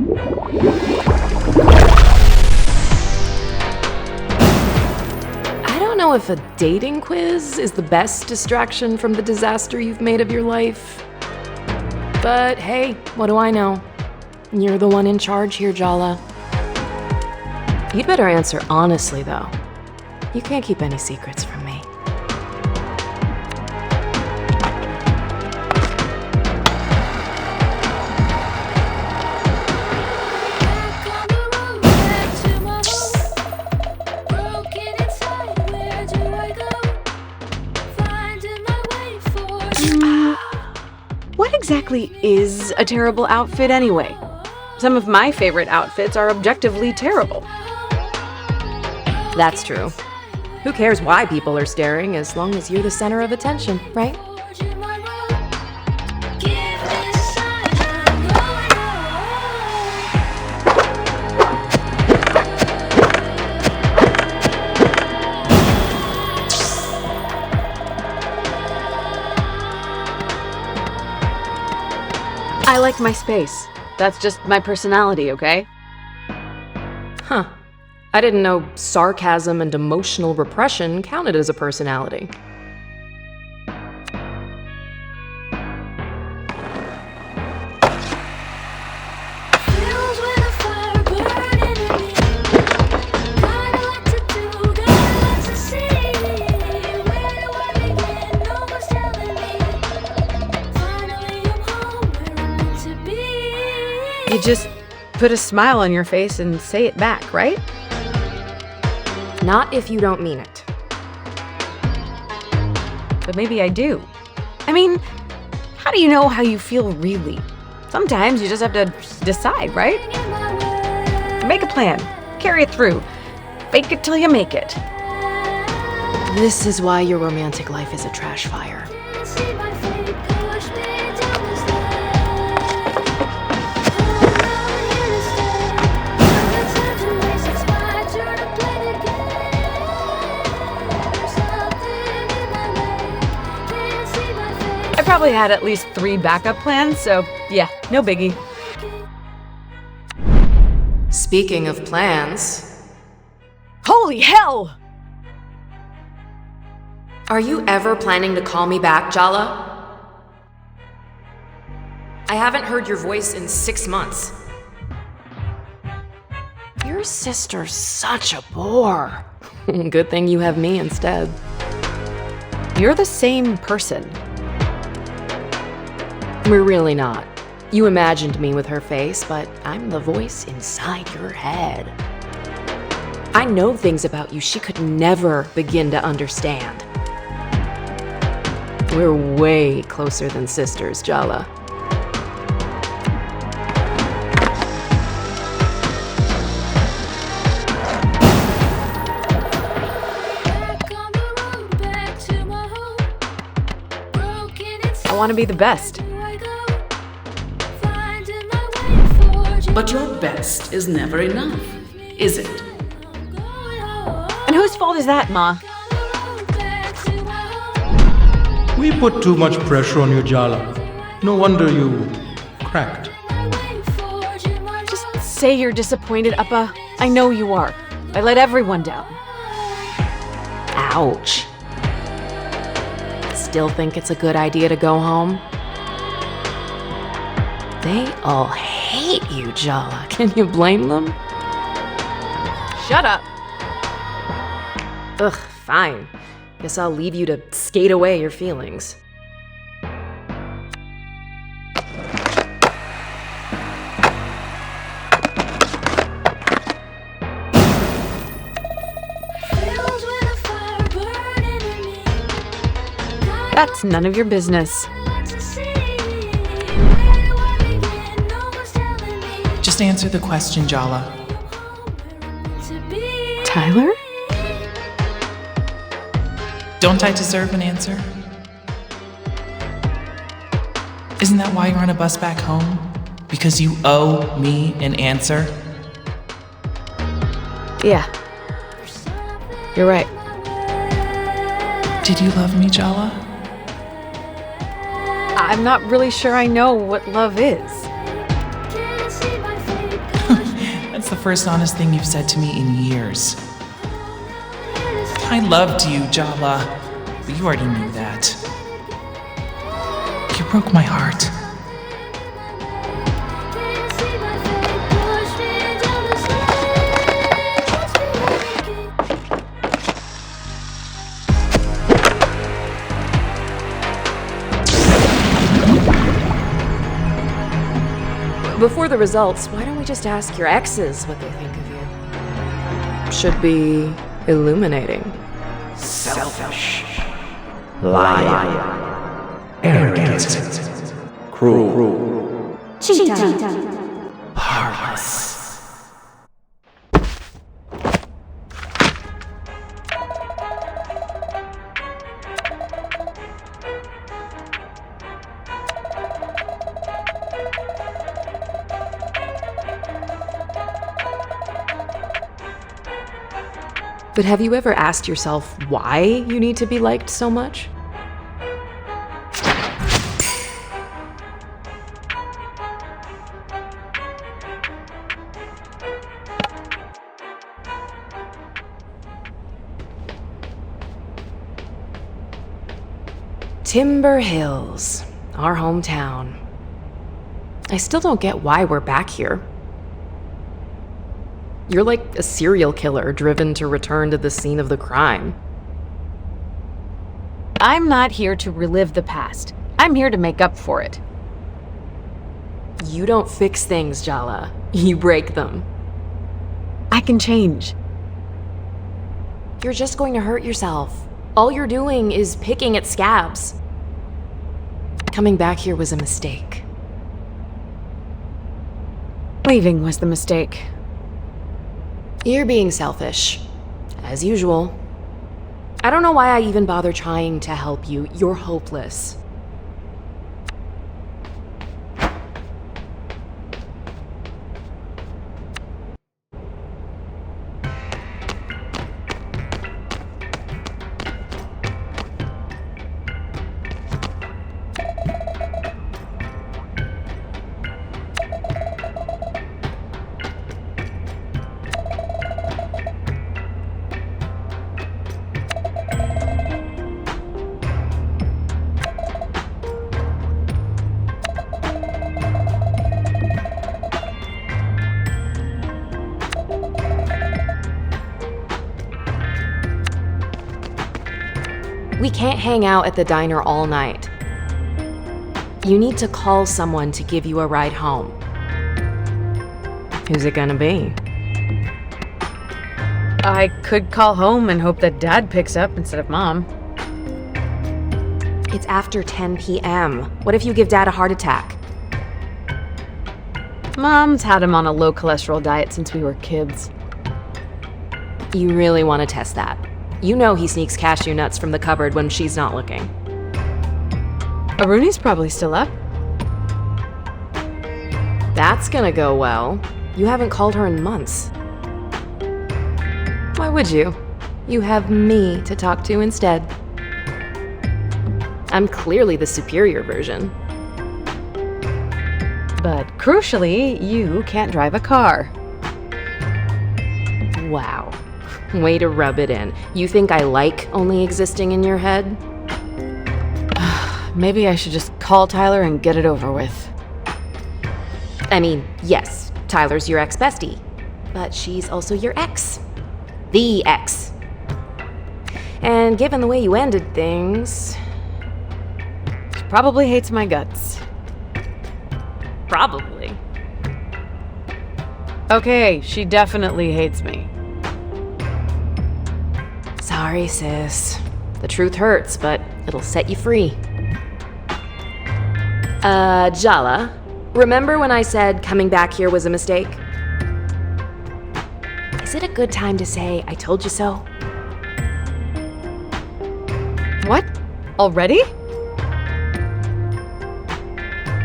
I don't know if a dating quiz is the best distraction from the disaster you've made of your life. But hey, what do I know? You're the one in charge here, Jala. You'd better answer honestly, though. You can't keep any secrets from me. What exactly is a terrible outfit anyway? Some of my favorite outfits are objectively terrible. That's true. Who cares why people are staring as long as you're the center of attention, right? I like my space. That's just my personality, okay? Huh. I didn't know sarcasm and emotional repression counted as a personality. You just put a smile on your face and say it back, right? Not if you don't mean it. But maybe I do. I mean, how do you know how you feel really? Sometimes you just have to decide, right? Make a plan. Carry it through. Fake it till you make it. This is why your romantic life is a trash fire. Probably had at least 3 backup plans, so yeah, no biggie. Speaking of plans... Holy hell! Are you ever planning to call me back, Jala? I haven't heard your voice in 6 months. Your sister's such a bore. Good thing you have me instead. You're the same person. We're really not. You imagined me with her face, but I'm the voice inside your head. I know things about you she could never begin to understand. We're way closer than sisters, Jala. I want to be the best. But your best is never enough, is it? And whose fault is that, Ma? We put too much pressure on you, Jala. No wonder you cracked. Just say you're disappointed, Appa. I know you are. I let everyone down. Ouch. Still think it's a good idea to go home? They all hate you, Jala. Can you blame them? Shut up. Ugh, fine. Guess I'll leave you to skate away your feelings. That's none of your business. Just answer the question, Jala. Tyler? Don't I deserve an answer? Isn't that why you're on a bus back home? Because you owe me an answer? Yeah. You're right. Did you love me, Jala? I'm not really sure I know what love is. That's the first honest thing you've said to me in years. I loved you, Jala, but you already knew that. You broke my heart. Before the results, why don't we just ask your exes what they think of you? Should be illuminating. Selfish, lying, arrogant, cruel, heartless. But have you ever asked yourself why you need to be liked so much? Timber Hills, our hometown. I still don't get why we're back here. You're like a serial killer driven to return to the scene of the crime. I'm not here to relive the past. I'm here to make up for it. You don't fix things, Jala. You break them. I can change. You're just going to hurt yourself. All you're doing is picking at scabs. Coming back here was a mistake. Leaving was the mistake. You're being selfish, as usual. I don't know why I even bother trying to help you. You're hopeless. We can't hang out at the diner all night. You need to call someone to give you a ride home. Who's it gonna be? I could call home and hope that Dad picks up instead of Mom. It's after 10 p.m. What if you give Dad a heart attack? Mom's had him on a low-cholesterol diet since we were kids. You really want to test that. You know he sneaks cashew nuts from the cupboard when she's not looking. Aruni's probably still up. That's gonna go well. You haven't called her in months. Why would you? You have me to talk to instead. I'm clearly the superior version. But crucially, you can't drive a car. Wow. Way to rub it in. You think I like only existing in your head? Maybe I should just call Tyler and get it over with. I mean, yes, Tyler's your ex-bestie, but she's also your ex. The ex. And given the way you ended things... She probably hates my guts. Probably. Okay, she definitely hates me. Sorry, sis. The truth hurts, but it'll set you free. Jala, remember when I said coming back here was a mistake? Is it a good time to say I told you so? What? Already?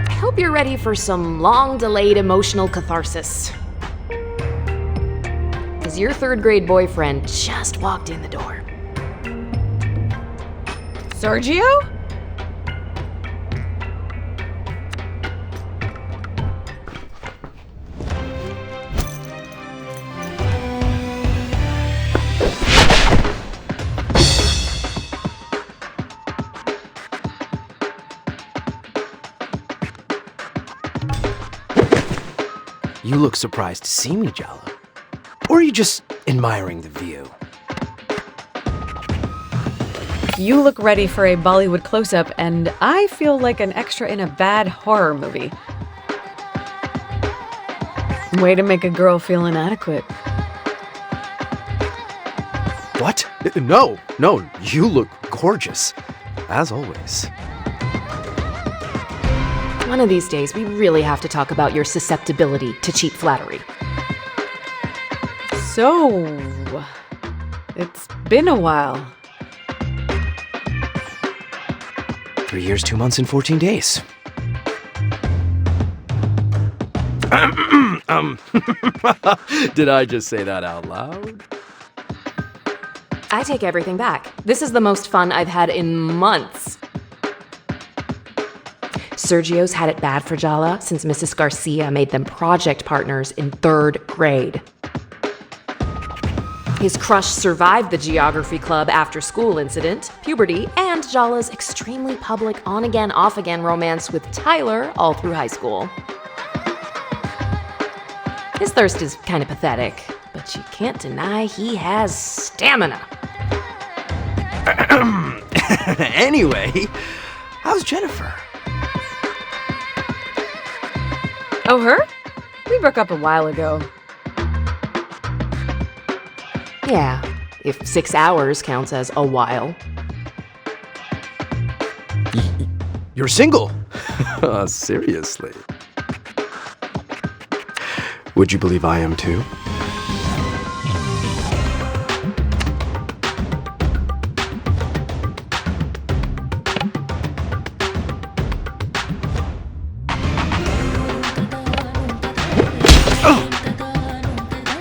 I hope you're ready for some long-delayed emotional catharsis. Because your third-grade boyfriend just walked in the door. Sergio? You look surprised to see me, Jala. Or are you just admiring the view? You look ready for a Bollywood close-up, and I feel like an extra in a bad horror movie. Way to make a girl feel inadequate. What? No, you look gorgeous. As always. One of these days, we really have to talk about your susceptibility to cheap flattery. So, it's been a while. 3 years, 2 months, and 14 days. Did I just say that out loud? I take everything back. This is the most fun I've had in months. Sergio's had it bad for Jala since Mrs. Garcia made them project partners in 3rd grade. His crush survived the geography club after-school incident, puberty, and Jala's extremely public on-again, off-again romance with Tyler all through high school. His thirst is kind of pathetic, but you can't deny he has stamina. Anyway, how's Jennifer? Oh, her? We broke up a while ago. Yeah, if 6 hours counts as a while. You're single? Seriously? Would you believe I am too?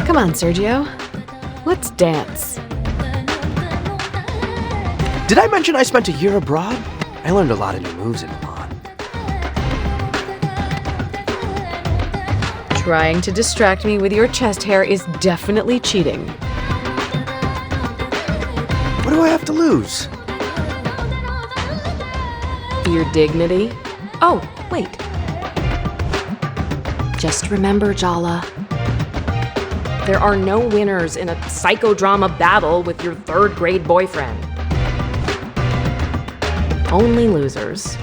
Come on, Sergio. Let's dance. Did I mention I spent a year abroad? I learned a lot of new moves in Milan. Trying to distract me with your chest hair is definitely cheating. What do I have to lose? Your dignity? Oh, wait. Just remember, Jala. There are no winners in a psychodrama battle with your 3rd grade boyfriend. Only losers.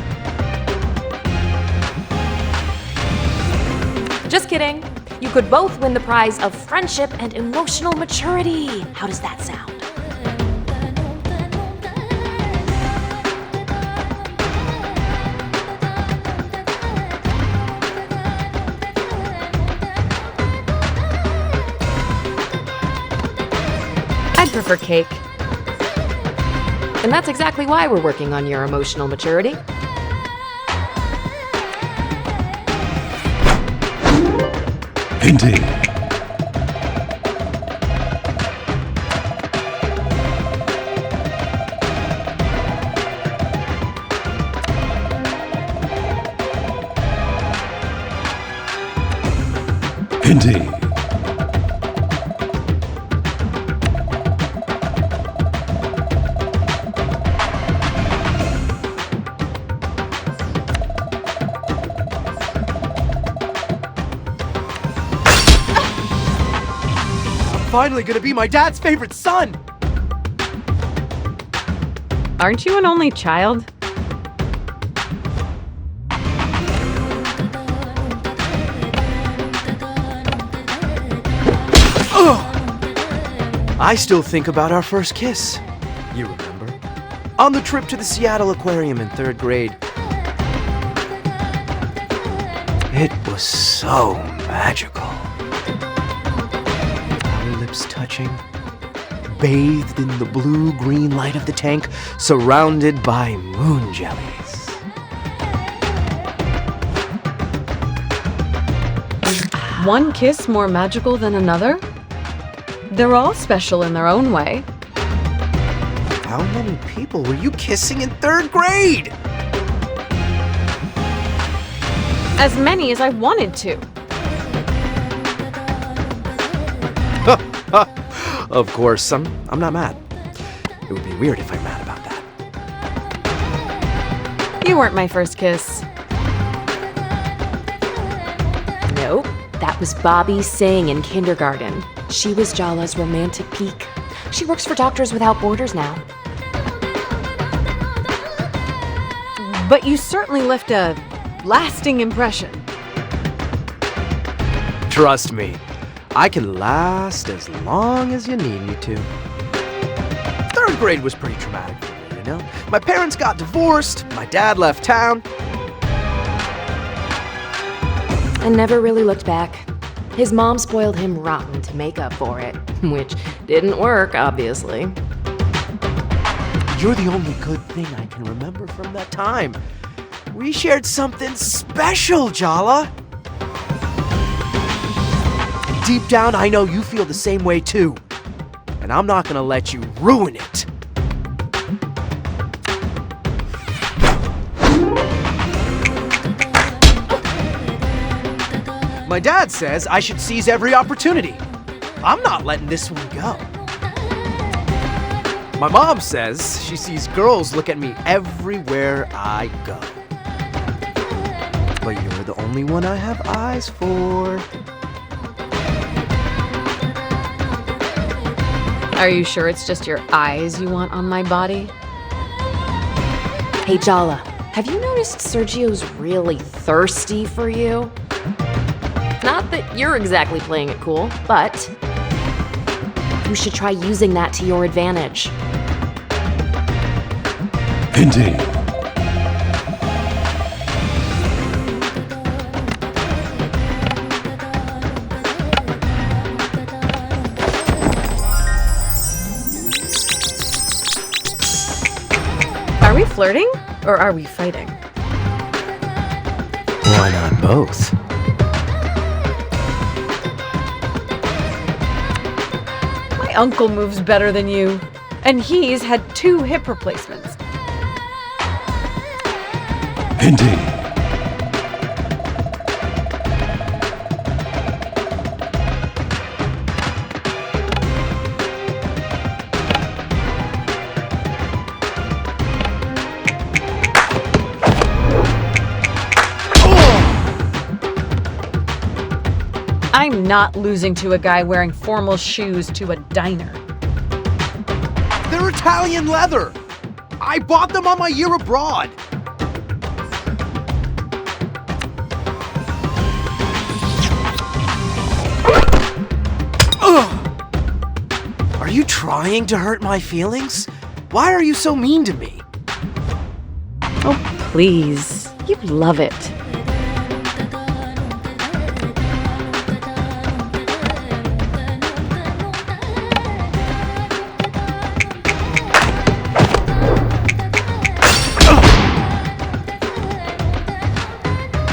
Just kidding. You could both win the prize of friendship and emotional maturity. How does that sound? I'd prefer cake. And that's exactly why we're working on your emotional maturity. Indeed. Indeed. Finally gonna be my dad's favorite son! Aren't you an only child? I still think about our first kiss. You remember? On the trip to the Seattle Aquarium in 3rd grade. It was so magical. Our lips touching, bathed in the blue-green light of the tank, surrounded by moon jellies. One kiss more magical than another? They're all special in their own way. How many people were you kissing in 3rd grade? As many as I wanted to. Of course, I'm not mad. It would be weird if I'm mad about that. You weren't my first kiss. Nope, that was Bobby Singh in kindergarten. She was Jala's romantic peak. She works for Doctors Without Borders now. But you certainly left a lasting impression. Trust me, I can last as long as you need me to. Third grade was pretty traumatic for me, you know? My parents got divorced, my dad left town. And never really looked back. His mom spoiled him rotten to make up for it, which didn't work, obviously. You're the only good thing I can remember from that time. We shared something special, Jala. Deep down, I know you feel the same way too. And I'm not gonna let you ruin it. My dad says I should seize every opportunity. I'm not letting this one go. My mom says she sees girls look at me everywhere I go. But you're the only one I have eyes for. Are you sure it's just your eyes you want on my body? Hey, Jala, have you noticed Sergio's really thirsty for you? Not that you're exactly playing it cool, but you should try using that to your advantage. Indeed. Are we flirting or are we fighting? Why not both? My uncle moves better than you, and he's had 2 hip replacements. Indeed. I'm not losing to a guy wearing formal shoes to a diner. They're Italian leather. I bought them on my year abroad. Ugh. Are you trying to hurt my feelings? Why are you so mean to me? Oh, please. You love it.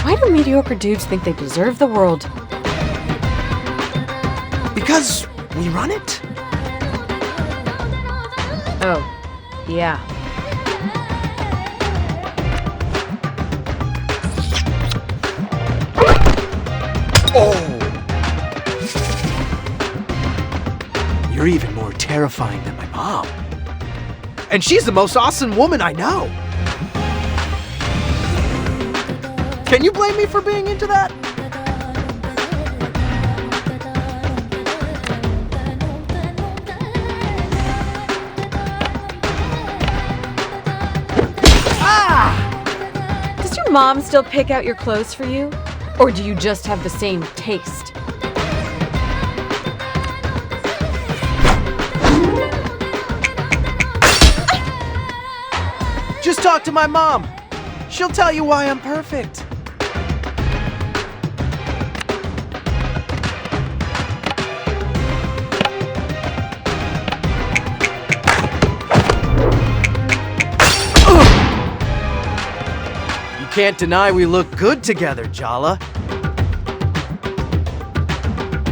Why do mediocre dudes think they deserve the world? Because we run it? Oh, yeah. Oh! You're even more terrifying than my mom. And she's the most awesome woman I know. Can you blame me for being into that? Ah! Does your mom still pick out your clothes for you? Or do you just have the same taste? Just talk to my mom. She'll tell you why I'm perfect. You can't deny we look good together, Jala.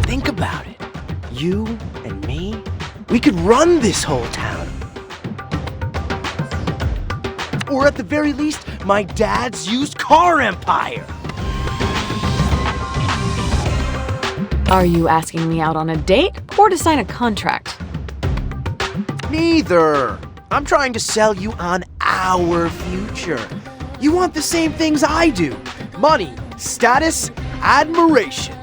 Think about it. You and me, we could run this whole town. Or at the very least, my dad's used car empire. Are you asking me out on a date or to sign a contract? Neither. I'm trying to sell you on our future. You want the same things I do. Money, status, admiration.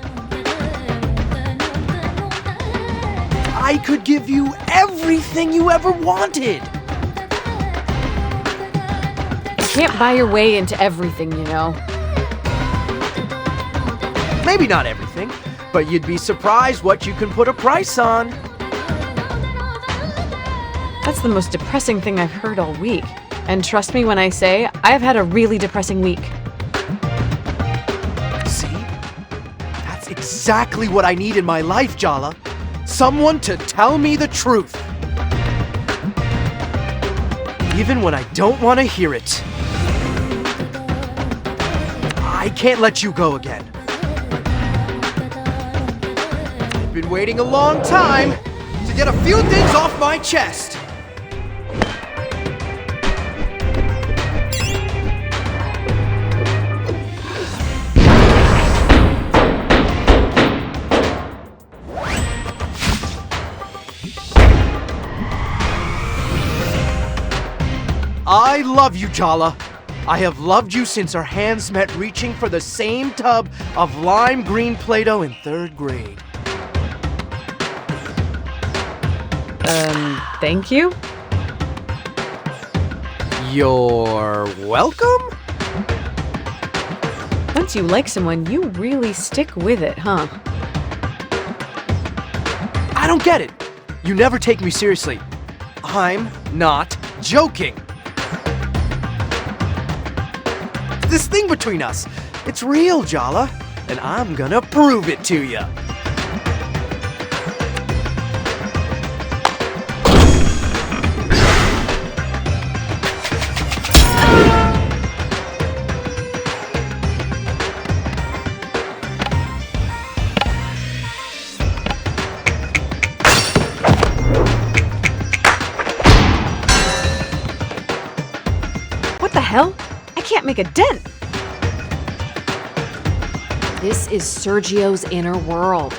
I could give you everything you ever wanted. You can't buy your way into everything, you know. Maybe not everything, but you'd be surprised what you can put a price on. That's the most depressing thing I've heard all week. And trust me when I say, I've had a really depressing week. See? That's exactly what I need in my life, Jala. Someone to tell me the truth. Even when I don't want to hear it. I can't let you go again. I've been waiting a long time to get a few things off my chest. I love you, Jala. I have loved you since our hands met reaching for the same tub of lime green Play-Doh in 3rd grade. Thank you? You're welcome? Once you like someone, you really stick with it, huh? I don't get it. You never take me seriously. I'm not joking. This thing between us, it's real, Jala, and I'm gonna prove it to you. What the hell? I can't make a dent. This is Sergio's inner world.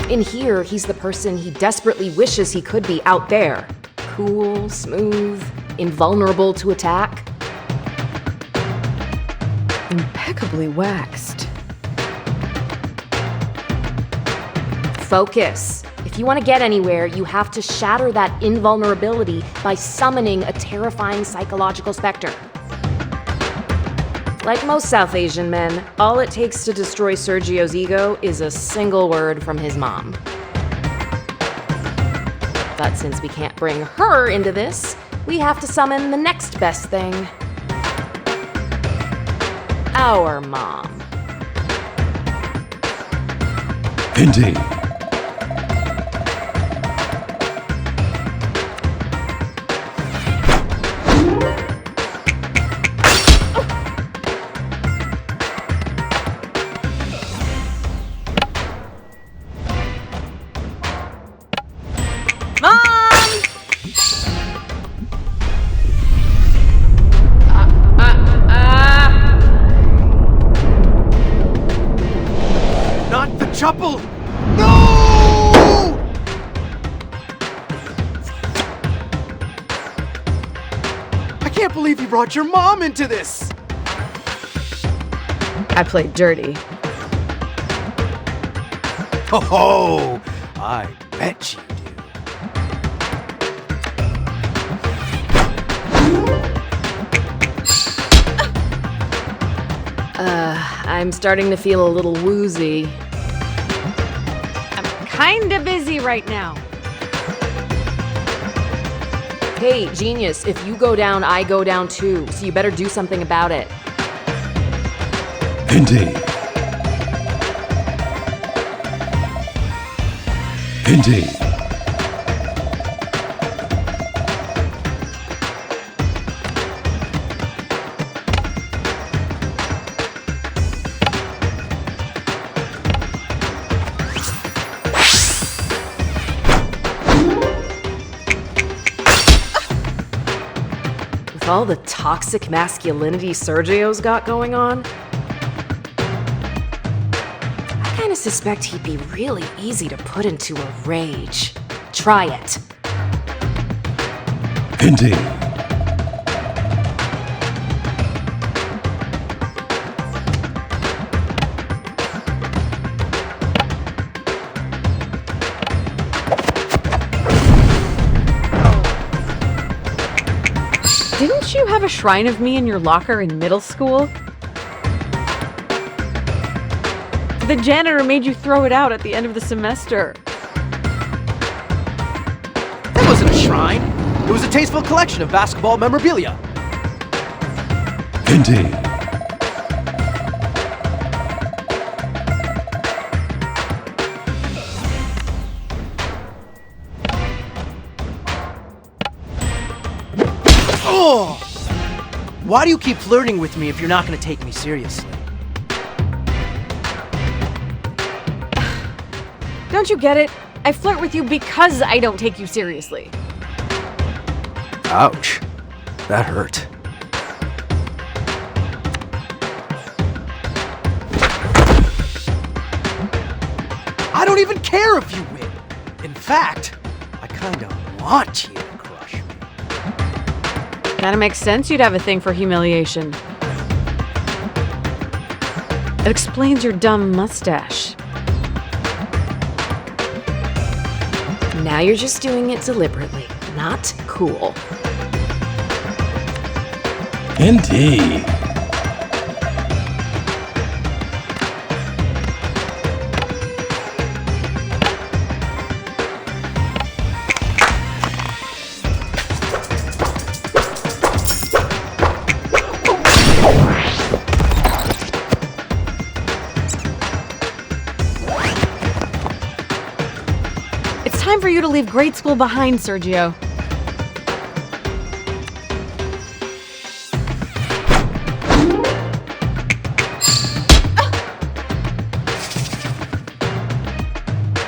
In here, he's the person he desperately wishes he could be out there. Cool, smooth, invulnerable to attack. Impeccably waxed. Focus. If you want to get anywhere, you have to shatter that invulnerability by summoning a terrifying psychological specter. Like most South Asian men, all it takes to destroy Sergio's ego is a single word from his mom. But since we can't bring her into this, we have to summon the next best thing. Our mom. Indeed. Trouble! No! I can't believe you brought your mom into this! I played dirty. Oh, I bet you do. I'm starting to feel a little woozy. Kinda busy right now. Hey, genius, if you go down, I go down too, so you better do something about it. Indeed. Indeed. With all the toxic masculinity Sergio's got going on, I kind of suspect he'd be really easy to put into a rage. Try it. Indeed. Didn't you have a shrine of me in your locker in middle school? The janitor made you throw it out at the end of the semester. That wasn't a shrine. It was a tasteful collection of basketball memorabilia. Indeed. Oh! Why do you keep flirting with me if you're not going to take me seriously? Don't you get it? I flirt with you because I don't take you seriously. Ouch. That hurt. I don't even care if you win. In fact, I kinda want you to crush me. Kinda makes sense you'd have a thing for humiliation. It explains your dumb mustache. Now you're just doing it deliberately. Not cool. Indeed. It's time for you to leave grade school behind, Sergio.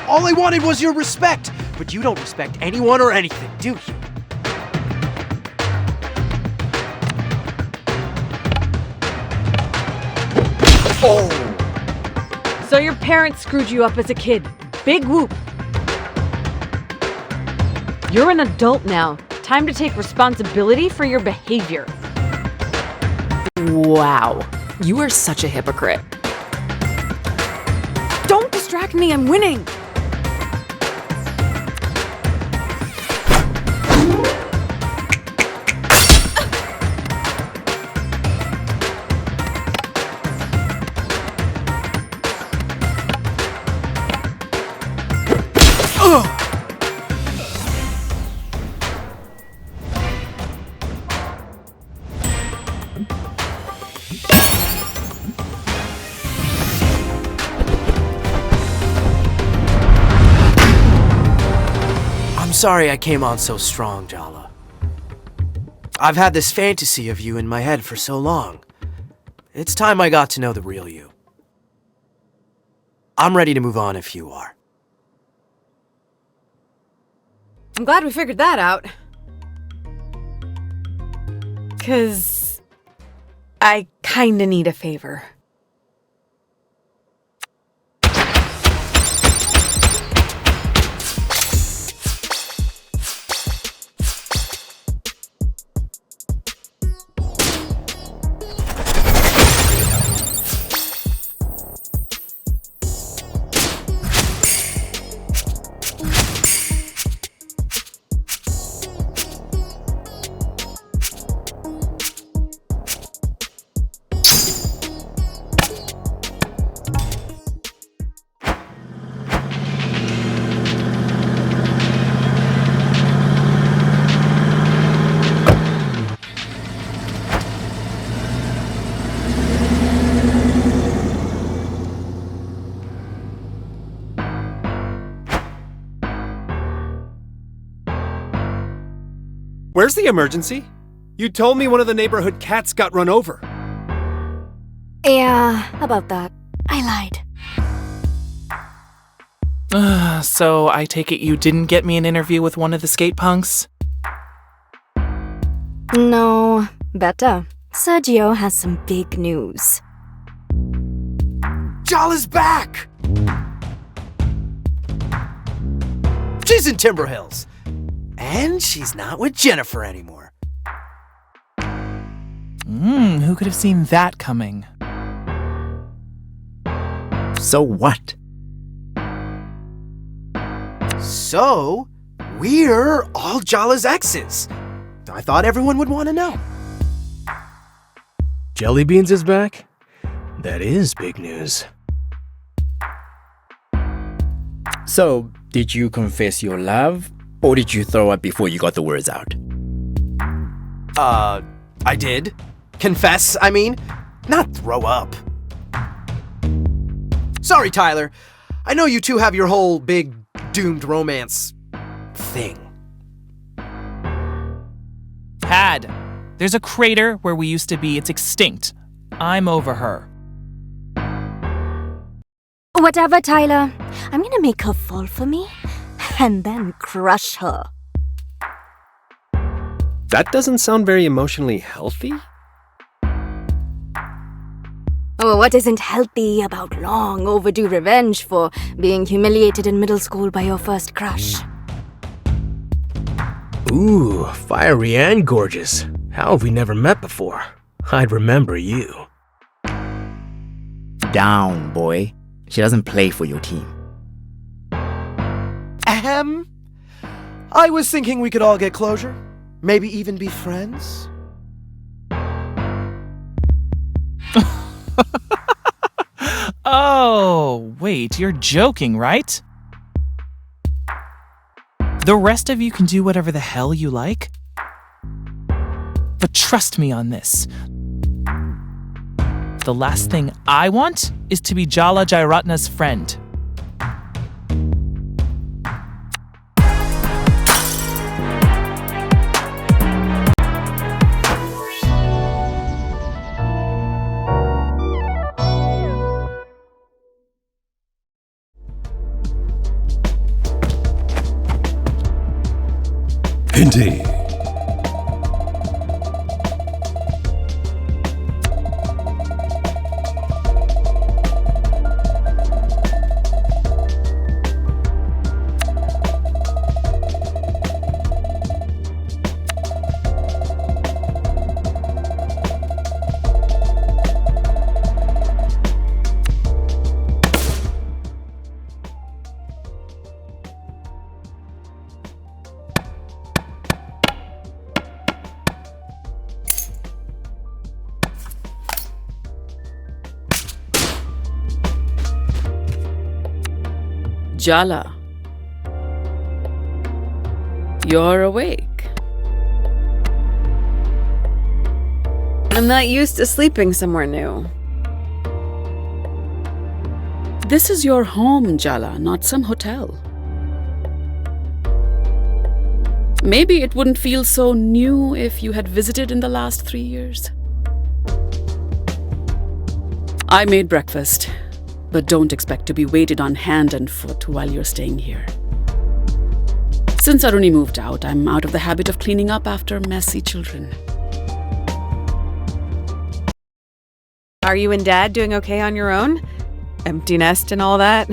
All I wanted was your respect, but you don't respect anyone or anything, do you? Oh! So your parents screwed you up as a kid. Big whoop. You're an adult now. Time to take responsibility for your behavior. Wow. You are such a hypocrite. Don't distract me, I'm winning! I'm sorry I came on so strong, Jala. I've had this fantasy of you in my head for so long. It's time I got to know the real you. I'm ready to move on if you are. I'm glad we figured that out. 'Cause I kinda need a favor. Where's the emergency? You told me one of the neighborhood cats got run over. Yeah, about that. I lied. So I take it you didn't get me an interview with one of the skate punks? No, better. Sergio has some big news. Jala's back! She's in Timber Hills. And she's not with Jennifer anymore. Who could have seen that coming? So what? So, we're all Jala's exes. I thought everyone would want to know. Jelly Beans is back? That is big news. So, did you confess your love, or did you throw up before you got the words out? I did. Confess, I mean. Not throw up. Sorry, Tyler. I know you two have your whole big doomed romance thing. Had. There's a crater where we used to be. It's extinct. I'm over her. Whatever, Tyler. I'm gonna make her fall for me and then crush her. That doesn't sound very emotionally healthy. Oh, what isn't healthy about long overdue revenge for being humiliated in middle school by your first crush? Ooh, fiery and gorgeous. How have we never met before? I'd remember you. Down, boy. She doesn't play for your team. Ahem. I was thinking we could all get closure. Maybe even be friends. Oh, wait, you're joking, right? The rest of you can do whatever the hell you like. But trust me on this. The last thing I want is to be Jala Jairatna's friend. Indeed. Jala, you're awake. I'm not used to sleeping somewhere new. This is your home, Jala, not some hotel. Maybe it wouldn't feel so new if you had visited in the last 3 years. I made breakfast, but don't expect to be waited on hand and foot while you're staying here. Since Aruni moved out, I'm out of the habit of cleaning up after messy children. Are you and Dad doing okay on your own? Empty nest and all that?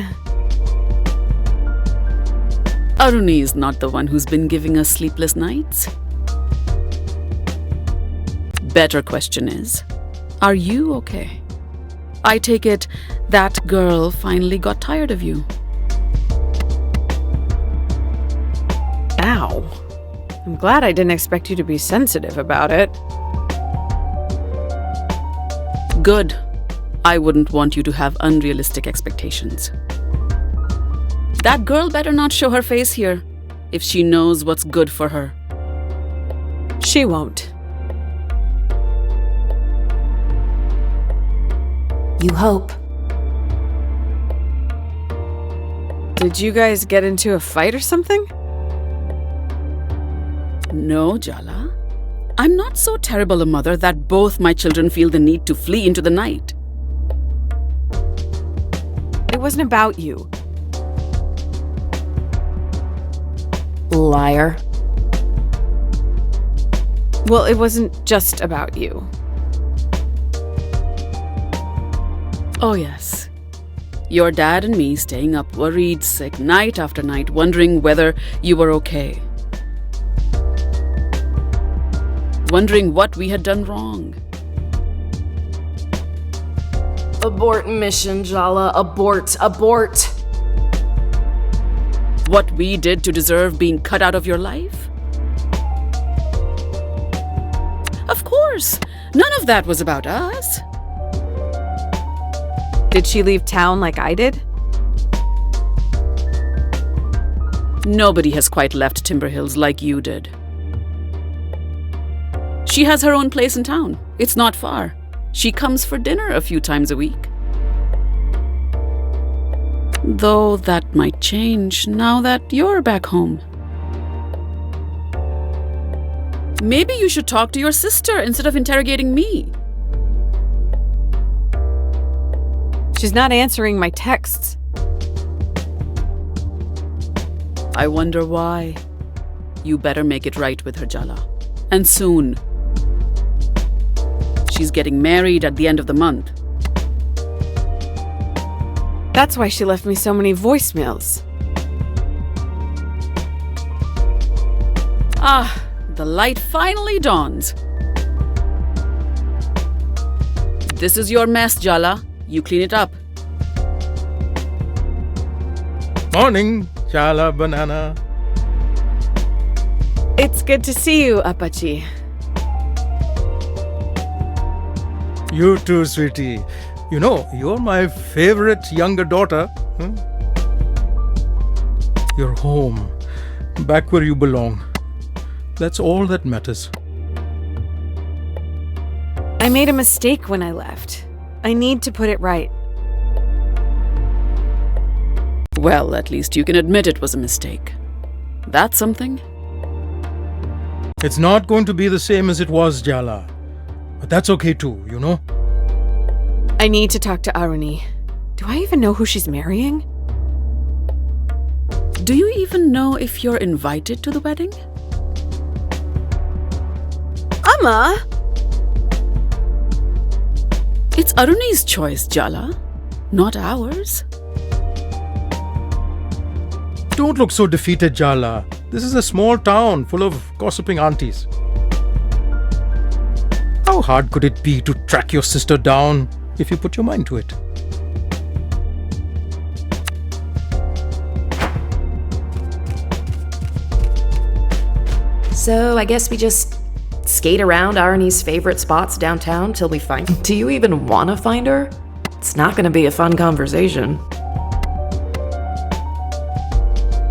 Aruni is not the one who's been giving us sleepless nights. Better question is, are you okay? I take it that girl finally got tired of you. Ow. I'm glad I didn't expect you to be sensitive about it. Good. I wouldn't want you to have unrealistic expectations. That girl better not show her face here if she knows what's good for her. She won't. You hope. Did you guys get into a fight or something? No, Jala. I'm not so terrible a mother that both my children feel the need to flee into the night. It wasn't about you. Liar. Well, it wasn't just about you. Oh, yes. Your dad and me staying up worried, sick, night after night, wondering whether you were okay. Wondering what we had done wrong. Abort mission, Jala. Abort. Abort. What we did to deserve being cut out of your life? course. None of that was about us. Did she leave town like I did? Nobody has quite left Timber Hills like you did. She has her own place in town. It's not far. She comes for dinner a few times a week. Though that might change now that you're back home. Maybe you should talk to your sister instead of interrogating me. She's not answering my texts. I wonder why. You better make it right with her, Jala. And soon. She's getting married at the end of the month. That's why she left me so many voicemails. Ah, the light finally dawns. This is your mess, Jala. You clean it up. Morning, Jala Banana. It's good to see you, Apache. You too, sweetie. You know, you're my favorite younger daughter. You're home, back where you belong. That's all that matters. I made a mistake when I left. I need to put it right. Well, at least you can admit it was a mistake. That's something. It's not going to be the same as it was, Jala. But that's okay too, you know? I need to talk to Aruni. Do I even know who she's marrying? Do you even know if you're invited to the wedding? Amma! It's Aruni's choice, Jala, not ours. Don't look so defeated, Jala. This is a small town full of gossiping aunties. How hard could it be to track your sister down if you put your mind to it? So I guess we just skate around Arnie's favorite spots downtown till we find. Do you even want to find her? It's not going to be a fun conversation.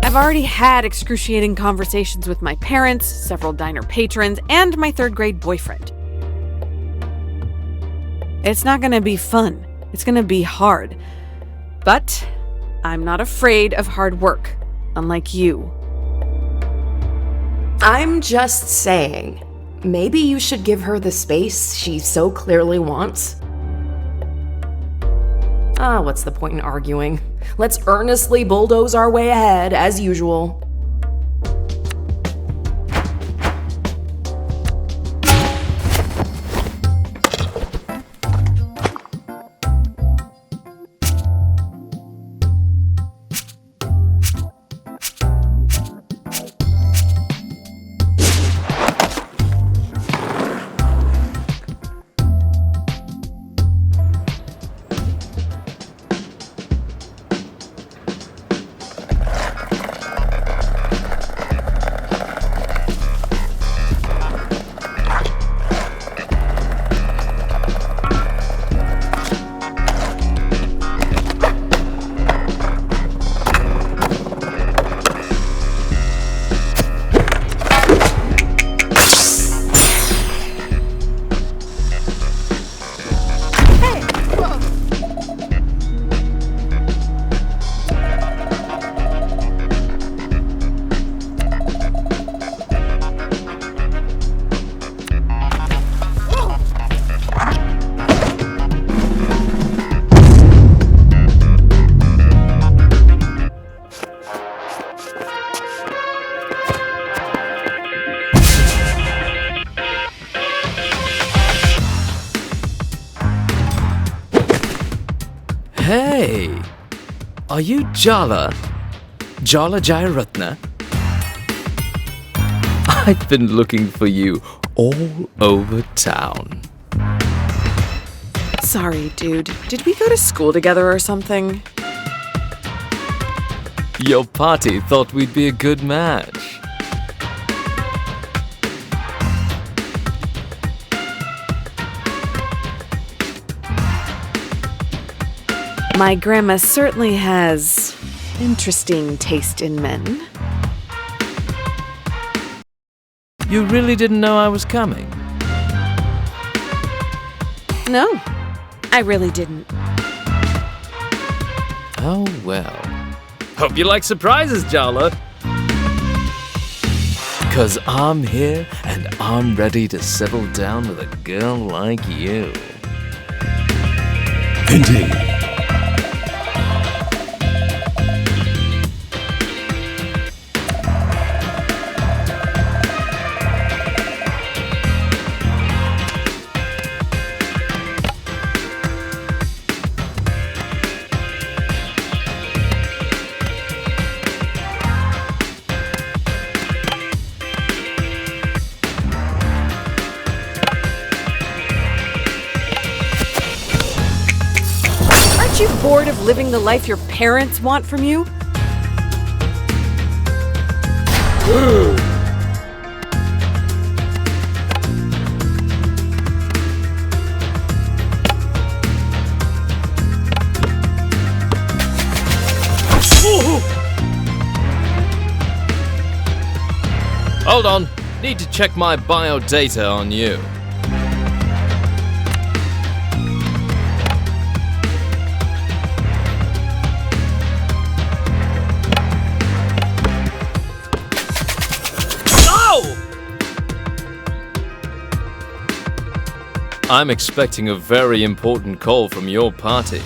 I've already had excruciating conversations with my parents, several diner patrons, and my third-grade boyfriend. It's not gonna be fun. It's gonna be hard. But I'm not afraid of hard work, unlike you. I'm just saying, maybe you should give her the space she so clearly wants. What's the point in arguing? Let's earnestly bulldoze our way ahead, as usual. Hey! Are you Jala? Jala Jayaratna? I've been looking for you all over town. Sorry, dude. Did we go to school together or something? Your party thought we'd be a good match. My grandma certainly has interesting taste in men. You really didn't know I was coming? No, I really didn't. Oh well. Hope you like surprises, Jala. Because I'm here and I'm ready to settle down with a girl like you. Indeed. Aren't you bored of living the life your parents want from you? Hold on. Need to check my biodata on you. I'm expecting a very important call from your party.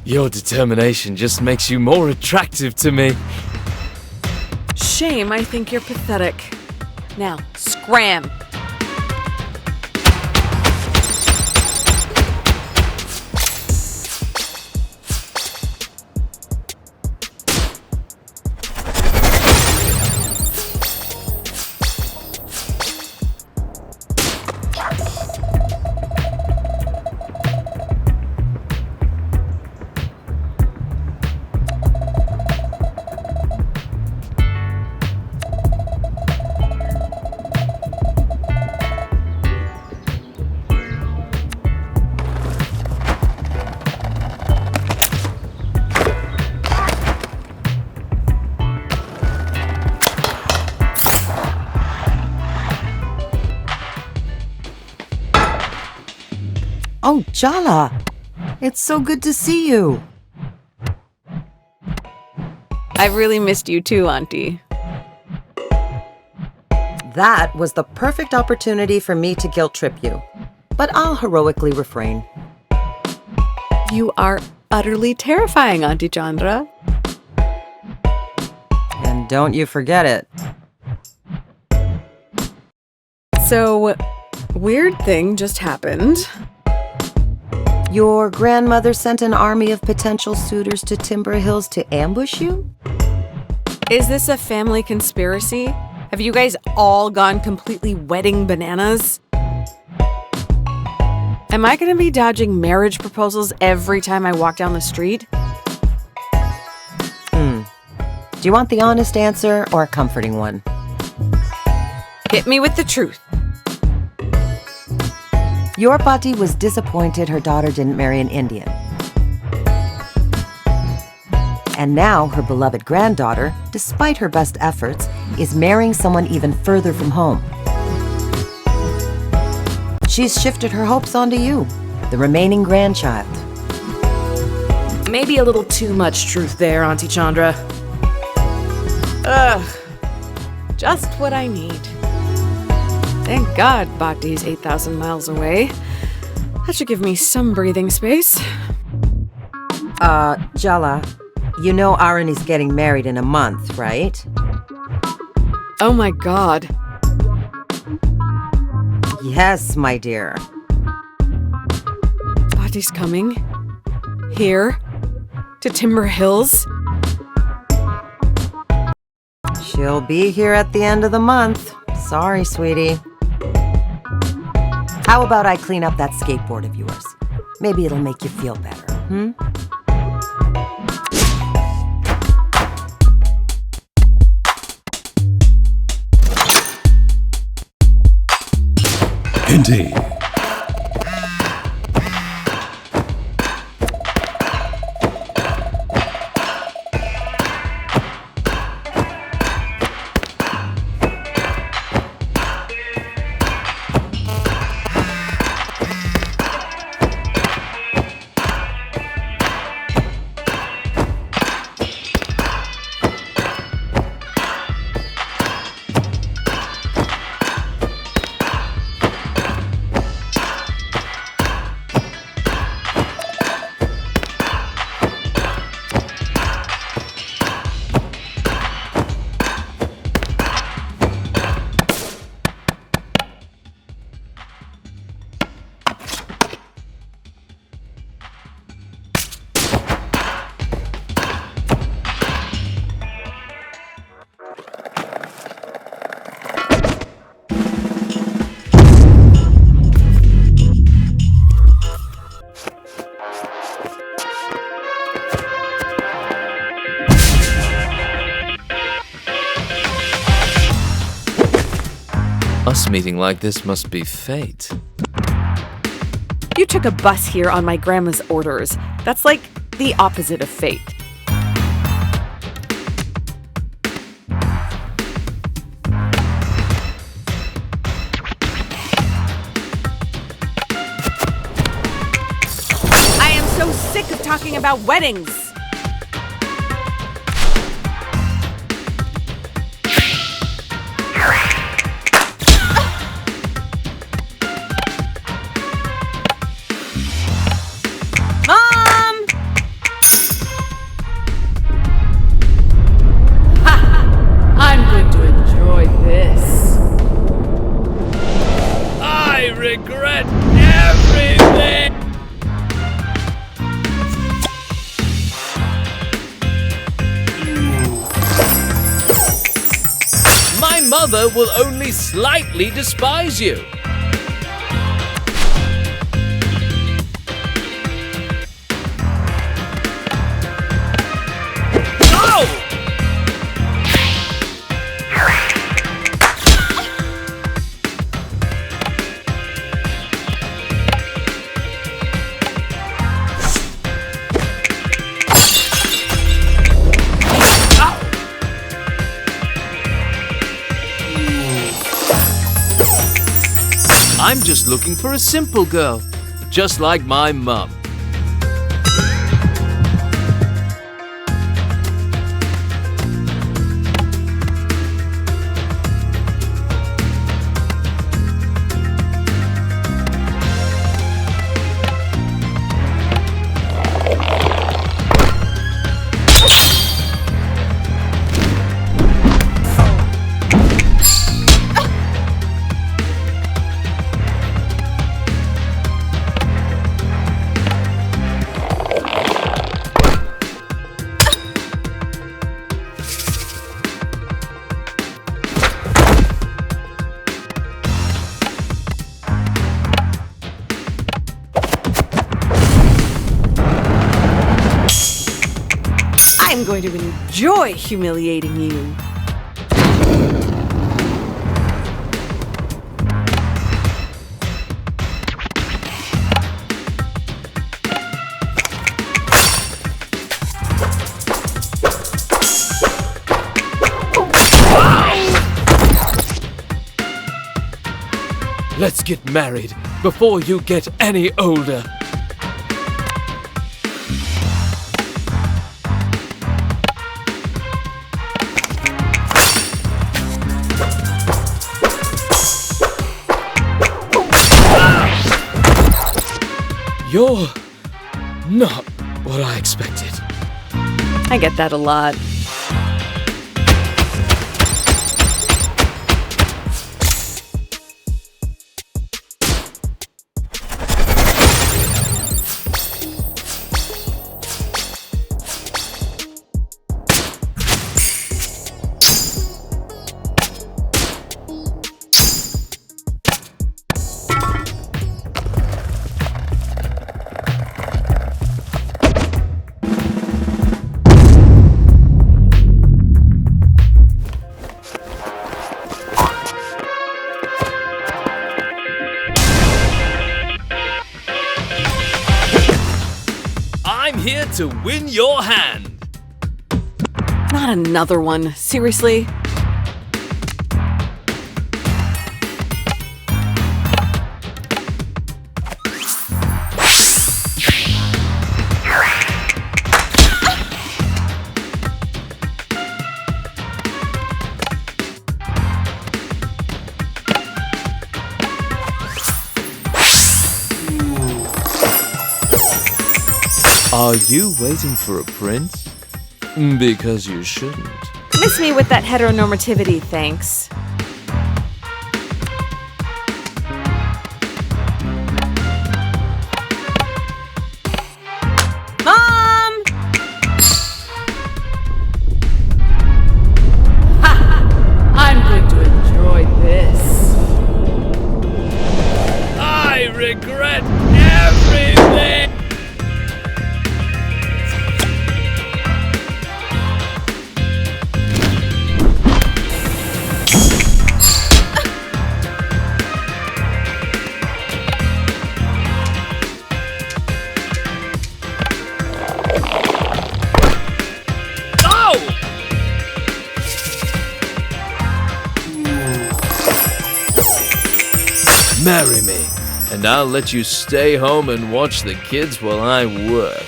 Your determination just makes you more attractive to me. Shame, I think you're pathetic. Now, scram! Oh, Jala! It's so good to see you! I've really missed you too, Auntie. That was the perfect opportunity for me to guilt trip you. But I'll heroically refrain. You are utterly terrifying, Auntie Chandra. And don't you forget it. So, weird thing just happened. Your grandmother sent an army of potential suitors to Timber Hills to ambush you? Is this a family conspiracy? Have you guys all gone completely wedding bananas? Am I gonna be dodging marriage proposals every time I walk down the street? Do you want the honest answer or a comforting one? Hit me with the truth. Your Pati was disappointed her daughter didn't marry an Indian. And now her beloved granddaughter, despite her best efforts, is marrying someone even further from home. She's shifted her hopes onto you, the remaining grandchild. Maybe a little too much truth there, Auntie Chandra. Ugh. Just what I need. Thank God Bhakti's 8,000 miles away. That should give me some breathing space. Jala, you know Arani's getting married in a month, right? Oh my God. Yes, my dear. Bhakti's coming? Here? To Timber Hills? She'll be here at the end of the month. Sorry, sweetie. How about I clean up that skateboard of yours? Maybe it'll make you feel better, Indeed. Us meeting like this must be fate. You took a bus here on my grandma's orders. That's like the opposite of fate. I am so sick of talking about weddings. Regret everything! My mother will only slightly despise you. I'm just looking for a simple girl, just like my mum. I'm going to enjoy humiliating you. Let's get married before you get any older. You're not what I expected. I get that a lot. I'm here to win your hand. Not another one. Seriously? Are you waiting for a prince? Because you shouldn't. Miss me with that heteronormativity, thanks. Mom! I'm going to enjoy this. I regret everything! Marry me, and I'll let you stay home and watch the kids while I work.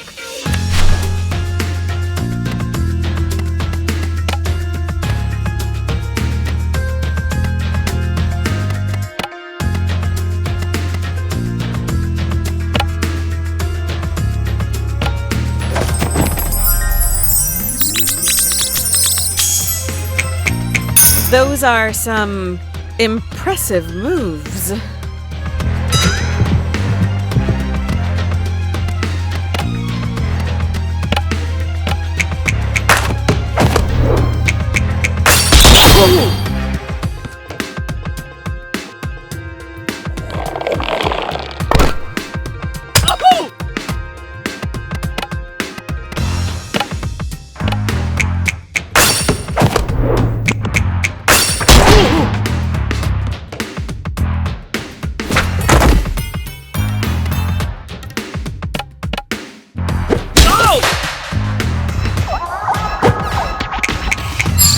Those are some impressive moves.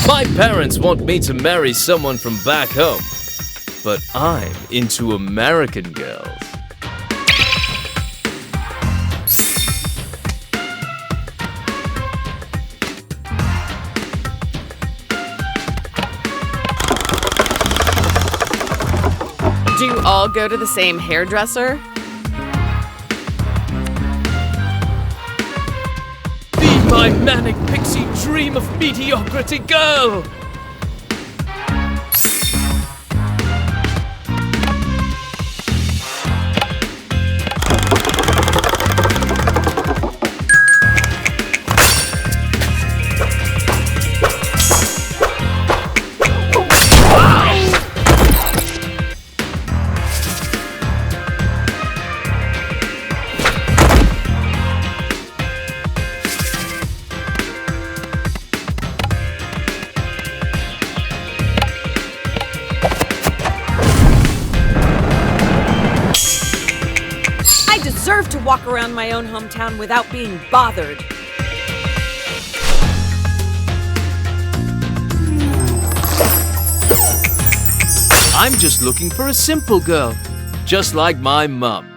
My parents want me to marry someone from back home, but I'm into American girls. Do you all go to the same hairdresser? Be my manic pixie dream of mediocrity girl! Deserve to walk around my own hometown without being bothered. I'm just looking for a simple girl, just like my mum.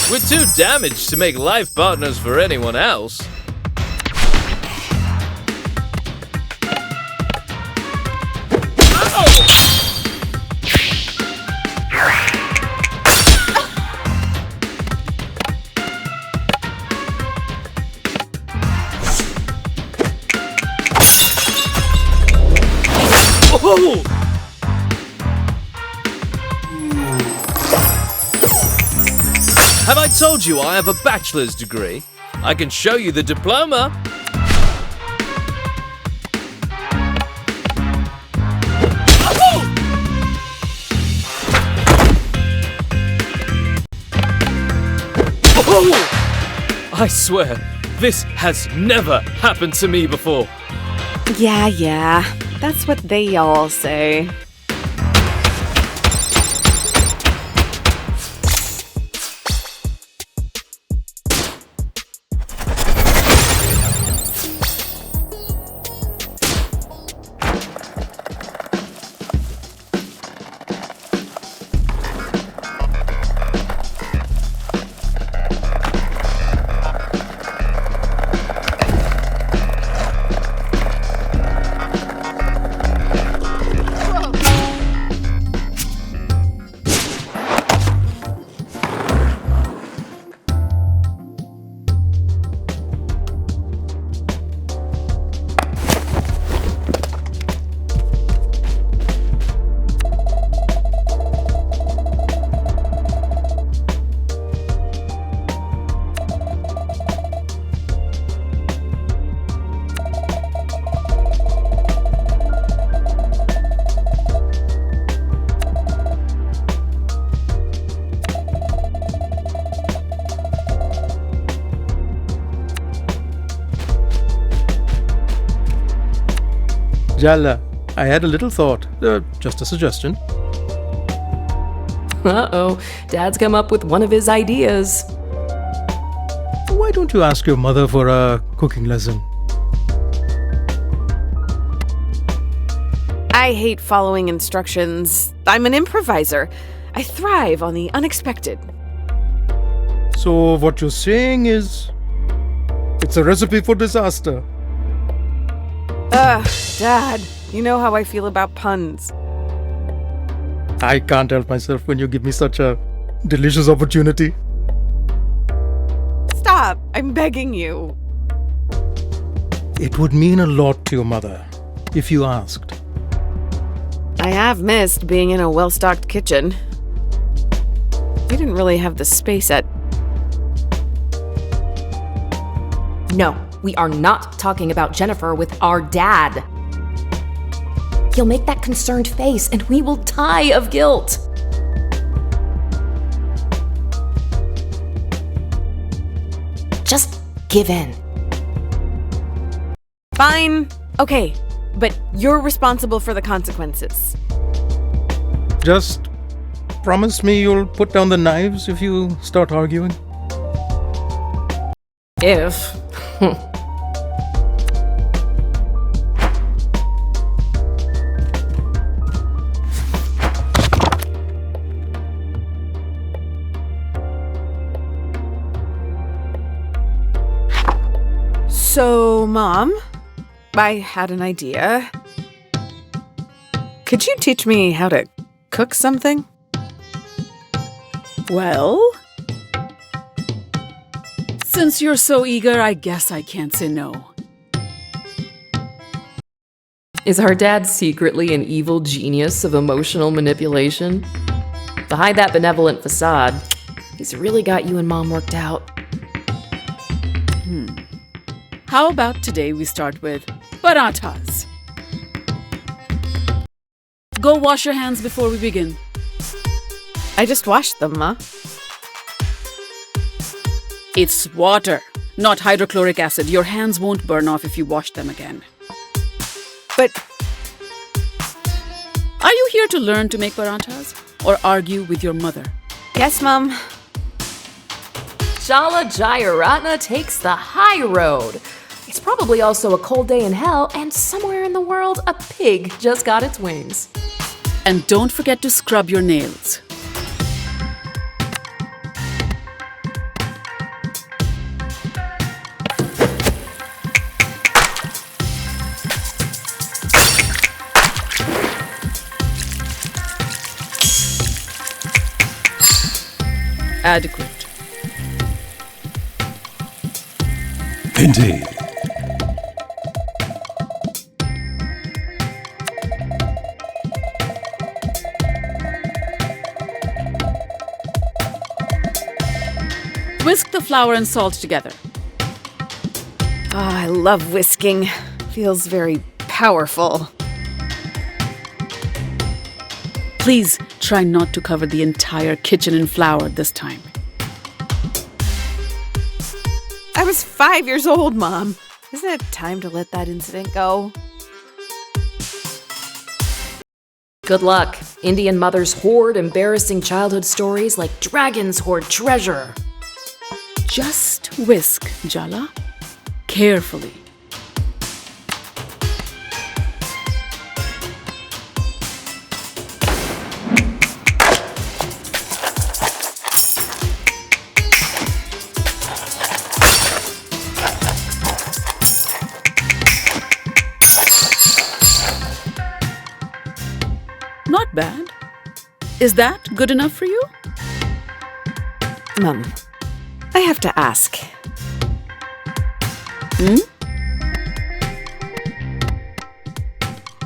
We're too damaged to make life partners for anyone else. Have I told you I have a bachelor's degree? I can show you the diploma. I swear, this has never happened to me before. Yeah, that's what they all say. Jala, I had a little thought. Just a suggestion. Uh-oh, Dad's come up with one of his ideas. Why don't you ask your mother for a cooking lesson? I hate following instructions. I'm an improviser. I thrive on the unexpected. So what you're saying is, it's a recipe for disaster. Dad, you know how I feel about puns. I can't help myself when you give me such a delicious opportunity. Stop, I'm begging you. It would mean a lot to your mother if you asked. I have missed being in a well-stocked kitchen. We didn't really have the space at... No, we are not talking about Jennifer with our dad. He'll make that concerned face and we will die of guilt. Just give in. Fine. Okay, but you're responsible for the consequences. Just promise me you'll put down the knives if you start arguing. If. So, Mom, I had an idea. Could you teach me how to cook something? Well, since you're so eager, I guess I can't say no. Is our dad secretly an evil genius of emotional manipulation? Behind that benevolent facade, he's really got you and Mom worked out. How about today we start with parathas? Go wash your hands before we begin. I just washed them, Ma. It's water, not hydrochloric acid. Your hands won't burn off if you wash them again. But... Are you here to learn to make parathas or argue with your mother? Yes, Mom. Jala Jayaratna takes the high road. It's probably also a cold day in hell, and somewhere in the world, a pig just got its wings. And don't forget to scrub your nails. Adequate. Indeed. Whisk the flour and salt together. I love whisking. Feels very powerful. Please try not to cover the entire kitchen in flour this time. I was 5 years old, Mom. Isn't it time to let that incident go? Good luck. Indian mothers hoard embarrassing childhood stories like dragons hoard treasure. Just whisk, Jala. Carefully. Not bad. Is that good enough for you? Mom, I have to ask.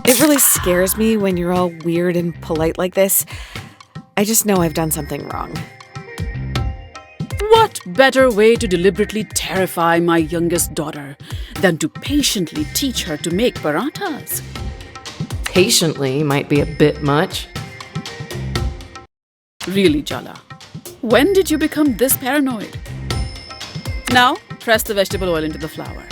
It really scares me when you're all weird and polite like this. I just know I've done something wrong. What better way to deliberately terrify my youngest daughter than to patiently teach her to make parathas? Patiently might be a bit much. Really, Jala, when did you become this paranoid? Now, press the vegetable oil into the flour.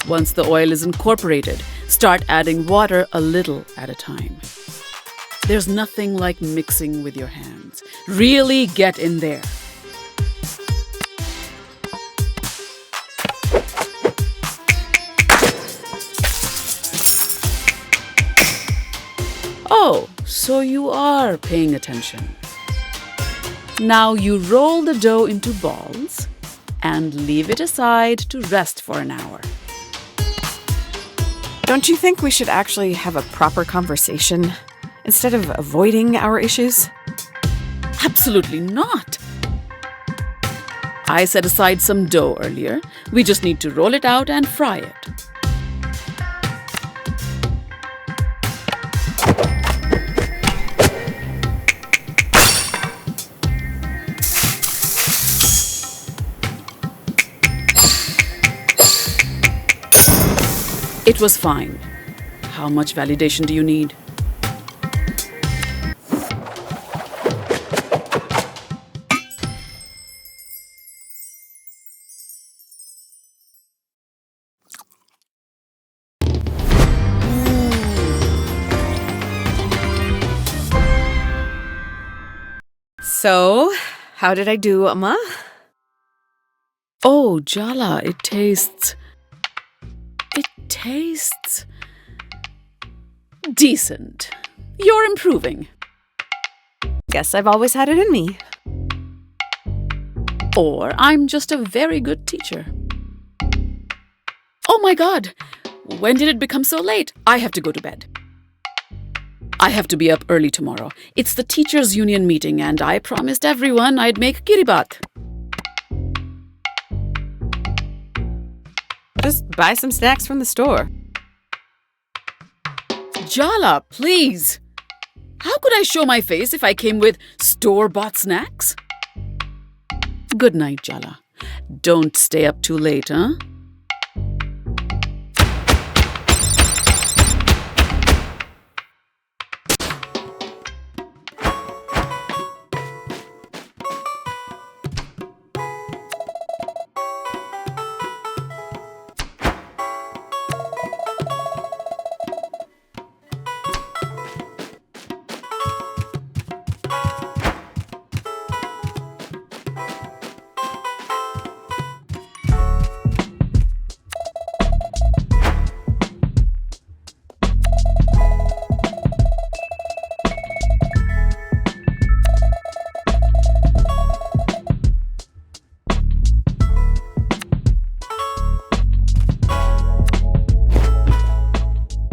Once the oil is incorporated, start adding water a little at a time. There's nothing like mixing with your hands. Really get in there. Oh, so you are paying attention. Now you roll the dough into balls and leave it aside to rest for an hour. Don't you think we should actually have a proper conversation instead of avoiding our issues? Absolutely not. I set aside some dough earlier. We just need to roll it out and fry it. It was fine. How much validation do you need? So, how did I do, Amma? Oh, Jala, it tastes decent. You're improving. Guess I've always had it in me. Or I'm just a very good teacher. Oh my God! When did it become so late? I have to go to bed. I have to be up early tomorrow. It's the teachers' union meeting and I promised everyone I'd make kiribat. Just buy some snacks from the store. Jala, please! How could I show my face if I came with store-bought snacks? Good night, Jala. Don't stay up too late, huh?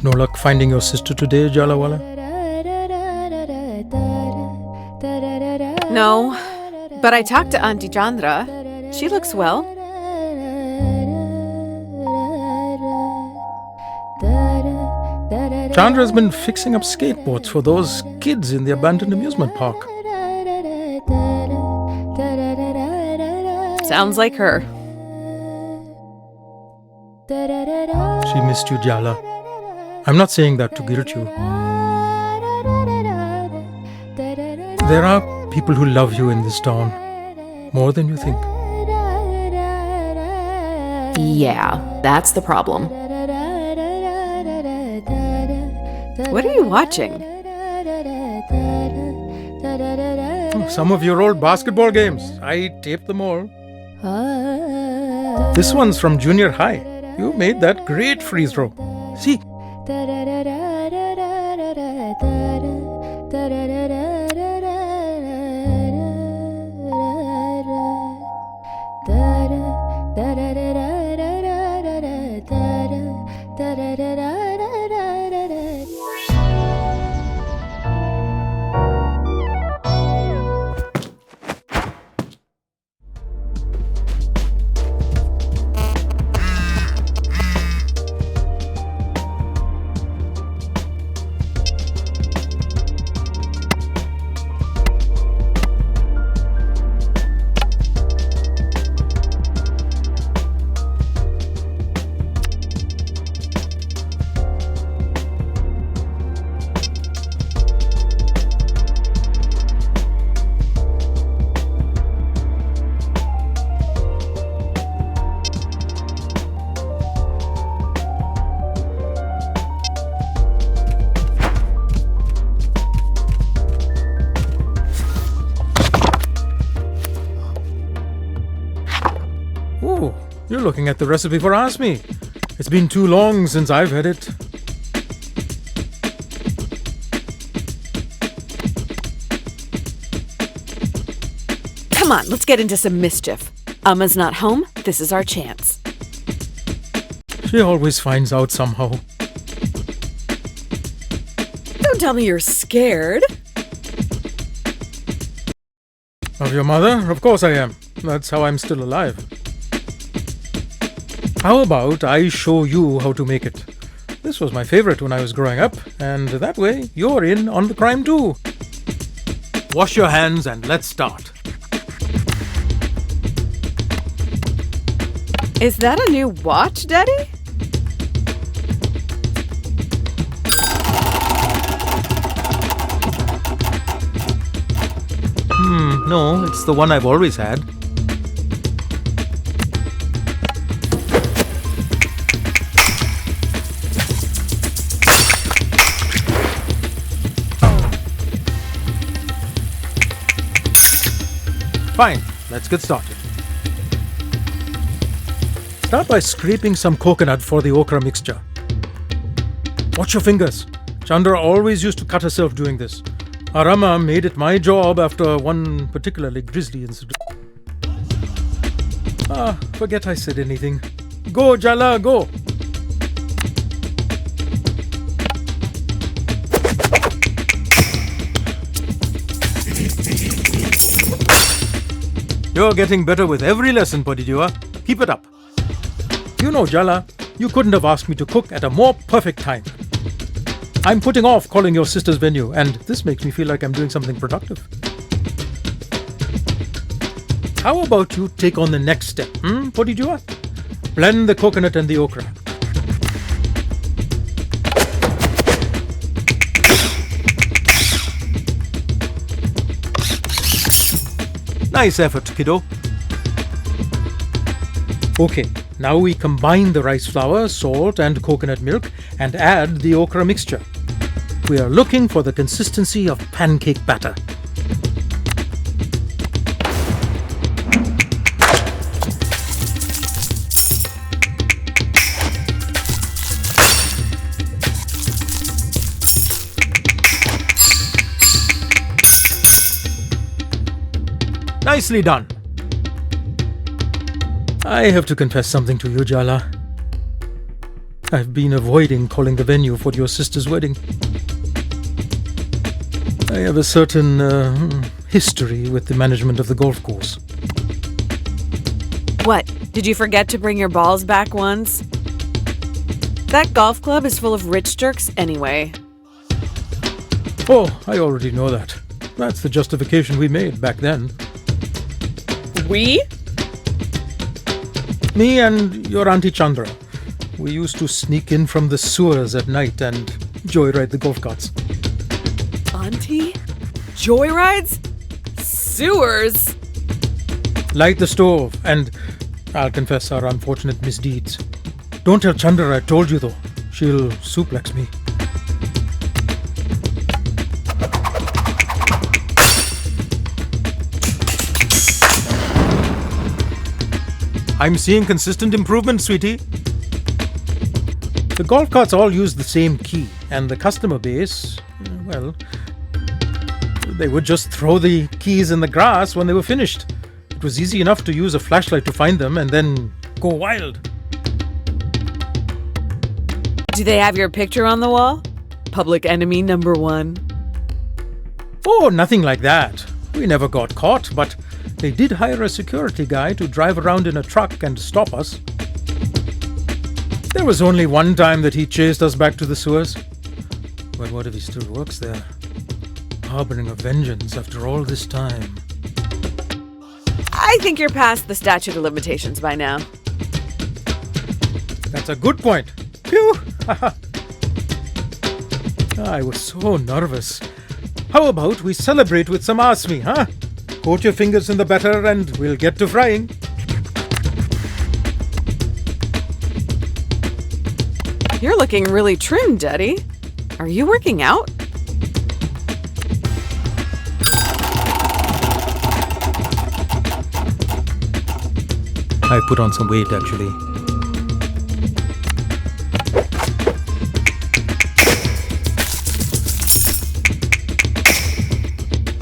No luck finding your sister today, Jalawala? No, but I talked to Auntie Chandra. She looks well. Chandra's been fixing up skateboards for those kids in the abandoned amusement park. Sounds like her. She missed you, Jala. I'm not saying that to guilt you. There are people who love you in this town. More than you think. Yeah, that's the problem. What are you watching? Some of your old basketball games. I taped them all. This one's from junior high. You made that great free throw. See? Oh, you're looking at the recipe for Ask Me. It's been too long since I've had it. Come on, let's get into some mischief. Amma's not home. This is our chance. She always finds out somehow. Don't tell me you're scared. Of your mother? Of course I am. That's how I'm still alive. How about I show you how to make it? This was my favorite when I was growing up, and that way you're in on the crime too. Wash your hands and let's start. Is that a new watch, Daddy? No, it's the one I've always had. Fine, let's get started. Start by scraping some coconut for the okra mixture. Watch your fingers. Chandra always used to cut herself doing this. Arama made it my job after one particularly grisly incident. Forget I said anything. Go, Jala, go! You're getting better with every lesson, Podidua. Keep it up. You know, Jala, you couldn't have asked me to cook at a more perfect time. I'm putting off calling your sister's venue, and this makes me feel like I'm doing something productive. How about you take on the next step, Podidua? Blend the coconut and the okra. Nice effort, kiddo. Okay, now we combine the rice flour, salt and coconut milk and add the okra mixture. We are looking for the consistency of pancake batter. Nicely done. I have to confess something to you, Jala. I've been avoiding calling the venue for your sister's wedding. I have a certain history with the management of the golf course. What? Did you forget to bring your balls back once? That golf club is full of rich jerks anyway. Oh, I already know that. That's the justification we made back then. We? Me and your Auntie Chandra. We used to sneak in from the sewers at night and joyride the golf carts. Auntie? Joyrides? Sewers? Light the stove and I'll confess our unfortunate misdeeds. Don't tell Chandra I told you though. She'll suplex me. I'm seeing consistent improvement, sweetie. The golf carts all use the same key, and the customer base, well, they would just throw the keys in the grass when they were finished. It was easy enough to use a flashlight to find them and then go wild. Do they have your picture on the wall? Public enemy number 1. Oh, nothing like that. We never got caught, but they did hire a security guy to drive around in a truck and stop us. There was only one time that he chased us back to the sewers. But what if he still works there? Harboring a vengeance after all this time. I think you're past the statute of limitations by now. That's a good point. Phew! I was so nervous. How about we celebrate with some asmi, huh? Coat your fingers in the batter and we'll get to frying. You're looking really trim, Daddy. Are you working out? I put on some weight actually.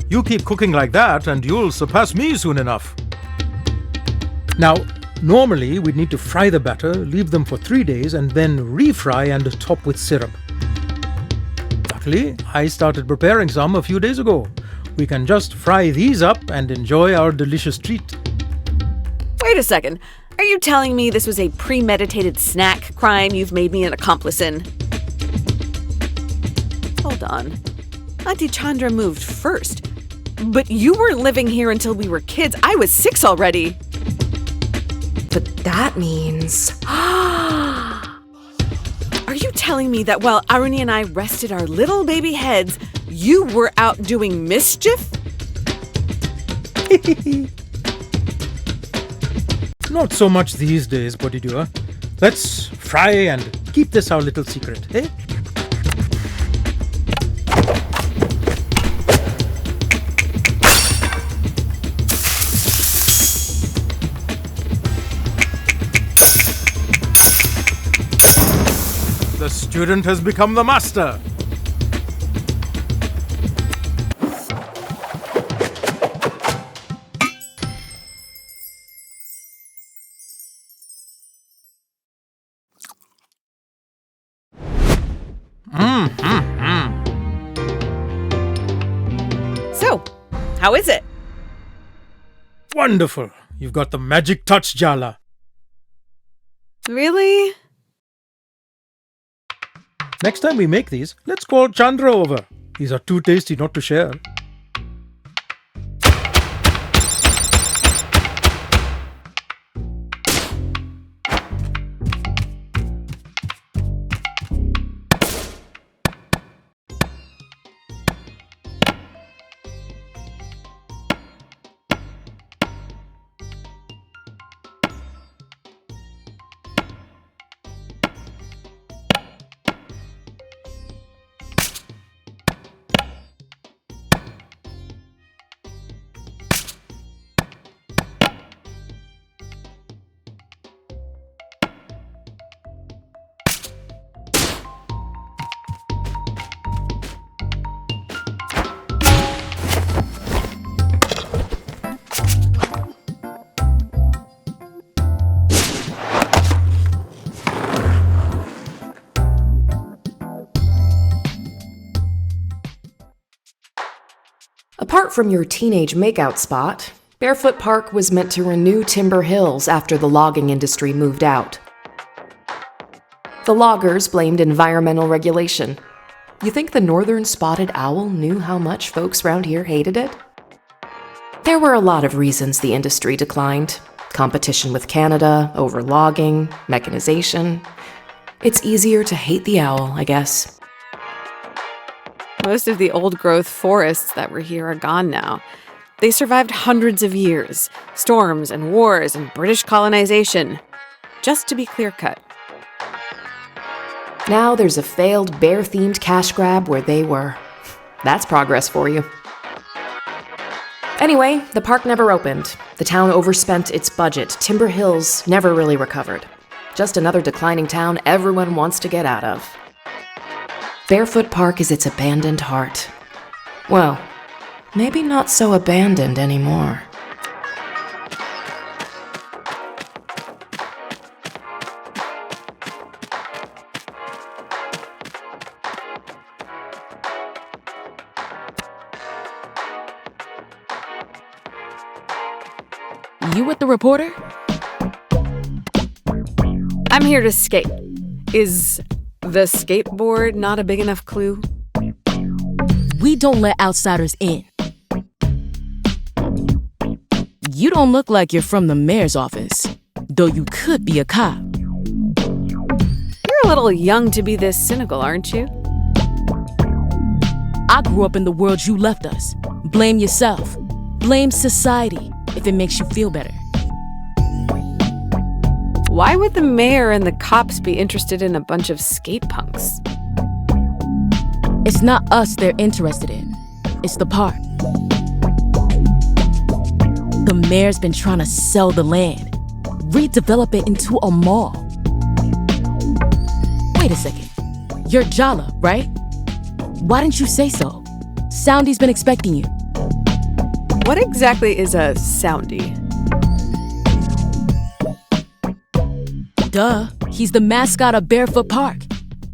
You keep cooking like that and you'll surpass me soon enough. Now, normally we'd need to fry the batter, leave them for 3 days and then refry and top with syrup. Luckily, I started preparing some a few days ago. We can just fry these up and enjoy our delicious treat. Wait a second. Are you telling me this was a premeditated snack crime you've made me an accomplice in? Hold on. Auntie Chandra moved first. But you weren't living here until we were kids. I was 6 already. But that means... Are you telling me that while Aruni and I rested our little baby heads, you were out doing mischief? Not so much these days, Bodhidua. Let's fry and keep this our little secret, eh? The student has become the master. So, how is it? Wonderful. You've got the magic touch, Jala. Really? Next time we make these, let's call Chandra over. These are too tasty not to share. Apart from your teenage makeout spot, Barefoot Park was meant to renew Timber Hills after the logging industry moved out. The loggers blamed environmental regulation. You think the northern spotted owl knew how much folks round here hated it? There were a lot of reasons the industry declined. Competition with Canada over logging, mechanization. It's easier to hate the owl, I guess. Most of the old-growth forests that were here are gone now. They survived hundreds of years, storms and wars and British colonization. Just to be clear-cut. Now there's a failed bear-themed cash grab where they were. That's progress for you. Anyway, the park never opened. The town overspent its budget. Timber Hills never really recovered. Just another declining town everyone wants to get out of. Barefoot Park is its abandoned heart. Well, maybe not so abandoned anymore. You with the reporter? I'm here to skate. Is the skateboard not a big enough clue? We don't let outsiders in. You don't look like you're from the mayor's office, though you could be a cop. You're a little young to be this cynical, aren't you? I grew up in the world you left us. Blame yourself. Blame society if it makes you feel better. Why would the mayor and the cops be interested in a bunch of skate punks? It's not us they're interested in. It's the park. The mayor's been trying to sell the land, redevelop it into a mall. Wait a second. You're Jala, right? Why didn't you say so? Soundy's been expecting you. What exactly is a soundy? Duh, he's the mascot of Barefoot Park.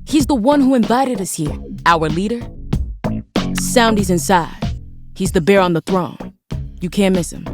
He's the one who invited us here, our leader. Soundy's inside. He's the bear on the throne. You can't miss him.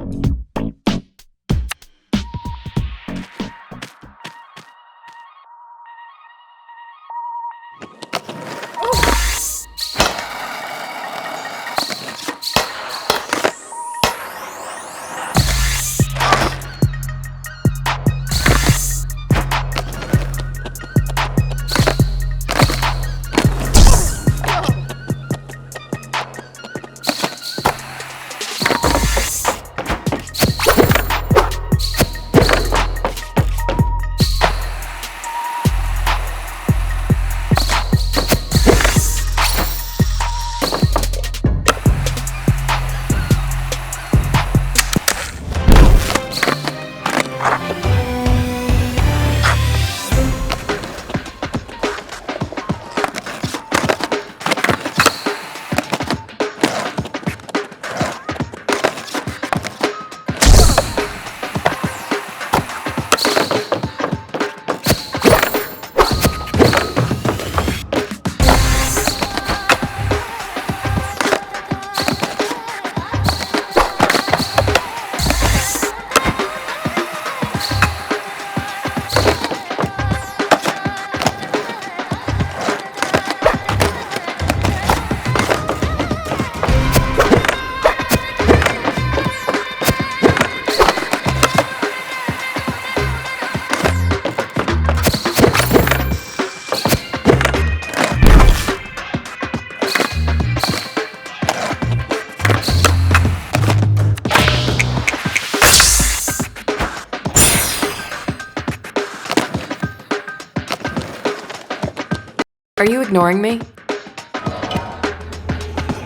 Are you ignoring me?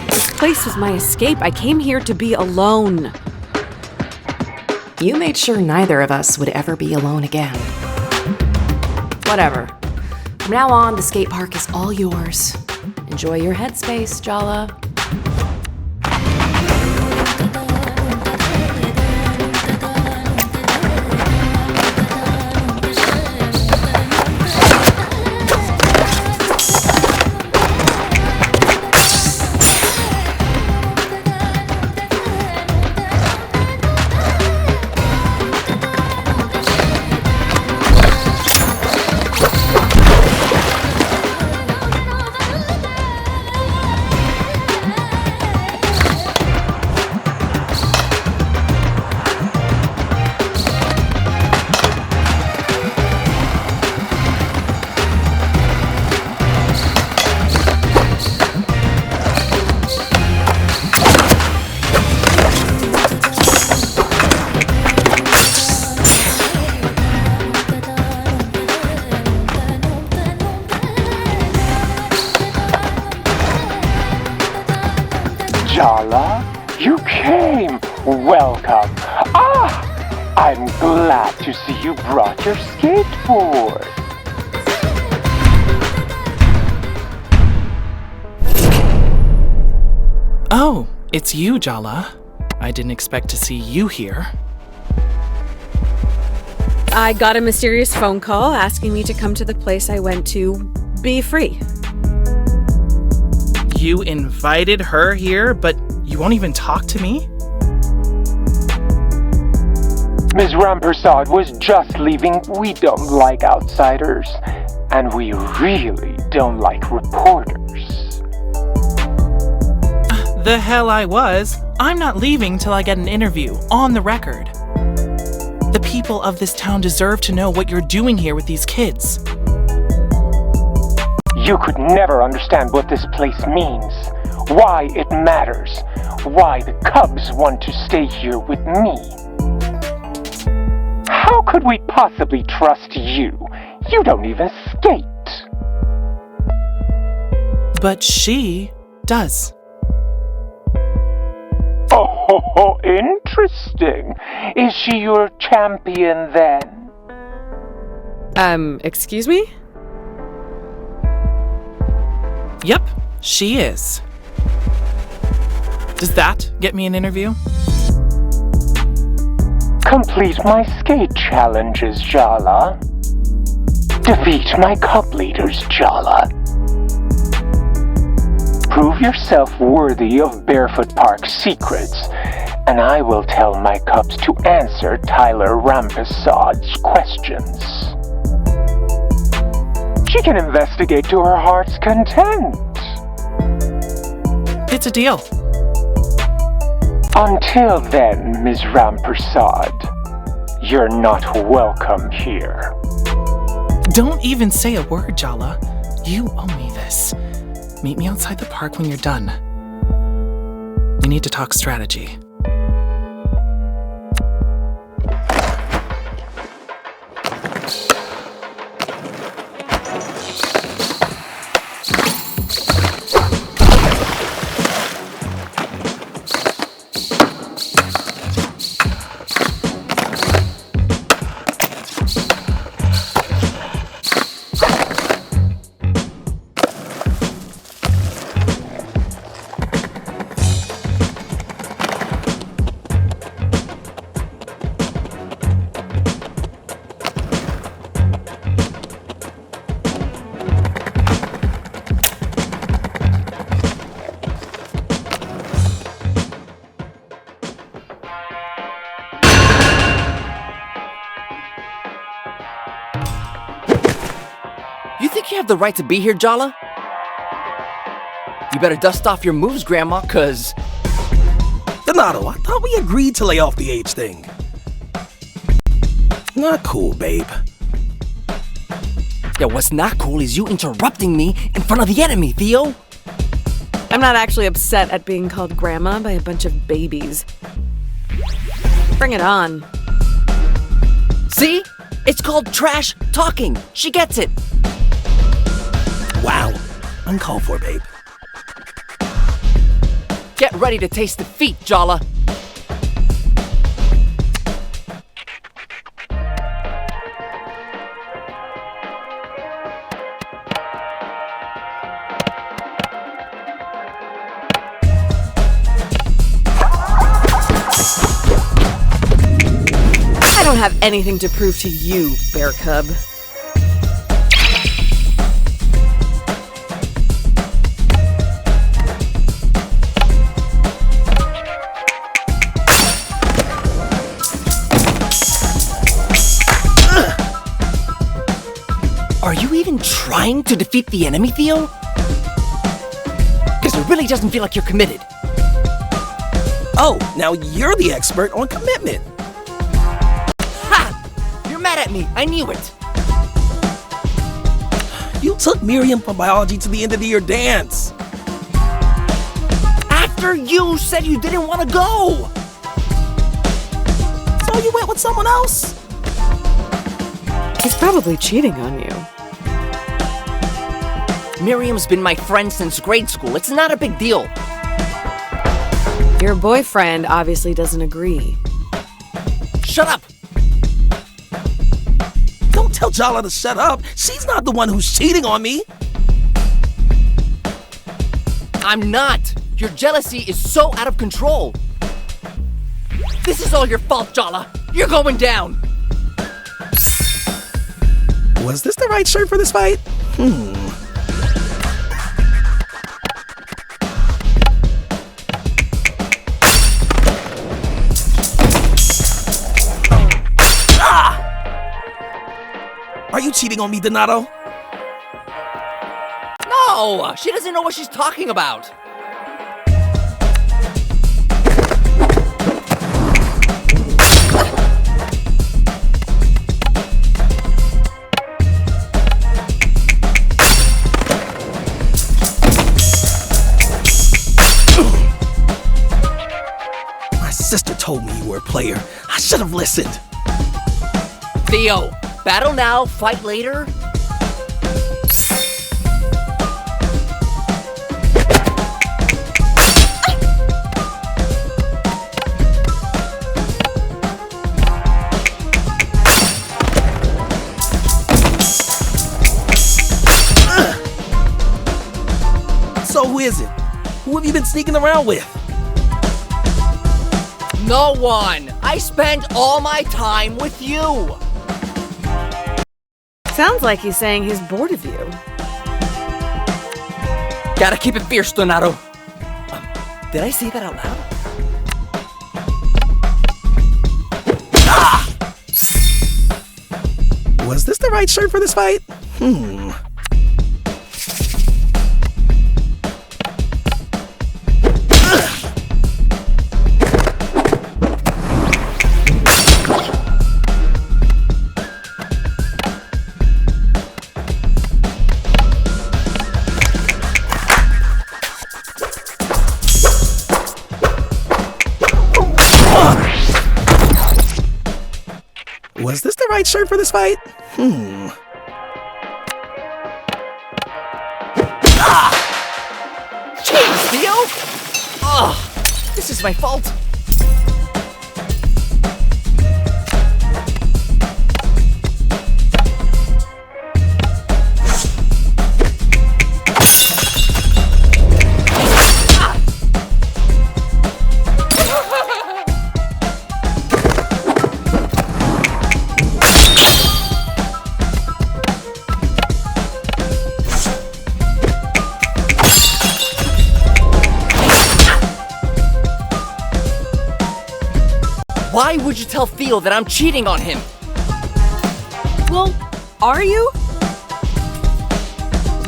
This place is my escape. I came here to be alone. You made sure neither of us would ever be alone again. Whatever. From now on, the skate park is all yours. Enjoy your headspace, Jala. You came! Welcome! Ah! I'm glad to see you brought your skateboard. Oh, it's you, Jala. I didn't expect to see you here. I got a mysterious phone call asking me to come to the place I went to be free. You invited her here, but you won't even talk to me? Ms. Rampersad was just leaving. We don't like outsiders, and we really don't like reporters. The hell I was. I'm not leaving till I get an interview, on the record. The people of this town deserve to know what you're doing here with these kids. You could never understand what this place means, why it matters, why the Cubs want to stay here with me. How could we possibly trust you? You don't even skate. But she does. Oh, interesting. Is she your champion then? Excuse me? Yep, she is. Does that get me an interview? Complete my skate challenges, Jala. Defeat my Cub leaders, Jala. Prove yourself worthy of Barefoot Park's secrets, and I will tell my Cubs to answer Tyler Rampesad's questions. She can investigate to her heart's content. It's a deal. Until then, Ms. Rampersad, you're not welcome here. Don't even say a word, Jala. You owe me this. Meet me outside the park when you're done. We need to talk strategy. You think you have the right to be here, Jala? You better dust off your moves, Grandma, cause... Donato, I thought we agreed to lay off the age thing. Not cool, babe. Yeah, what's not cool is you interrupting me in front of the enemy, Theo. I'm not actually upset at being called Grandma by a bunch of babies. Bring it on. See? It's called trash talking. She gets it. Wow. Uncalled for, babe. Get ready to taste defeat, Jala. I don't have anything to prove to you, Bear Cub. Are you even trying to defeat the enemy, Theo? Because it really doesn't feel like you're committed. Oh, now you're the expert on commitment. Ha! You're mad at me. I knew it. You took Miriam from biology to the end of the year dance. After you said you didn't want to go. So you went with someone else? He's probably cheating on you. Miriam's been my friend since grade school. It's not a big deal. Your boyfriend obviously doesn't agree. Shut up! Don't tell Jala to shut up. She's not the one who's cheating on me. I'm not. Your jealousy is so out of control. This is all your fault, Jala. You're going down. Was this the right shirt for this fight? Are you cheating on me, Donato? No, she doesn't know what she's talking about. My sister told me you were a player. I should have listened. Theo, battle now, fight later? So who is it? Who have you been sneaking around with? No one. I spend all my time with you. Sounds like he's saying he's bored of you. Gotta keep it fierce, Donato. Did I say that out loud? Was this the right shirt for this fight? Was this the right shirt for this fight? Jeez, Theo! This is my fault. Why would you tell Theo that I'm cheating on him? Well, are you?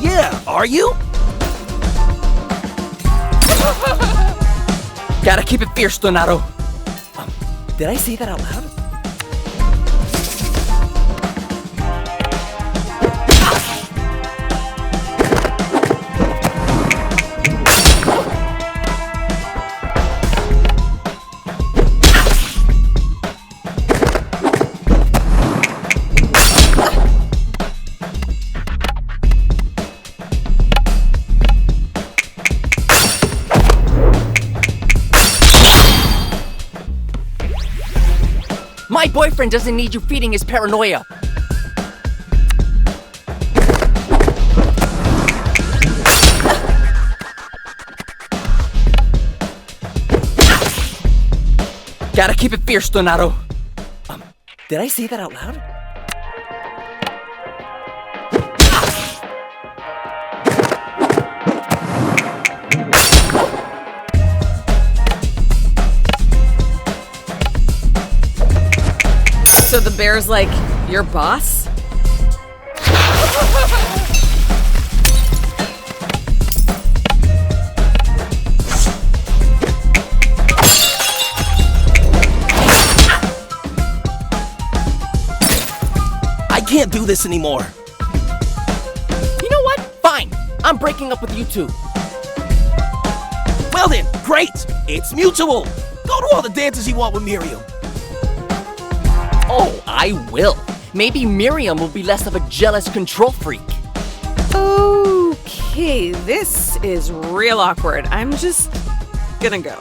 Yeah, are you? Gotta keep it fierce, Donato. Did I say that out loud? My boyfriend doesn't need you feeding his paranoia. Gotta keep it fierce, Donato. Did I say that out loud? So the bear's like your boss? I can't do this anymore. You know what? Fine. I'm breaking up with you two. Well then, great. It's mutual. Go to all the dances you want with Miriam. Oh, I will. Maybe Miriam will be less of a jealous control freak. Okay, this is real awkward. I'm just gonna go.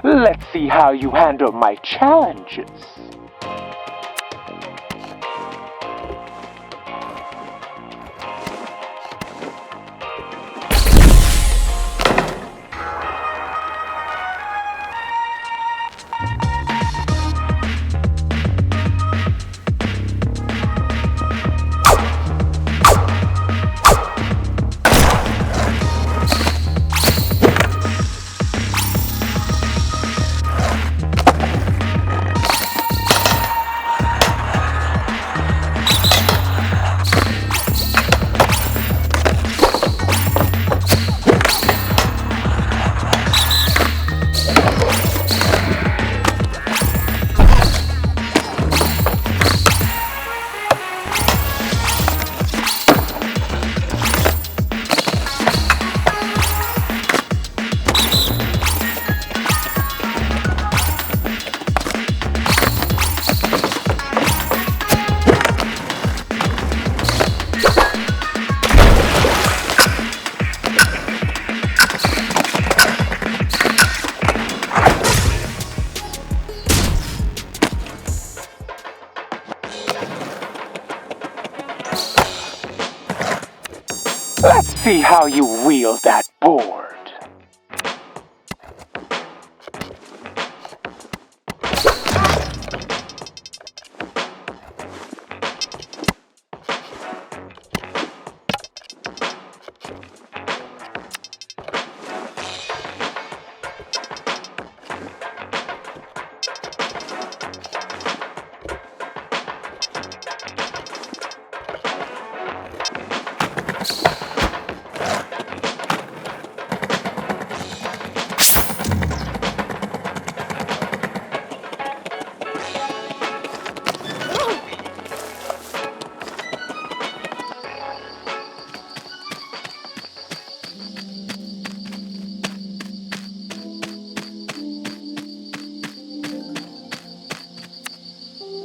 Let's see how you handle my challenges. Let's see how you wield that board.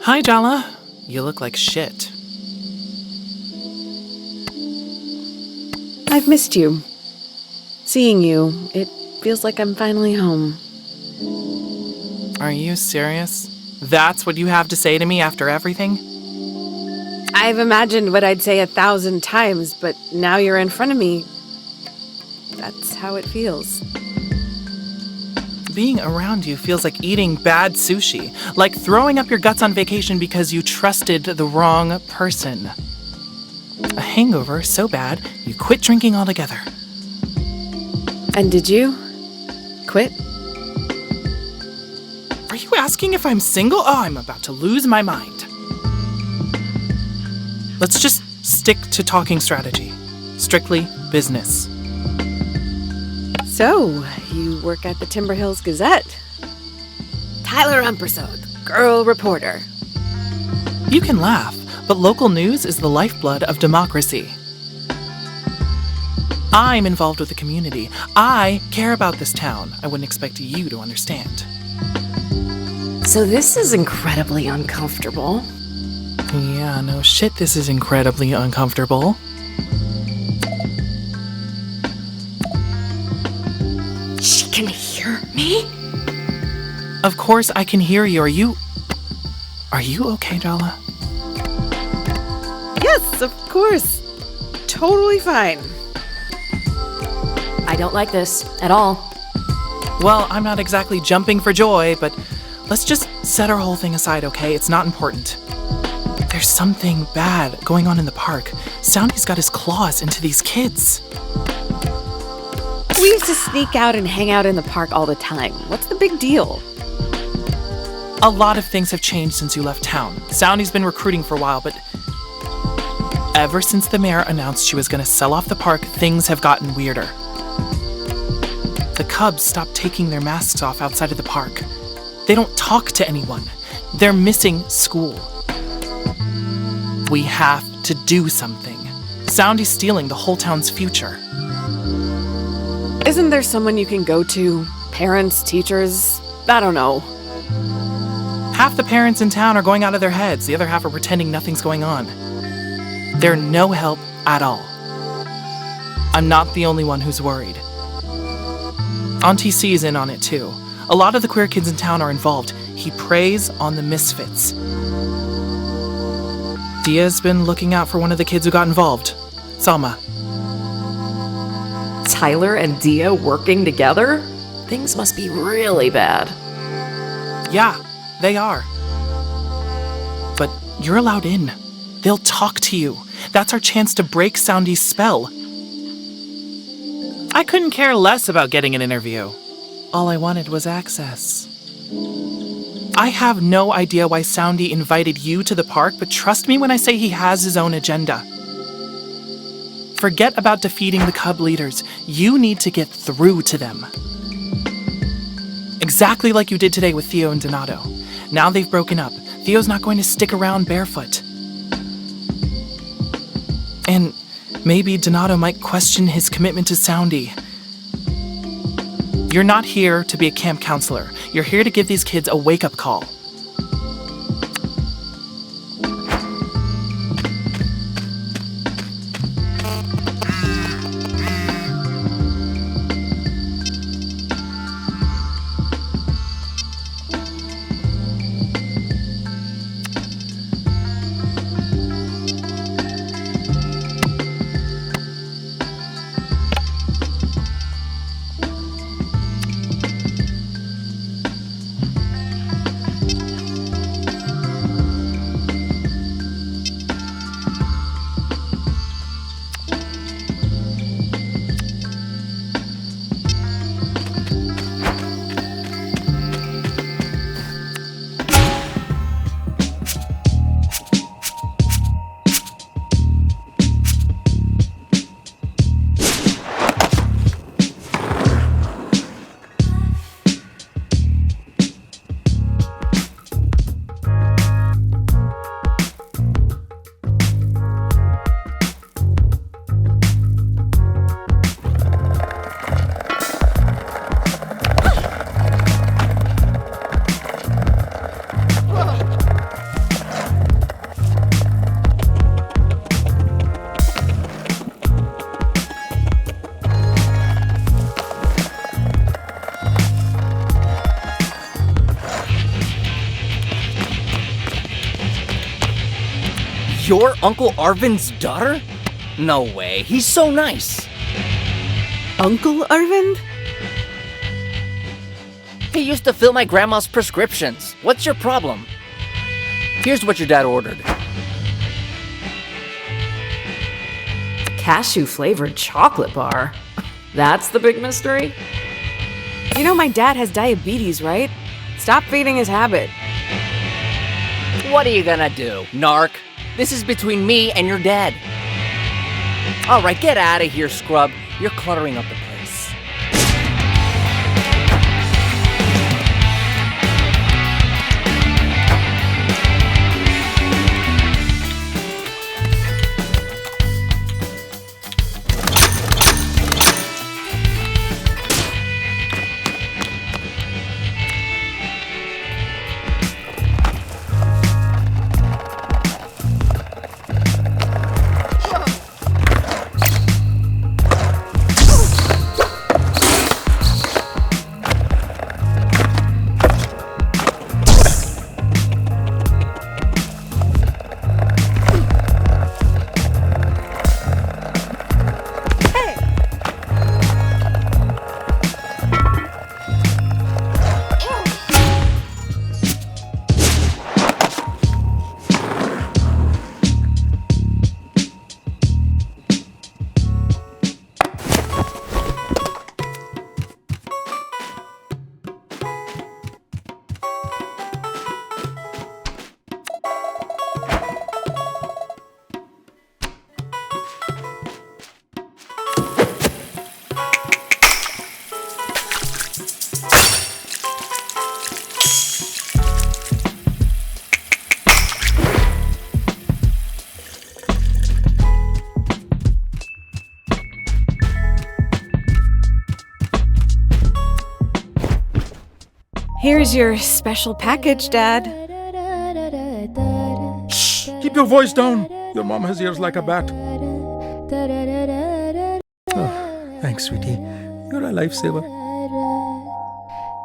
Hi, Jala. You look like shit. I've missed you. Seeing you, it feels like I'm finally home. Are you serious? That's what you have to say to me after everything? I've imagined what I'd say 1,000 times, but now you're in front of me. That's how it feels. Being around you feels like eating bad sushi, like throwing up your guts on vacation because you trusted the wrong person. A hangover so bad, you quit drinking altogether. And did you quit? Are you asking if I'm single? Oh, I'm about to lose my mind. Let's just stick to talking strategy. Strictly business. So, you work at the Timber Hills Gazette. Tyler Umpersod, girl reporter. You can laugh, but local news is the lifeblood of democracy. I'm involved with the community. I care about this town. I wouldn't expect you to understand. So this is incredibly uncomfortable. Yeah, no shit, this is incredibly uncomfortable. She can hear me? Of course I can hear you. Are you okay, Jala? Yes, of course. Totally fine. I don't like this at all. Well, I'm not exactly jumping for joy, but let's just set our whole thing aside, okay? It's not important. There's something bad going on in the park. Soundy's got his claws into these kids. We used to sneak out and hang out in the park all the time. What's the big deal? A lot of things have changed since you left town. Soundy's been recruiting for a while, but ever since the mayor announced she was going to sell off the park, things have gotten weirder. The Cubs stopped taking their masks off outside of the park. They don't talk to anyone. They're missing school. We have to do something. Soundy's stealing the whole town's future. Isn't there someone you can go to? Parents, teachers? I don't know. Half the parents in town are going out of their heads. The other half are pretending nothing's going on. They're no help at all. I'm not the only one who's worried. Auntie C is in on it too. A lot of the queer kids in town are involved. He preys on the misfits. Dia's been looking out for one of the kids who got involved. Salma. Tyler and Dia working together? Things must be really bad. Yeah, they are. But you're allowed in. They'll talk to you. That's our chance to break Soundy's spell. I couldn't care less about getting an interview. All I wanted was access. I have no idea why Soundy invited you to the park, but trust me when I say he has his own agenda. Forget about defeating the Cub leaders. You need to get through to them. Exactly like you did today with Theo and Donato. Now they've broken up. Theo's not going to stick around barefoot. And maybe Donato might question his commitment to Soundy. You're not here to be a camp counselor. You're here to give these kids a wake-up call. You're Uncle Arvind's daughter? No way, he's so nice. Uncle Arvind? He used to fill my grandma's prescriptions. What's your problem? Here's what your dad ordered. Cashew-flavored chocolate bar? That's the big mystery? You know my dad has diabetes, right? Stop feeding his habit. What are you gonna do, narc? This is between me and your dad. All right, get out of here, scrub. You're cluttering up the place. Here's your special package, Dad. Shh! Keep your voice down. Your mom has ears like a bat. Oh, thanks, sweetie. You're a lifesaver.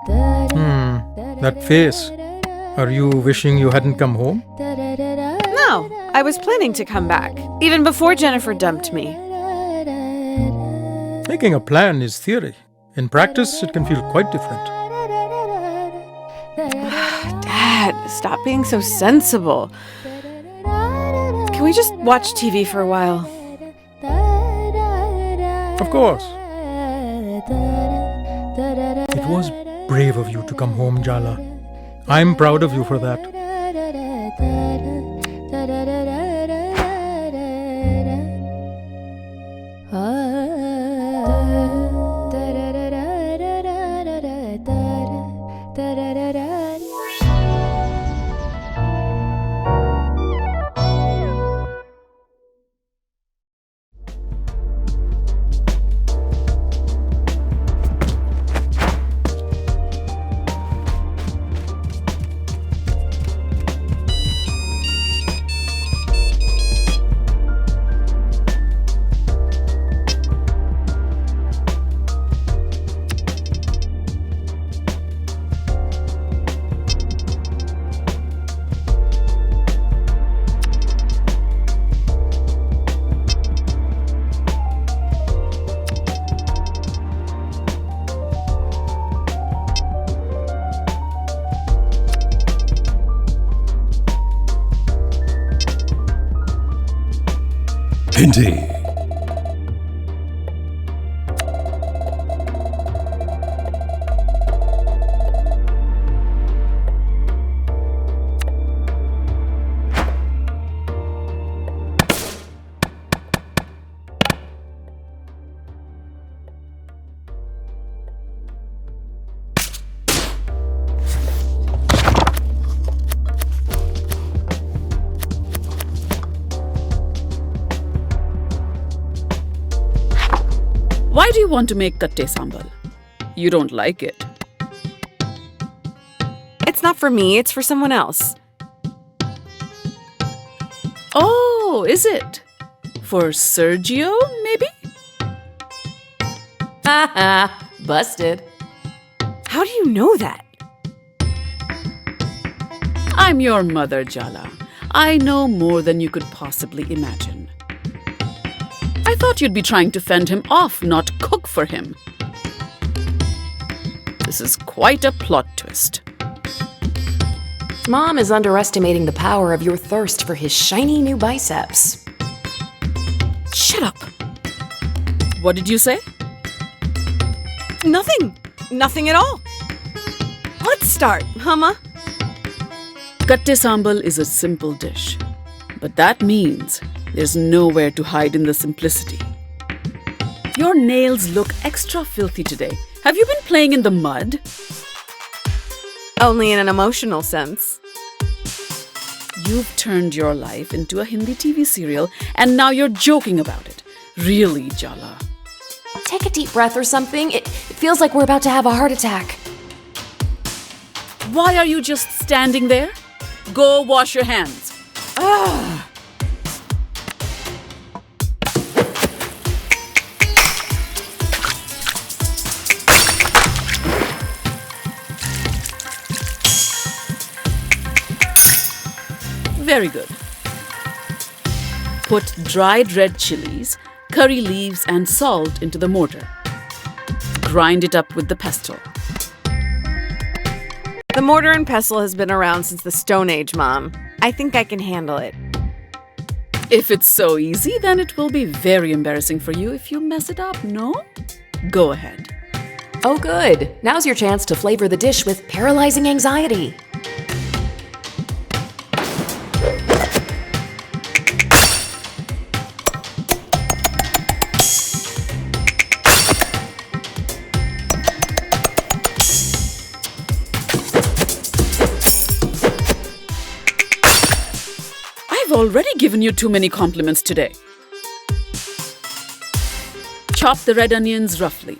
That face. Are you wishing you hadn't come home? No, I was planning to come back, even before Jennifer dumped me. Making a plan is theory. In practice, it can feel quite different. Dad, stop being so sensible. Can we just watch TV for a while? Of course. It was brave of you to come home, Jala. I'm proud of you for that. Indeed. Why do you want to make katte sambal? You don't like it. It's not for me, it's for someone else. Oh, is it? For Sergio, maybe? Haha, busted. How do you know that? I'm your mother, Jala. I know more than you could possibly imagine. I thought you'd be trying to fend him off, not cook for him. This is quite a plot twist. Mom is underestimating the power of your thirst for his shiny new biceps. Shut up. What did you say? Nothing. Nothing at all. Let's start, huh, Ma? Katte sambal is a simple dish, but that means there's nowhere to hide in the simplicity. Your nails look extra filthy today. Have you been playing in the mud? Only in an emotional sense. You've turned your life into a Hindi TV serial and now you're joking about it. Really, Jala? Take a deep breath or something. It feels like we're about to have a heart attack. Why are you just standing there? Go wash your hands. Ah. Very good. Put dried red chilies, curry leaves and salt into the mortar. Grind it up with the pestle. The mortar and pestle has been around since the Stone Age, Mom. I think I can handle it. If it's so easy, then it will be very embarrassing for you if you mess it up, no? Go ahead. Oh, good. Now's your chance to flavor the dish with paralyzing anxiety. I've already given you too many compliments today. Chop the red onions roughly.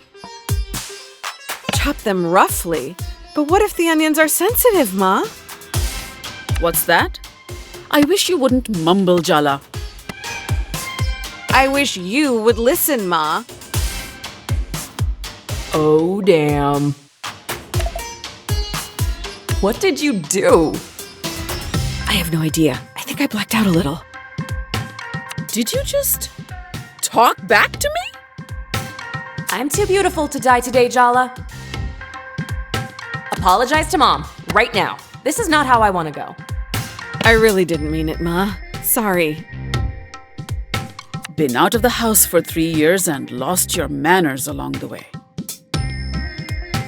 Chop them roughly? But what if the onions are sensitive, Ma? What's that? I wish you wouldn't mumble, Jala. I wish you would listen, Ma. Oh, damn. What did you do? I have no idea. I think I blacked out a little. Did you just talk back to me? I'm too beautiful to die today, Jala. Apologize to Mom, right now. This is not how I want to go. I really didn't mean it, Ma. Sorry. Been out of the house for 3 years and lost your manners along the way.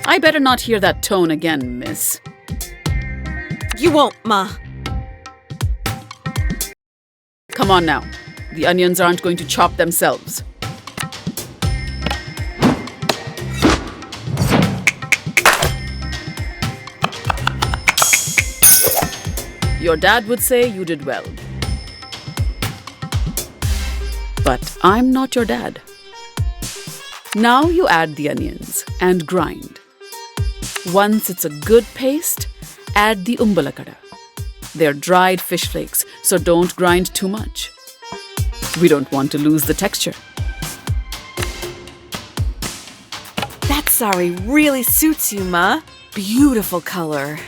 I better not hear that tone again, miss. You won't, Ma. Come on now. The onions aren't going to chop themselves. Your dad would say you did well. But I'm not your dad. Now you add the onions and grind. Once it's a good paste, add the umbalakada. They're dried fish flakes, so don't grind too much. We don't want to lose the texture. That sari really suits you, Ma. Beautiful color.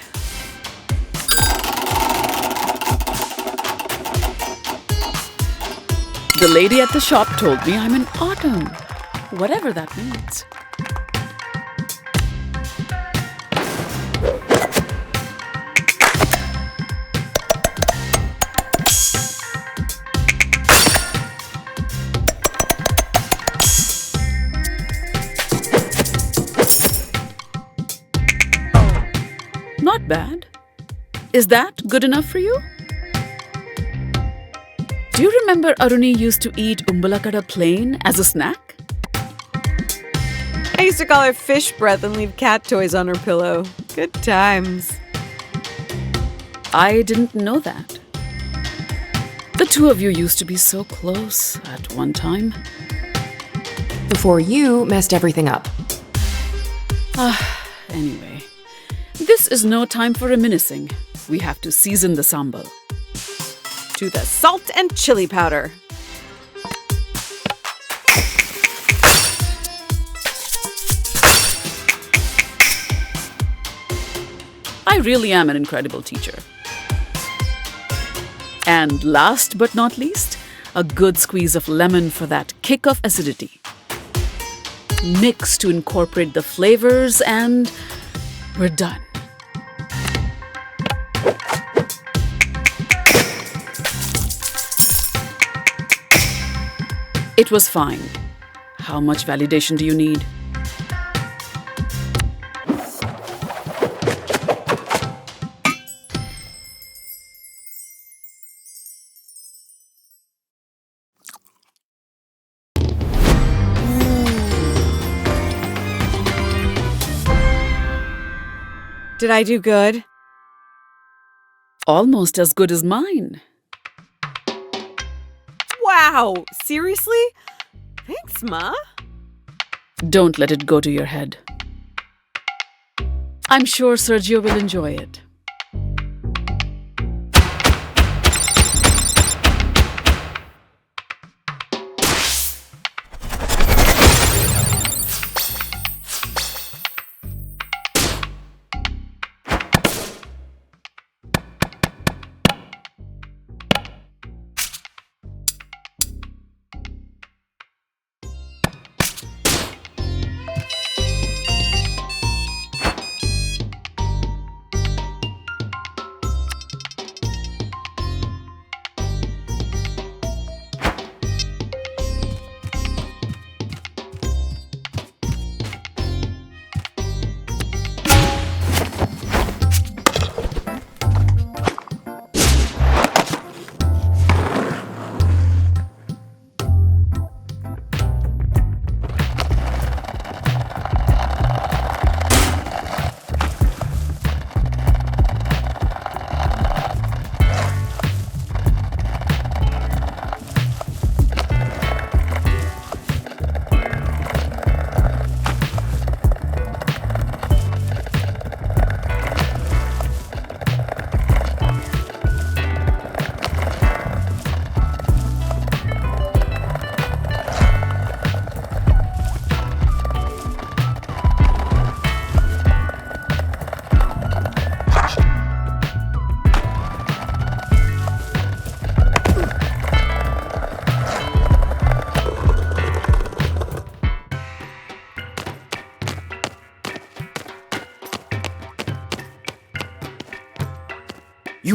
The lady at the shop told me I'm in autumn, whatever that means. Not bad. Is that good enough for you? Do you remember Aruni used to eat umbalakada plain as a snack? I used to call her fish breath and leave cat toys on her pillow. Good times. I didn't know that. The two of you used to be so close at one time. Before you messed everything up. Anyway, this is no time for reminiscing. We have to season the sambal. To the salt and chili powder. I really am an incredible teacher. And last but not least, a good squeeze of lemon for that kick of acidity. Mix to incorporate the flavors and we're done. It was fine. How much validation do you need? Did I do good? Almost as good as mine. Wow! Seriously? Thanks, Ma. Don't let it go to your head. I'm sure Sergio will enjoy it.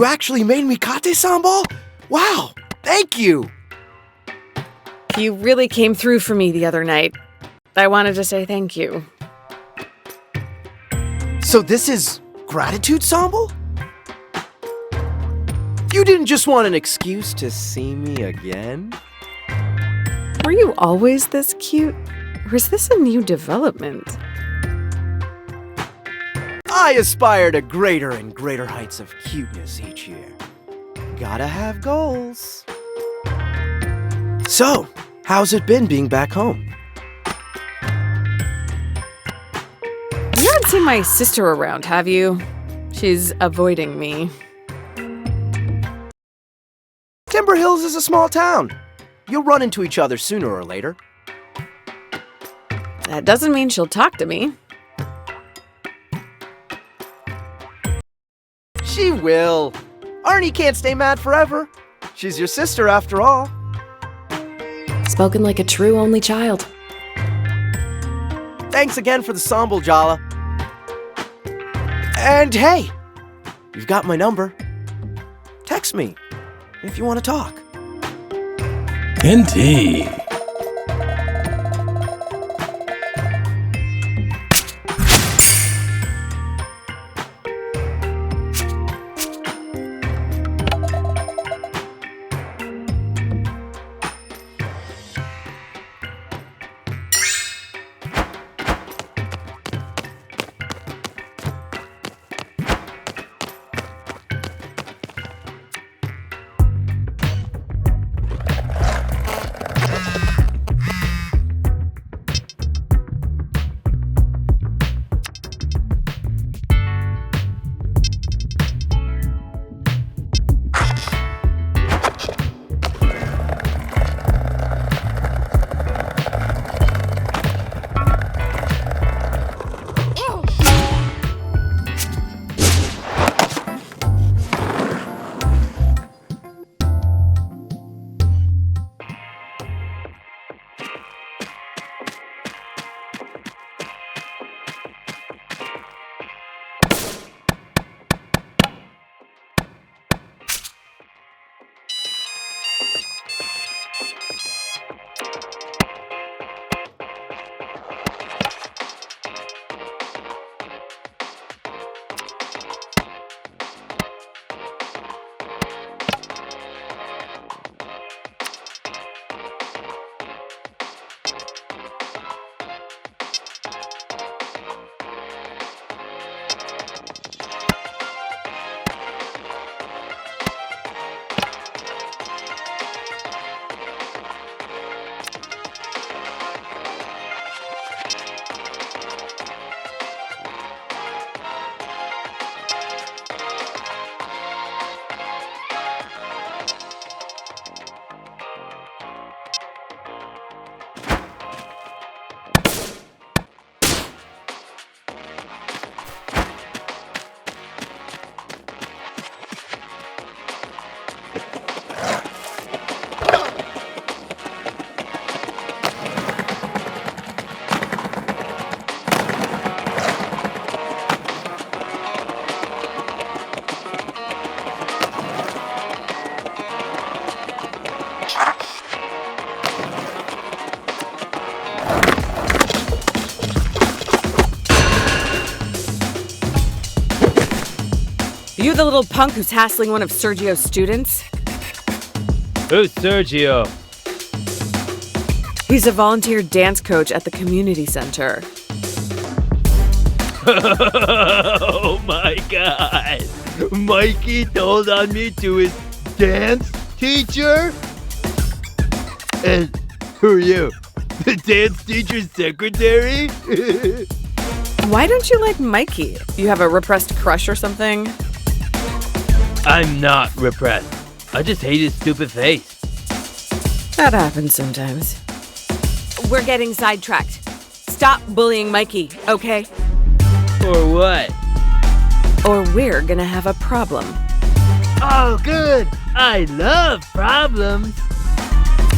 You actually made me kate sambal? Wow, thank you! You really came through for me the other night. I wanted to say thank you. So this is gratitude sambal? You didn't just want an excuse to see me again? Were you always this cute? Or is this a new development? I aspire to greater and greater heights of cuteness each year. Gotta have goals. So, how's it been being back home? You haven't seen my sister around, have you? She's avoiding me. Timber Hills is a small town. You'll run into each other sooner or later. That doesn't mean she'll talk to me. She will. Arnie can't stay mad forever. She's your sister after all. Spoken like a true only child. Thanks again for the sambal, Jala. And hey, you've got my number. Text me if you want to talk. Indeed. You the little punk who's hassling one of Sergio's students? Who's Sergio? He's a volunteer dance coach at the community center. Oh my god! Mikey told on me to his dance teacher? And who are you? The dance teacher's secretary? Why don't you like Mikey? You have a repressed crush or something? I'm not repressed. I just hate his stupid face. That happens sometimes. We're getting sidetracked. Stop bullying Mikey, okay? Or what? Or we're gonna have a problem. Oh, good! I love problems!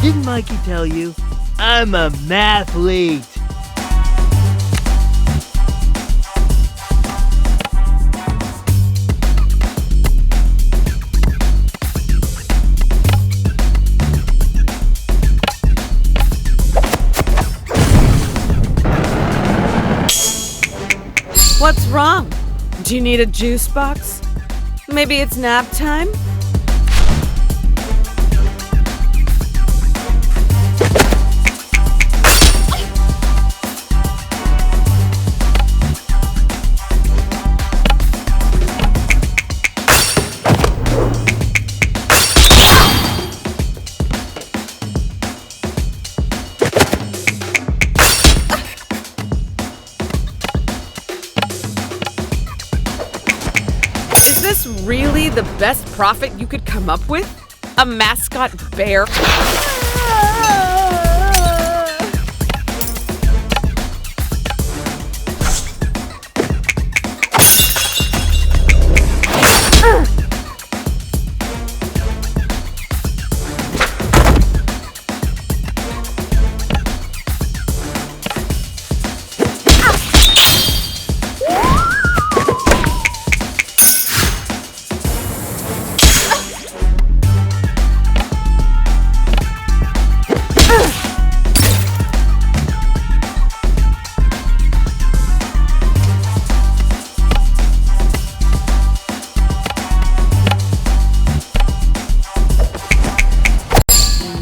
Didn't Mikey tell you? I'm a mathlete! wrong? Do you need a juice box? Maybe it's nap time? Is this really the best profit you could come up with? A mascot bear?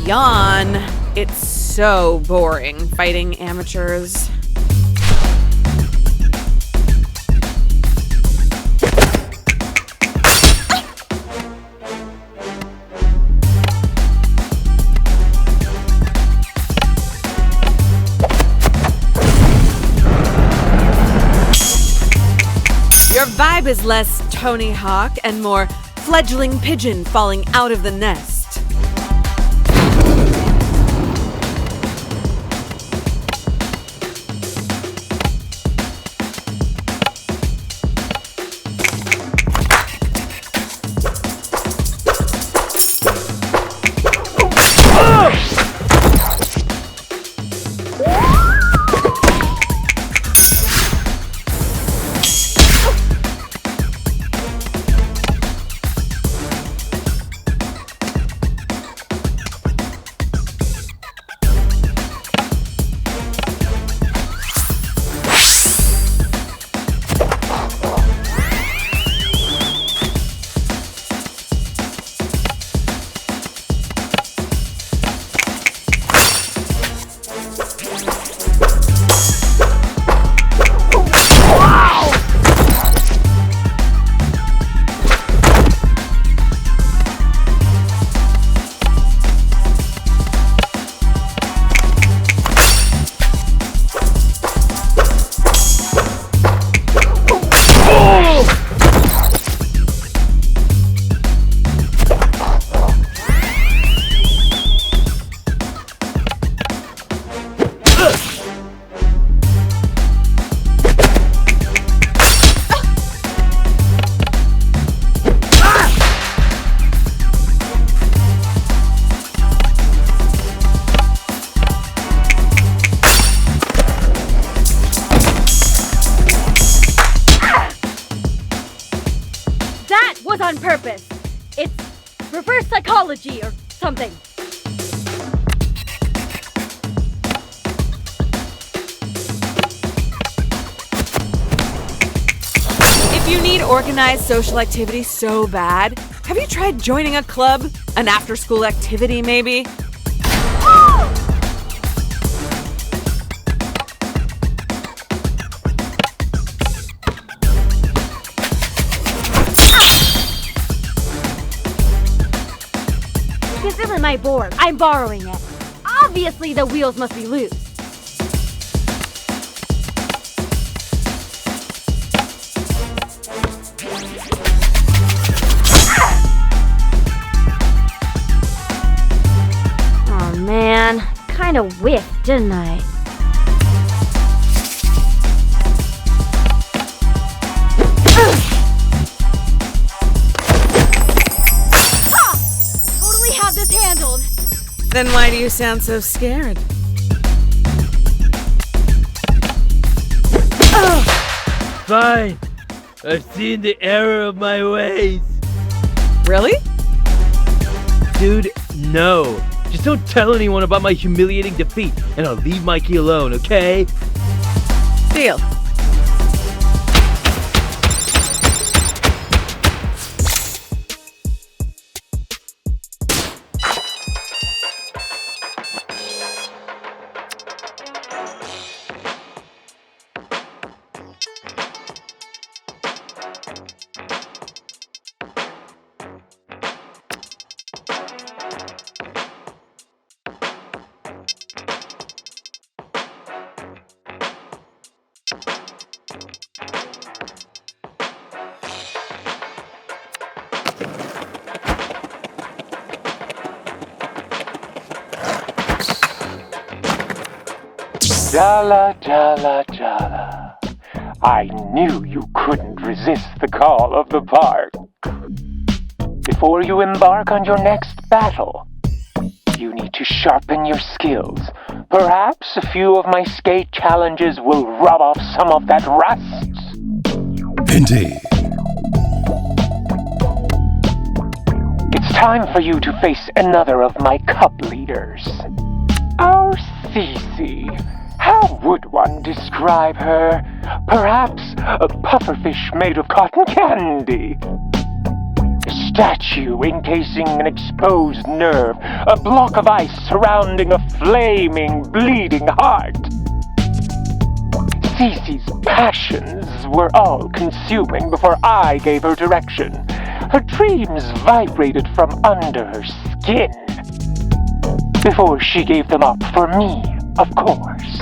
Yawn. It's so boring fighting amateurs. Your vibe is less Tony Hawk and more fledgling pigeon falling out of the nest. On purpose. It's reverse psychology or something. If you need organized social activity so bad, have you tried joining a club? An after-school activity, maybe? This isn't my board. I'm borrowing it. Obviously, the wheels must be loose. Oh man, kinda whiffed, didn't I? Handled. Then why do you sound so scared? Fine. I've seen the error of my ways. Really? Dude, no. Just don't tell anyone about my humiliating defeat, and I'll leave Mikey alone, okay? Deal. Jala, Jala, Jala. I knew you couldn't resist the call of the park. Before you embark on your next battle, you need to sharpen your skills. Perhaps a few of my skate challenges will rub off some of that rust. Indeed. It's time for you to face another of my cup leaders. Our Cece. How would one describe her? Perhaps a pufferfish made of cotton candy. A statue encasing an exposed nerve. A block of ice surrounding a flaming, bleeding heart. Cece's passions were all-consuming before I gave her direction. Her dreams vibrated from under her skin. Before she gave them up for me, of course.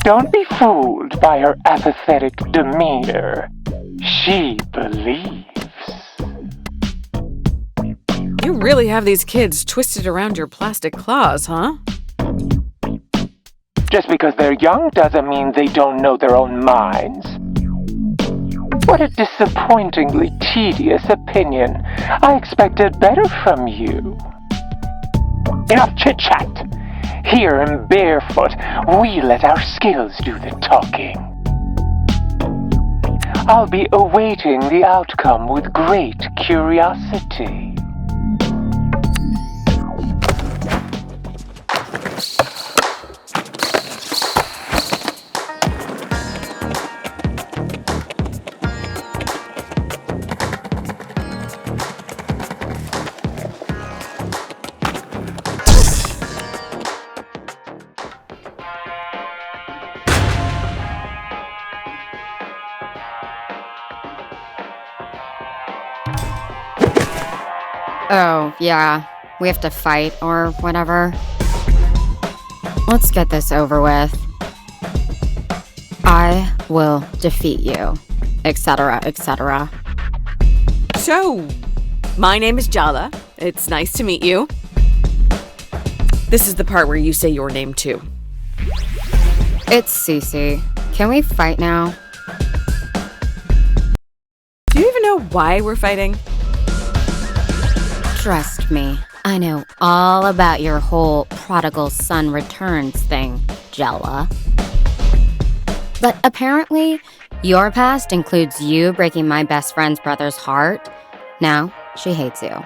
Don't be fooled by her apathetic demeanor. She believes. You really have these kids twisted around your plastic claws, huh? Just because they're young doesn't mean they don't know their own minds. What a disappointingly tedious opinion. I expected better from you. Enough chit-chat. Here in Barefoot, we let our skills do the talking. I'll be awaiting the outcome with great curiosity. Oh, yeah. We have to fight or whatever. Let's get this over with. I will defeat you, etc., etc. So, my name is Jala. It's nice to meet you. This is the part where you say your name too. It's Cece. Can we fight now? Do you even know why we're fighting? Trust me, I know all about your whole prodigal son returns thing, Jala. But apparently, your past includes you breaking my best friend's brother's heart. Now, she hates you.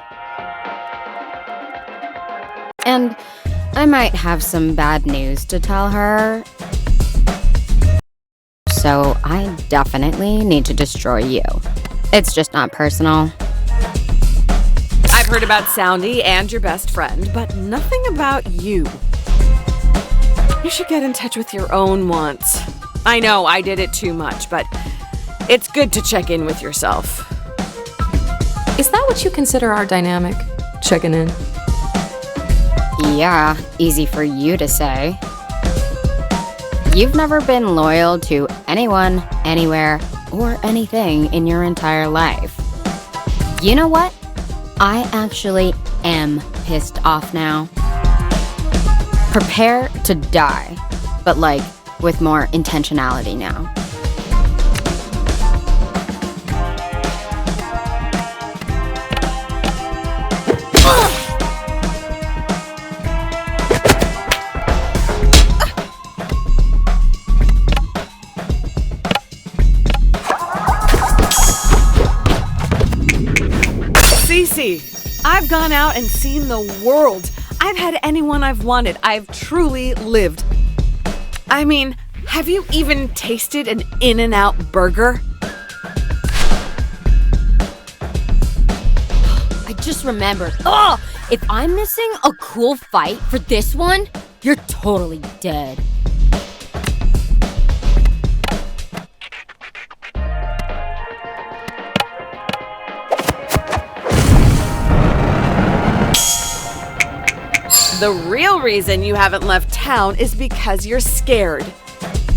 And I might have some bad news to tell her. So I definitely need to destroy you. It's just not personal. I've heard about Soundy and your best friend, but nothing about you. You should get in touch with your own wants. I know I did it too much, but it's good to check in with yourself. Is that what you consider our dynamic? Checking in? Yeah, easy for you to say. You've never been loyal to anyone, anywhere, or anything in your entire life. You know what? I actually am pissed off now. Prepare to die, but like with more intentionality now. Cece, I've gone out and seen the world. I've had anyone I've wanted. I've truly lived. I mean, have you even tasted an In-N-Out burger? I just remembered. Oh, if I'm missing a cool fight for this one, you're totally dead. The real reason you haven't left town is because you're scared.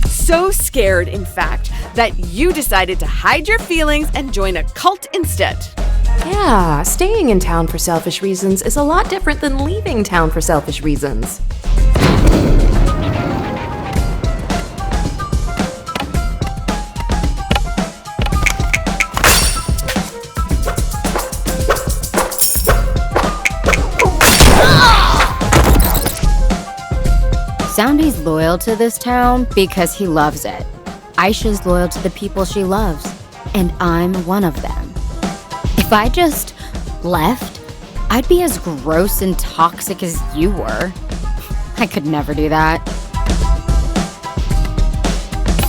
So scared, in fact, that you decided to hide your feelings and join a cult instead. Yeah, staying in town for selfish reasons is a lot different than leaving town for selfish reasons. Soundy's loyal to this town because he loves it. Aisha's loyal to the people she loves, and I'm one of them. If I just left, I'd be as gross and toxic as you were. I could never do that.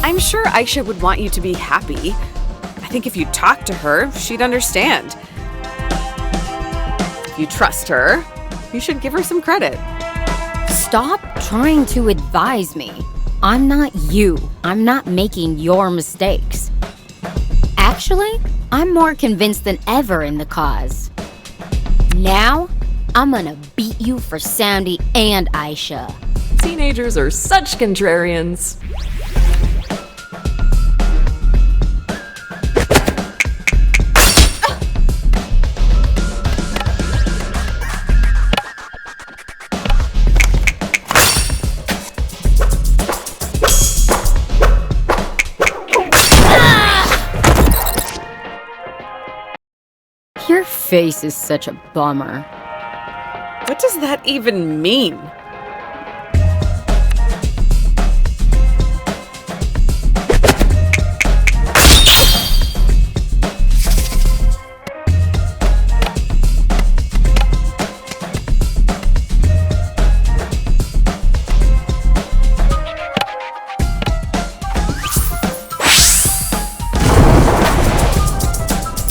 I'm sure Aisha would want you to be happy. I think if you talked to her, she'd understand. If you trust her, you should give her some credit. Stop trying to advise me. I'm not you. I'm not making your mistakes. Actually, I'm more convinced than ever in the cause. Now, I'm gonna beat you for Soundy and Aisha. Teenagers are such contrarians. Your face is such a bummer. What does that even mean?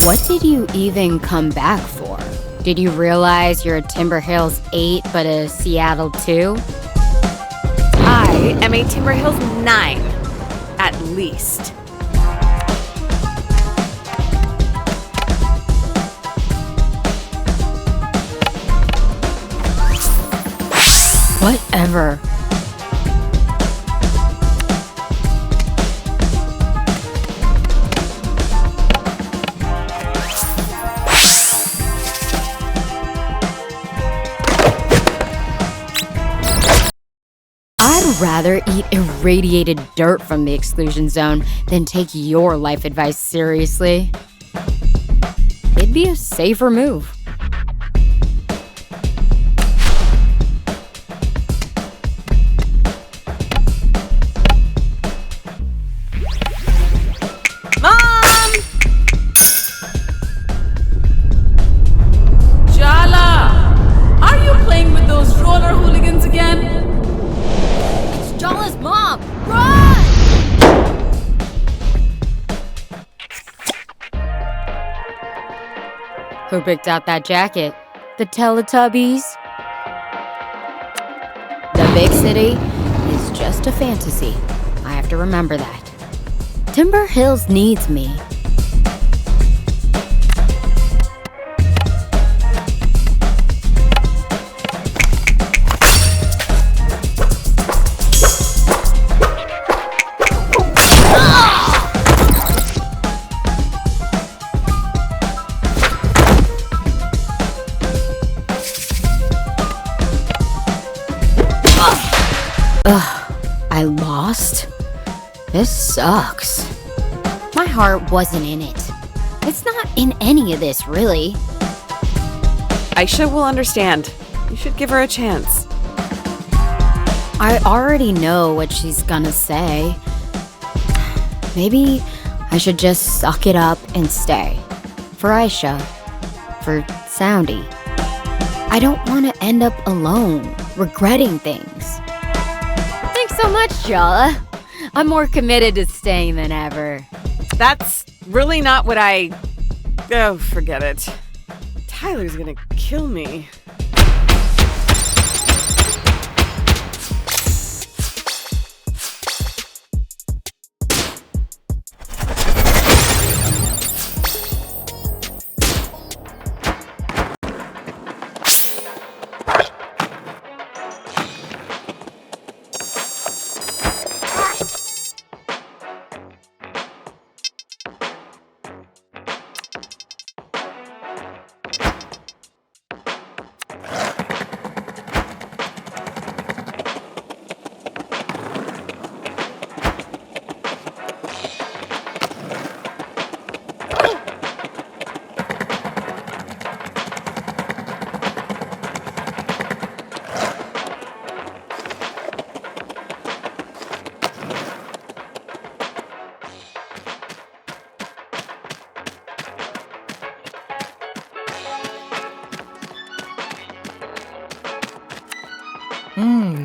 What did you even come back for? Did you realize you're a Timber Hills 8 but a Seattle 2? I am a Timber Hills 9, at least. Whatever. I'd rather eat irradiated dirt from the exclusion zone than take your life advice seriously. It'd be a safer move. Mom! Jala! Are you playing with those roller hooligans again? Jala's mom! Run! Who picked out that jacket? The Teletubbies? The big city is just a fantasy. I have to remember that. Timber Hills needs me. Ugh, I lost? This sucks. My heart wasn't in it. It's not in any of this, really. Aisha will understand. You should give her a chance. I already know what she's gonna say. Maybe I should just suck it up and stay. For Aisha. For Soundy. I don't want to end up alone, regretting things. Thanks so much, Jala. I'm more committed to staying than ever. That's really not what I... Oh, forget it. Tyler's gonna kill me.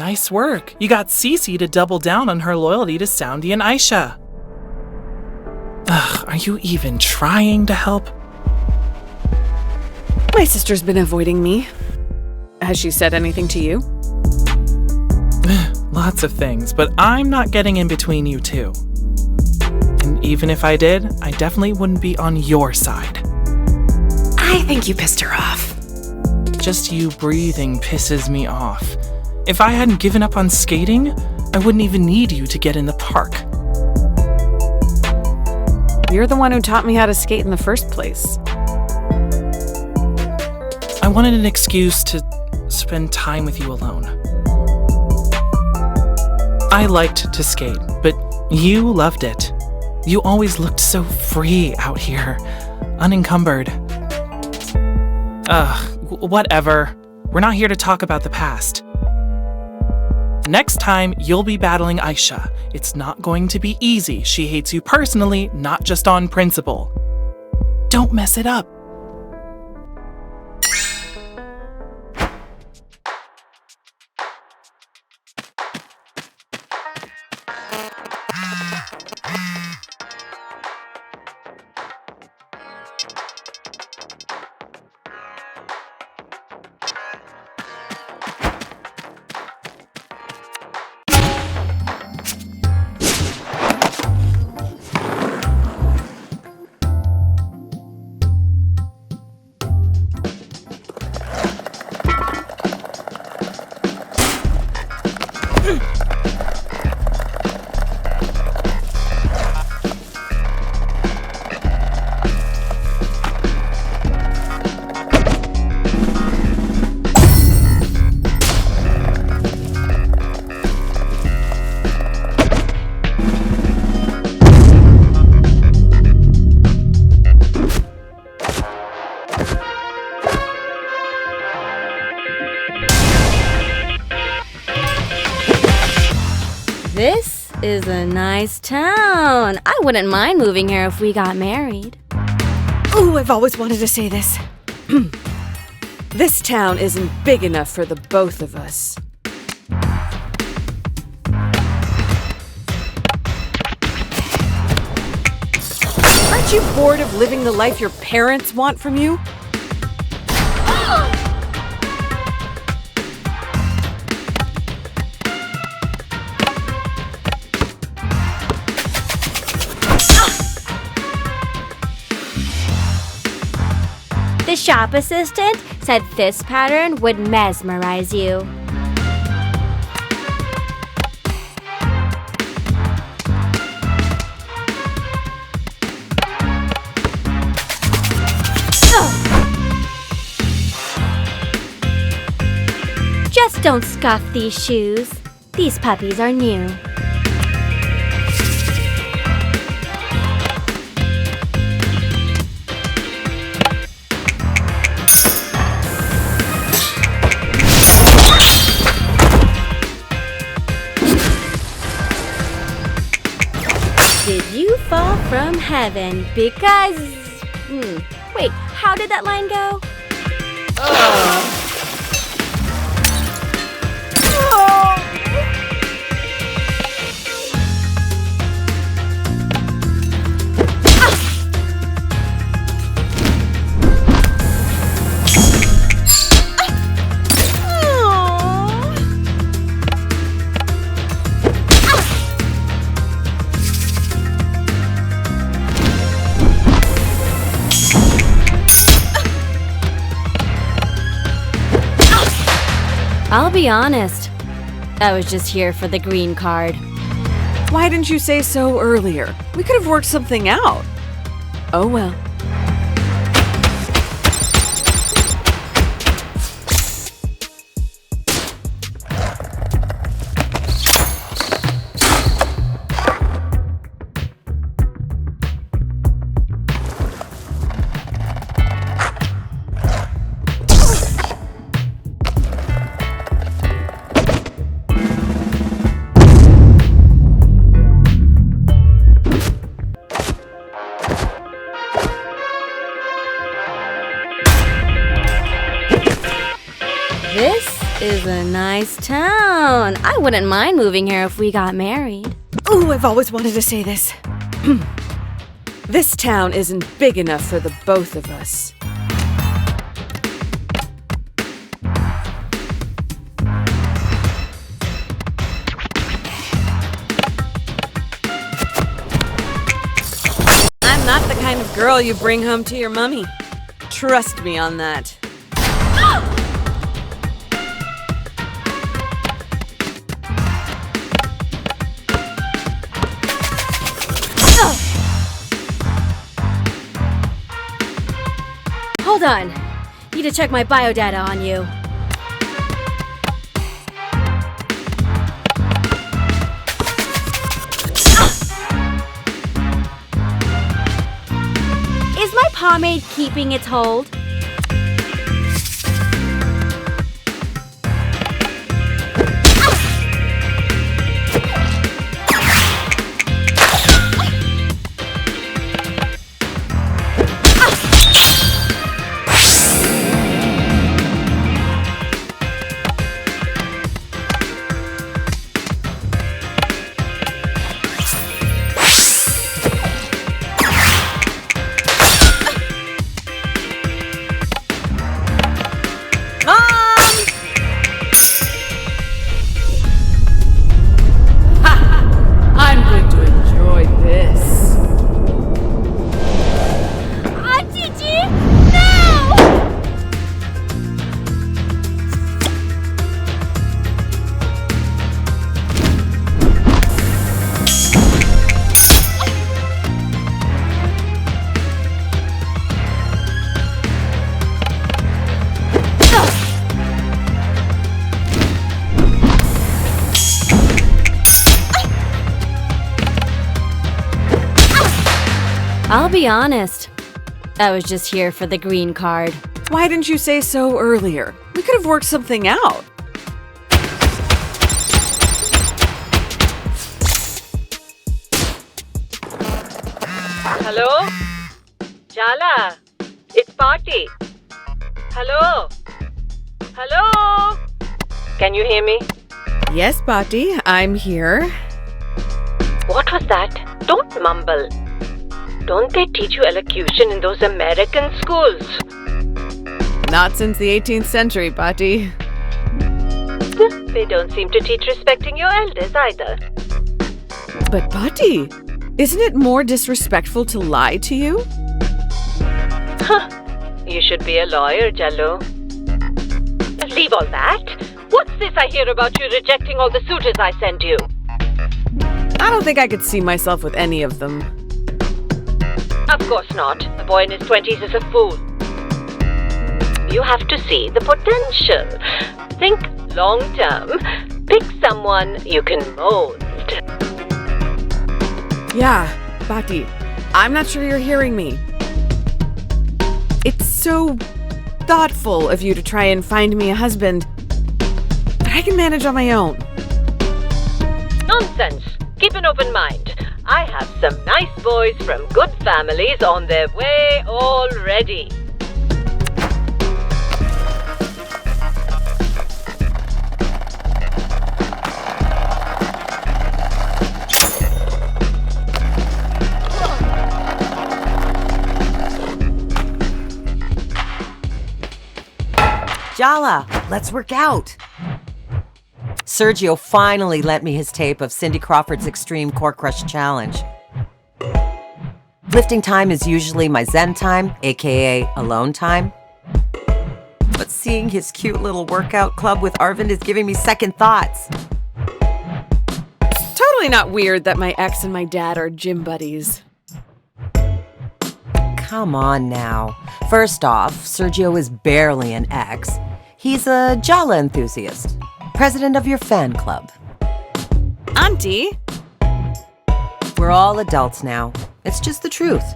Nice work. You got Cece to double down on her loyalty to Soundy and Aisha. Ugh, are you even trying to help? My sister's been avoiding me. Has she said anything to you? Lots of things, but I'm not getting in between you two. And even if I did, I definitely wouldn't be on your side. I think you pissed her off. Just you breathing pisses me off. If I hadn't given up on skating, I wouldn't even need you to get in the park. You're the one who taught me how to skate in the first place. I wanted an excuse to spend time with you alone. I liked to skate, but you loved it. You always looked so free out here, unencumbered. Whatever. We're not here to talk about the past. Next time, you'll be battling Aisha. It's not going to be easy. She hates you personally, not just on principle. Don't mess it up. This is a nice town. I wouldn't mind moving here if we got married. Ooh, I've always wanted to say this. This town isn't big enough for the both of us. Aren't you bored of living the life your parents want from you? The shop assistant said this pattern would mesmerize you. Just don't scuff these shoes. These puppies are new. Did you fall from heaven? Because... Wait, how did that line go? I'll be honest. I was just here for the green card. Why didn't you say so earlier? We could have worked something out. Oh well. nice town. I wouldn't mind moving here if we got married. Ooh, I've always wanted to say this. This town isn't big enough for the both of us. I'm not the kind of girl you bring home to your mummy. Trust me on that. Hold on. Need to check my biodata on you. Is my pomade keeping its hold? I'll be honest. I was just here for the green card. Why didn't you say so earlier? We could have worked something out. Hello? Jala, it's Party. Hello? Hello? Can you hear me? Yes, Patti, I'm here. What was that? Don't mumble. Don't they teach you elocution in those American schools? Not since the 18th century, Patti. They don't seem to teach respecting your elders either. But Patti, isn't it more disrespectful to lie to you? Huh. You should be a lawyer, Jallo. Leave all that. What's this I hear about you rejecting all the suitors I sent you? I don't think I could see myself with any of them. Of course not. A boy in his 20s is a fool. You have to see the potential. Think long term. Pick someone you can mold. Yeah, Patti, I'm not sure you're hearing me. It's so thoughtful of you to try and find me a husband, but I can manage on my own. Nonsense. Keep an open mind. I have some nice boys from good families on their way already. Jala, let's work out. Sergio finally lent me his tape of Cindy Crawford's Extreme Core Crush Challenge. Lifting time is usually my zen time, aka alone time. But seeing his cute little workout club with Arvind is giving me second thoughts. It's totally not weird that my ex and my dad are gym buddies. Come on now. First off, Sergio is barely an ex. He's a Jala enthusiast. President of your fan club. Auntie? We're all adults now. It's just the truth.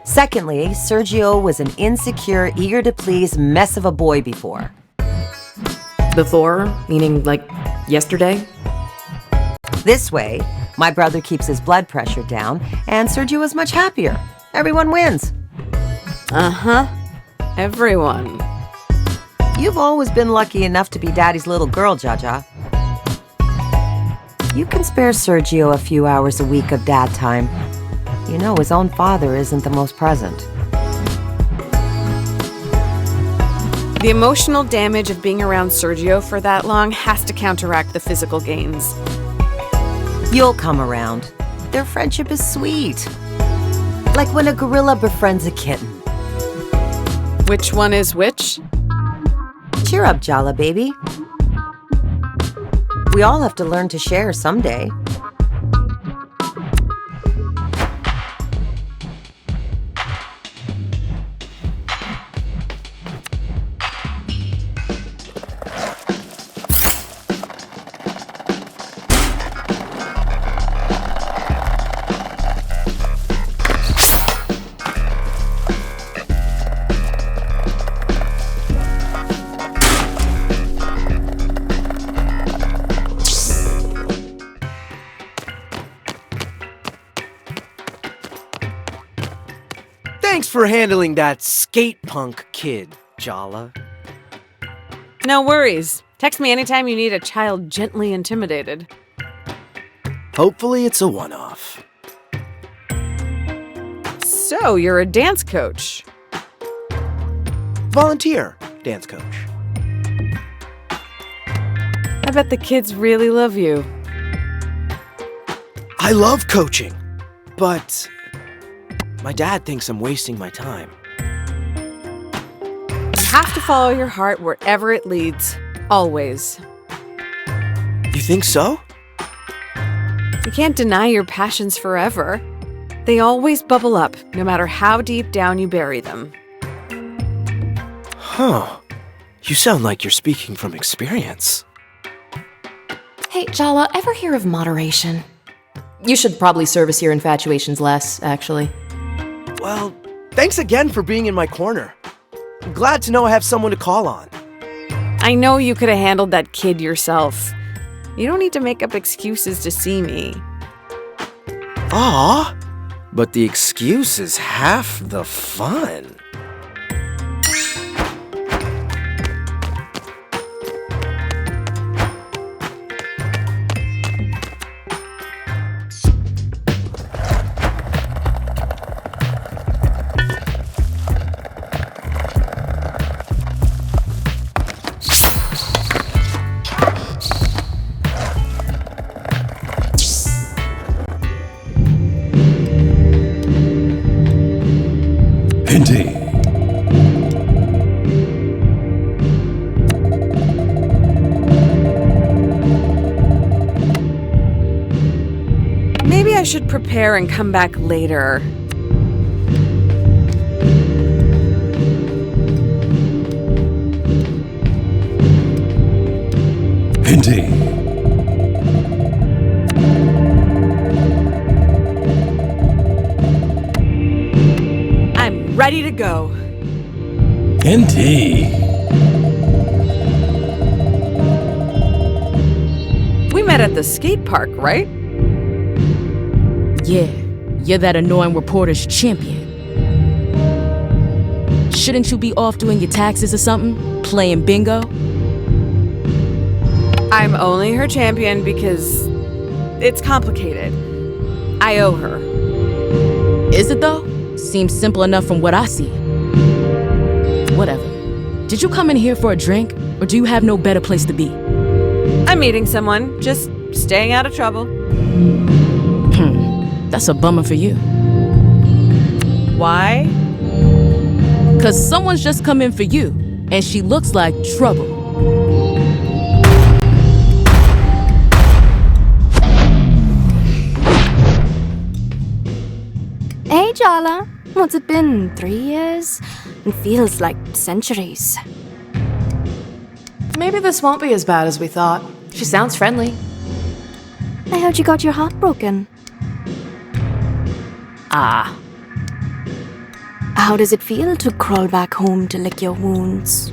Secondly, Sergio was an insecure, eager-to-please mess of a boy before. Before? Meaning, like, yesterday? This way, my brother keeps his blood pressure down, and Sergio is much happier. Everyone wins. Uh-huh. Everyone. You've always been lucky enough to be Daddy's little girl, Jaja. You can spare Sergio a few hours a week of dad time. You know his own father isn't the most present. The emotional damage of being around Sergio for that long has to counteract the physical gains. You'll come around. Their friendship is sweet. Like when a gorilla befriends a kitten. Which one is which? Cheer up, Jala, baby. We all have to learn to share someday. Thanks for handling that skate punk kid, Jala. No worries. Text me anytime you need a child gently intimidated. Hopefully it's a one-off. So, you're a dance coach. Volunteer dance coach. I bet the kids really love you. I love coaching, but my dad thinks I'm wasting my time. You have to follow your heart wherever it leads. Always. You think so? You can't deny your passions forever. They always bubble up, no matter how deep down you bury them. Huh. You sound like you're speaking from experience. Hey, Jala, ever hear of moderation? You should probably service your infatuations less, actually. Well, thanks again for being in my corner. I'm glad to know I have someone to call on. I know you could have handled that kid yourself. You don't need to make up excuses to see me. Aw, but the excuse is half the fun. Indeed. Maybe I should prepare and come back later. Indeed. Ready to go. Indeed. We met at the skate park, right? Yeah, you're that annoying reporter's champion. Shouldn't you be off doing your taxes or something? Playing bingo? I'm only her champion because it's complicated. I owe her. Is it though? Seems simple enough from what I see. Whatever. Did you come in here for a drink, or do you have no better place to be? I'm meeting someone, just staying out of trouble. That's a bummer for you. Why? 'Cause someone's just come in for you, and she looks like trouble. Hey, Jala. What's it been? 3 years? It feels like centuries. Maybe this won't be as bad as we thought. She sounds friendly. I heard you got your heart broken. Ah. How does it feel to crawl back home to lick your wounds?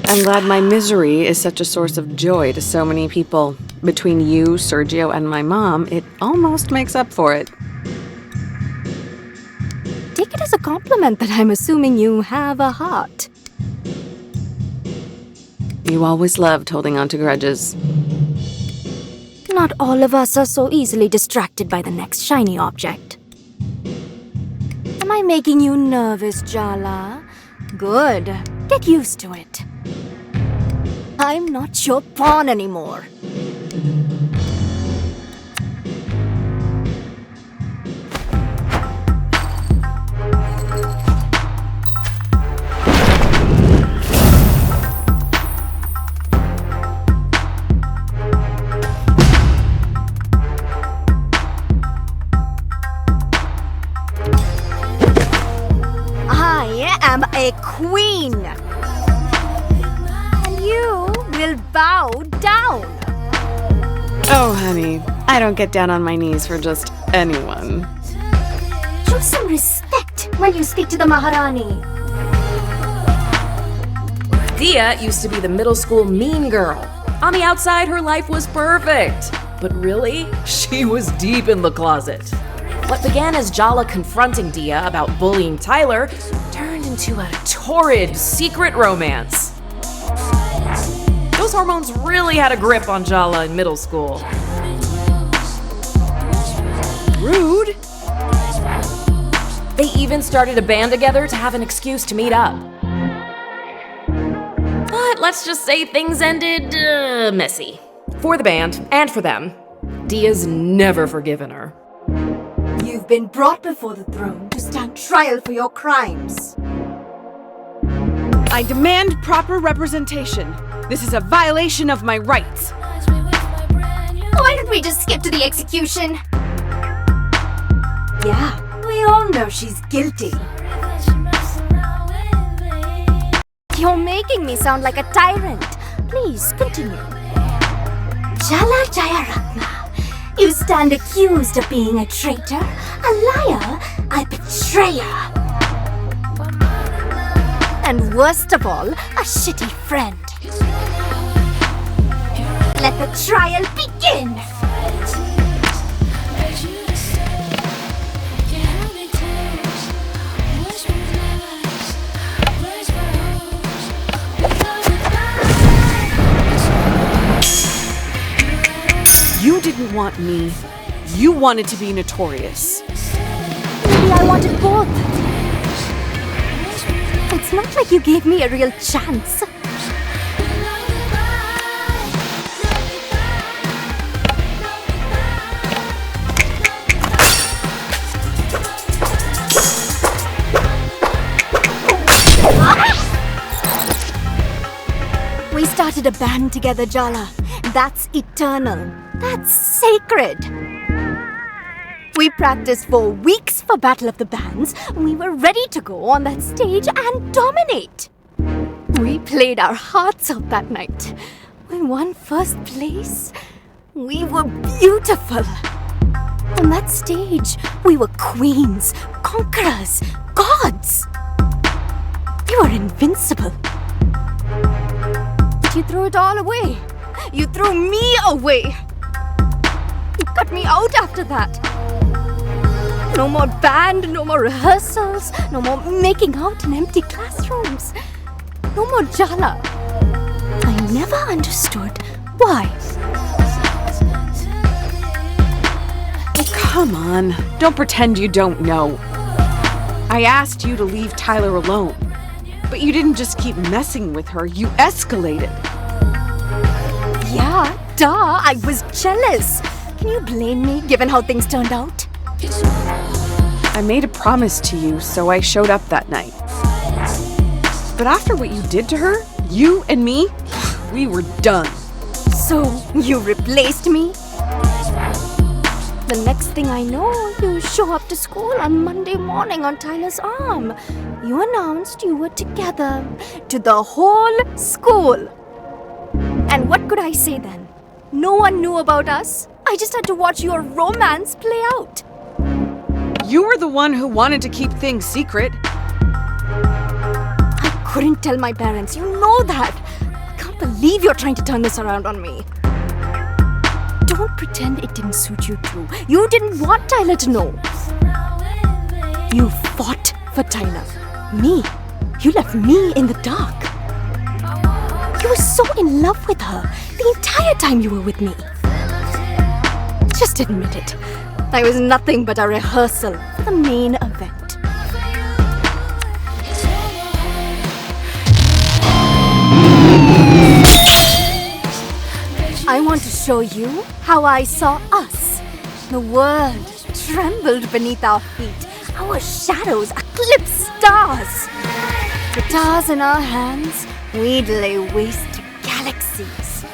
I'm glad my misery is such a source of joy to so many people. Between you, Sergio, and my mom, it almost makes up for it. Take it as a compliment that I'm assuming you have a heart. You always loved holding on to grudges. Not all of us are so easily distracted by the next shiny object. Am I making you nervous, Jala? Good. Get used to it. I'm not your pawn anymore. I am a queen. And you will bow down. Oh, honey, I don't get down on my knees for just anyone. Show some respect when you speak to the Maharani. Dia used to be the middle school mean girl. On the outside, her life was perfect. But really, she was deep in the closet. What began as Jala confronting Dia about bullying Tyler turned into a torrid secret romance. Those hormones really had a grip on Jala in middle school. Rude. They even started a band together to have an excuse to meet up. But let's just say things ended messy. For the band and for them. Dia's never forgiven her. You've been brought before the throne to stand trial for your crimes. I demand proper representation. This is a violation of my rights. Why don't we just skip to the execution? Yeah, we all know she's guilty. You're making me sound like a tyrant. Please, continue. Jala Jayaratna, you stand accused of being a traitor, a liar, a betrayer. And worst of all, a shitty friend. Let the trial begin! You didn't want me. You wanted to be notorious. Maybe I wanted both. It's not like you gave me a real chance. We started a band together, Jala. That's eternal. That's sacred. We practiced for weeks for Battle of the Bands. We were ready to go on that stage and dominate. We played our hearts out that night. We won first place. We were beautiful. On that stage, we were queens, conquerors, gods. You were invincible. But you threw it all away. You threw me away. You cut me out after that. No more band, no more rehearsals, no more making out in empty classrooms. No more Jala. I never understood why. Oh, come on. Don't pretend you don't know. I asked you to leave Tyler alone. But you didn't just keep messing with her, you escalated. Yeah, duh, I was jealous. Can you blame me, given how things turned out? I made a promise to you, so I showed up that night. But after what you did to her, you and me, we were done. So, you replaced me? The next thing I know, you show up to school on Monday morning on Tyler's arm. You announced you were together to the whole school. And what could I say then? No one knew about us. I just had to watch your romance play out. You were the one who wanted to keep things secret. I couldn't tell my parents. You know that. I can't believe you're trying to turn this around on me. Don't pretend it didn't suit you too. You didn't want Tyler to know. You fought for Tyler. Me. You left me in the dark. You were so in love with her the entire time you were with me. Just admit it. I was nothing but a rehearsal for the main event. I want to show you how I saw us. The world trembled beneath our feet. Our shadows eclipsed stars. Guitars in our hands, we'd lay waste to galaxies.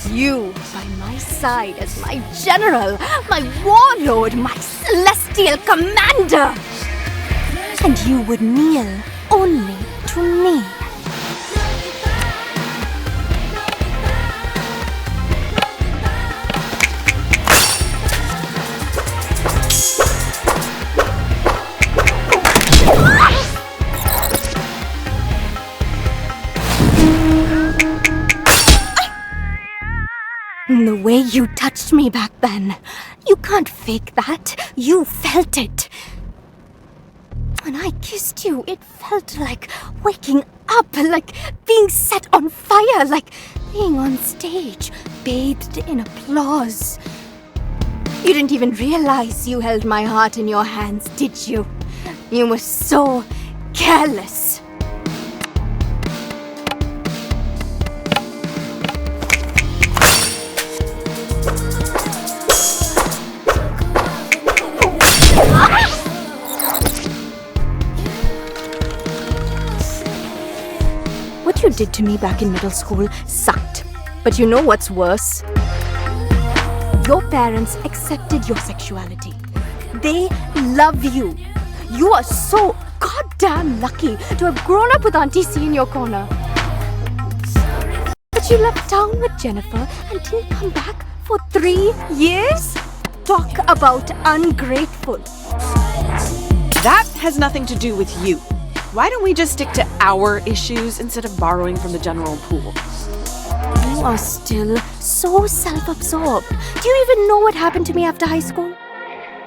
You by my side as my general, my warlord, my celestial commander. And you would kneel only to me. The way you touched me back then, you can't fake that. You felt it. When I kissed you, it felt like waking up, like being set on fire, like being on stage, bathed in applause. You didn't even realize you held my heart in your hands, did you? You were so careless. What you did to me back in middle school sucked. But you know what's worse? Your parents accepted your sexuality. They love you. You are so goddamn lucky to have grown up with Auntie C in your corner. But you left town with Jennifer and didn't come back for 3 years? Talk about ungrateful. That has nothing to do with you. Why don't we just stick to our issues instead of borrowing from the general pool? You are still so self-absorbed. Do you even know what happened to me after high school?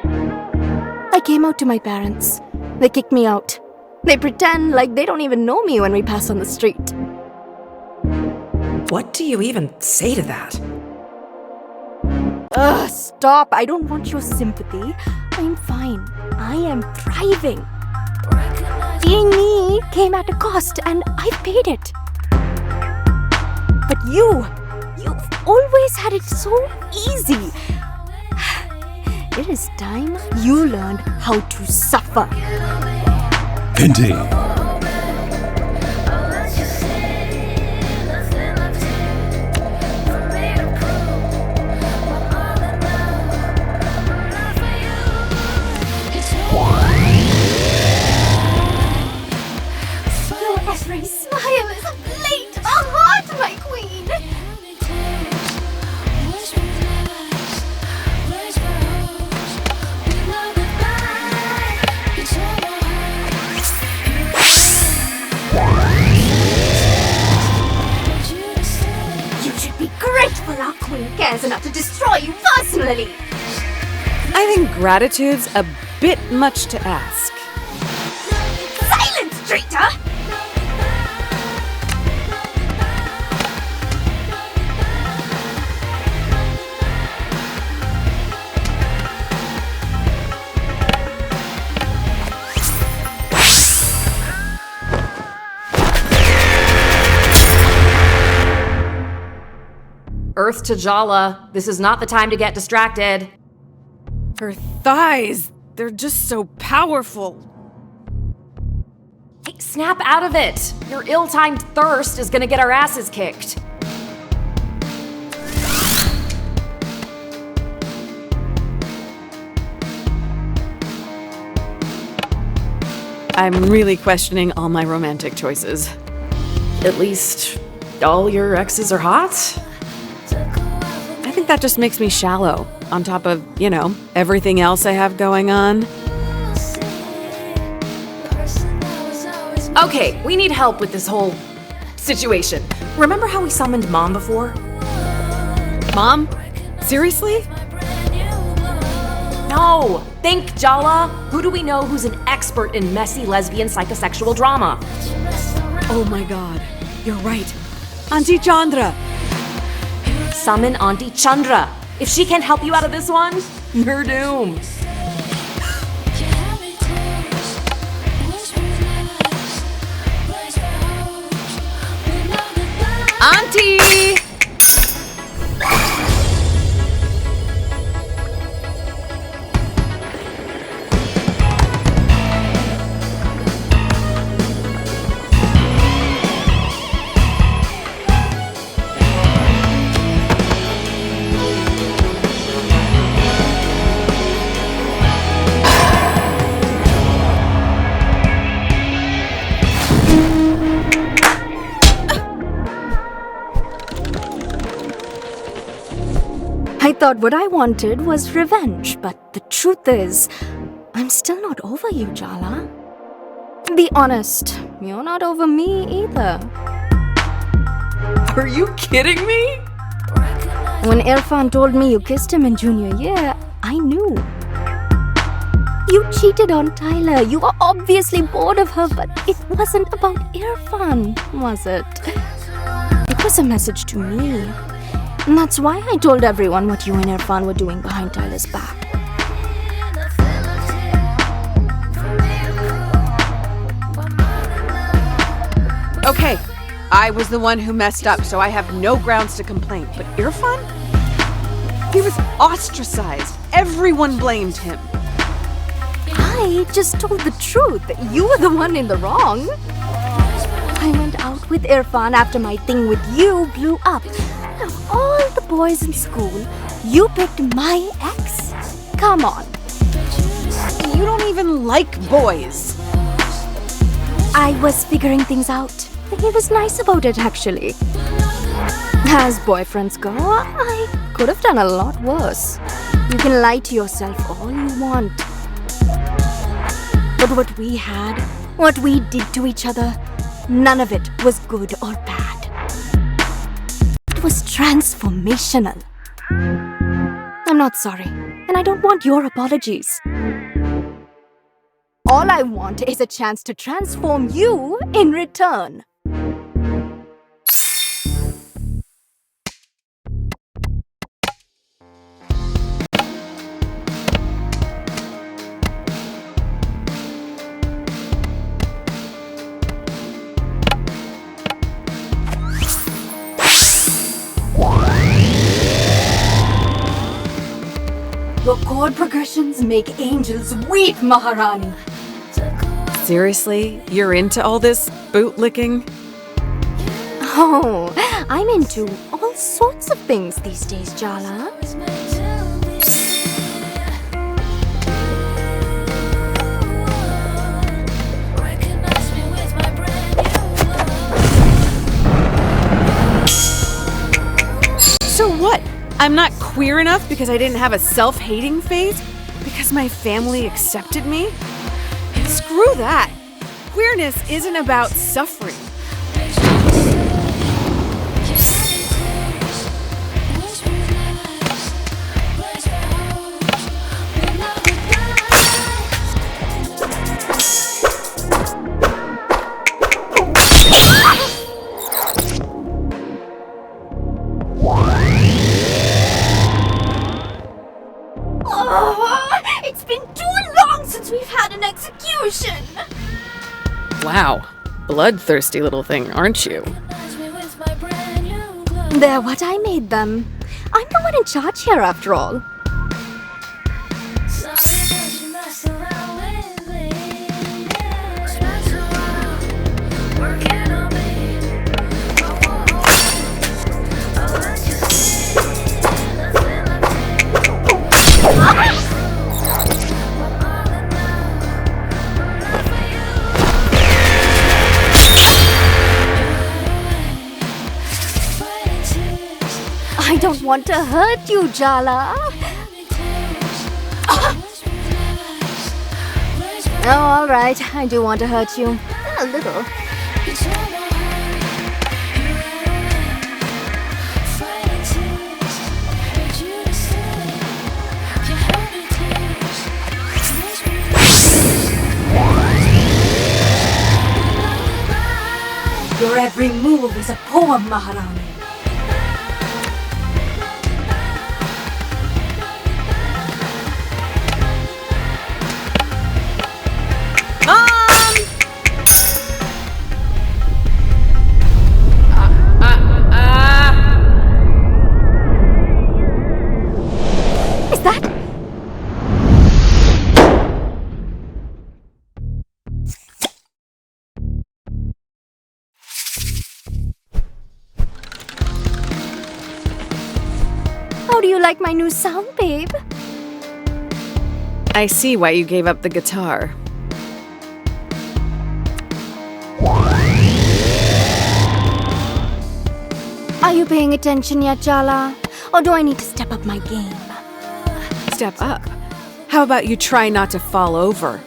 I came out to my parents. They kicked me out. They pretend like they don't even know me when we pass on the street. What do you even say to that? Ugh, stop. I don't want your sympathy. I'm fine. I am thriving. Being me came at a cost and I paid it. But you've always had it so easy. It is time you learned how to suffer. Indeed. Every smile is a blade to the heart, my queen. You should be grateful our queen cares enough to destroy you personally. I think gratitude's a bit much to ask. Silence, traitor! Earth to Jala. This is not the time to get distracted. Her thighs, they're just so powerful. Hey, snap out of it. Your ill-timed thirst is gonna get our asses kicked. I'm really questioning all my romantic choices. At least all your exes are hot? I think that just makes me shallow, on top of, everything else I have going on. Okay, we need help with this whole situation. Remember how we summoned Mom before? Mom? Seriously? No! Think, Jala! Who do we know who's an expert in messy lesbian psychosexual drama? Oh my god, you're right. Auntie Chandra! Summon Auntie Chandra. If she can't help you out of this one, you're doomed. Auntie! I thought what I wanted was revenge, but the truth is, I'm still not over you, Jala. Be honest, you're not over me either. Are you kidding me? When Irfan told me you kissed him in junior year, I knew. You cheated on Tyler. You were obviously bored of her, but it wasn't about Irfan, was it? It was a message to me. And that's why I told everyone what you and Irfan were doing behind Tyler's back. Okay, I was the one who messed up, so I have no grounds to complain. But Irfan? He was ostracized. Everyone blamed him. I just told the truth. You were the one in the wrong. I went out with Irfan after my thing with you blew up. Out of all the boys in school, you picked my ex? Come on. You don't even like boys. I was figuring things out. He was nice about it, actually. As boyfriends go, I could have done a lot worse. You can lie to yourself all you want. But what we had, what we did to each other, none of it was good or bad. It was transformational. I'm not sorry, and I don't want your apologies. All I want is a chance to transform you in return. Your chord progressions make angels weep, Maharani. Seriously? You're into all this bootlicking? Oh, I'm into all sorts of things these days, Jala. So what? I'm not queer enough because I didn't have a self-hating phase? Because my family accepted me? Screw that! Queerness isn't about suffering. It's been too long since we've had an execution. Wow, bloodthirsty little thing, aren't you? They're what I made them. I'm the one in charge here, after all. I don't want to hurt you, Jala. Oh, all right. I do want to hurt you. A little. is a poem, Maharani. Is that? How do you like my new sound, babe? I see why you gave up the guitar. Are you paying attention yet, Jala? Or do I need to step up my game? Step up. How about you try not to fall over?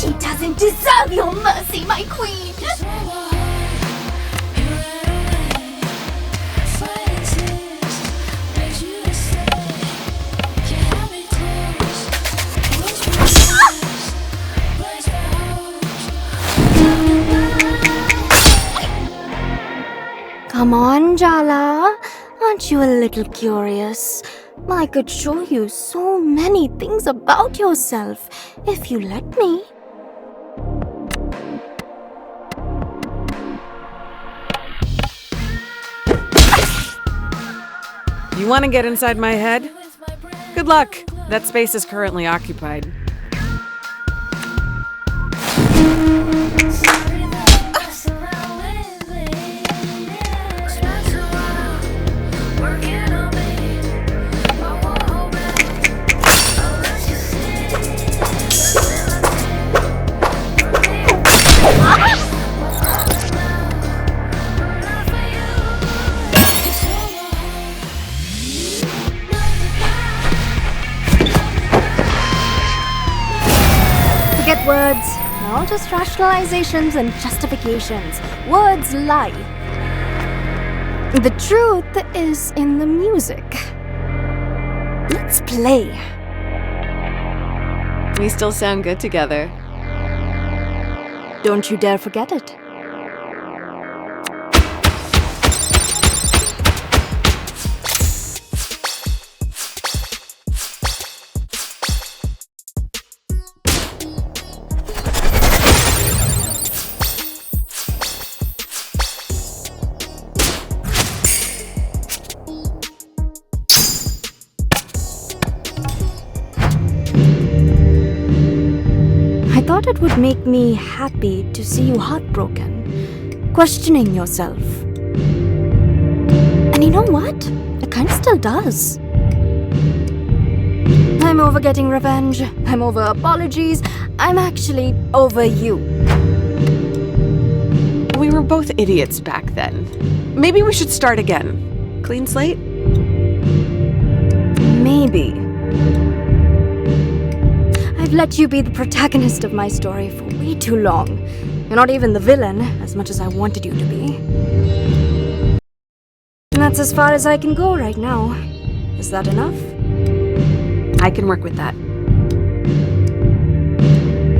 She doesn't deserve your mercy, my queen! Come on, Jala. Aren't you a little curious? I could show you so many things about yourself if you let me. You want to get inside my head? Good luck. That space is currently occupied. Forget words. They're all just rationalizations and justifications. Words lie. The truth is in the music. Let's play. We still sound good together. Don't you dare forget it. I thought it would make me happy to see you heartbroken, questioning yourself. And you know what? It kind of still does. I'm over getting revenge. I'm over apologies. I'm actually over you. We were both idiots back then. Maybe we should start again. Clean slate? Maybe. I've let you be the protagonist of my story for way too long. You're not even the villain, as much as I wanted you to be. And that's as far as I can go right now. Is that enough? I can work with that.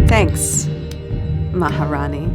Thanks, Maharani.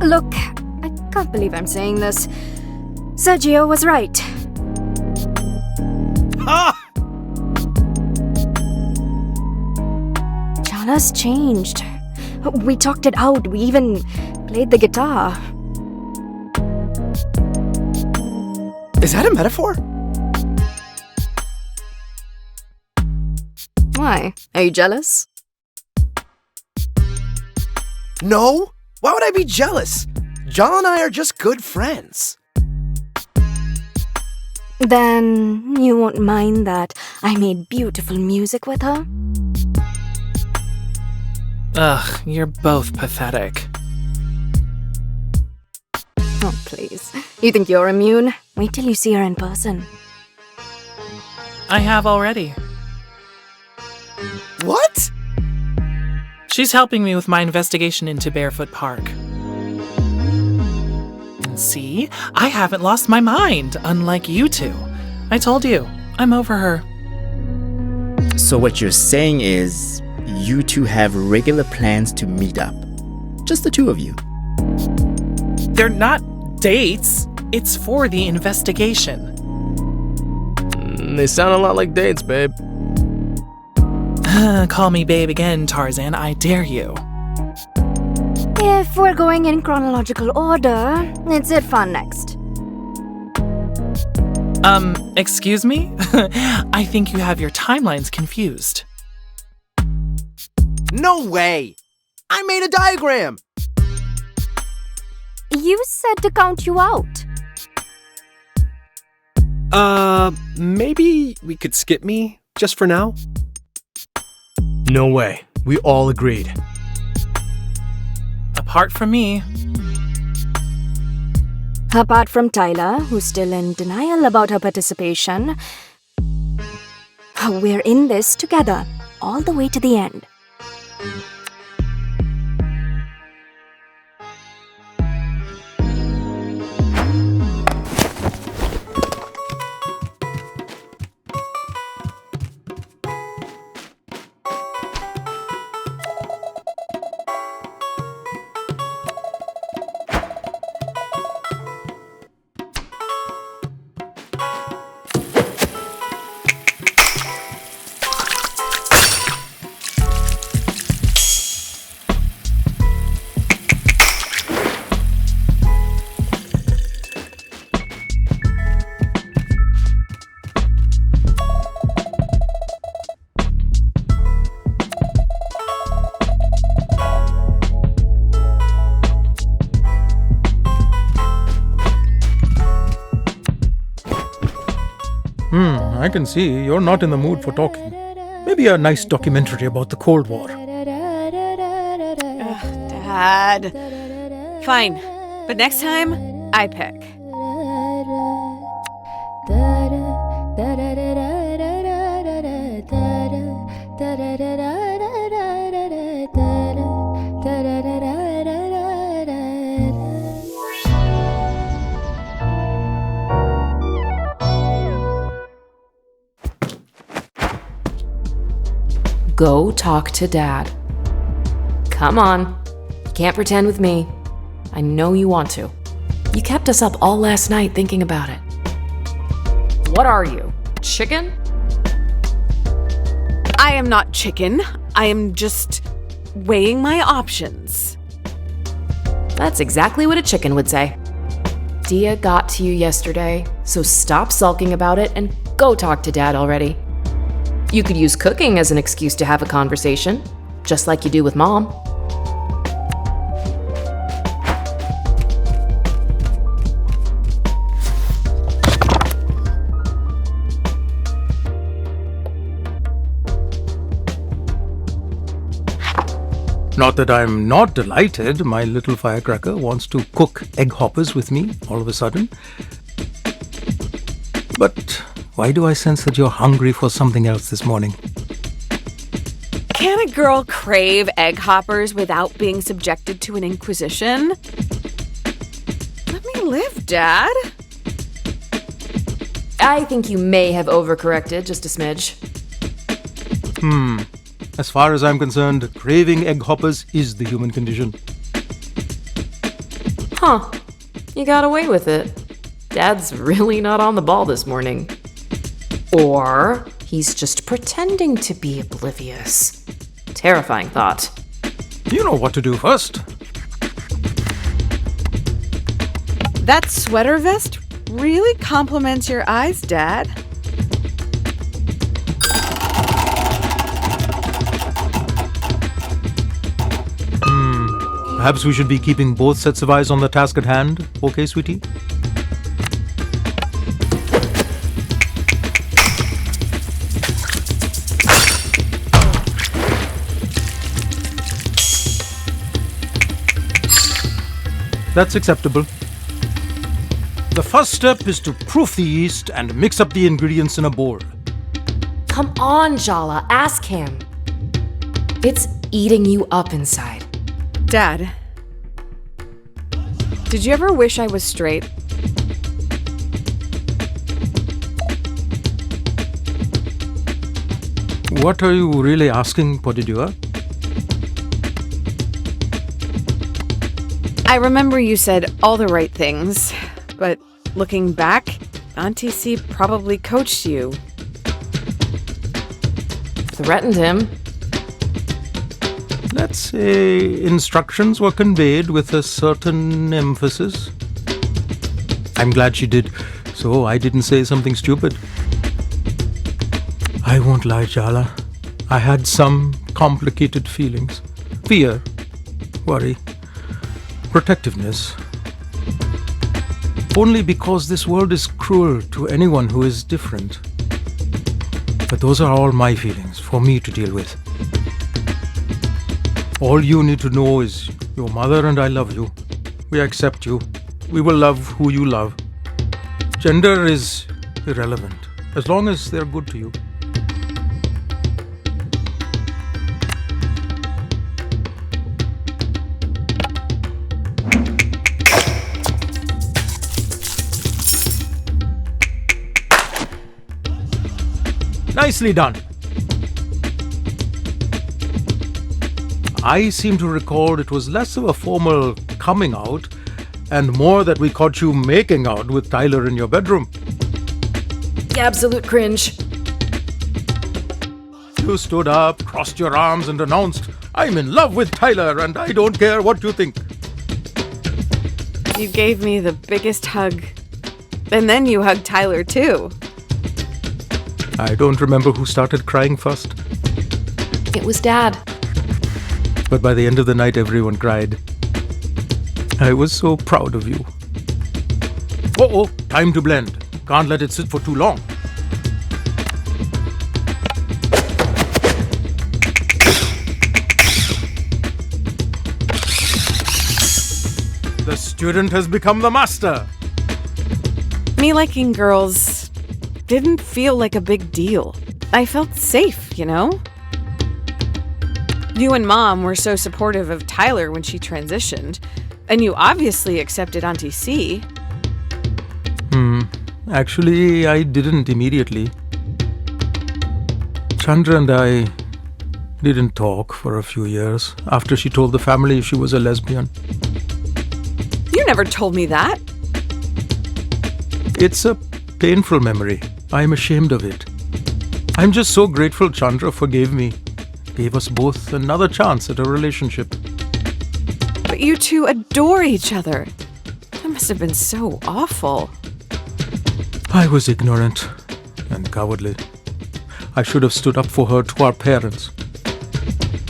Look, I can't believe I'm saying this. Sergio was right. Ha! Jala's changed. We talked it out. We even played the guitar. Is that a metaphor? Why? Are you jealous? No. Why would I be jealous? Jala and I are just good friends. Then you won't mind that I made beautiful music with her? Ugh, you're both pathetic. Oh, please. You think you're immune? Wait till you see her in person. I have already. What? She's helping me with my investigation into Barefoot Park. And see, I haven't lost my mind, unlike you two. I told you, I'm over her. So what you're saying is, you two have regular plans to meet up. Just the two of you. They're not dates. It's for the investigation. They sound a lot like dates, babe. Call me babe again, Tarzan. I dare you. If we're going in chronological order, it's it fun next. Excuse me? I think you have your timelines confused. No way! I made a diagram! You said to count you out. Maybe we could skip me, just for now? No way. We all agreed. Apart from me. Apart from Tyler, who's still in denial about her participation, we're in this together, all the way to the end. I can see you're not in the mood for talking. Maybe a nice documentary about the Cold War. Dad. Fine, but next time, I pick. Go talk to Dad. Come on. You can't pretend with me. I know you want to. You kept us up all last night thinking about it. What are you? Chicken? I am not chicken. I am just weighing my options. That's exactly what a chicken would say. Dia got to you yesterday, so stop sulking about it and go talk to Dad already. You could use cooking as an excuse to have a conversation, just like you do with Mom. Not that I'm not delighted my little firecracker wants to cook egg hoppers with me all of a sudden. But why do I sense that you're hungry for something else this morning? Can a girl crave egg hoppers without being subjected to an inquisition? Let me live, Dad. I think you may have overcorrected just a smidge. As far as I'm concerned, craving egg hoppers is the human condition. Huh. You got away with it. Dad's really not on the ball this morning. Or he's just pretending to be oblivious. Terrifying thought. You know what to do first. That sweater vest really compliments your eyes, Dad. Perhaps we should be keeping both sets of eyes on the task at hand. Okay, sweetie? That's acceptable. The first step is to proof the yeast and mix up the ingredients in a bowl. Come on, Jala, ask him. It's eating you up inside. Dad, did you ever wish I was straight? What are you really asking, Podidua? I remember you said all the right things, but looking back, Auntie C probably coached you. Threatened him. Let's say instructions were conveyed with a certain emphasis. I'm glad she did, so I didn't say something stupid. I won't lie, Jala. I had some complicated feelings. Fear, worry, protectiveness. Only because this world is cruel to anyone who is different. But those are all my feelings for me to deal with. All you need to know is your mother and I love you. We accept you. We will love who you love. Gender is irrelevant, as long as they're good to you. Nicely done. I seem to recall it was less of a formal coming out and more that we caught you making out with Tyler in your bedroom. Absolute cringe. You stood up, crossed your arms and announced, "I'm in love with Tyler and I don't care what you think." You gave me the biggest hug. And then you hugged Tyler too. I don't remember who started crying first. It was Dad. But by the end of the night, everyone cried. I was so proud of you. Uh-oh, time to blend. Can't let it sit for too long. The student has become the master. Me liking girls didn't feel like a big deal. I felt safe, you know? You and Mom were so supportive of Tyler when she transitioned, and you obviously accepted Auntie C. Actually, I didn't immediately. Chandra and I didn't talk for a few years after she told the family she was a lesbian. You never told me that. It's a painful memory. I'm ashamed of it. I'm just so grateful Chandra forgave me. Gave us both another chance at a relationship. But you two adore each other. That must have been so awful. I was ignorant and cowardly. I should have stood up for her to our parents.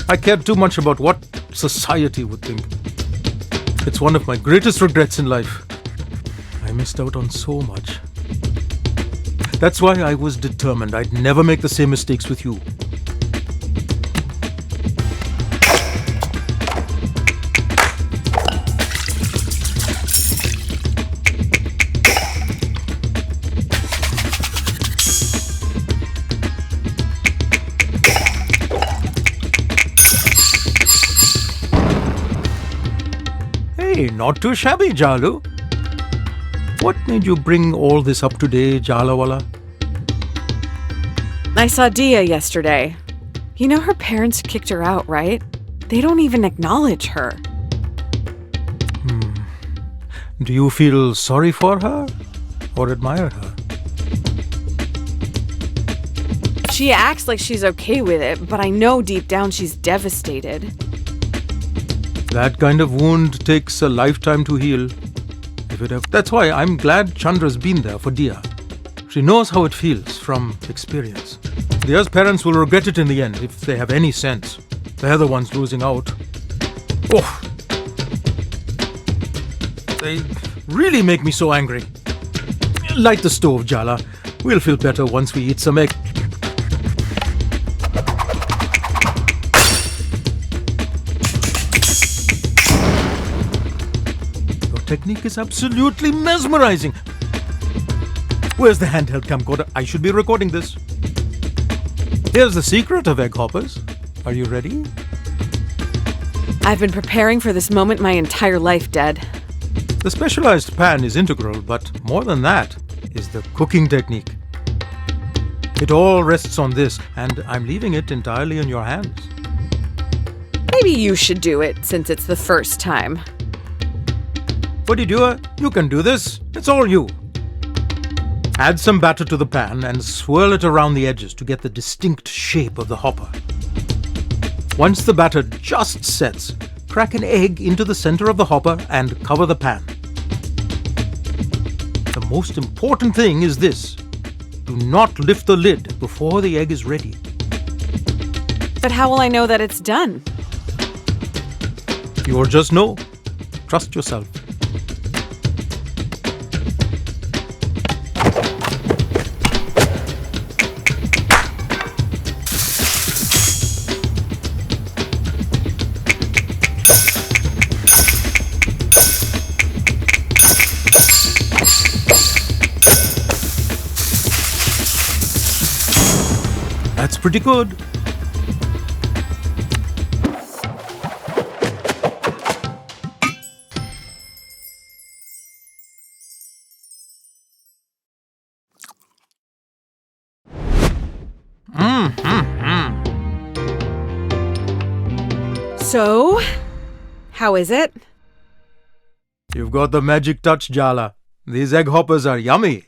I cared too much about what society would think. It's one of my greatest regrets in life. I missed out on so much. That's why I was determined I'd never make the same mistakes with you. Hey, not too shabby, Jalu. What made you bring all this up today, Jalawala? I saw Dia yesterday. You know her parents kicked her out, right? They don't even acknowledge her. Do you feel sorry for her or admire her? She acts like she's okay with it, but I know deep down she's devastated. That kind of wound takes a lifetime to heal. That's why I'm glad Chandra's been there for Dia. She knows how it feels from experience. Dia's parents will regret it in the end if they have any sense. They're the ones losing out. Oh! They really make me so angry. Light the stove, Jala. We'll feel better once we eat some egg. Your technique is absolutely mesmerizing. Where's the handheld camcorder? I should be recording this. Here's the secret of egg hoppers. Are you ready? I've been preparing for this moment my entire life, Dad. The specialized pan is integral, but more than that is the cooking technique. It all rests on this, and I'm leaving it entirely in your hands. Maybe you should do it, since it's the first time. Bodhidua, you can do this. It's all you. Add some batter to the pan and swirl it around the edges to get the distinct shape of the hopper. Once the batter just sets, crack an egg into the center of the hopper and cover the pan. The most important thing is this. Do not lift the lid before the egg is ready. But how will I know that it's done? You'll just know. Trust yourself. That's pretty good. So, how is it? You've got the magic touch, Jala. These egg hoppers are yummy.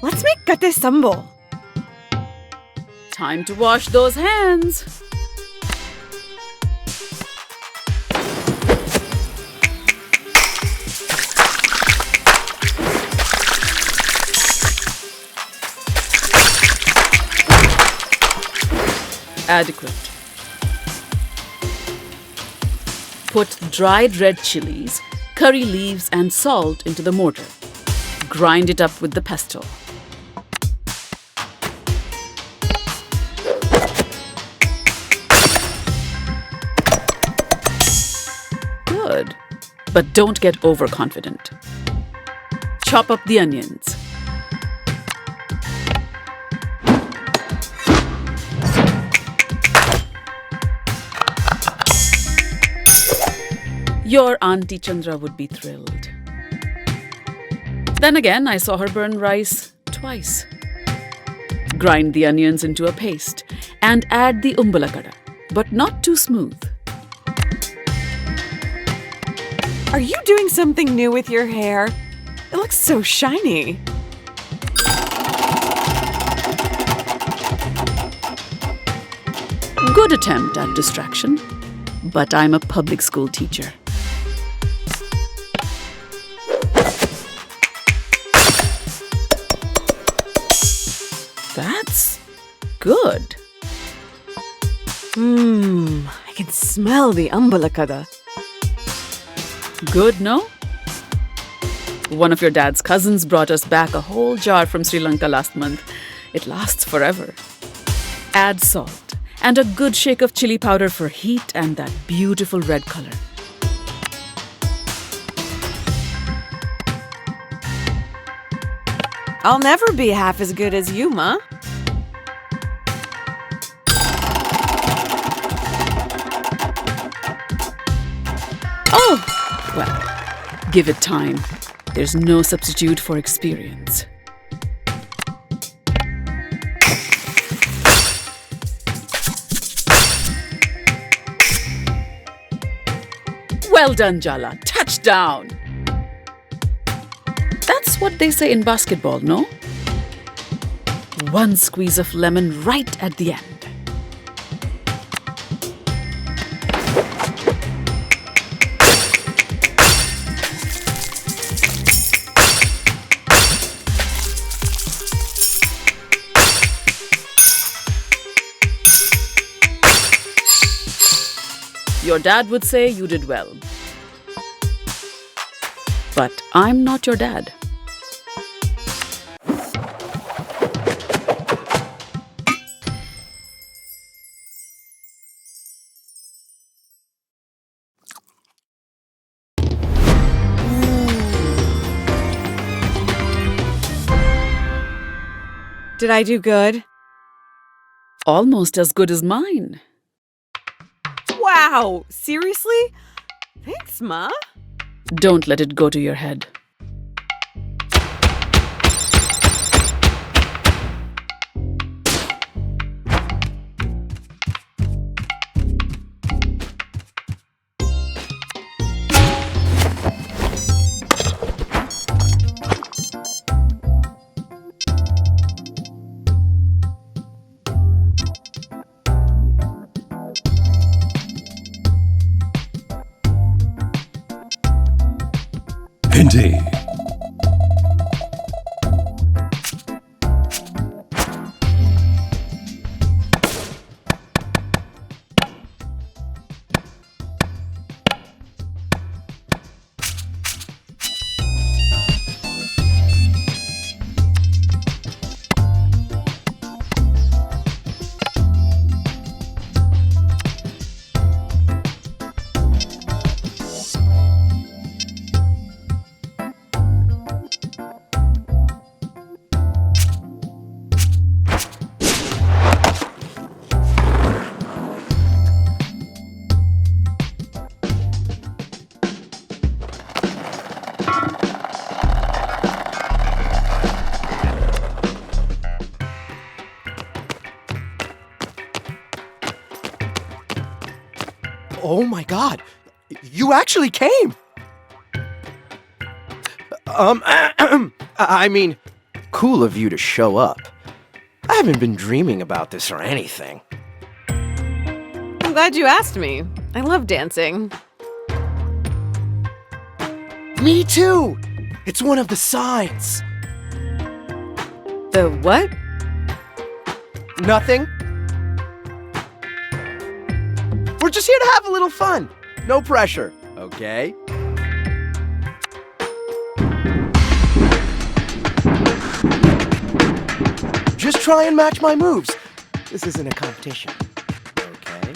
Let's make gatte sambo. Time to wash those hands. Adequate. Put dried red chilies, curry leaves and salt into the mortar. Grind it up with the pestle. Good, but don't get overconfident. Chop up the onions. Your Auntie Chandra would be thrilled. Then again, I saw her burn rice twice. Grind the onions into a paste and add the umbulakada. but not too smooth. Are you doing something new with your hair? It looks so shiny. Good attempt at distraction, but I'm a public school teacher. That's good. I can smell the umbilicada. Good, no? One of your dad's cousins brought us back a whole jar from Sri Lanka last month. It lasts forever. Add salt and a good shake of chili powder for heat and that beautiful red color. I'll never be half as good as you, Ma. Oh, well, give it time. There's no substitute for experience. Well done, Jala. Touchdown! That's what they say in basketball, no? One squeeze of lemon right at the end. Your dad would say you did well. But I'm not your dad. Did I do good? Almost as good as mine. Wow! Seriously? Thanks, Ma. Don't let it go to your head. Indeed. Oh my god! You actually came! I mean, cool of you to show up. I haven't been dreaming about this or anything. I'm glad you asked me. I love dancing. Me too! It's one of the signs. The what? Nothing. We're just here to have a little fun. No pressure, okay? Just try and match my moves. This isn't a competition, okay?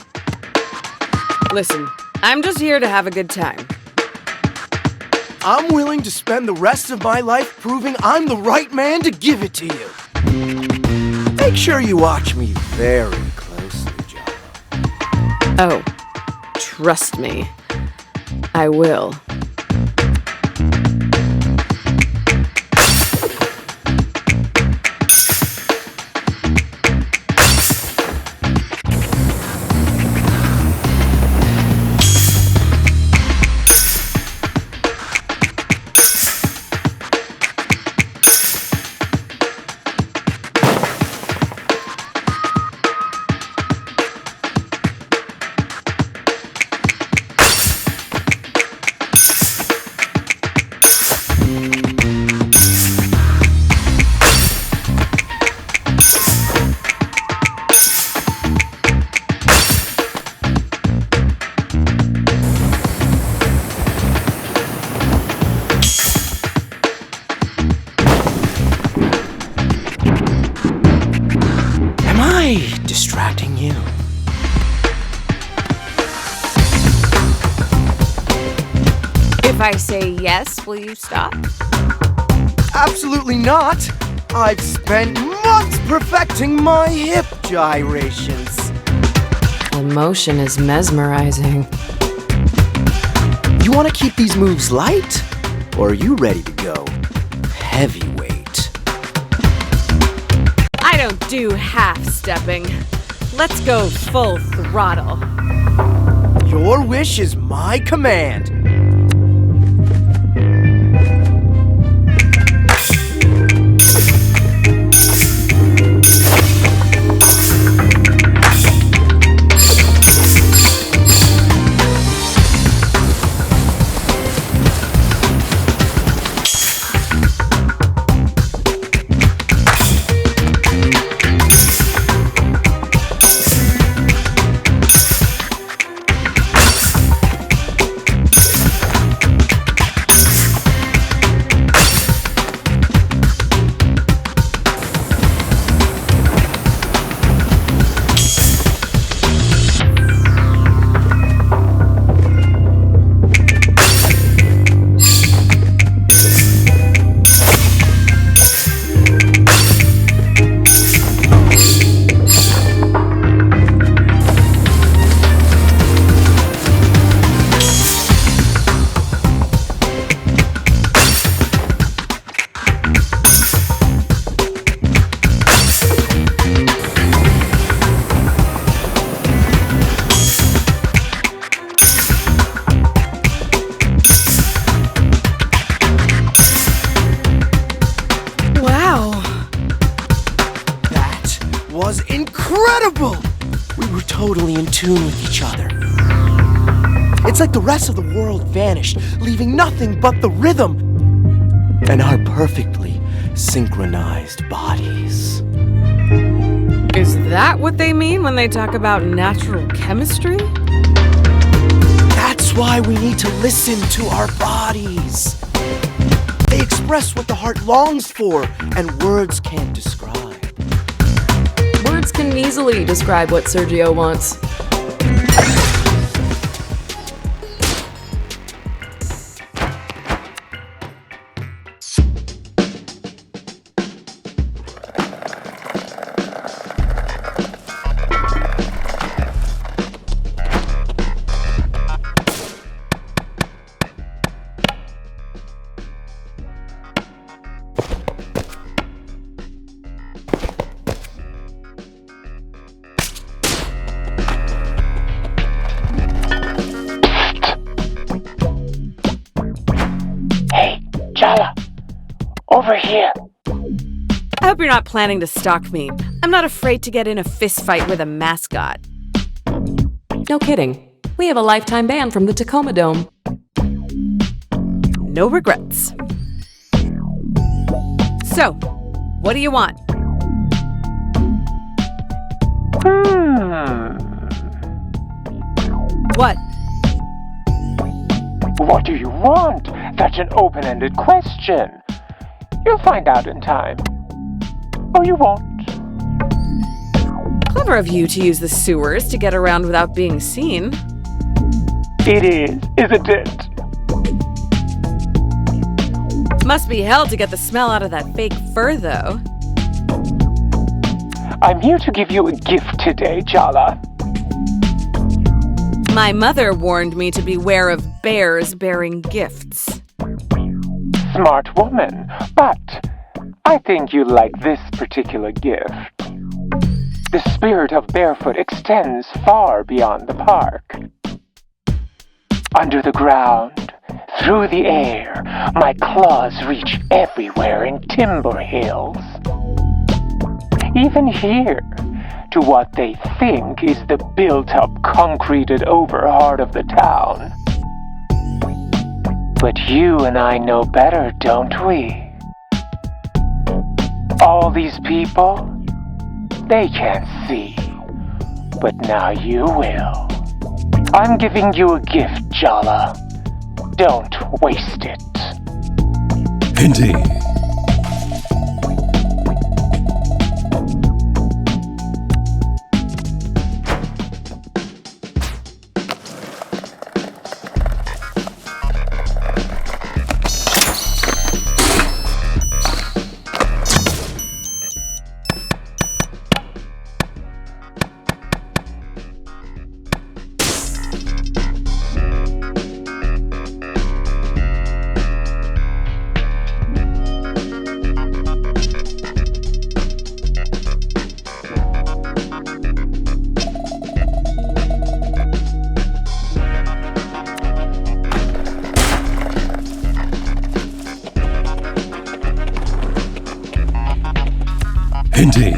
Listen, I'm just here to have a good time. I'm willing to spend the rest of my life proving I'm the right man to give it to you. Make sure you watch me very closely, Jala. Oh, trust me. I will. I say yes, will you stop? Absolutely not. I've spent months perfecting my hip gyrations. The motion is mesmerizing. You want to keep these moves light? Or are you ready to go heavyweight? I don't do half-stepping. Let's go full throttle. Your wish is my command. Totally in tune with each other. It's like the rest of the world vanished, leaving nothing but the rhythm and our perfectly synchronized bodies. Is that what they mean when they talk about natural chemistry? That's why we need to listen to our bodies. They express what the heart longs for, and words can't describe. Words can easily describe what Sergio wants. Jala, over here. I hope you're not planning to stalk me. I'm not afraid to get in a fistfight with a mascot. No kidding. We have a lifetime ban from the Tacoma Dome. No regrets. So, what do you want? What? What do you want? That's an open-ended question. You'll find out in time. Or you won't. Clever of you to use the sewers to get around without being seen. It is, isn't it? Must be hell to get the smell out of that fake fur, though. I'm here to give you a gift today, Jala. My mother warned me to beware of bears bearing gifts. Smart woman, but I think you'll like this particular gift. The spirit of barefoot extends far beyond the park. Under the ground, through the air, my claws reach everywhere in Timber Hills. Even here, to what they think is the built-up, concreted over heart of the town. But you and I know better, don't we? All these people, they can't see. But now you will. I'm giving you a gift, Jala. Don't waste it. Indeed. Indeed.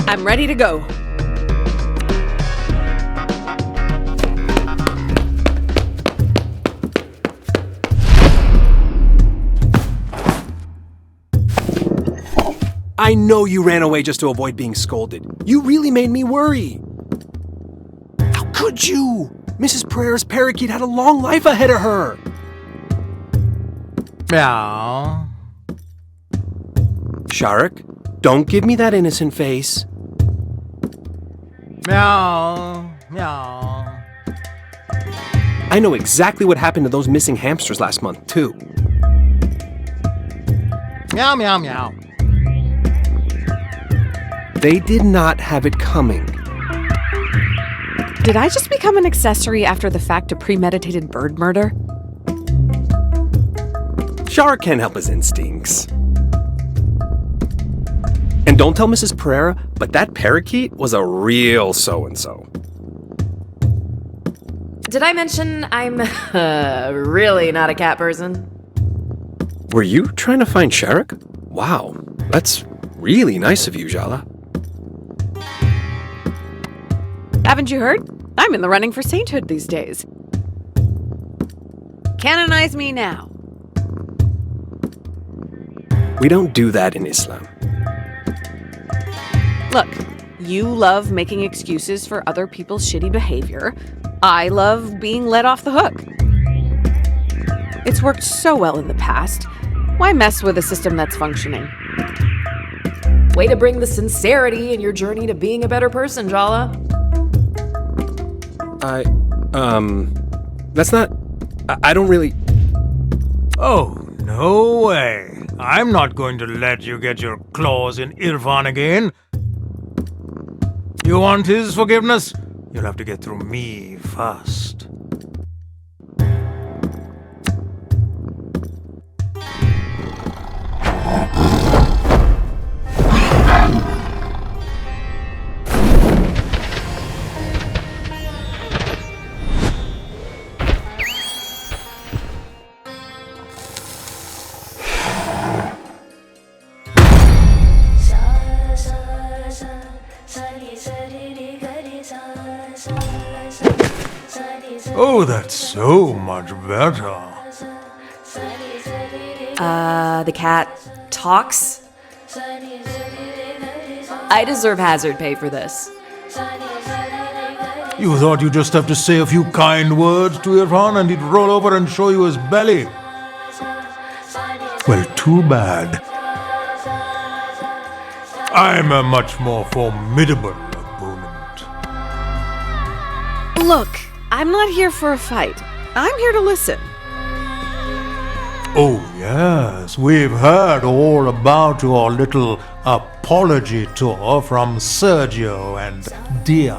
I'm ready to go. I know you ran away just to avoid being scolded. You really made me worry. How could you? Mrs. Pereira's parakeet had a long life ahead of her. Meow. Sharik, don't give me that innocent face. Meow. Meow. I know exactly what happened to those missing hamsters last month, too. Meow, meow, meow. They did not have it coming. Did I just become an accessory after the fact to premeditated bird murder? Sharik can't help his instincts. And don't tell Mrs. Pereira, but that parakeet was a real so-and-so. Did I mention I'm really not a cat person? Were you trying to find Sharik? Wow, that's really nice of you, Jala. Haven't you heard? I'm in the running for sainthood these days. Canonize me now. We don't do that in Islam. Look, you love making excuses for other people's shitty behavior. I love being let off the hook. It's worked so well in the past. Why mess with a system that's functioning? Way to bring the sincerity in your journey to being a better person, Jala. That's not... I don't really... Oh, no way. I'm not going to let you get your claws in Irfan again. You want his forgiveness? You'll have to get through me first. Oh, that's so much better. The cat talks? I deserve hazard pay for this. You thought you'd just have to say a few kind words to Irfan and he'd roll over and show you his belly. Well, too bad. I'm a much more formidable opponent. Look, I'm not here for a fight. I'm here to listen. Oh, yes, we've heard all about your little apology tour from Sergio and Dia.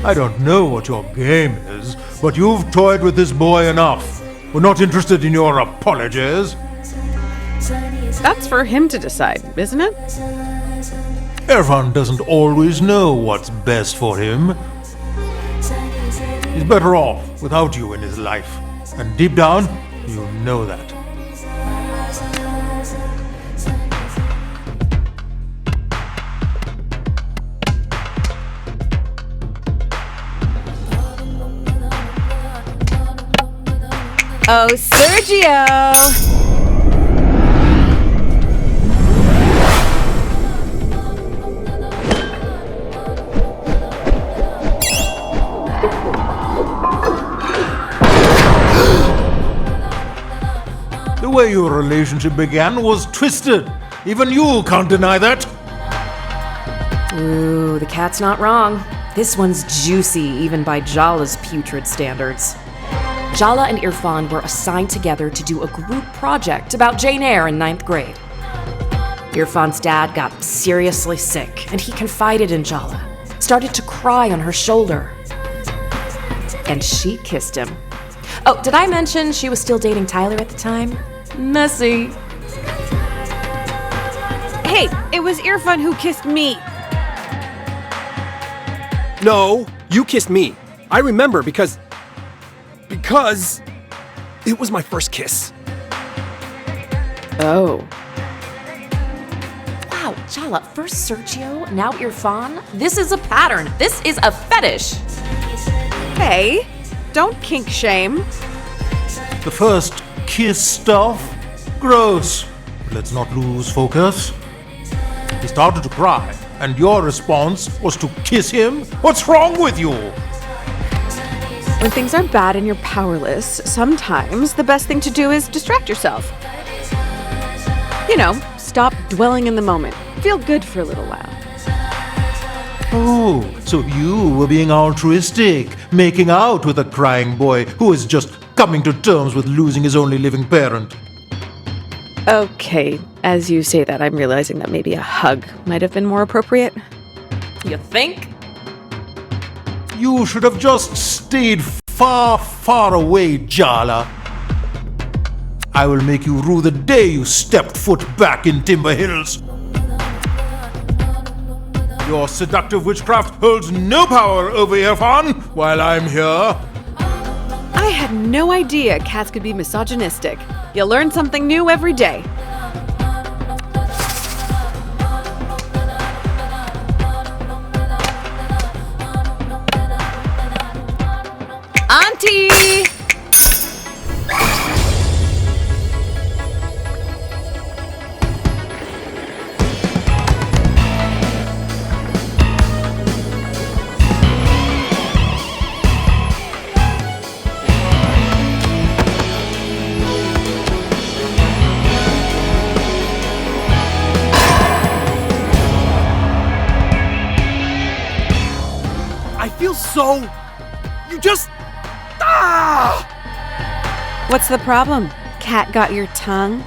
I don't know what your game is, but you've toyed with this boy enough. We're not interested in your apologies. That's for him to decide, isn't it? Irfan doesn't always know what's best for him. He's better off without you in his life. And deep down, you know that. Oh, Sergio! The way your relationship began was twisted. Even you can't deny that. Ooh, the cat's not wrong. This one's juicy, even by Jala's putrid standards. Jala and Irfan were assigned together to do a group project about Jane Eyre in 9th grade. Irfan's dad got seriously sick, and he confided in Jala, started to cry on her shoulder. And she kissed him. Oh, did I mention she was still dating Tyler at the time? Messy. Hey, it was Irfan who kissed me. No, you kissed me. I remember because... Because it was my first kiss. Oh. Wow, Jala, first Sergio, now Irfan. This is a pattern. This is a fetish. Hey, don't kink shame. The first kiss stuff? Gross. Let's not lose focus. He started to cry, and your response was to kiss him? What's wrong with you? When things are bad and you're powerless, sometimes the best thing to do is distract yourself. You know, stop dwelling in the moment. Feel good for a little while. Oh, so you were being altruistic, making out with a crying boy who is just coming to terms with losing his only living parent. Okay, as you say that, I'm realizing that maybe a hug might have been more appropriate. You think? You should have just stayed far, far away, Jala. I will make you rue the day you stepped foot back in Timber Hills. Your seductive witchcraft holds no power over Irfan while I'm here. I had no idea cats could be misogynistic. You learn something new every day. Auntie! You just... Ah! What's the problem? Cat got your tongue?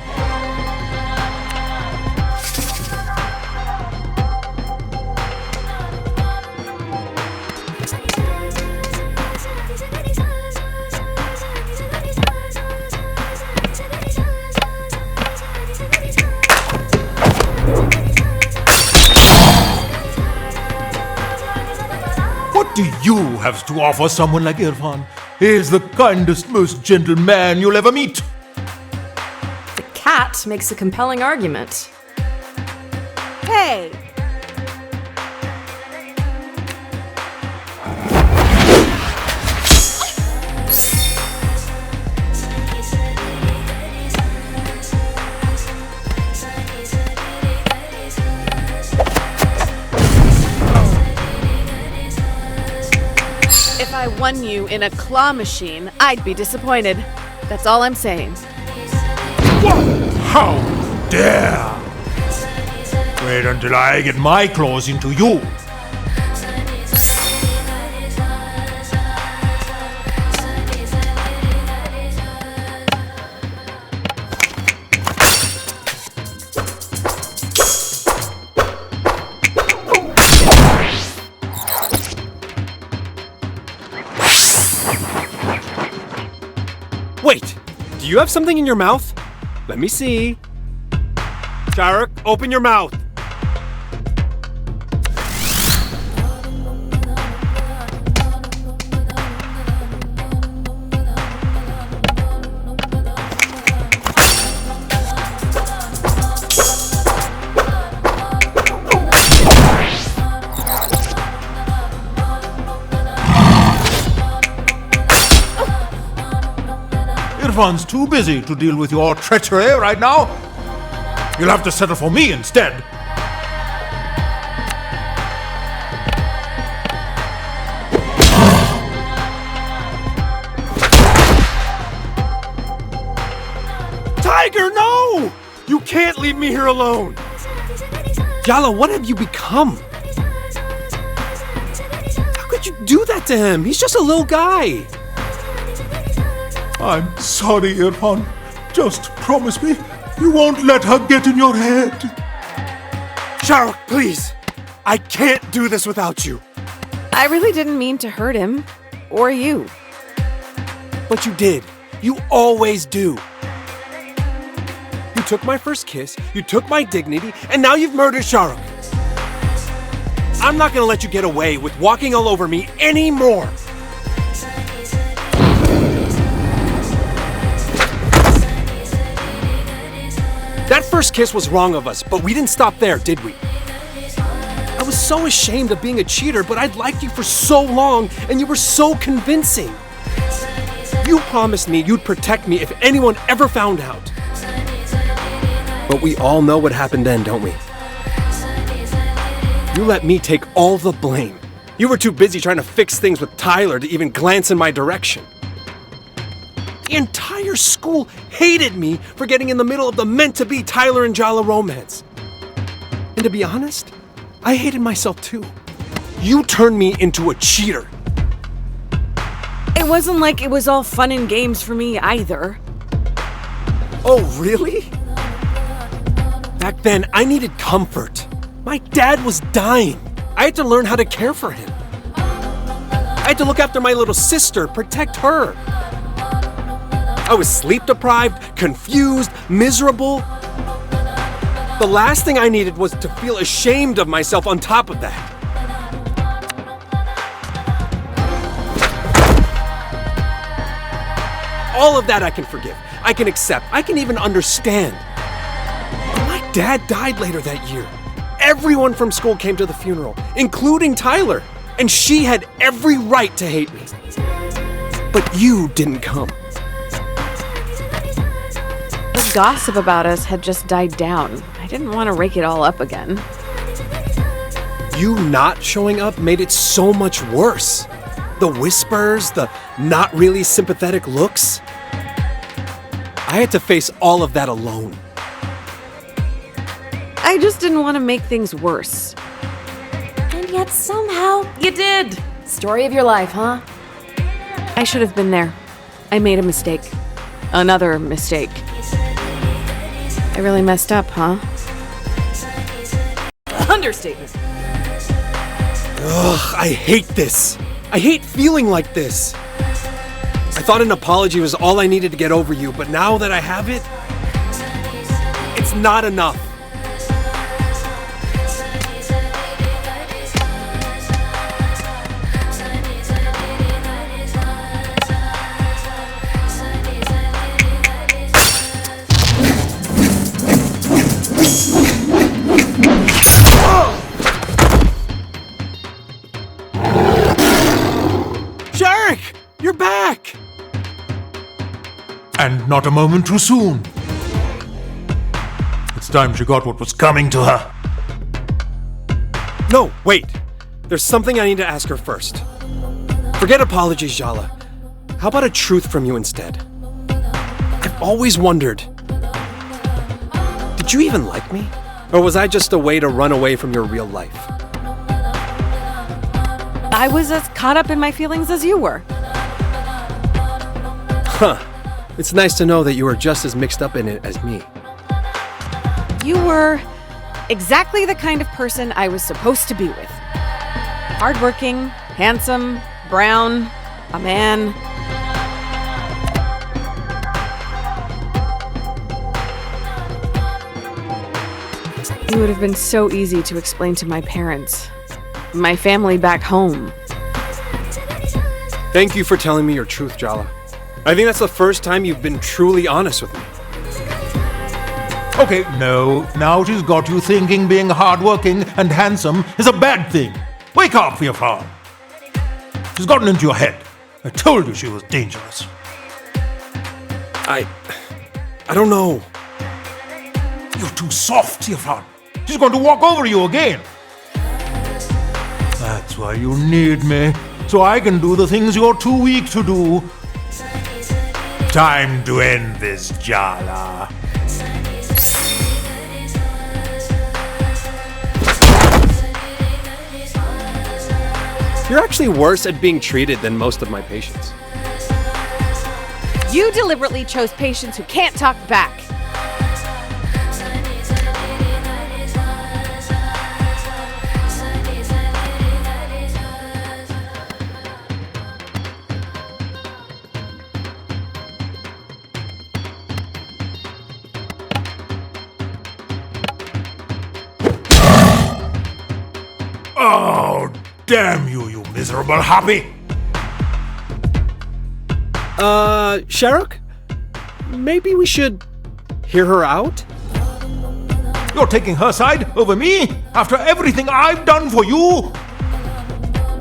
What do you have to offer someone like Irfan? He is the kindest, most gentle man you'll ever meet. The cat makes a compelling argument. Hey! If I won you in a claw machine, I'd be disappointed. That's all I'm saying. How dare! Wait until I get my claws into you. Wait, do you have something in your mouth? Let me see. Sharik, open your mouth. Irfan's too busy to deal with your treachery right now. You'll have to settle for me instead. Tiger, no! You can't leave me here alone. Jala, what have you become? How could you do that to him? He's just a little guy. I'm sorry, Irfan. Just promise me you won't let her get in your head. Sharik, please. I can't do this without you. I really didn't mean to hurt him. Or you. But you did. You always do. You took my first kiss, you took my dignity, and now you've murdered Sharik. I'm not gonna let you get away with walking all over me anymore. That first kiss was wrong of us, but we didn't stop there, did we? I was so ashamed of being a cheater, but I'd liked you for so long, and you were so convincing. You promised me you'd protect me if anyone ever found out. But we all know what happened then, don't we? You let me take all the blame. You were too busy trying to fix things with Tyler to even glance in my direction. The entire school hated me for getting in the middle of the meant-to-be Tyler and Jala romance. And to be honest, I hated myself too. You turned me into a cheater. It wasn't like it was all fun and games for me either. Oh, really? Back then, I needed comfort. My dad was dying. I had to learn how to care for him. I had to look after my little sister, protect her. I was sleep-deprived, confused, miserable. The last thing I needed was to feel ashamed of myself on top of that. All of that I can forgive, I can accept, I can even understand. But my dad died later that year. Everyone from school came to the funeral, including Tyler, and she had every right to hate me. But you didn't come. The gossip about us had just died down. I didn't want to rake it all up again. You not showing up made it so much worse. The whispers, the not really sympathetic looks. I had to face all of that alone. I just didn't want to make things worse. And yet somehow you did. Story of your life, huh? I should have been there. I made a mistake. Another mistake. I really messed up, huh? Understatement. Ugh, I hate this. I hate feeling like this. I thought an apology was all I needed to get over you, but now that I have it, it's not enough. You're back! And not a moment too soon. It's time she got what was coming to her. No, wait. There's something I need to ask her first. Forget apologies, Jala. How about a truth from you instead? I've always wondered, did you even like me? Or was I just a way to run away from your real life? I was as caught up in my feelings as you were. Huh. It's nice to know that you were just as mixed up in it as me. You were exactly the kind of person I was supposed to be with. Hardworking, handsome, brown, a man. It would have been so easy to explain to my parents. My family back home. Thank you for telling me your truth, Jala. I think that's the first time you've been truly honest with me. Okay, no, now she's got you thinking being hardworking and handsome is a bad thing. Wake up, Firfan. She's gotten into your head. I told you she was dangerous. I don't know. You're too soft, Firfan. She's going to walk over you again. That's why you need me, so I can do the things you're too weak to do. Time to end this, Jala. You're actually worse at being treated than most of my patients. You deliberately chose patients who can't talk back. Oh, damn you, you miserable happy! Sharuk? Maybe we should hear her out? You're taking her side over me after everything I've done for you?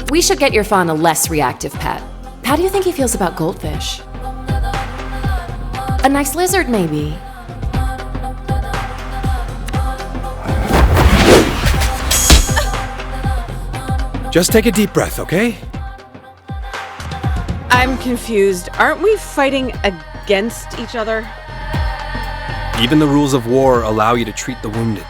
We should get your fawn a less reactive pet. How do you think he feels about goldfish? A nice lizard, maybe? Just take a deep breath, okay? I'm confused. Aren't we fighting against each other? Even the rules of war allow you to treat the wounded.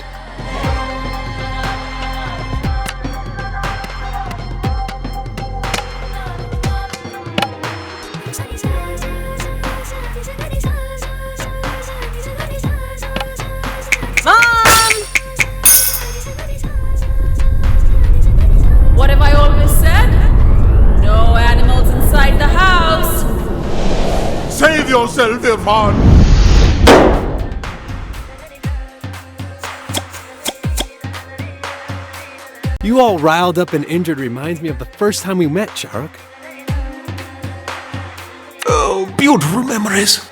Mom! What have I always said? No animals inside the house. Save yourself, Irfan! You all riled up and injured reminds me of the first time we met, Shahrukh. Oh, beautiful memories.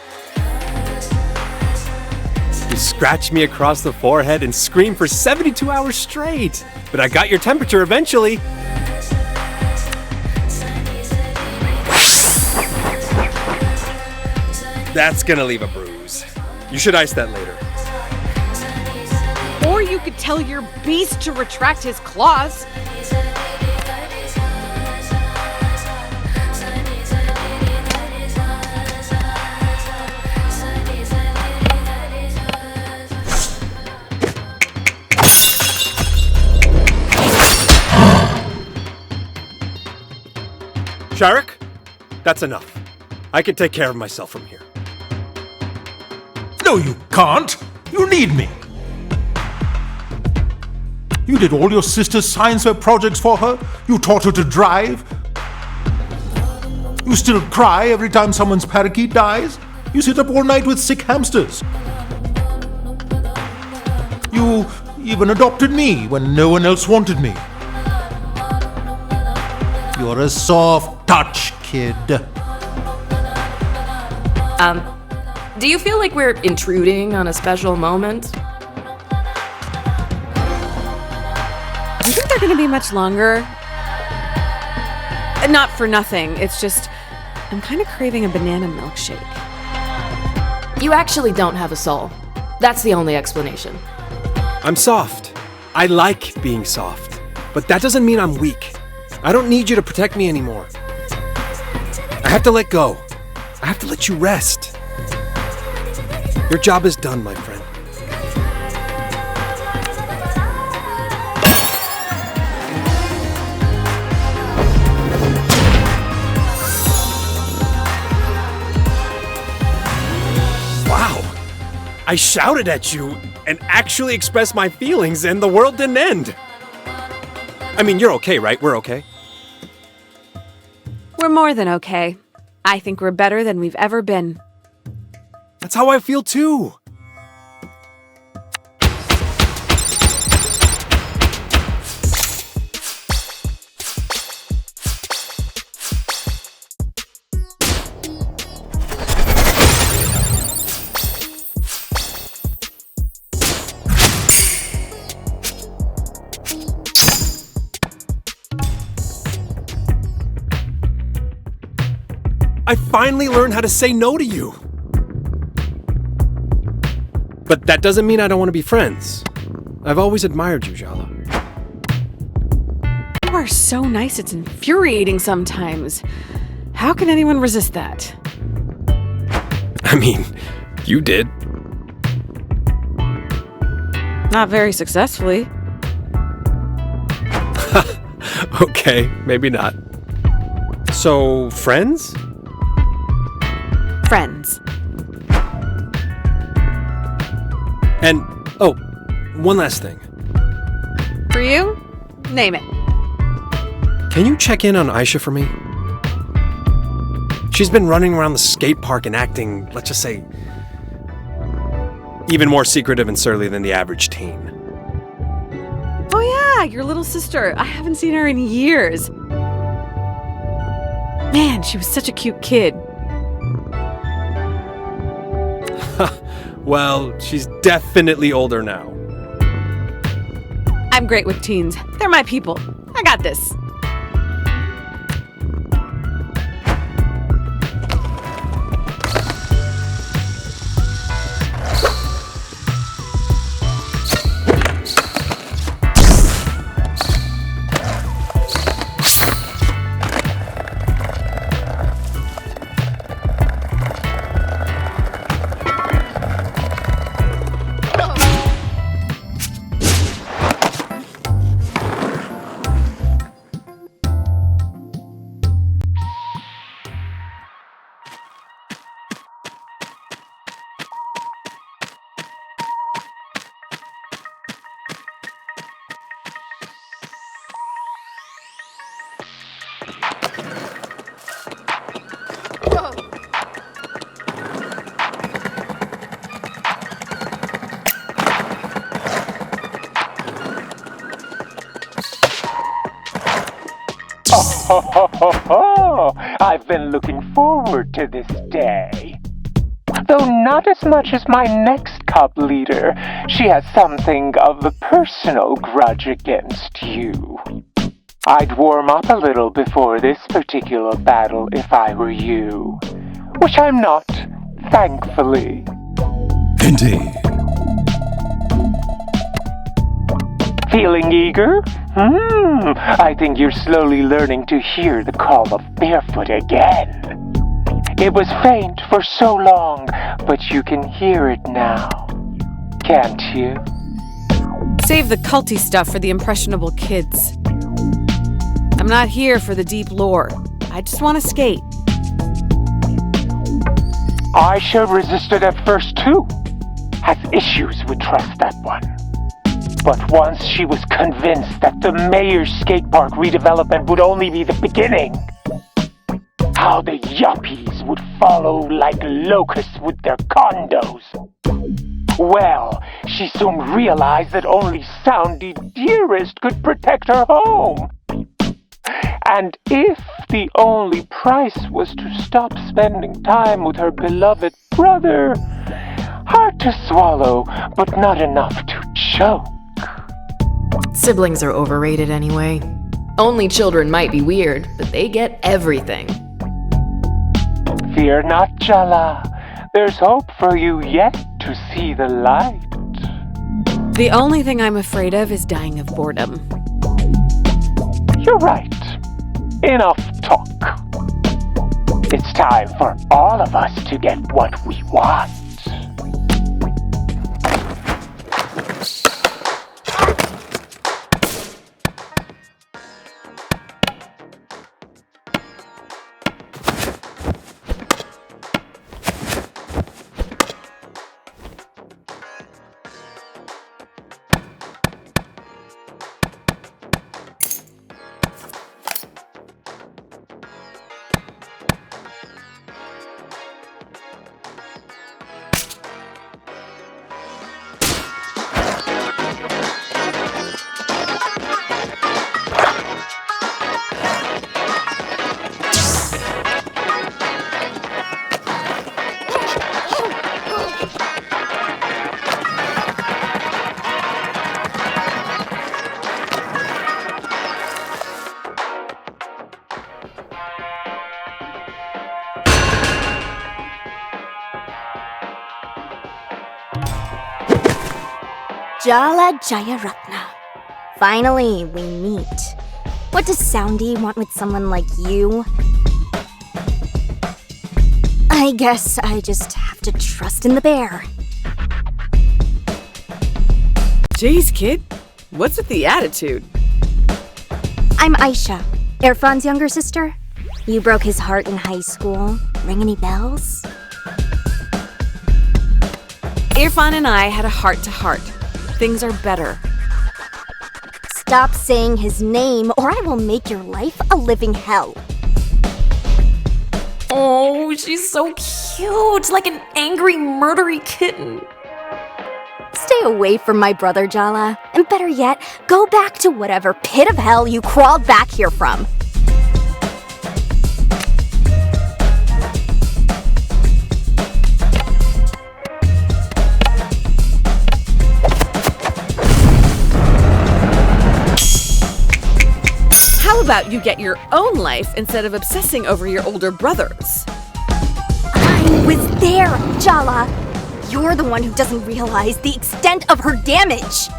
You scratched me across the forehead and screamed for 72 hours straight. But I got your temperature eventually. That's gonna leave a bruise. You should ice that later. Or you could tell your beast to retract his claws. Shahrukh, that's enough. I can take care of myself from here. No, you can't. You need me. You did all your sister's science fair projects for her. You taught her to drive. You still cry every time someone's parakeet dies. You sit up all night with sick hamsters. You even adopted me when no one else wanted me. You're a soft touch, kid. Do you feel like we're intruding on a special moment? Do you think they're gonna be much longer? Not for nothing, it's just, I'm kind of craving a banana milkshake. You actually don't have a soul. That's the only explanation. I'm soft. I like being soft. But that doesn't mean I'm weak. I don't need you to protect me anymore. I have to let go. I have to let you rest. Your job is done, my friend. Wow. I shouted at you and actually expressed my feelings and the world didn't end. I mean, you're okay, right? We're okay. We're more than okay. I think we're better than we've ever been. That's how I feel too. I finally learned how to say no to you. But that doesn't mean I don't want to be friends. I've always admired you, Jala. You are so nice, it's infuriating sometimes. How can anyone resist that? I mean, you did. Not very successfully. Okay, maybe not. So, friends? Friends. And, oh, one last thing. For you? Name it. Can you check in on Aisha for me? She's been running around the skate park and acting, let's just say, even more secretive and surly than the average teen. Oh yeah, your little sister. I haven't seen her in years. Man, she was such a cute kid. Well, she's definitely older now. I'm great with teens. They're my people. I got this. I've been looking forward to this day. Though not as much as my next cup leader, she has something of a personal grudge against you. I'd warm up a little before this particular battle if I were you. Which I'm not, thankfully. Indeed. Feeling eager? I think you're slowly learning to hear the call of barefoot again. It was faint for so long, but you can hear it now. Can't you? Save the culty stuff for the impressionable kids. I'm not here for the deep lore. I just want to skate. Aisha resisted at first too. Has issues with trust, that one. But once she was convinced that the mayor's skate park redevelopment would only be the beginning, how the yuppies would follow like locusts with their condos. Well, she soon realized that only Soundy Dearest could protect her home. And if the only price was to stop spending time with her beloved brother, hard to swallow, but not enough to choke. Siblings are overrated anyway. Only children might be weird, but they get everything. Fear not, Jala. There's hope for you yet to see the light. The only thing I'm afraid of is dying of boredom. You're right. Enough talk. It's time for all of us to get what we want. Jala Jayaratna. Finally, we meet. What does Soundy want with someone like you? I guess I just have to trust in the bear. Jeez, kid. What's with the attitude? I'm Aisha, Irfan's younger sister. You broke his heart in high school. Ring any bells? Irfan and I had a heart-to-heart. Things are better. Stop saying his name, or I will make your life a living hell. Oh, she's so cute, like an angry, murdery kitten. Stay away from my brother, Jala. And better yet, go back to whatever pit of hell you crawled back here from. about you get your own life instead of obsessing over your older brothers? I was there, Jala. You're the one who doesn't realize the extent of her damage.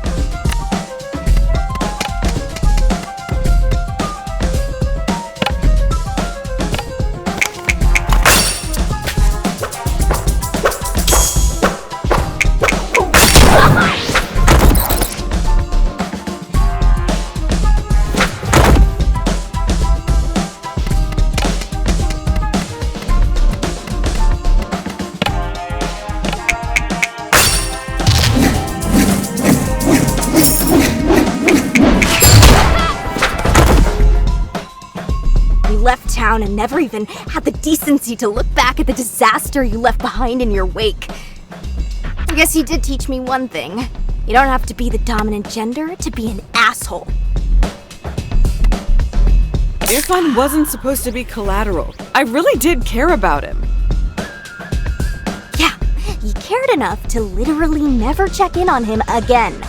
And never even had the decency to look back at the disaster you left behind in your wake. I guess you did teach me one thing. You don't have to be the dominant gender to be an asshole. Irfan wasn't supposed to be collateral. I really did care about him. Yeah, you cared enough to literally never check in on him again.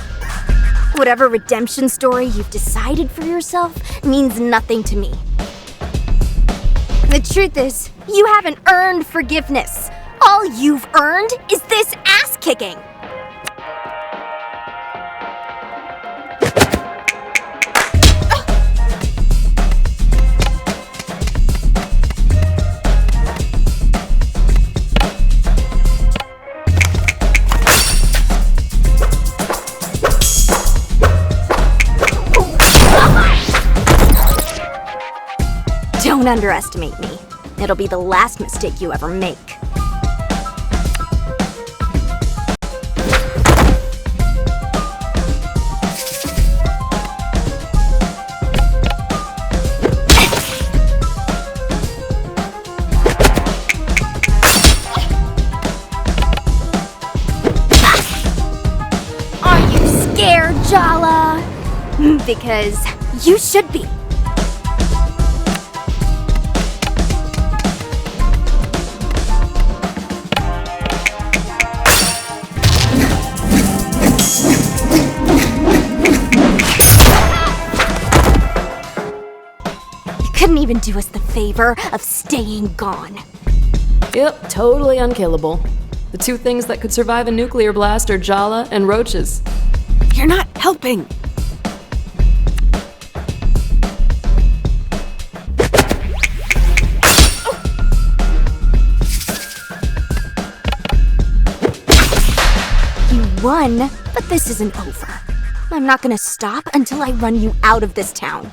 Whatever redemption story you've decided for yourself means nothing to me. The truth is, you haven't earned forgiveness. All you've earned is this ass-kicking. Don't underestimate me. It'll be the last mistake you ever make. Are you scared, Jala? Because you should be. Couldn't even do us the favor of staying gone. Yep, totally unkillable. The two things that could survive a nuclear blast are Jala and roaches. You're not helping. You won, but this isn't over. I'm not gonna stop until I run you out of this town.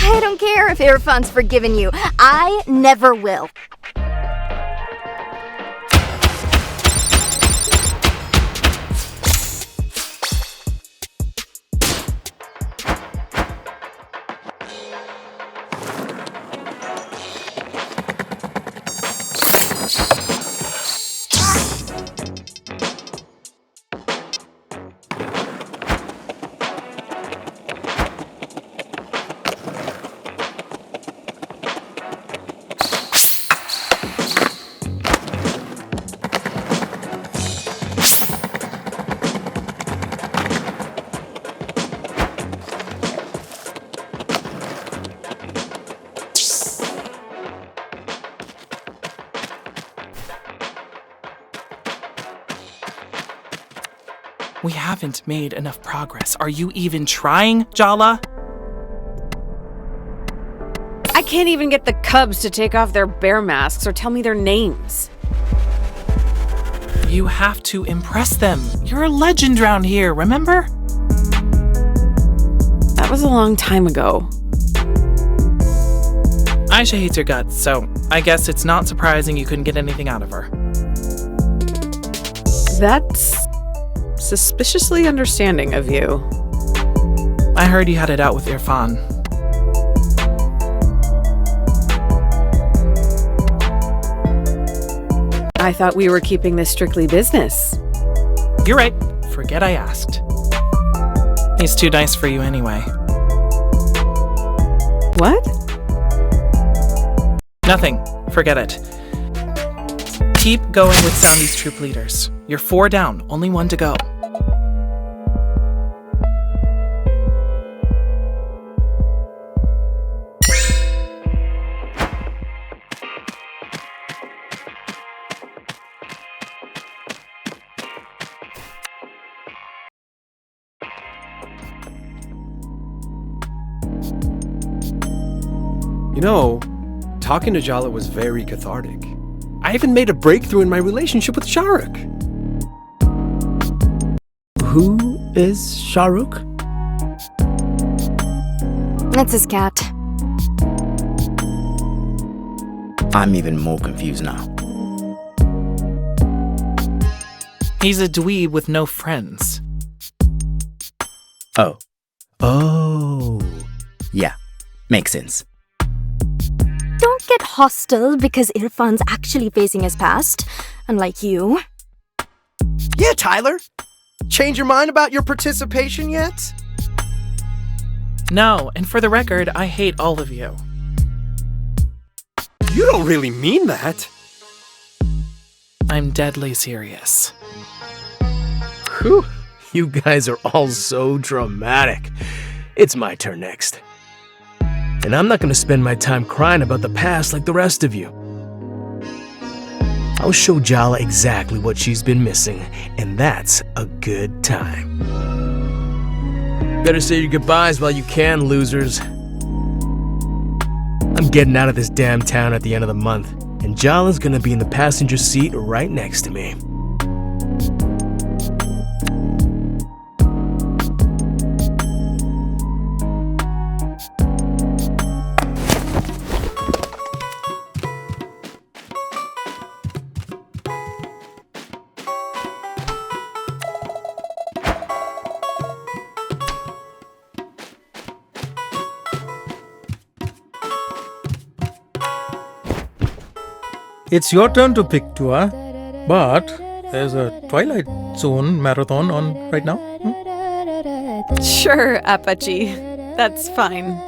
I don't care if Irfan's forgiven you. I never will. We haven't made enough progress. Are you even trying, Jala? I can't even get the cubs to take off their bear masks or tell me their names. You have to impress them. You're a legend round here, remember? That was a long time ago. Aisha hates your guts, so I guess it's not surprising you couldn't get anything out of her. That's suspiciously understanding of you. I heard you had it out with Irfan. I thought we were keeping this strictly business. You're right. Forget I asked. He's too nice for you anyway. What? Nothing. Forget it. Keep going with Soundy's troop leaders. You're 4 down, only 1 to go. You know, talking to Jala was very cathartic. I even made a breakthrough in my relationship with Shahrukh. Who is Shahrukh? That's his cat. I'm even more confused now. He's a dweeb with no friends. Oh. Yeah, makes sense. Don't get hostile because Irfan's actually facing his past, unlike you. Yeah, Tyler. Change your mind about your participation yet? No, and for the record, I hate all of you. You don't really mean that. I'm deadly serious. Whew, you guys are all so dramatic. It's my turn next. And I'm not gonna spend my time crying about the past like the rest of you. I'll show Jala exactly what she's been missing, and that's a good time. Better say your goodbyes while you can, losers. I'm getting out of this damn town at the end of the month, and Jala's gonna be in the passenger seat right next to me. It's your turn to pick, Tua, but there's a Twilight Zone marathon on right now. Sure, Apache. That's fine.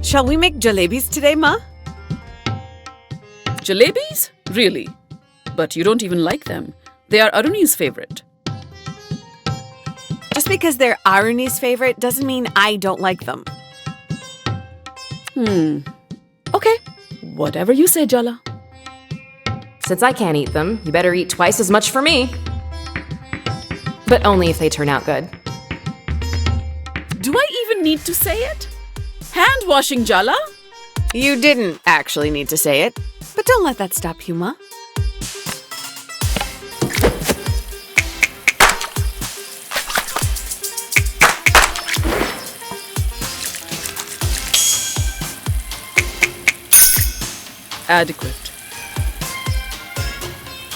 Shall we make jalebis today, Ma? Jalebis? Really? But you don't even like them. They are Aruni's favorite. Just because they're Aruni's favorite doesn't mean I don't like them. Okay, whatever you say, Jala. Since I can't eat them, you better eat twice as much for me. But only if they turn out good. Do I even need to say it? Hand washing, Jala? You didn't actually need to say it, but don't let that stop you, Ma. Adequate.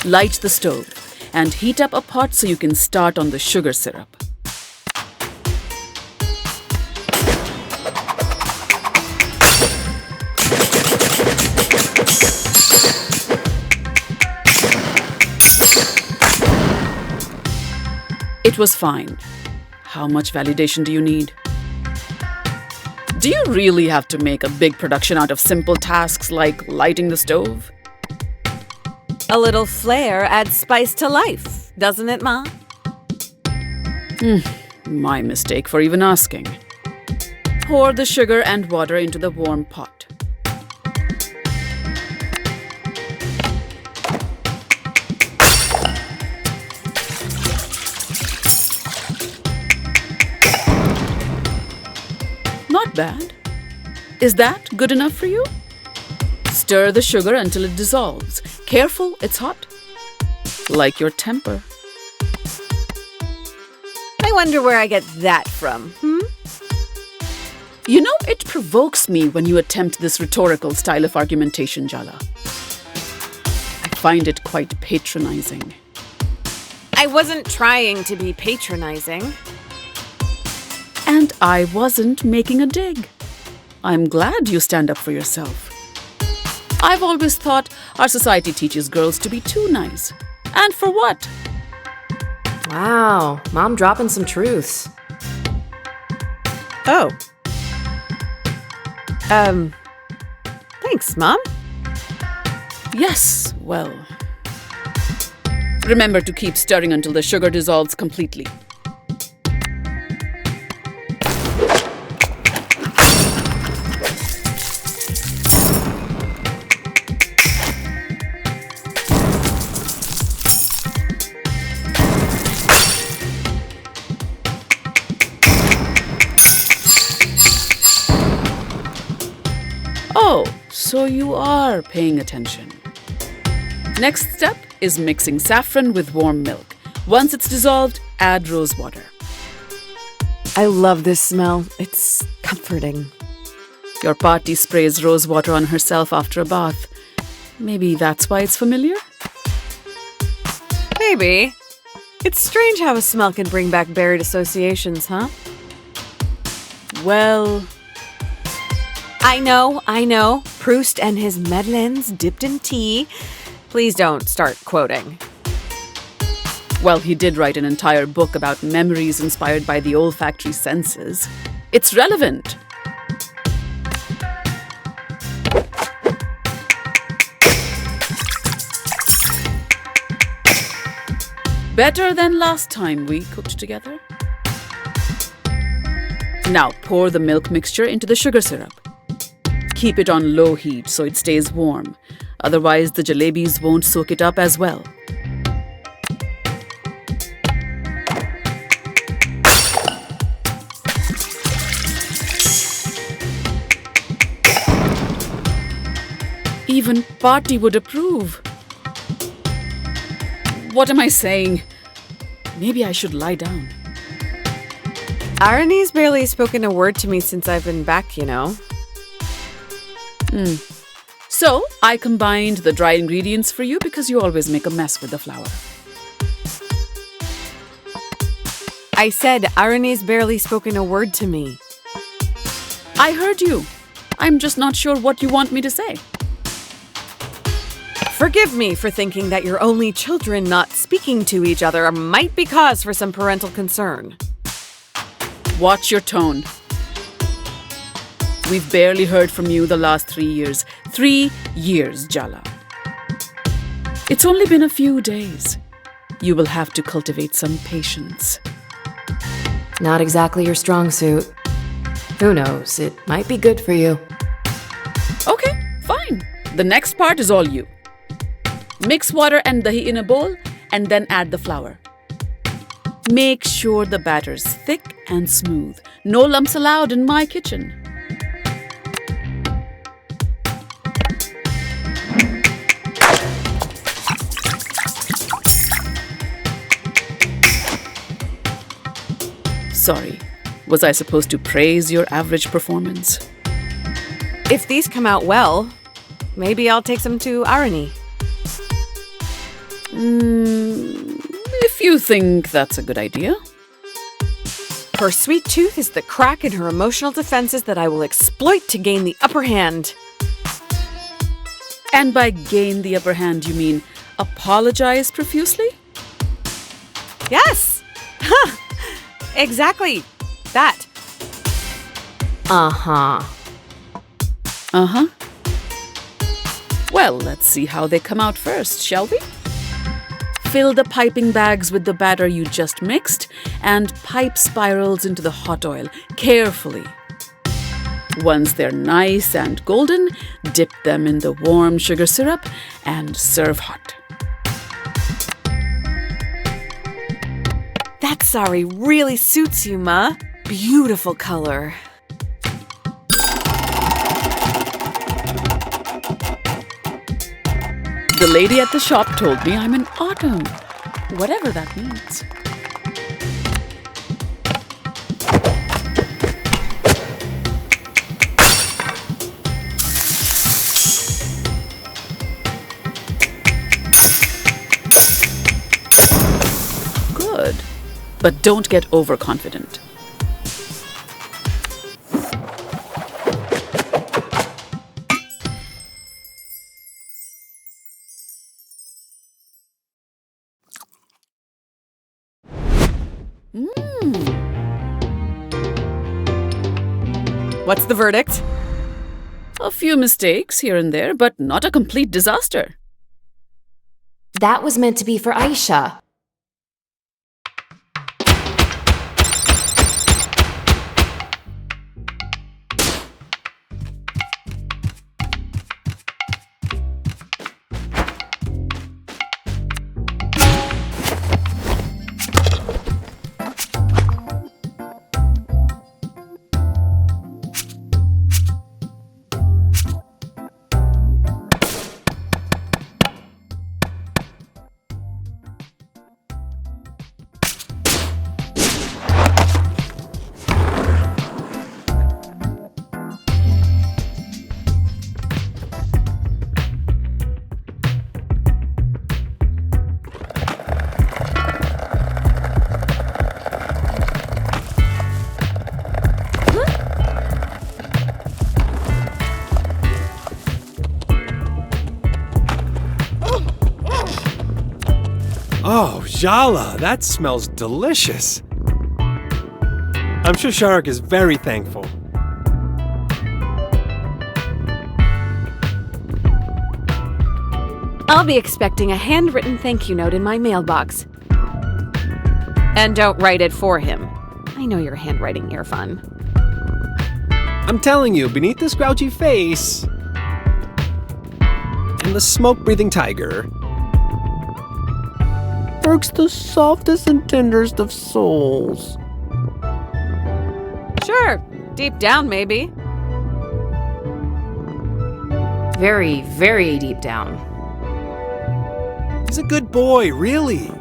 Light the stove and heat up a pot so you can start on the sugar syrup. It was fine. How much validation do you need? Do you really have to make a big production out of simple tasks like lighting the stove? A little flair adds spice to life, doesn't it, Ma? My mistake for even asking. Pour the sugar and water into the warm pot. Not bad. Is that good enough for you? Stir the sugar until it dissolves. Careful, it's hot. Like your temper. I wonder where I get that from, You know, it provokes me when you attempt this rhetorical style of argumentation, Jala. I find it quite patronizing. I wasn't trying to be patronizing. And I wasn't making a dig. I'm glad you stand up for yourself. I've always thought our society teaches girls to be too nice. And for what? Wow, Mom dropping some truths. Oh. Thanks, Mom. Yes, well. Remember to keep stirring until the sugar dissolves completely. Oh, so you are paying attention. Next step is mixing saffron with warm milk. Once it's dissolved, add rose water. I love this smell. It's comforting. Your party sprays rose water on herself after a bath. Maybe that's why it's familiar? Maybe. It's strange how a smell can bring back buried associations, huh? Well... I know. Proust and his Madeleines dipped in tea. Please don't start quoting. Well, he did write an entire book about memories inspired by the olfactory senses. It's relevant. Better than last time we cooked together. Now pour the milk mixture into the sugar syrup. Keep it on low heat so it stays warm. Otherwise, the jalebis won't soak it up as well. Even Party would approve. What am I saying? Maybe I should lie down. Aruni's barely spoken a word to me since I've been back, you know. So, I combined the dry ingredients for you because you always make a mess with the flour. I said Aruni's barely spoken a word to me. I heard you. I'm just not sure what you want me to say. Forgive me for thinking that your only children not speaking to each other might be cause for some parental concern. Watch your tone. We've barely heard from you the last 3 years. 3 years, Jala. It's only been a few days. You will have to cultivate some patience. Not exactly your strong suit. Who knows? It might be good for you. Okay, fine. The next part is all you. Mix water and dahi in a bowl and then add the flour. Make sure the batter's thick and smooth. No lumps allowed in my kitchen. Sorry, was I supposed to praise your average performance? If these come out well, maybe I'll take some to Arani. If you think that's a good idea. Her sweet tooth is the crack in her emotional defenses that I will exploit to gain the upper hand. And by gain the upper hand, you mean apologize profusely? Yes! Huh. Exactly. That. Uh-huh. Uh-huh. Well, let's see how they come out first, shall we? Fill the piping bags with the batter you just mixed and pipe spirals into the hot oil carefully. Once they're nice and golden, dip them in the warm sugar syrup and serve hot. That sari really suits you, Ma. Beautiful color. The lady at the shop told me I'm in autumn, whatever that means. Good, but don't get overconfident. What's the verdict? A few mistakes here and there, but not a complete disaster. That was meant to be for Aisha. Oh, Jala, that smells delicious. I'm sure Sharik is very thankful. I'll be expecting a handwritten thank you note in my mailbox. And don't write it for him. I know your handwriting, Irfan. I'm telling you, beneath this grouchy face and the smoke-breathing tiger lurks the softest and tenderest of souls. Sure, deep down maybe. Very, very deep down. He's a good boy, really.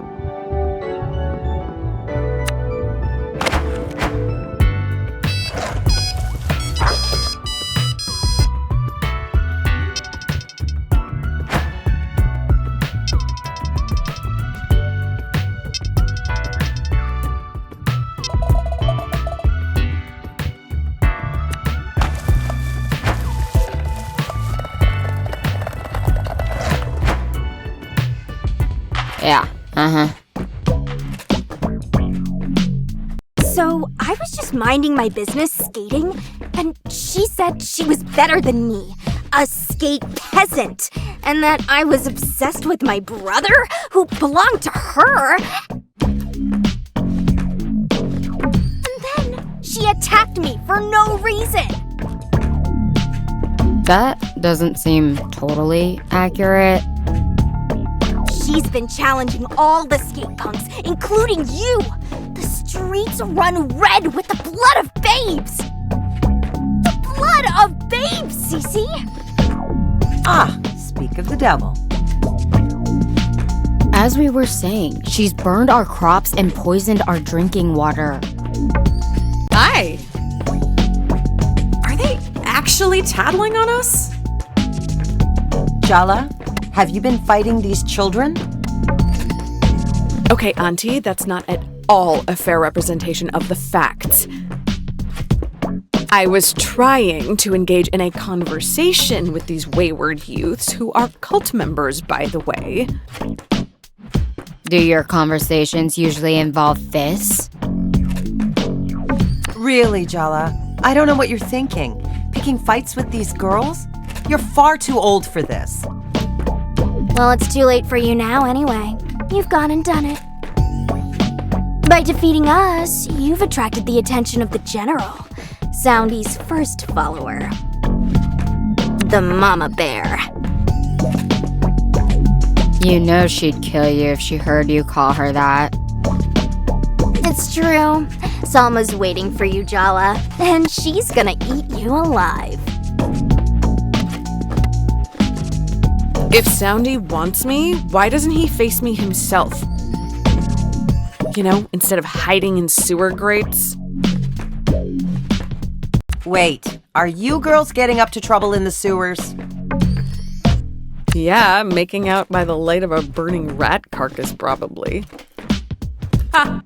Yeah, So, I was just minding my business skating, and she said she was better than me, a skate peasant, and that I was obsessed with my brother, who belonged to her. And attacked me for no reason. That doesn't seem totally accurate. She's been challenging all the skate punks, including you. The streets run red with the blood of babes. The blood of babes, Cece. Ah, speak of the devil. As we were saying, she's burned our crops and poisoned our drinking water. Hi. Are they actually tattling on us? Jala, have you been fighting these children? Okay, Auntie, that's not at all a fair representation of the facts. I was trying to engage in a conversation with these wayward youths who are cult members, by the way. Do your conversations usually involve this? Really, Jala? I don't know what you're thinking. Picking fights with these girls? You're far too old for this. Well, it's too late for you now anyway. You've gone and done it. By defeating us, you've attracted the attention of the General, Soundy's first follower. The Mama Bear. You know she'd kill you if she heard you call her that. It's true. Salma's waiting for you, Jala, and she's gonna eat you alive. If Soundy wants me, why doesn't he face me himself? You know, instead of hiding in sewer grates. Wait, are you girls getting up to trouble in the sewers? Yeah, making out by the light of a burning rat carcass, probably. Ha!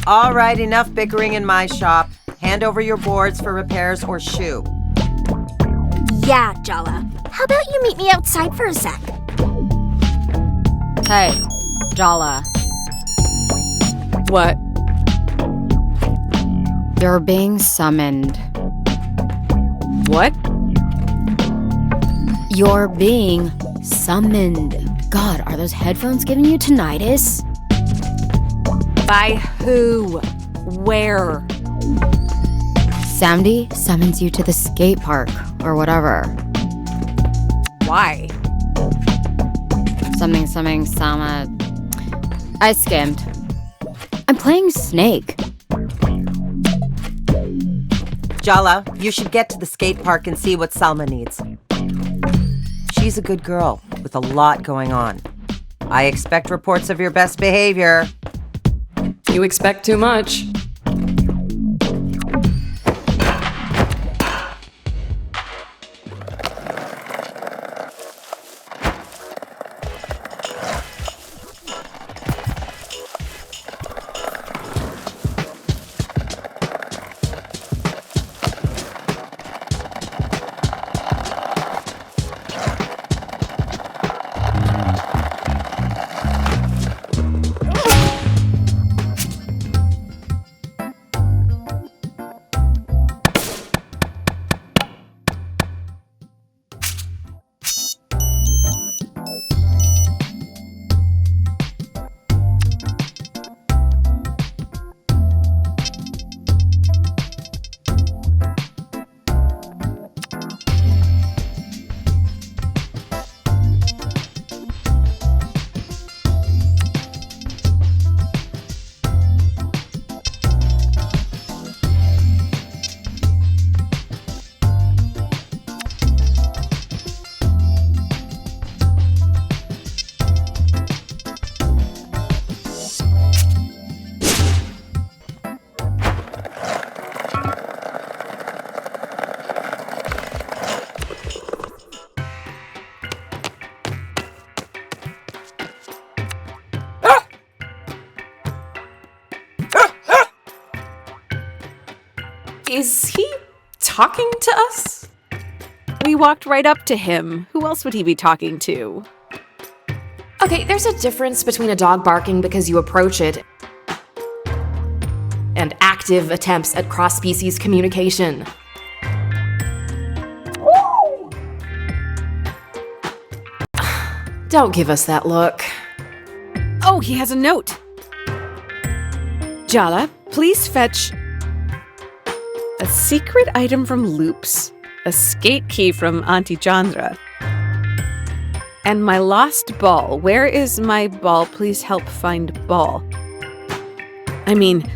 All right, enough bickering in my shop. Hand over your boards for repairs or shoo. Yeah, Jala. How about you meet me outside for a sec? Hey, Jala. What? You're being summoned. What? You're being summoned. God, are those headphones giving you tinnitus? By who? Where? Soundy summons you to the skate park, or whatever. Why? Something, Sama. I skimmed. I'm playing Snake. Jala, you should get to the skate park and see what Salma needs. She's a good girl with a lot going on. I expect reports of your best behavior. You expect too much. Is he talking to us? We walked right up to him. Who else would he be talking to? Okay, there's a difference between a dog barking because you approach it and active attempts at cross-species communication. Don't give us that look. Oh, he has a note. Jala, please fetch... A secret item from Loops. A skate key from Auntie Chandra. And my lost ball. Where is my ball? Please help find ball. I mean,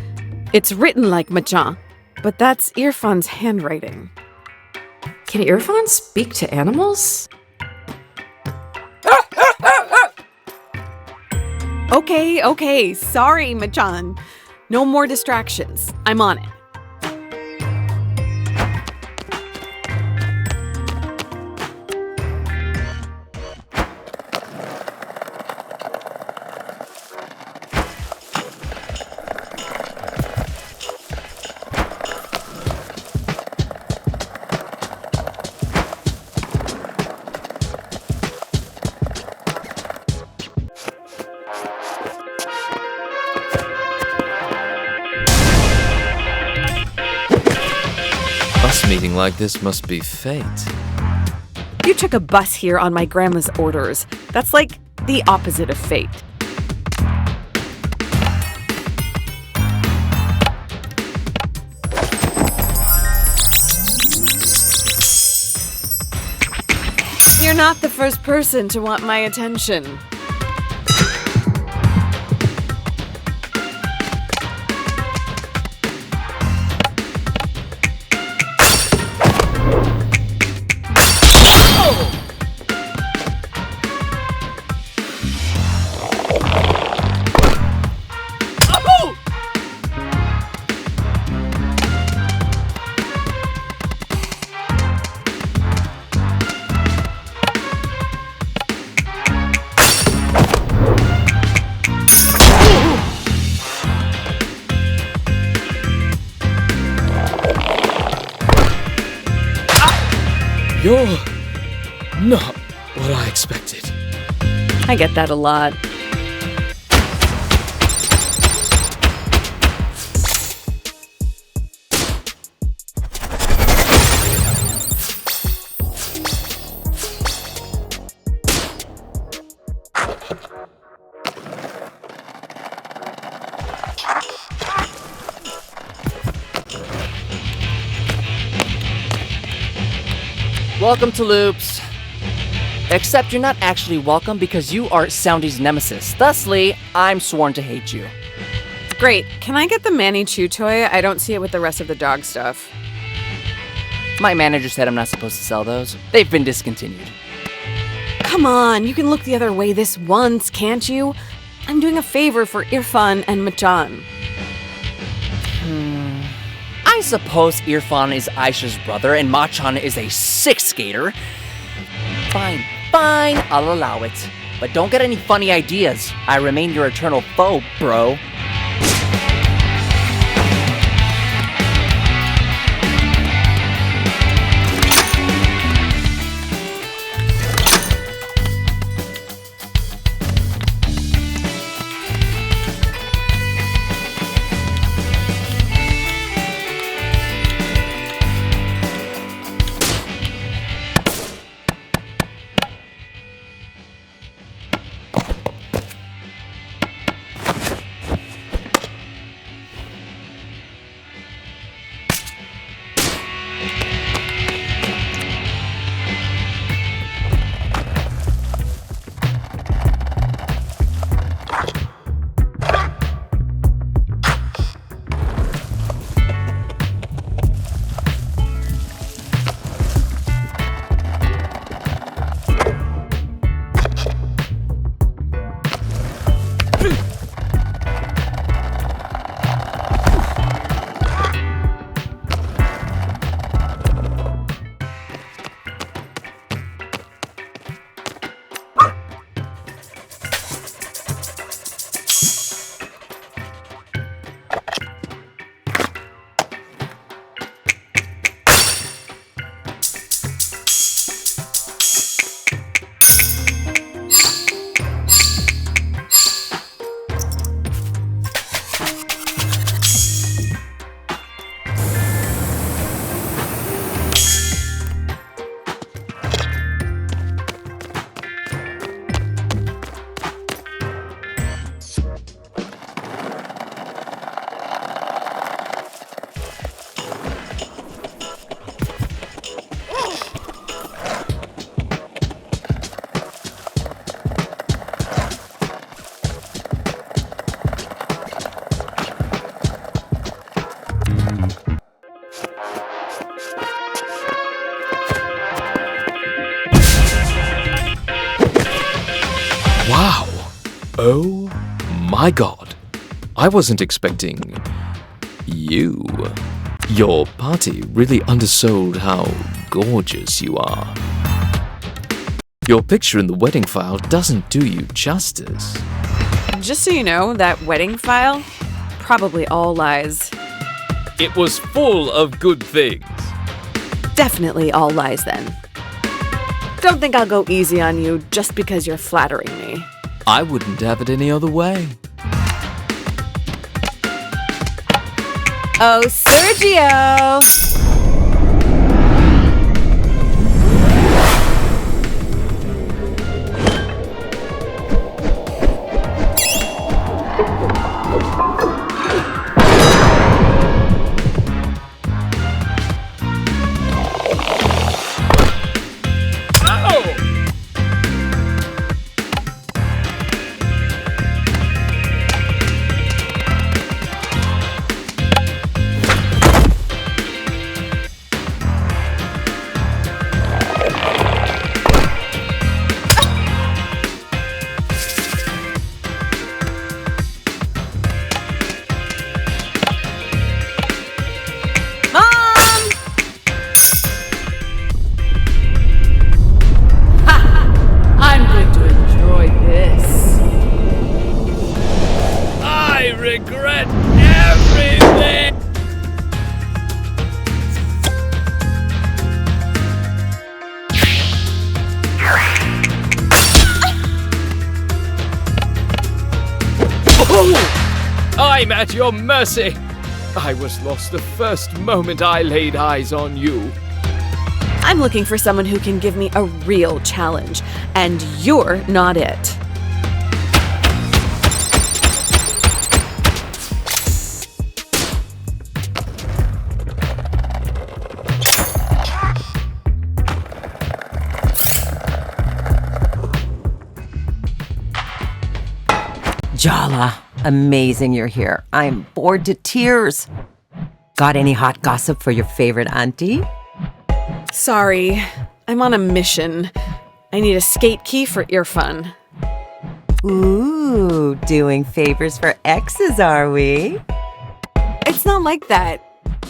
it's written like Machan, but that's Irfan's handwriting. Can Irfan speak to animals? Okay. Sorry, Machan. No more distractions. I'm on it. Bus meeting like this must be fate. You took a bus here on my grandma's orders. That's like the opposite of fate. You're not the first person to want my attention. You're not what I expected. I get that a lot. Welcome to Loops. Except you're not actually welcome because you are Soundy's nemesis. Thusly, I'm sworn to hate you. Great. Can I get the Manny Chew toy? I don't see it with the rest of the dog stuff. My manager said I'm not supposed to sell those. They've been discontinued. Come on, you can look the other way this once, can't you? I'm doing a favor for Irfan and Machan. I suppose Irfan is Aisha's brother and Machan is a sixth skater. Fine, I'll allow it. But don't get any funny ideas. I remain your eternal foe, bro. Oh my god. I wasn't expecting you. Your party really undersold how gorgeous you are. Your picture in the wedding file doesn't do you justice. Just so you know, that wedding file, probably all lies. It was full of good things. Definitely all lies then. Don't think I'll go easy on you just because you're flattering me. I wouldn't have it any other way. Oh, Sergio! Regret everything! Oh! I'm at your mercy! I was lost the first moment I laid eyes on you. I'm looking for someone who can give me a real challenge, and you're not it. Jala, amazing you're here. I'm bored to tears. Got any hot gossip for your favorite auntie? Sorry, I'm on a mission. I need a skate key for ear fun. Ooh, doing favors for exes, are we? It's not like that,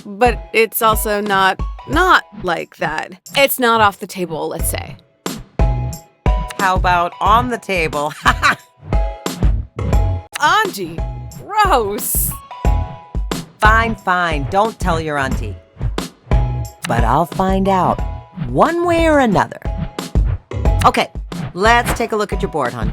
but it's also not like that. It's not off the table, let's say. How about on the table? Auntie, gross. Fine, don't tell your auntie. But I'll find out, one way or another. Okay, let's take a look at your board, hon.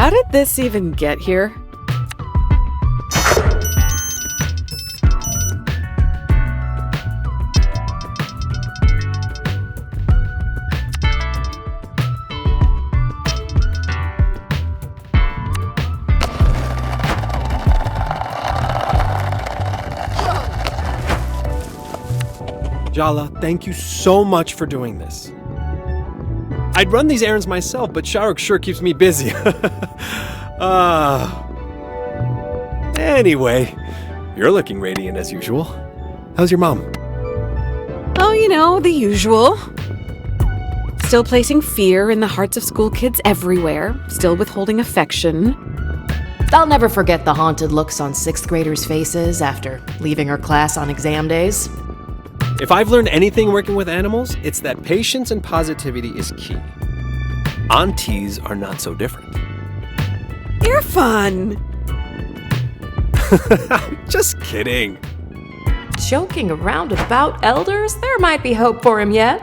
How did this even get here? Jala, thank you so much for doing this. I'd run these errands myself, but Shahrukh sure keeps me busy. Anyway, you're looking radiant as usual. How's your mom? Oh, you know, the usual. Still placing fear in the hearts of school kids everywhere. Still withholding affection. I'll never forget the haunted looks on 6th graders' faces after leaving her class on exam days. If I've learned anything working with animals, it's that patience and positivity is key. Aunties are not so different. You're fun. Just kidding. Joking around about elders? There might be hope for him yet.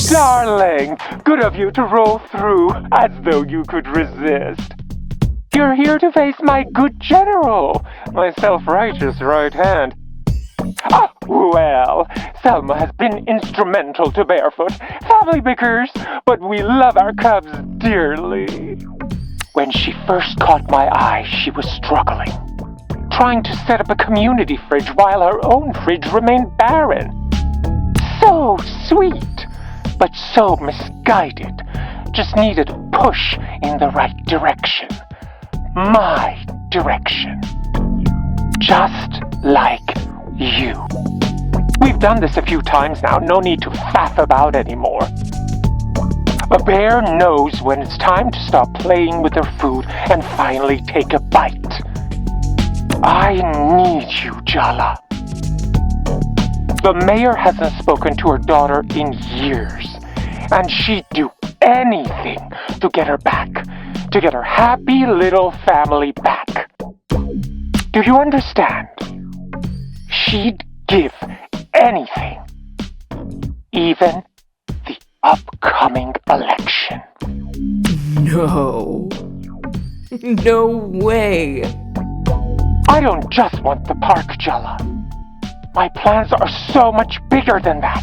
Darling, good of you to roll through as though you could resist. You're here to face my good general, my self-righteous right hand. Ah, well, Selma has been instrumental to Barefoot. Family bickers, but we love our cubs dearly. When she first caught my eye, she was struggling, trying to set up a community fridge while her own fridge remained barren. So sweet, but so misguided. Just needed a push in the right direction. My direction. Just like you. We've done this a few times now, no need to faff about anymore. A bear knows when it's time to stop playing with her food and finally take a bite. I need you, Jala. The mayor hasn't spoken to her daughter in years, and she'd do anything to get her back, to get her happy little family back. Do you understand? She'd give anything, even the upcoming election. No. No way. I don't just want the park, Jala. My plans are so much bigger than that.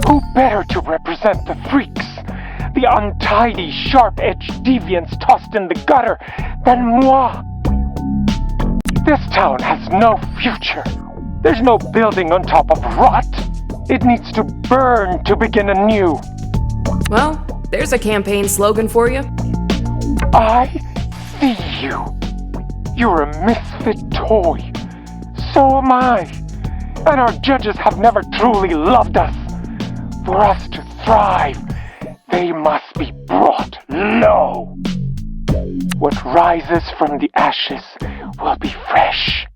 Who better to represent the freaks, the untidy, sharp-edged deviants tossed in the gutter than moi? This town has no future. There's no building on top of rot. It needs to burn to begin anew. Well, there's a campaign slogan for you. I see you. You're a misfit toy. So am I. And our judges have never truly loved us. For us to thrive, they must be brought low. What rises from the ashes will be fresh,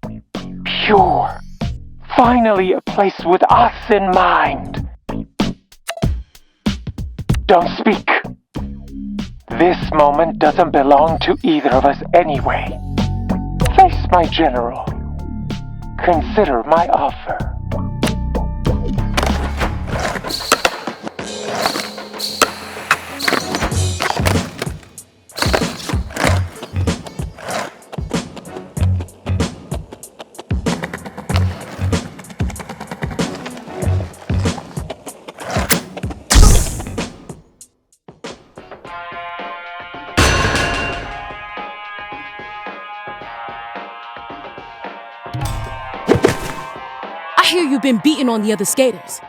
pure. Finally, a place with us in mind. Don't speak. This moment doesn't belong to either of us anyway. Face my general. Consider my offer. hear you've been beating on the other skaters.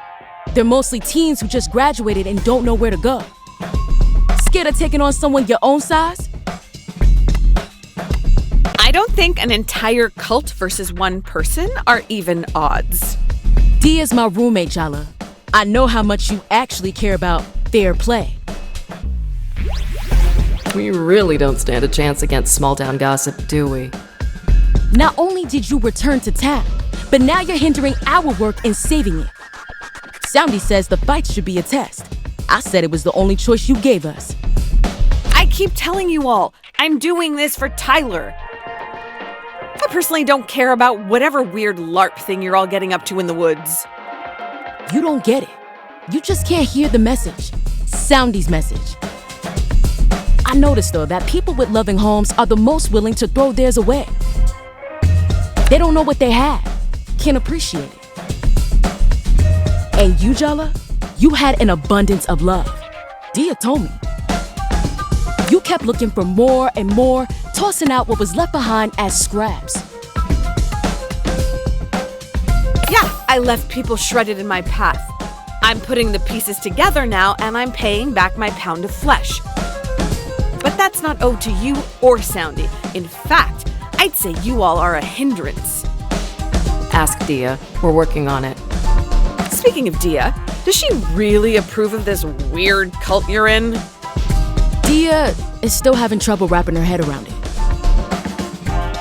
They're mostly teens who just graduated and don't know where to go. Scared of taking on someone your own size? I don't think an entire cult versus one person are even odds. Dia's my roommate, Jala. I know how much you actually care about fair play. We really don't stand a chance against small town gossip, do we? Not only did you return to town, but now you're hindering our work and saving it. Soundy says the fight should be a test. I said it was the only choice you gave us. I keep telling you all, I'm doing this for Tyler. I personally don't care about whatever weird LARP thing you're all getting up to in the woods. You don't get it. You just can't hear the message. Soundy's message. I noticed, though, that people with loving homes are the most willing to throw theirs away. They don't know what they have, can't appreciate it. And you, Jala, you had an abundance of love. Dia told me. You kept looking for more and more, tossing out what was left behind as scraps. Yeah, I left people shredded in my path. I'm putting the pieces together now, and I'm paying back my pound of flesh. But that's not owed to you or Soundy. In fact, I'd say you all are a hindrance. Ask Dia. We're working on it. Speaking of Dia, does she really approve of this weird cult you're in? Dia is still having trouble wrapping her head around it.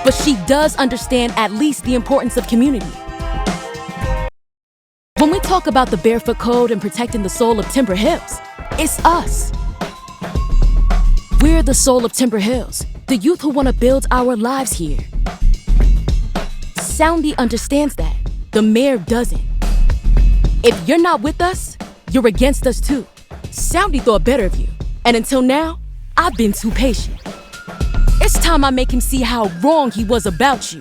But she does understand at least the importance of community. When we talk about the Barefoot Code and protecting the soul of Timber Hills, it's us. We're the soul of Timber Hills, the youth who want to build our lives here. Soundy understands that. The mayor doesn't. If you're not with us, you're against us too. Soundy thought better of you. And until now, I've been too patient. It's time I make him see how wrong he was about you.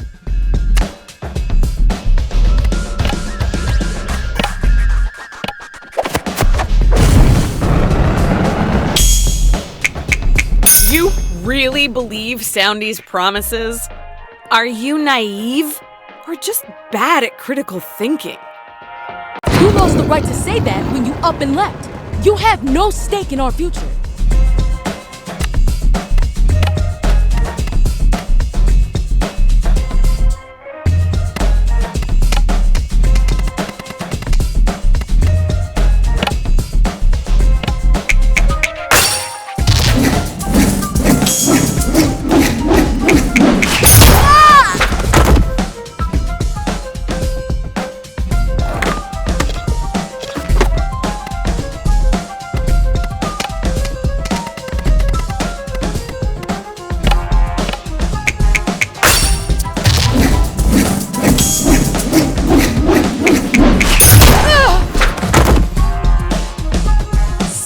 You really believe Soundy's promises? Are you naive or just bad at critical thinking? You lost the right to say that when you up and left. You have no stake in our future.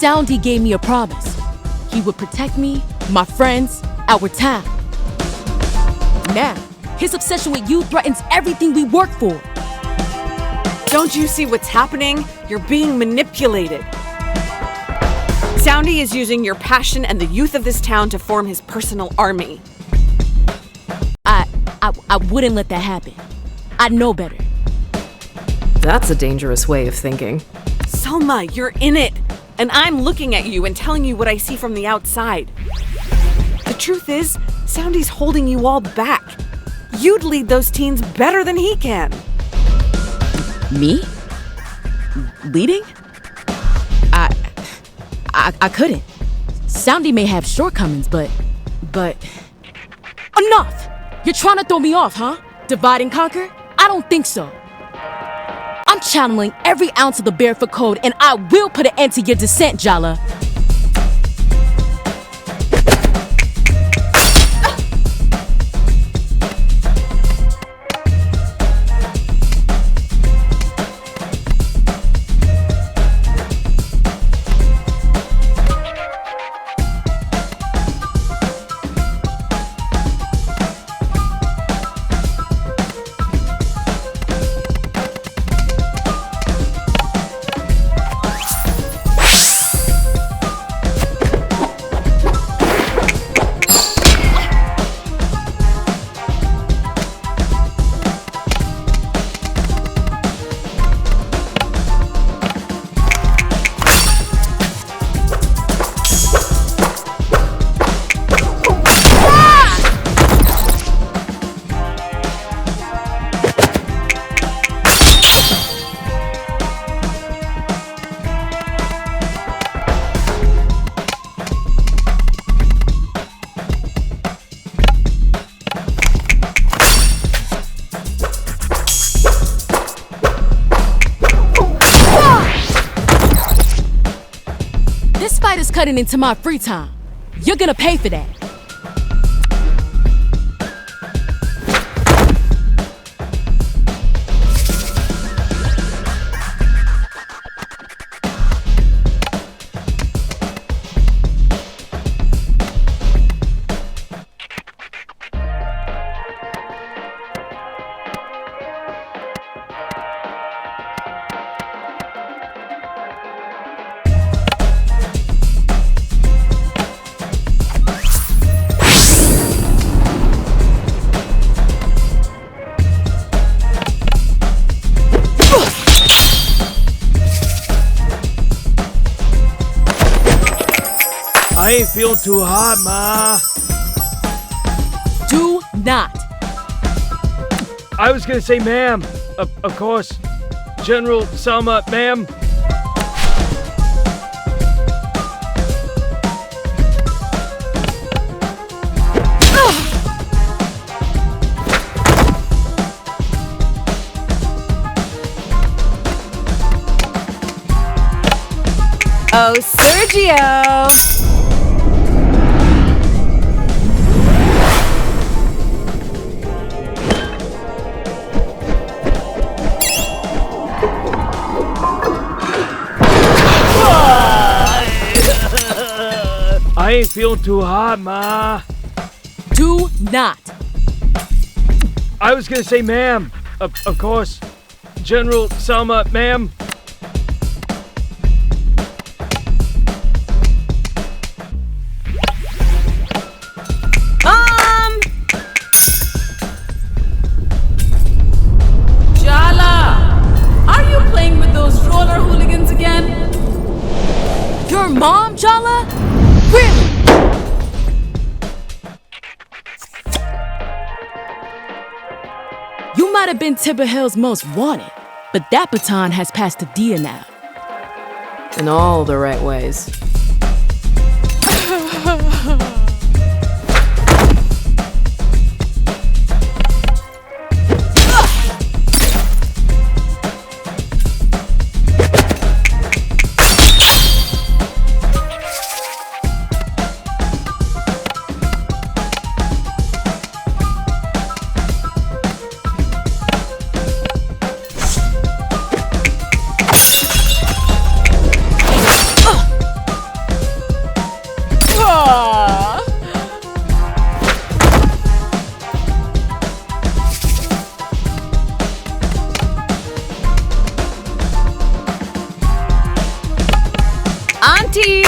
Soundy gave me a promise. He would protect me, my friends, our town. Now, his obsession with you threatens everything we work for. Don't you see what's happening? You're being manipulated. Soundy is using your passion and the youth of this town to form his personal army. I wouldn't let that happen. I know better. That's a dangerous way of thinking. Selma, you're in it. And I'm looking at you and telling you what I see from the outside. The truth is, Soundy's holding you all back. You'd lead those teens better than he can. Me? Leading? I couldn't. Soundy may have shortcomings, but... Enough! You're trying to throw me off, huh? Divide and conquer? I don't think so. I'm channeling every ounce of the Barefoot Code, and I will put an end to your descent, Jala. This fight is cutting into my free time. You're gonna pay for that. I ain't feeling too hot, Ma. Do not. I was gonna say ma'am. Of course. General Selma, ma'am. Oh, Sergio! I ain't feeling too hot, Ma. Do not. I was gonna say ma'am. Of course. General Selma, ma'am. Jala! Are you playing with those roller hooligans again? Your mom, Jala? Really? You might have been Timber Hill's most wanted, but that baton has passed to Dia now. In all the right ways. Auntie!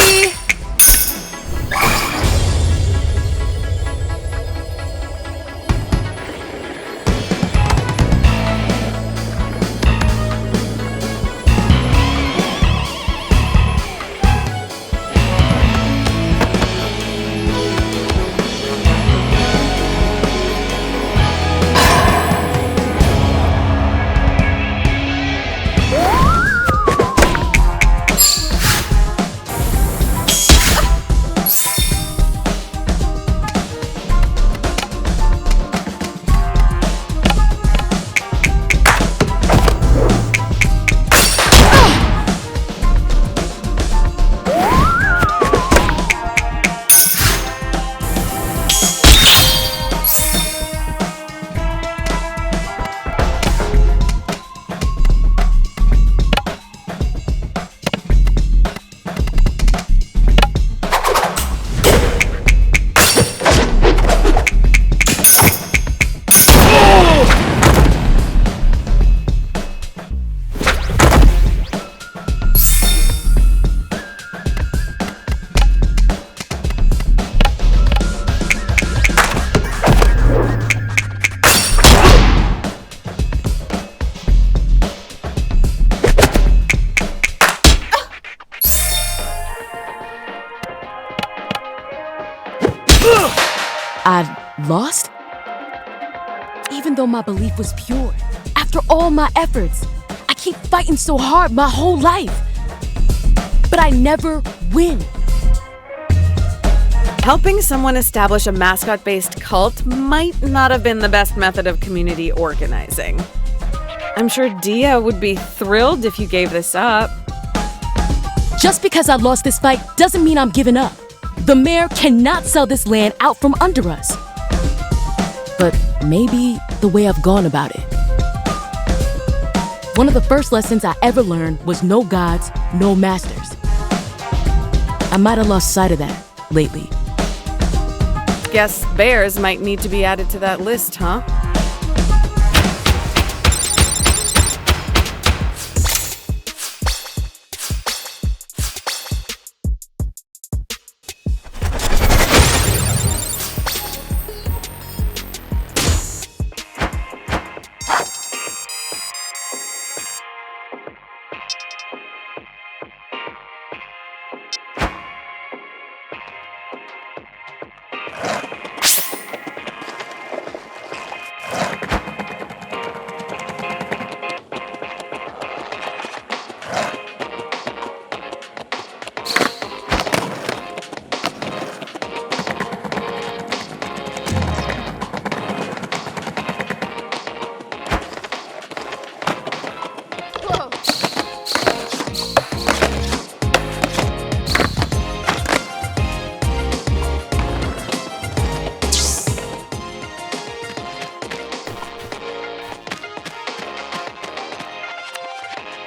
I lost? Even though my belief was pure, after all my efforts, I keep fighting so hard my whole life. But I never win. Helping someone establish a mascot-based cult might not have been the best method of community organizing. I'm sure Dia would be thrilled if you gave this up. Just because I lost this fight doesn't mean I'm giving up. The mayor cannot sell this land out from under us. But maybe the way I've gone about it. One of the first lessons I ever learned was no gods, no masters. I might have lost sight of that lately. Guess bears might need to be added to that list, huh?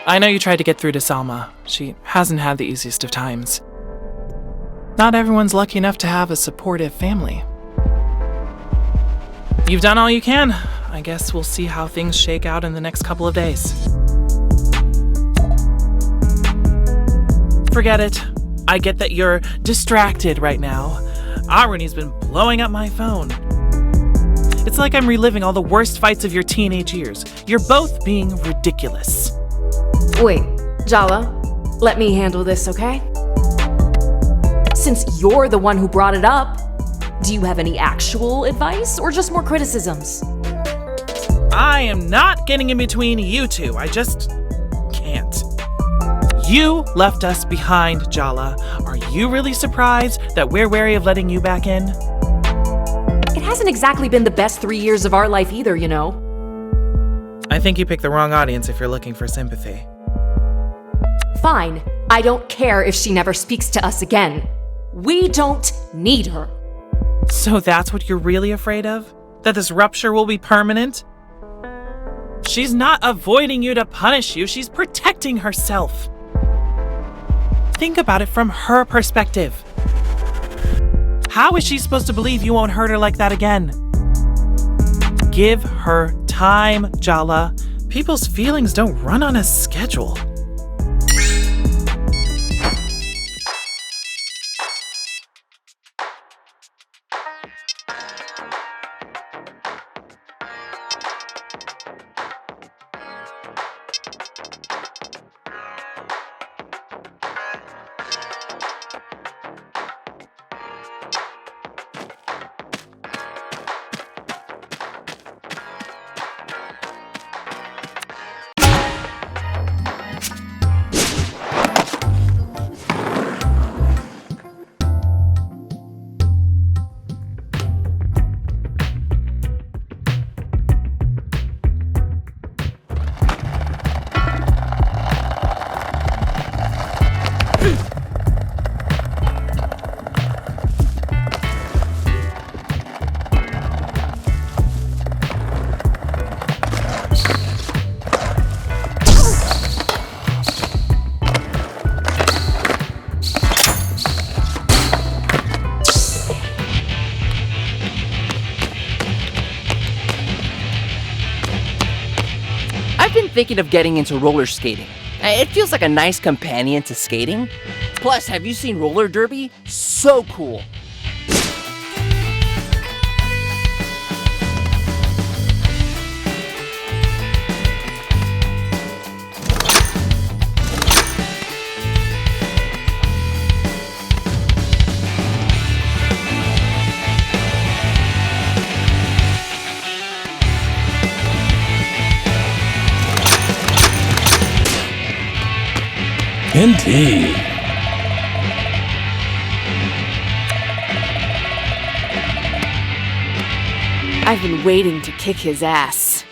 I know you tried to get through to Salma. She hasn't had the easiest of times. Not everyone's lucky enough to have a supportive family. You've done all you can. I guess we'll see how things shake out in the next couple of days. Forget it. I get that you're distracted right now. Aruni's been blowing up my phone. It's like I'm reliving all the worst fights of your teenage years. You're both being ridiculous. Wait, Jala, let me handle this, okay? Since you're the one who brought it up, do you have any actual advice or just more criticisms? I am not getting in between you two. I just can't. You left us behind, Jala. Are you really surprised that we're wary of letting you back in? It hasn't exactly been the best 3 years of our life either, you know. I think you picked the wrong audience if you're looking for sympathy. Fine. I don't care if she never speaks to us again. We don't need her. So that's what you're really afraid of? That this rupture will be permanent? She's not avoiding you to punish you, she's protecting herself. Think about it from her perspective. How is she supposed to believe you won't hurt her like that again? Give her time, Jala. People's feelings don't run on a schedule. Thinking of getting into roller skating. It feels like a nice companion to skating. Plus, have you seen roller derby? So cool. Indeed. I've been waiting to kick his ass.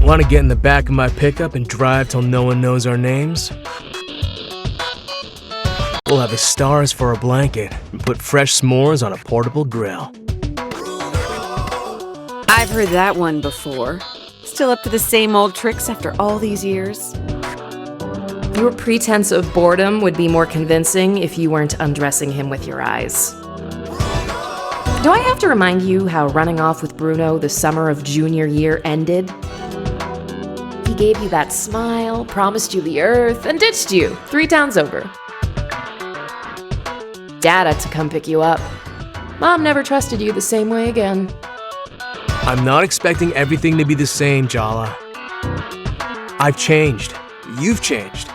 Want to get in the back of my pickup and drive till no one knows our names? We'll have the stars for a blanket and put fresh s'mores on a portable grill. I've heard that one before. Still up to the same old tricks after all these years? Your pretense of boredom would be more convincing if you weren't undressing him with your eyes. Do I have to remind you how running off with Bruno the summer of junior year ended? He gave you that smile, promised you the earth, and ditched you 3 towns over. Dad had to come pick you up. Mom never trusted you the same way again. I'm not expecting everything to be the same, Jala. I've changed. You've changed.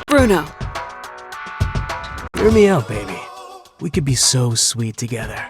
Bruno. Hear me out, baby. We could be so sweet together.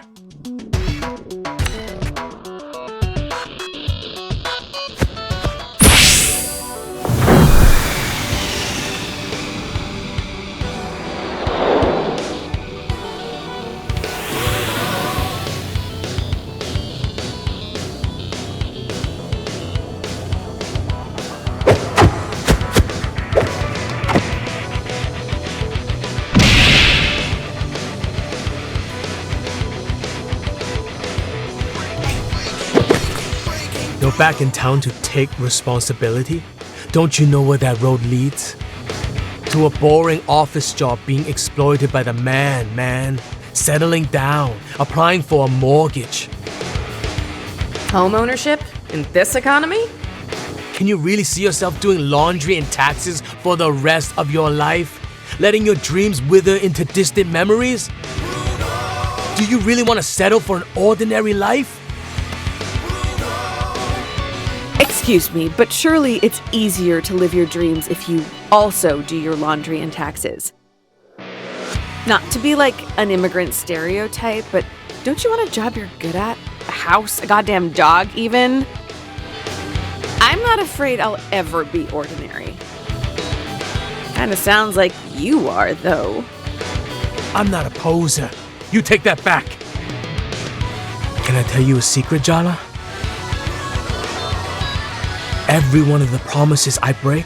You're back in town to take responsibility? Don't you know where that road leads? To a boring office job being exploited by the man. Settling down, applying for a mortgage. Home ownership in this economy? Can you really see yourself doing laundry and taxes for the rest of your life? Letting your dreams wither into distant memories? Do you really want to settle for an ordinary life? Excuse me, but surely it's easier to live your dreams if you also do your laundry and taxes. Not to be like an immigrant stereotype, but don't you want a job you're good at? A house, a goddamn dog even? I'm not afraid I'll ever be ordinary. Kinda sounds like you are, though. I'm not a poser. You take that back. Can I tell you a secret, Jala? Every one of the promises I break,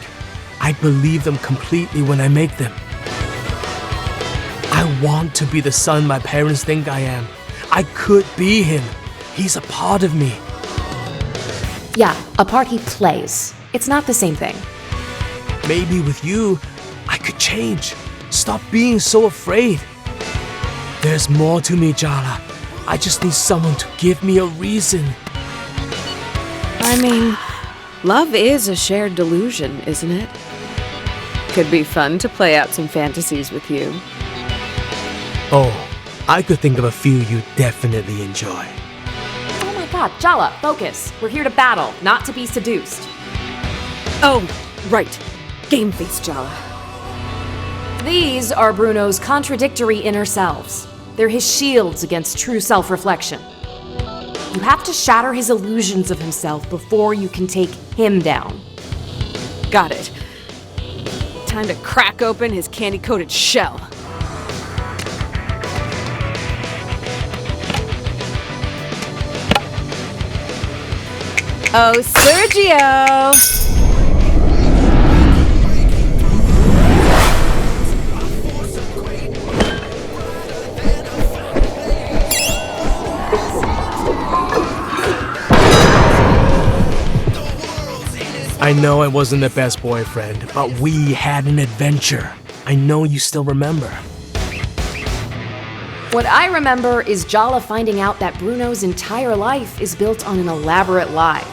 I believe them completely when I make them. I want to be the son my parents think I am. I could be him. He's a part of me. Yeah, a part he plays. It's not the same thing. Maybe with you, I could change. Stop being so afraid. There's more to me, Jala. I just need someone to give me a reason. I mean, love is a shared delusion, isn't it? Could be fun to play out some fantasies with you. Oh, I could think of a few you definitely enjoy. Oh my god, Jala, focus. We're here to battle, not to be seduced. Oh, right. Game face, Jala. These are Bruno's contradictory inner selves. They're his shields against true self-reflection. You have to shatter his illusions of himself before you can take him down. Got it. Time to crack open his candy-coated shell. Oh, Sergio! I know I wasn't the best boyfriend, but we had an adventure. I know you still remember. What I remember is Jala finding out that Bruno's entire life is built on an elaborate lie.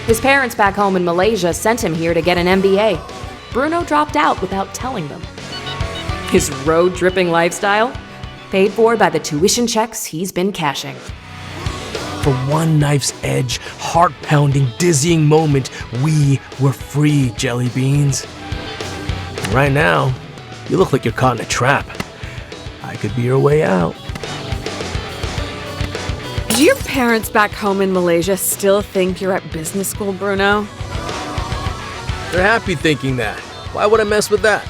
His parents back home in Malaysia sent him here to get an MBA. Bruno dropped out without telling them. His road-tripping lifestyle? Paid for by the tuition checks he's been cashing. For one knife's edge, heart-pounding, dizzying moment, we were free, jelly beans. Right now, you look like you're caught in a trap. I could be your way out. Do your parents back home in Malaysia still think you're at business school, Bruno? They're happy thinking that. Why would I mess with that?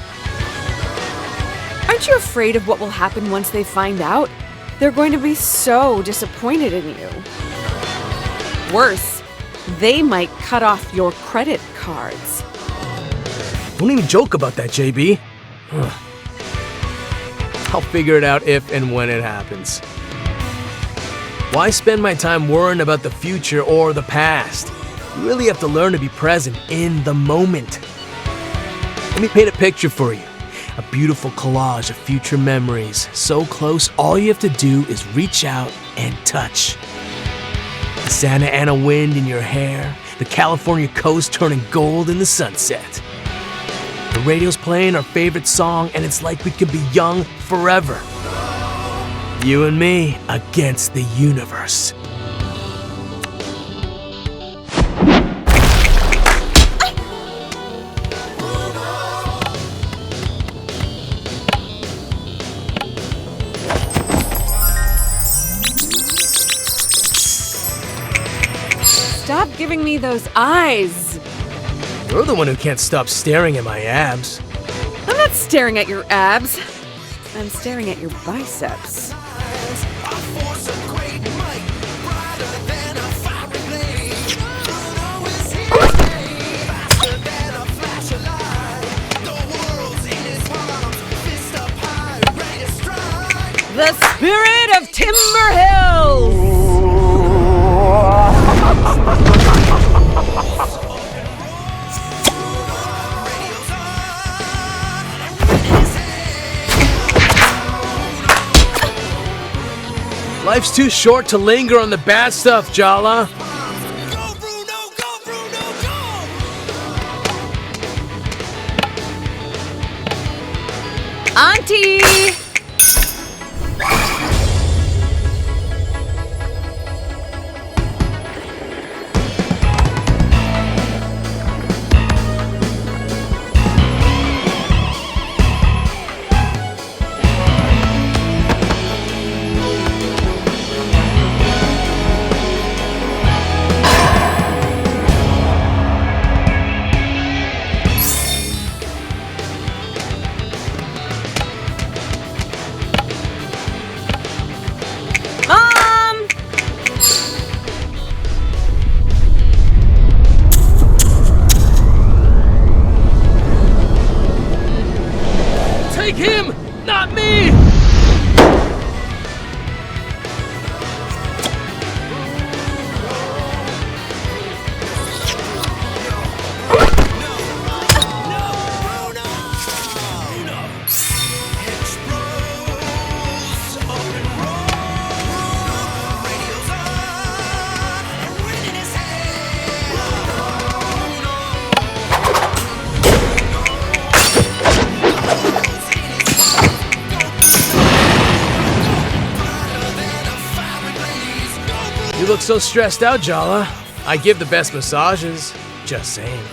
Aren't you afraid of what will happen once they find out? They're going to be so disappointed in you. Worse, They might cut off your credit cards. Don't even joke about that, JB. I'll figure it out if and when it happens. Why spend my time worrying about the future or the past? You really have to learn to be present in the moment. Let me paint a picture for you. A beautiful collage of future memories. So close, all you have to do is reach out and touch. The Santa Ana wind in your hair, the California coast turning gold in the sunset. The radio's playing our favorite song, and it's like we could be young forever. You and me against the universe. Stop giving me those eyes. You're the one who can't stop staring at my abs. I'm not staring at your abs. I'm staring at your biceps. The spirit of Timber Hills! Life's too short to linger on the bad stuff, Jala. Auntie! Take him, not me! You look so stressed out, Jala. I give the best massages. Just saying.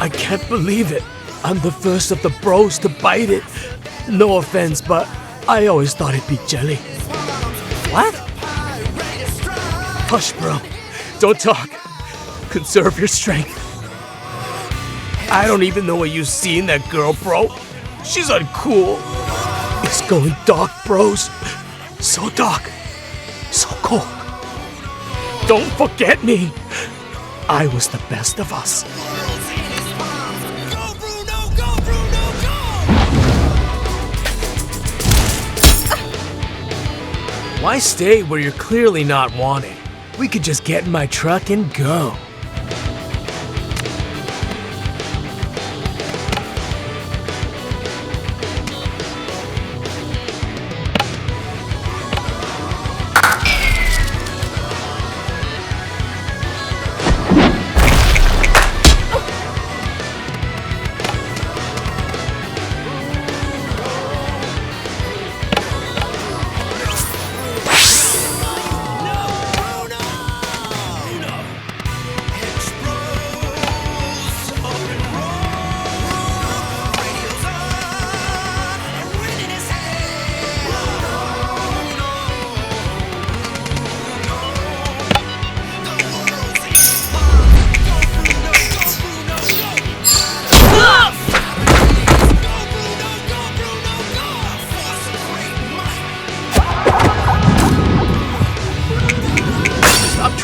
I can't believe it. I'm the first of the bros to bite it. No offense, but I always thought it'd be jelly. What? Hush, bro. Don't talk. Conserve your strength. I don't even know what you see in that girl, bro. She's uncool. It's going dark, bros. So dark. So cold. Don't forget me. I was the best of us. Why stay where you're clearly not wanted? We could just get in my truck and go.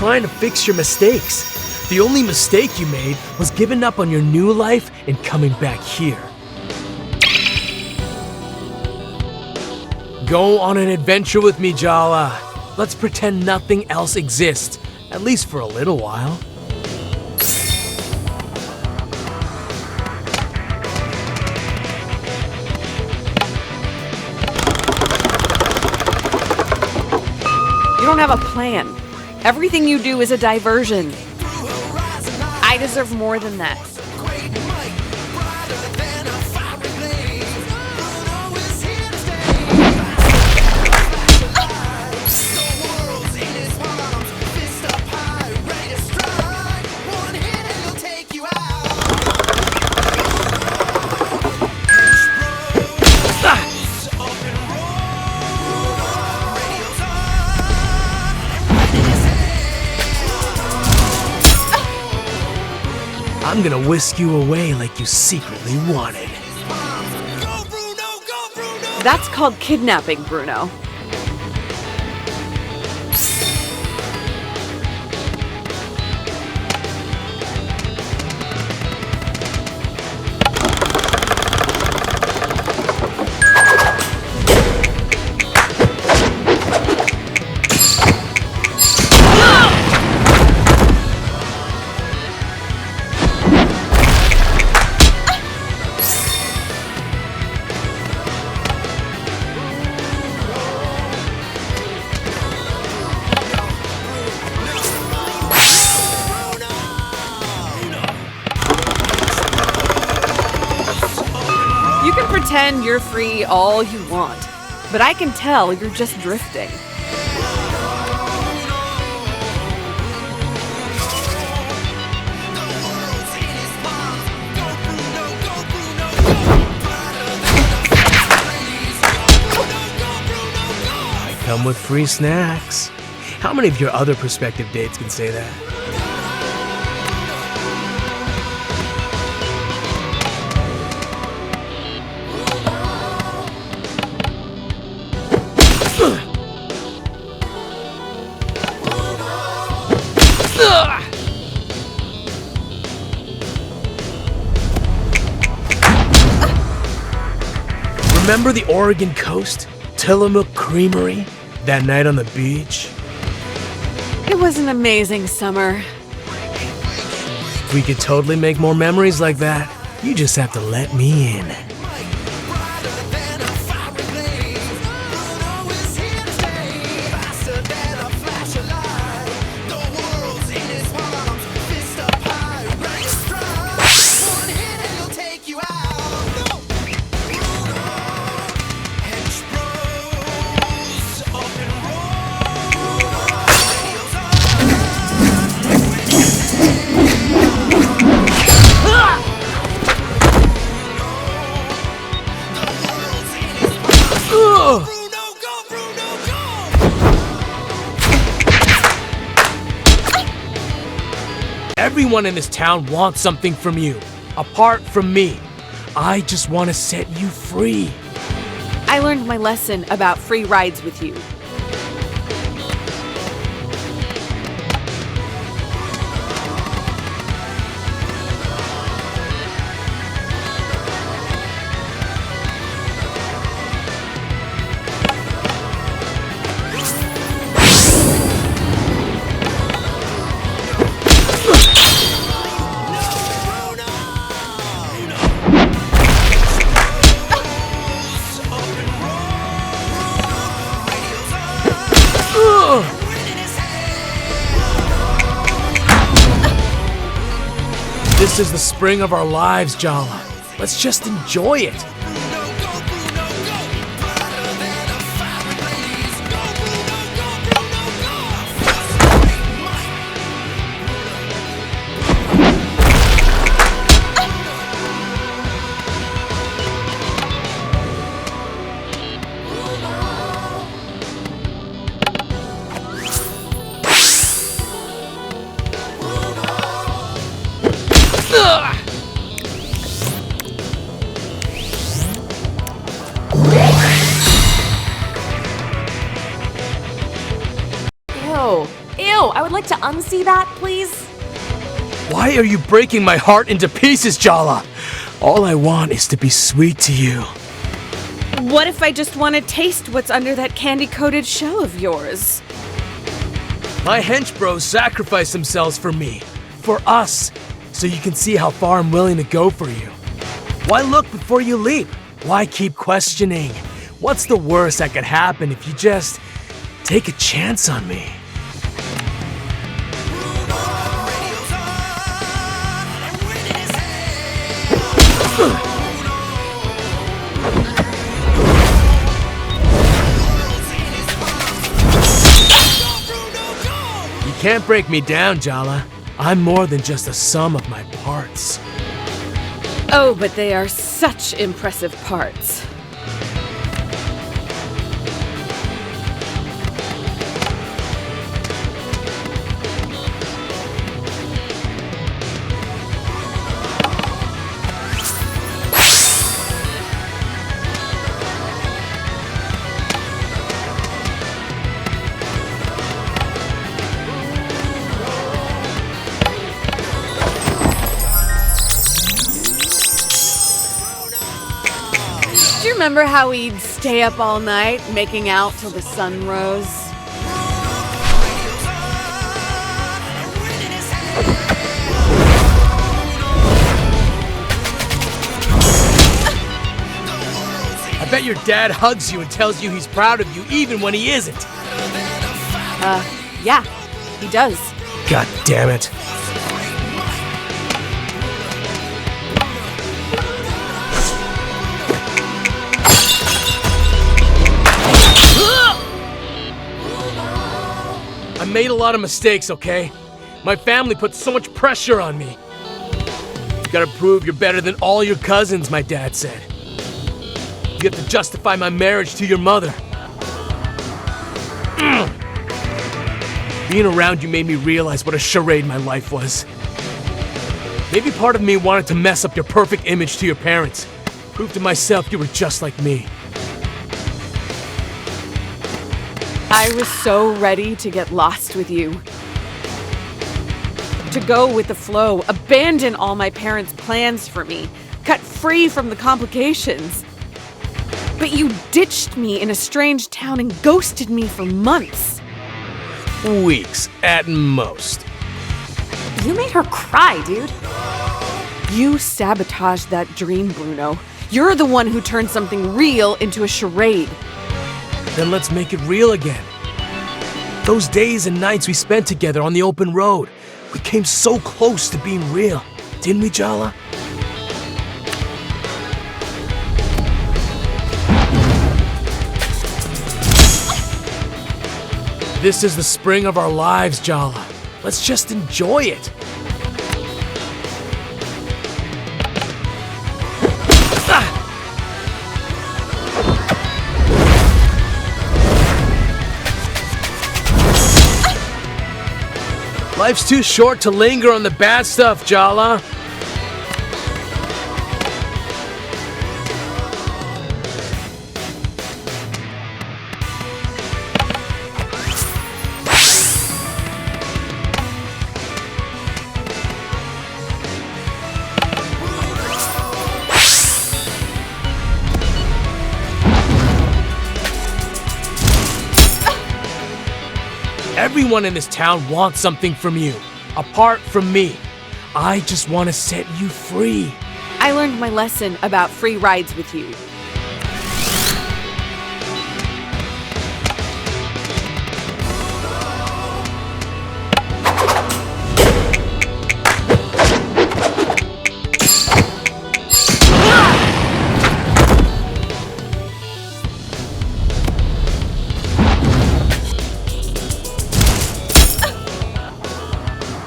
trying to fix your mistakes. The only mistake you made was giving up on your new life and coming back here. Go on an adventure with me, Jala. Let's pretend nothing else exists, at least for a little while. You don't have a plan. Everything you do is a diversion. I deserve more than that. I'm gonna whisk you away like you secretly wanted. That's called kidnapping, Bruno. Pretend you're free all you want, but I can tell you're just drifting. I come with free snacks. How many of your other prospective dates can say that? Remember the Oregon coast? Tillamook Creamery? That night on the beach? It was an amazing summer. We could totally make more memories like that. You just have to let me in. Everyone in this town wants something from you, apart from me. I just want to set you free. I learned my lesson about free rides with you. This is the spring of our lives, Jala. Let's just enjoy it. Ew. Ew, I would like to unsee that, please. Why are you breaking my heart into pieces, Jala? All I want is to be sweet to you. What if I just want to taste what's under that candy-coated shell of yours? My hench bros sacrifice themselves for me, for us, so you can see how far I'm willing to go for you. Why look before you leap? Why keep questioning? What's the worst that could happen if you just take a chance on me? You can't break me down, Jala. I'm more than just a sum of my parts. Oh, but they are such impressive parts. Remember how we'd stay up all night, making out till the sun rose? I bet your dad hugs you and tells you he's proud of you even when he isn't. Yeah, he does. God damn it. I made a lot of mistakes, okay? My family put so much pressure on me. You gotta prove you're better than all your cousins, my dad said. You have to justify my marriage to your mother. Being around you made me realize what a charade my life was. Maybe part of me wanted to mess up your perfect image to your parents. Prove to myself you were just like me. I was so ready to get lost with you. To go with the flow, abandon all my parents' plans for me, cut free from the complications. But you ditched me in a strange town and ghosted me for months. Weeks, at most. You made her cry, dude. You sabotaged that dream, Bruno. You're the one who turned something real into a charade. Then let's make it real again. Those days and nights we spent together on the open road, we came so close to being real, didn't we, Jala? This is the spring of our lives, Jala. Let's just enjoy it. Life's too short to linger on the bad stuff, Jala. Everyone in this town wants something from you, apart from me. I just want to set you free. I learned my lesson about free rides with you.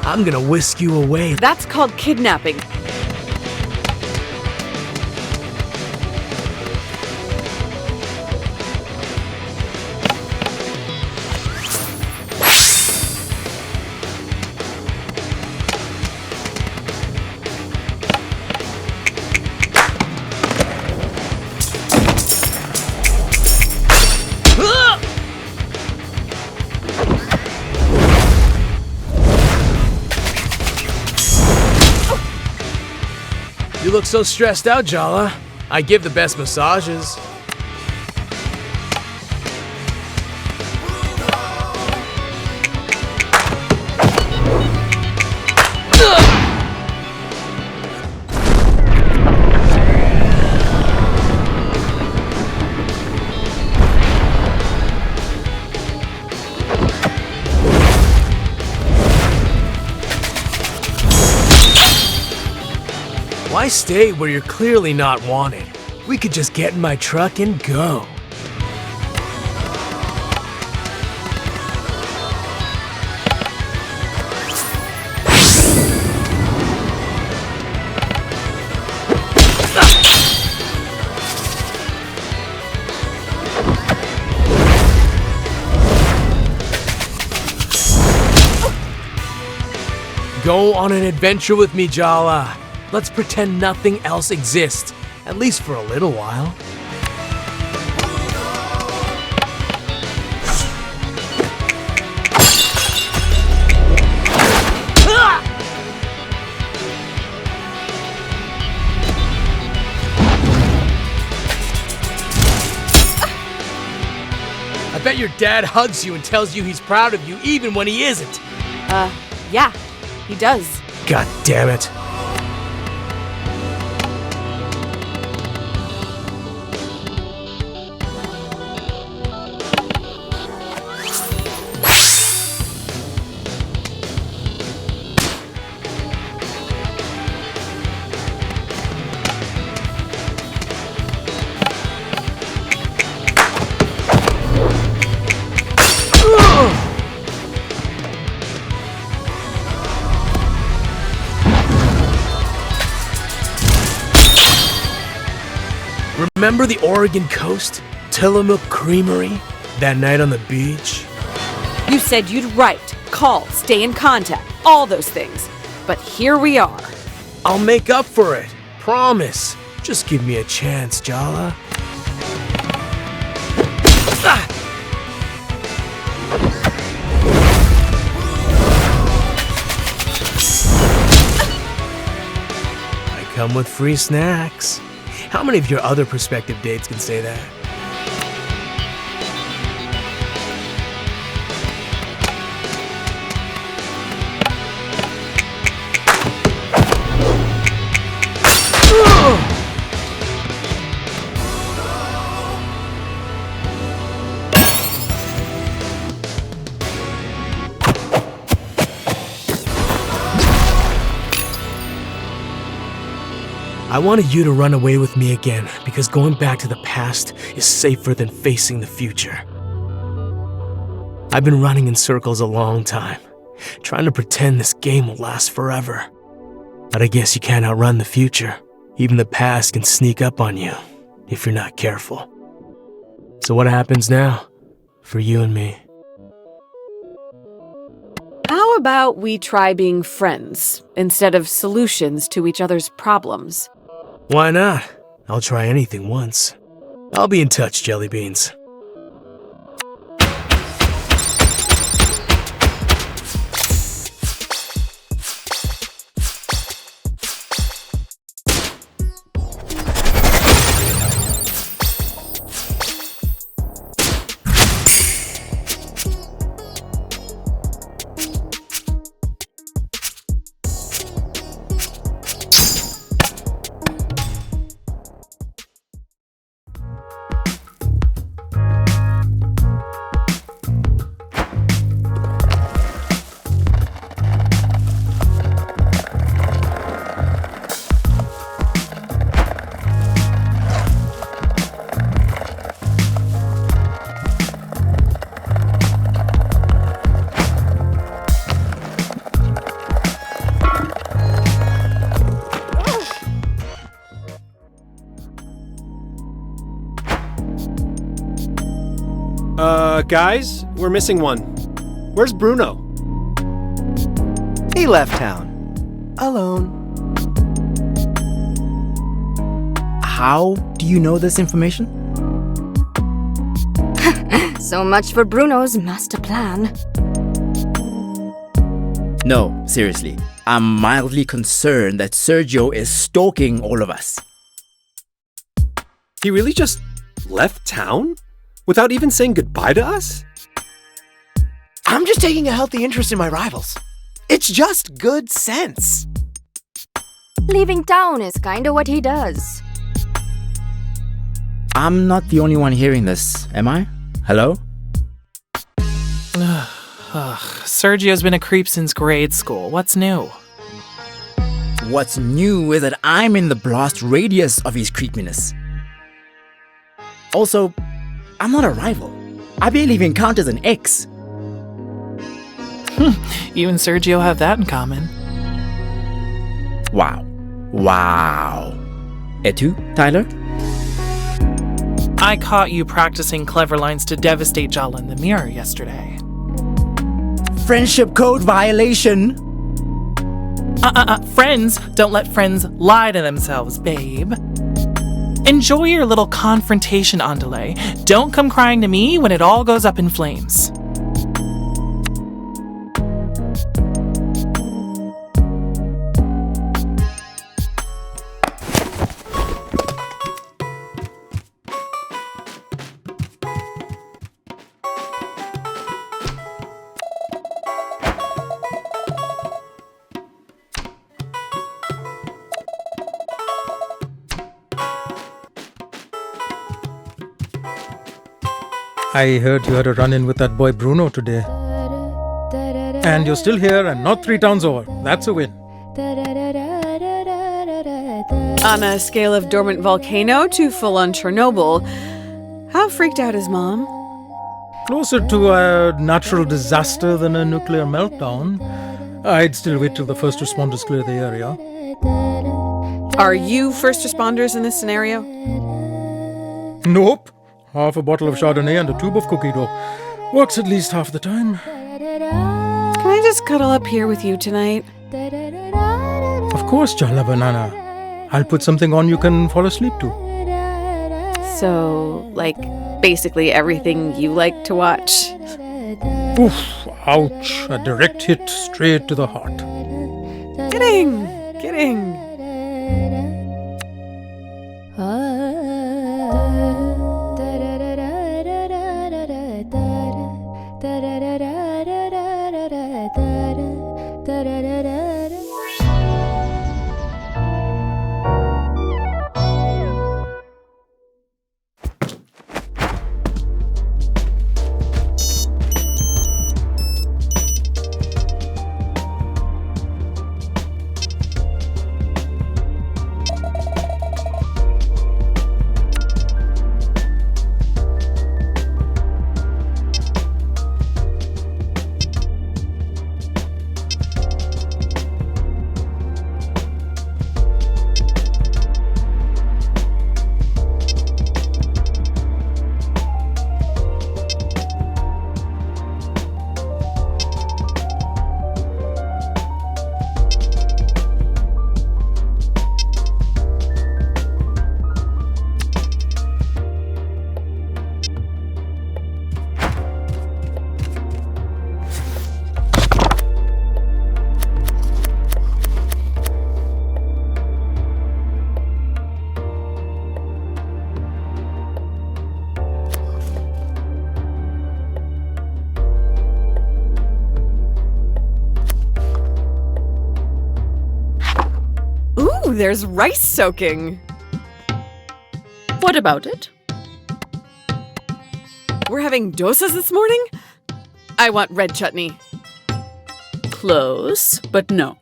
I'm gonna whisk you away. That's called kidnapping. You look so stressed out, Jala. I give the best massages. Why stay where you're clearly not wanted? We could just get in my truck and go. Go on an adventure with me, Jala. Let's pretend nothing else exists, at least for a little while. I bet your dad hugs you and tells you he's proud of you even when he isn't. Yeah, he does. God damn it. Remember the Oregon coast? Tillamook Creamery? That night on the beach? You said you'd write, call, stay in contact, all those things. But here we are. I'll make up for it. Promise. Just give me a chance, Jala. I come with free snacks. How many of your other prospective dates can say that? I wanted you to run away with me again because going back to the past is safer than facing the future. I've been running in circles a long time, trying to pretend this game will last forever. But I guess you can't outrun the future. Even the past can sneak up on you if you're not careful. So what happens now for you and me? How about we try being friends instead of solutions to each other's problems? Why not? I'll try anything once. I'll be in touch, Jelly Beans. Guys, we're missing one. Where's Bruno? He left town. Alone. How do you know this information? So much for Bruno's master plan. No, seriously. I'm mildly concerned that Sergio is stalking all of us. He really just left town? Without even saying goodbye to us? I'm just taking a healthy interest in my rivals. It's just good sense. Leaving town is kinda what he does. I'm not the only one hearing this, am I? Hello? Sergio's been a creep since grade school. What's new? What's new is that I'm in the blast radius of his creepiness. Also, I'm not a rival. I barely even count as an ex. You and Sergio have that in common. Wow. Et tu, Tyler? I caught you practicing clever lines to devastate Jala in the mirror yesterday. Friendship code violation. Friends don't let friends lie to themselves, babe. Enjoy your little confrontation, Andale. Don't come crying to me when it all goes up in flames. I heard you had a run-in with that boy Bruno today. And you're still here and not 3 towns over. That's a win. On a scale of dormant volcano to full-on Chernobyl, how freaked out is Mom? Closer to a natural disaster than a nuclear meltdown. I'd still wait till the first responders clear the area. Are you first responders in this scenario? Nope. Half a bottle of Chardonnay and a tube of cookie dough. Works at least half the time. Can I just cuddle up here with you tonight? Of course, Jala Banana. I'll put something on you can fall asleep to. So, like, basically everything you like to watch? Oof, ouch. A direct hit straight to the heart. Kidding. Ooh, there's rice soaking. What about it? We're having dosas this morning? I want red chutney. Close, but no.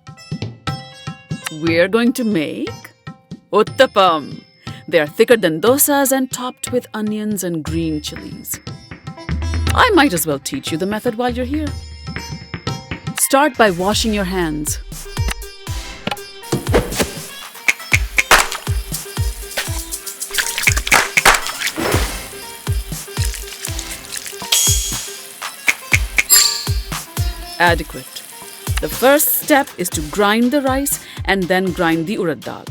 We're going to make uttapam. They're thicker than dosas and topped with onions and green chilies. I might as well teach you the method while you're here. Start by washing your hands. Adequate. The first step is to grind the rice and then grind the urad dal.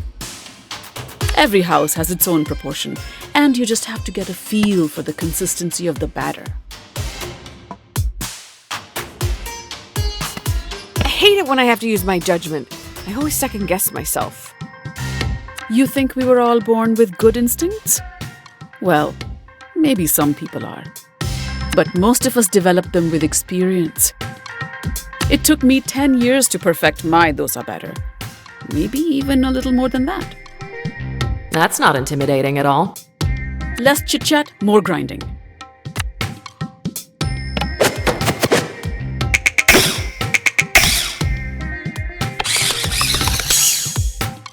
Every house has its own proportion, and you just have to get a feel for the consistency of the batter. hate it when I have to use my judgment. I always second guess myself. You think we were all born with good instincts? Well, maybe some people are. But most of us develop them with experience. It took me 10 years to perfect my dosa batter. Maybe even a little more than that. That's not intimidating at all. Less chit-chat, more grinding.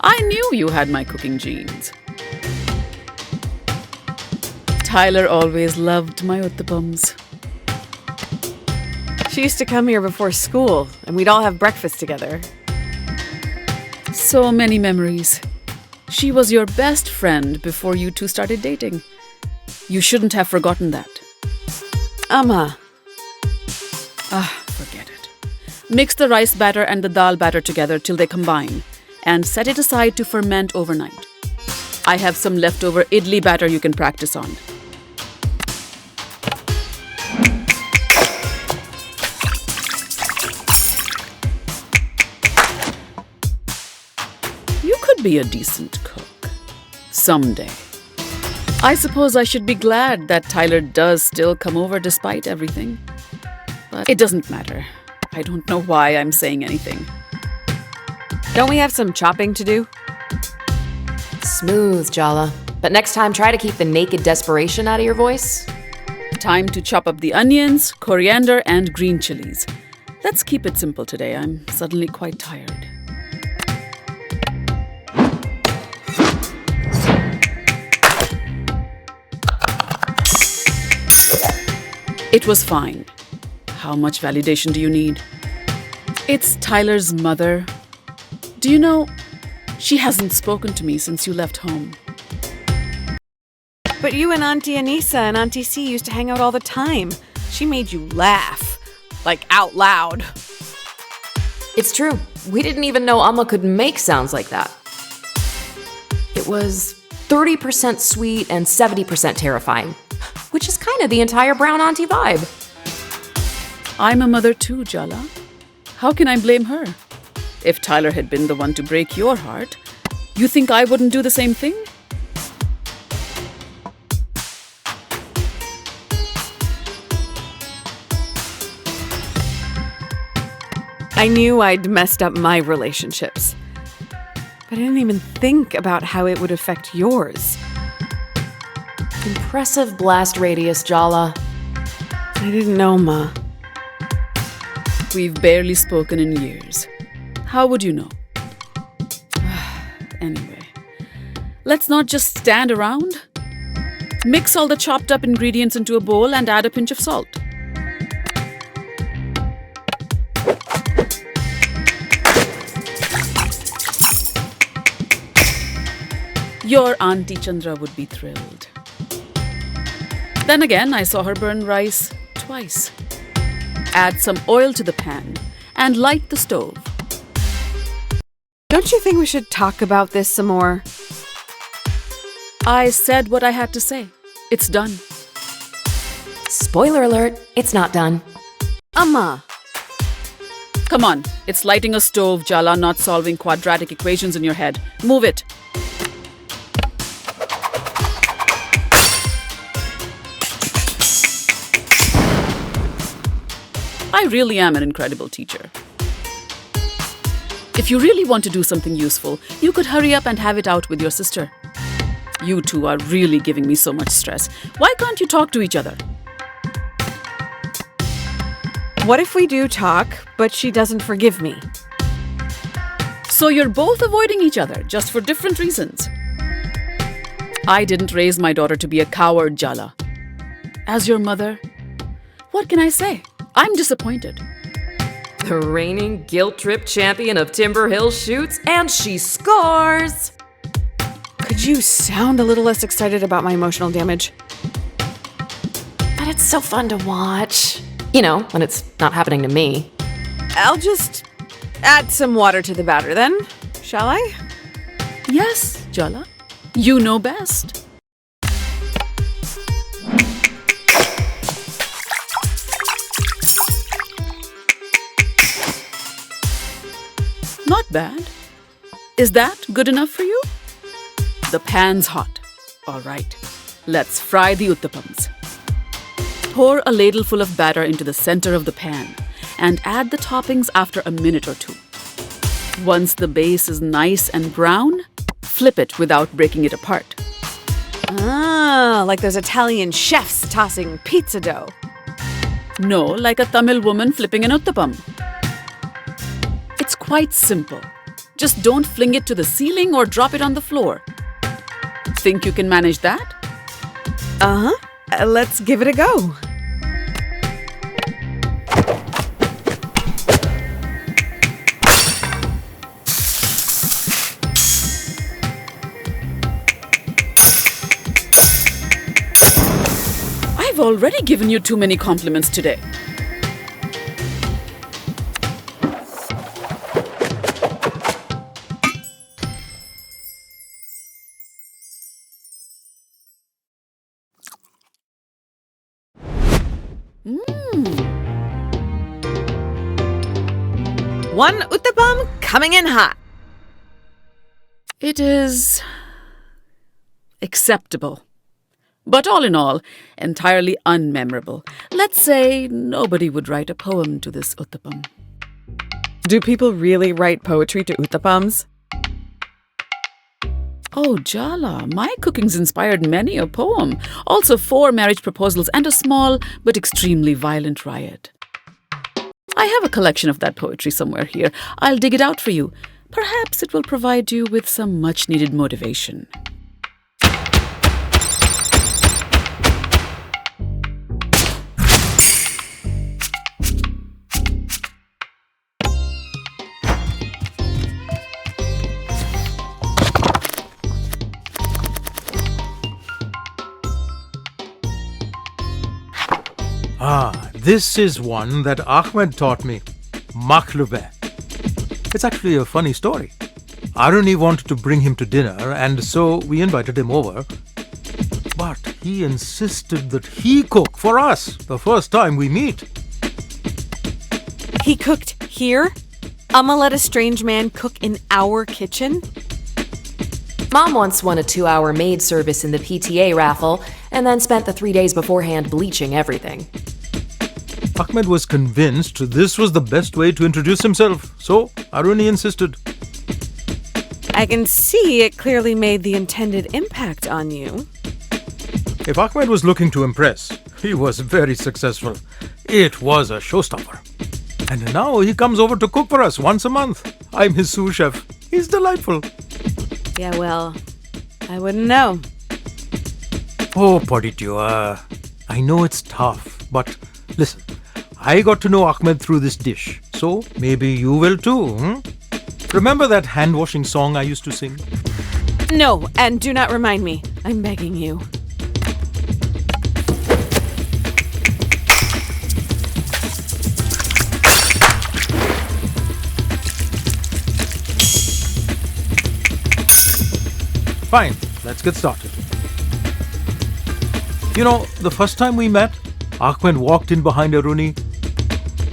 I knew you had my cooking genes. Tyler always loved my uttapams. She used to come here before school, and we'd all have breakfast together. So many memories. She was your best friend before you two started dating. You shouldn't have forgotten that. Amma. Forget it. Mix the rice batter and the dal batter together till they combine, and set it aside to ferment overnight. I have some leftover idli batter you can practice on. You could be a decent cook. Someday. I suppose I should be glad that Tyler does still come over despite everything. But it doesn't matter. I don't know why I'm saying anything. Don't we have some chopping to do? Smooth, Jala. But next time, try to keep the naked desperation out of your voice. Time to chop up the onions, coriander, and green chilies. Let's keep it simple today. I'm suddenly quite tired. It was fine. How much validation do you need? It's Tyler's mother. Do you know, she hasn't spoken to me since you left home. But you and Auntie Anissa and Auntie C used to hang out all the time. She made you laugh. Like, out loud. It's true. We didn't even know Amma could make sounds like that. It was 30% sweet and 70% terrifying, which is kind of the entire brown auntie vibe. I'm a mother too, Jala. How can I blame her? If Tyler had been the one to break your heart, you think I wouldn't do the same thing? I knew I'd messed up my relationships. But I didn't even think about how it would affect yours. Impressive blast radius, Jala. I didn't know, Ma. We've barely spoken in years. How would you know? Anyway, let's not just stand around. Mix all the chopped up ingredients into a bowl and add a pinch of salt. Your Auntie Chandra would be thrilled. Then again, I saw her burn rice twice. Add some oil to the pan and light the stove. Don't you think we should talk about this some more? I said what I had to say. It's done. Spoiler alert, it's not done. Amma. Come on, it's lighting a stove, Jala, not solving quadratic equations in your head. Move it. I really am an incredible teacher. If you really want to do something useful, you could hurry up and have it out with your sister. You two are really giving me so much stress. Why can't you talk to each other? What if we do talk, but she doesn't forgive me? So you're both avoiding each other, just for different reasons. I didn't raise my daughter to be a coward, Jala. As your mother, what can I say? I'm disappointed. The reigning guilt trip champion of Timber Hill shoots, and she scores! Could you sound a little less excited about my emotional damage? But it's so fun to watch. You know, when it's not happening to me. I'll just add some water to the batter then, shall I? Yes, Jala. You know best. Not bad. Is that good enough for you? The pan's hot. All right, let's fry the uttapams. Pour a ladleful of batter into the center of the pan and add the toppings after a minute or two. Once the base is nice and brown, flip it without breaking it apart. Ah, like those Italian chefs tossing pizza dough. No, like a Tamil woman flipping an uttapam. It's quite simple. Just don't fling it to the ceiling or drop it on the floor. Think you can manage that? Let's give it a go. I've already given you too many compliments today. One uttapam coming in hot. It is acceptable. But all in all, entirely unmemorable. Let's say nobody would write a poem to this uttapam. Do people really write poetry to uttapams? Oh, Jala, my cooking's inspired many a poem. Also 4 marriage proposals and a small but extremely violent riot. I have a collection of that poetry somewhere here. I'll dig it out for you. Perhaps it will provide you with some much-needed motivation. This is one that Ahmed taught me. Makhlube. It's actually a funny story. Aruni wanted to bring him to dinner, and so we invited him over. But he insisted that he cook for us the first time we meet. He cooked here? I'ma let a strange man cook in our kitchen? Mom once won a 2-hour maid service in the PTA raffle and then spent the 3 days beforehand bleaching everything. Ahmed was convinced this was the best way to introduce himself, so Aruni insisted. I can see it clearly made the intended impact on you. If Ahmed was looking to impress, he was very successful. It was a showstopper. And now he comes over to cook for us once a month. I'm his sous chef. He's delightful. Yeah, well, I wouldn't know. Oh, Poditio, I know it's tough, but listen, I got to know Ahmed through this dish, so maybe you will too, Remember that hand-washing song I used to sing? No, and do not remind me. I'm begging you. Fine, let's get started. You know, the first time we met, Ahmed walked in behind Aruni,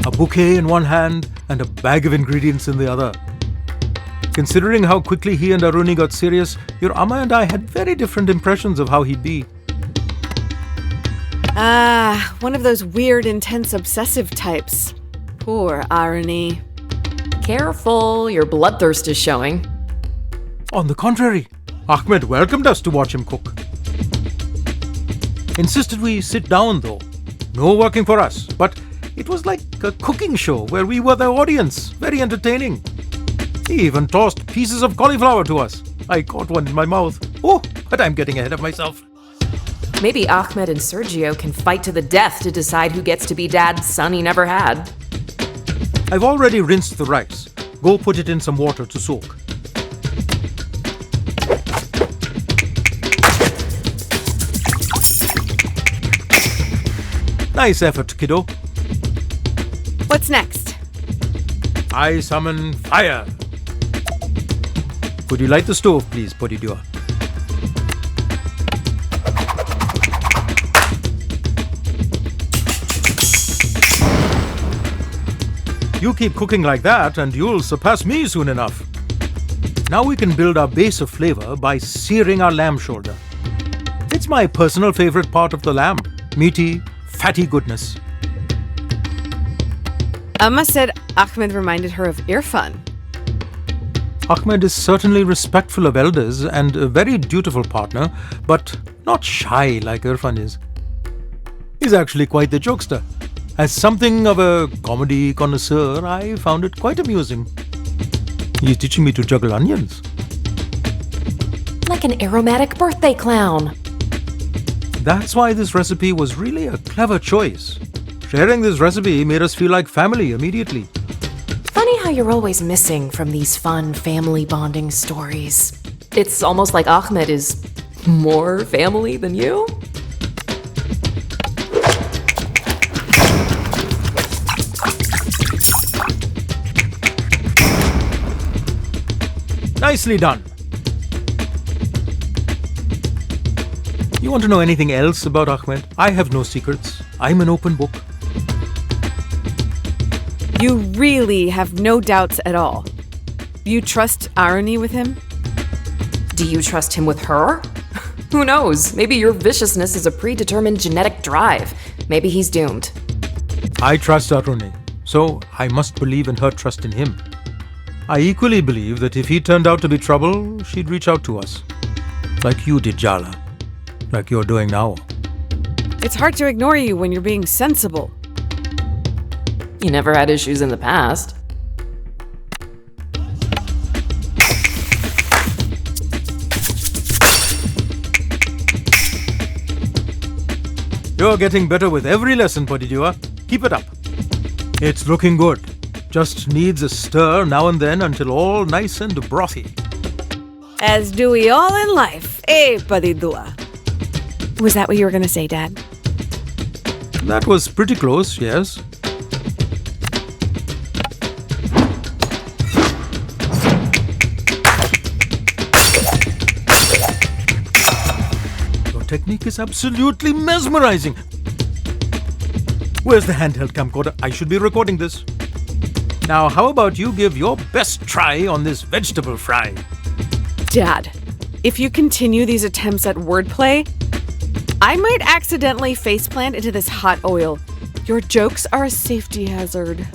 a bouquet in one hand and a bag of ingredients in the other. Considering how quickly he and Aruni got serious, your Amma and I had very different impressions of how he'd be. One of those weird, intense, obsessive types. Poor Aruni. Careful, your bloodthirst is showing. On the contrary, Ahmed welcomed us to watch him cook. Insisted we sit down though. No working for us, but it was like a cooking show where we were the audience. Very entertaining. He even tossed pieces of cauliflower to us. I caught one in my mouth. Oh, but I'm getting ahead of myself. Maybe Ahmed and Sergio can fight to the death to decide who gets to be dad's son he never had. I've already rinsed the rice. Go put it in some water to soak. Nice effort, kiddo. What's next? I summon fire. Could you light the stove, please, Podidua? You keep cooking like that and you'll surpass me soon enough. Now we can build our base of flavor by searing our lamb shoulder. It's my personal favorite part of the lamb. Meaty, fatty goodness. Amma said Ahmed reminded her of Irfan. Ahmed is certainly respectful of elders and a very dutiful partner, but not shy like Irfan is. He's actually quite the jokester. As something of a comedy connoisseur, I found it quite amusing. He's teaching me to juggle onions. Like an aromatic birthday clown. That's why this recipe was really a clever choice. Sharing this recipe made us feel like family immediately. Funny how you're always missing from these fun family bonding stories. It's almost like Ahmed is more family than you. Nicely done. You want to know anything else about Ahmed? I have no secrets. I'm an open book. You really have no doubts at all. You trust irony with him? Do you trust him with her? Who knows? Maybe your viciousness is a predetermined genetic drive. Maybe he's doomed. I trust Aruni, so I must believe in her trust in him. I equally believe that if he turned out to be trouble, she'd reach out to us. Like you did, Jala. Like you're doing now. It's hard to ignore you when you're being sensible. You never had issues in the past. You're getting better with every lesson, Podidua. Keep it up. It's looking good. Just needs a stir now and then until all nice and brothy. As do we all in life, Padidua. Was that what you were going to say, Dad? That was pretty close, yes. Your technique is absolutely mesmerizing. Where's the handheld camcorder? I should be recording this. Now, how about you give your best try on this vegetable fry? Dad, if you continue these attempts at wordplay, I might accidentally faceplant into this hot oil. Your jokes are a safety hazard.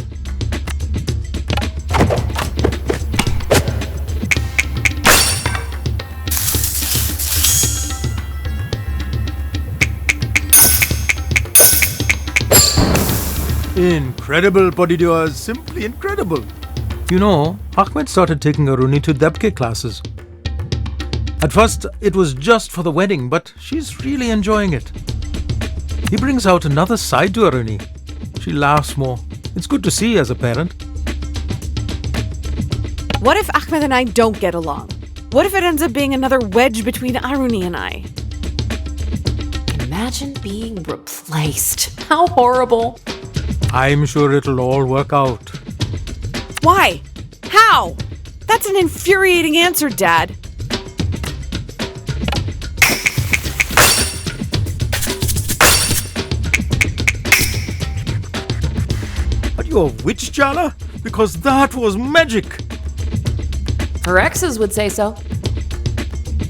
Incredible, Podidua. Simply incredible. You know, Ahmed started taking Aruni to Debke classes. At first, it was just for the wedding, but she's really enjoying it. He brings out another side to Aruni. She laughs more. It's good to see as a parent. What if Ahmed and I don't get along? What if it ends up being another wedge between Aruni and I? Imagine being replaced. How horrible. I'm sure it'll all work out. Why? How? That's an infuriating answer, Dad. Are you a witch, Jala? Because that was magic. Her exes would say so.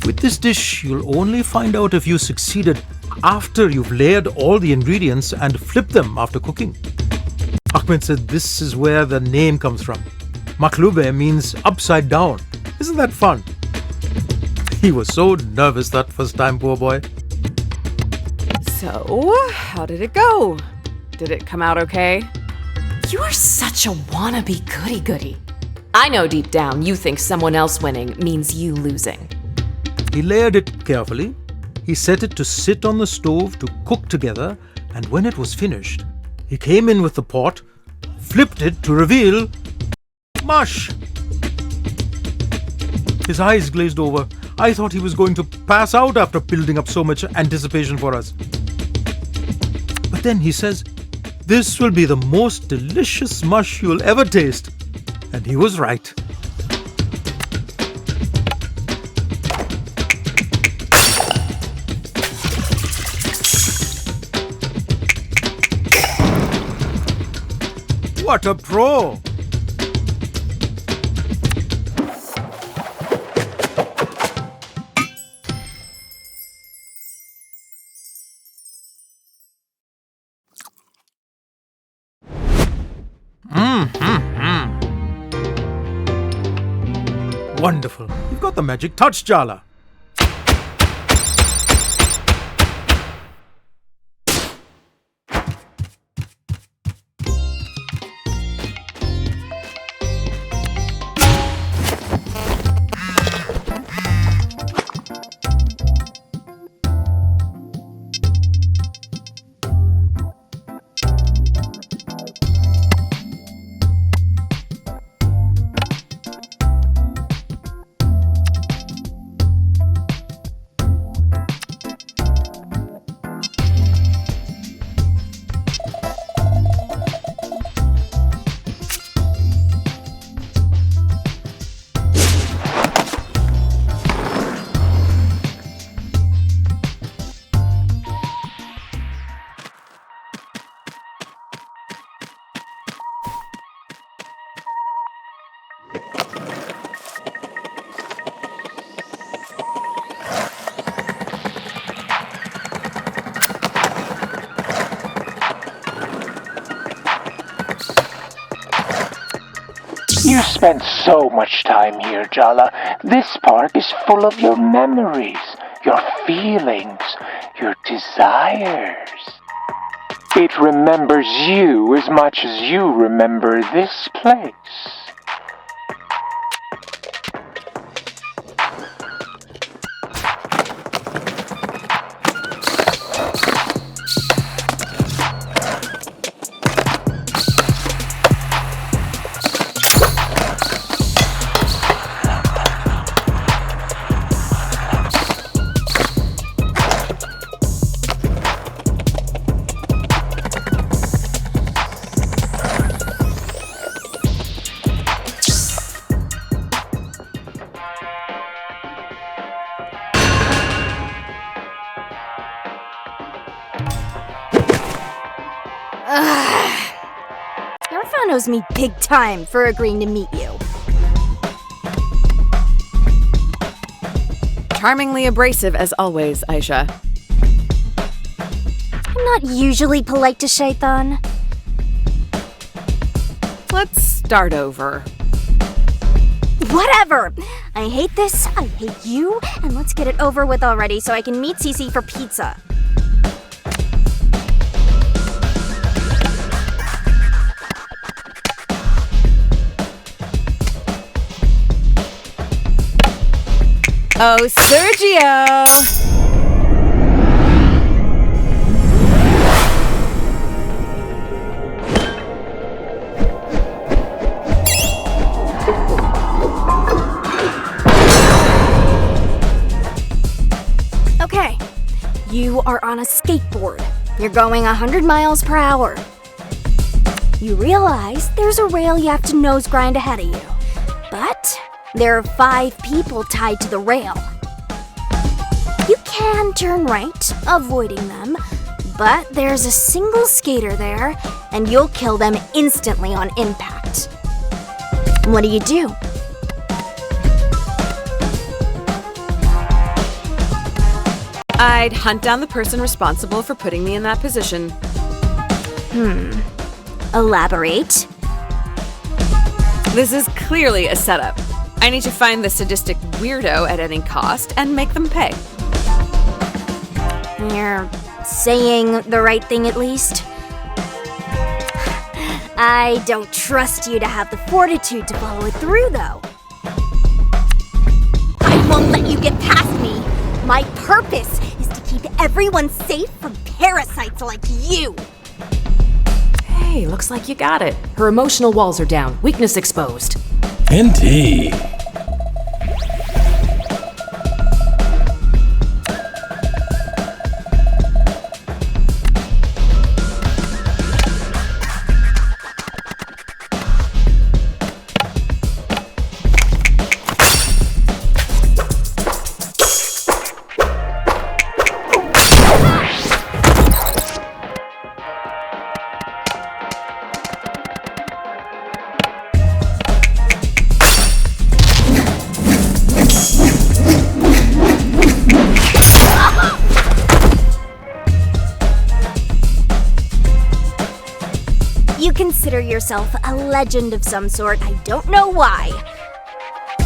With this dish, you'll only find out if you succeeded after you've layered all the ingredients and flipped them after cooking. Ahmed said this is where the name comes from. Maklube means upside down. Isn't that fun? He was so nervous that first time, poor boy. So, how did it go? Did it come out okay? You are such a wannabe goody-goody. I know deep down you think someone else winning means you losing. He layered it carefully. He set it to sit on the stove to cook together, and when it was finished, he came in with the pot, flipped it to reveal mush. His eyes glazed over. I thought he was going to pass out after building up so much anticipation for us. But then he says, "This will be the most delicious mush you'll ever taste." And he was right. What a pro! Wonderful. You've got the magic touch, Jala. You spent so much time here, Jala. This park is full of your memories, your feelings, your desires. It remembers you as much as you remember this place. Irfan owes me big time for agreeing to meet you. Charmingly abrasive as always, Aisha. I'm not usually polite to Shaitan. Let's start over. Whatever! I hate this, I hate you, and let's get it over with already so I can meet Cece for pizza. Oh, Sergio! Okay, you are on a skateboard. You're going 100 miles per hour. You realize there's a rail you have to nose grind ahead of you. But there are 5 people tied to the rail. You can turn right, avoiding them, but there's a single skater there, and you'll kill them instantly on impact. What do you do? I'd hunt down the person responsible for putting me in that position. Elaborate. This is clearly a setup. I need to find the sadistic weirdo at any cost and make them pay. You're saying the right thing at least? I don't trust you to have the fortitude to follow it through, though. I won't let you get past me. My purpose is to keep everyone safe from parasites like you. Hey, looks like you got it. Her emotional walls are down, weakness exposed. Indeed. consider yourself a legend of some sort. I don't know why.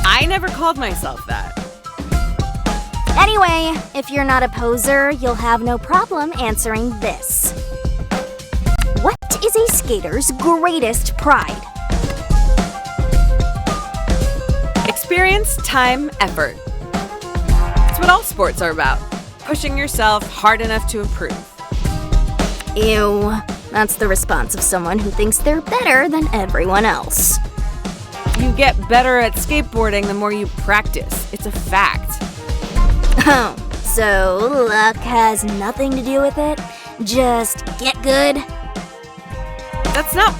I never called myself that. Anyway, if you're not a poser, you'll have no problem answering this. What is a skater's greatest pride? Experience, time, effort. It's what all sports are about. Pushing yourself hard enough to improve. Ew. That's the response of someone who thinks they're better than everyone else. You get better at skateboarding the more you practice. It's a fact. Oh, so luck has nothing to do with it? Just get good? That's not...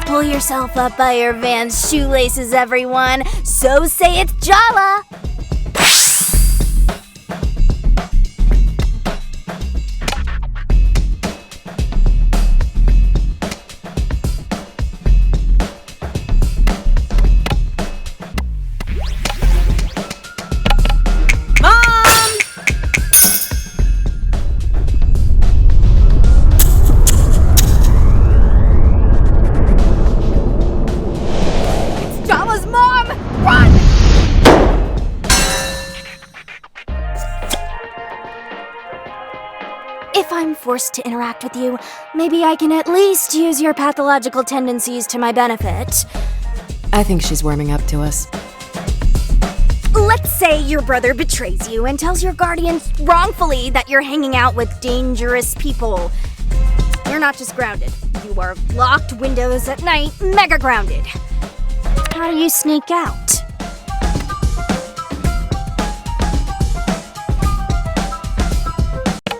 Pull yourself up by your Vans shoelaces, everyone. So say it's Jala. If I'm forced to interact with you, maybe I can at least use your pathological tendencies to my benefit. I think she's warming up to us. Let's say your brother betrays you and tells your guardians wrongfully that you're hanging out with dangerous people. You're not just grounded. You are locked windows at night, mega grounded. How do you sneak out?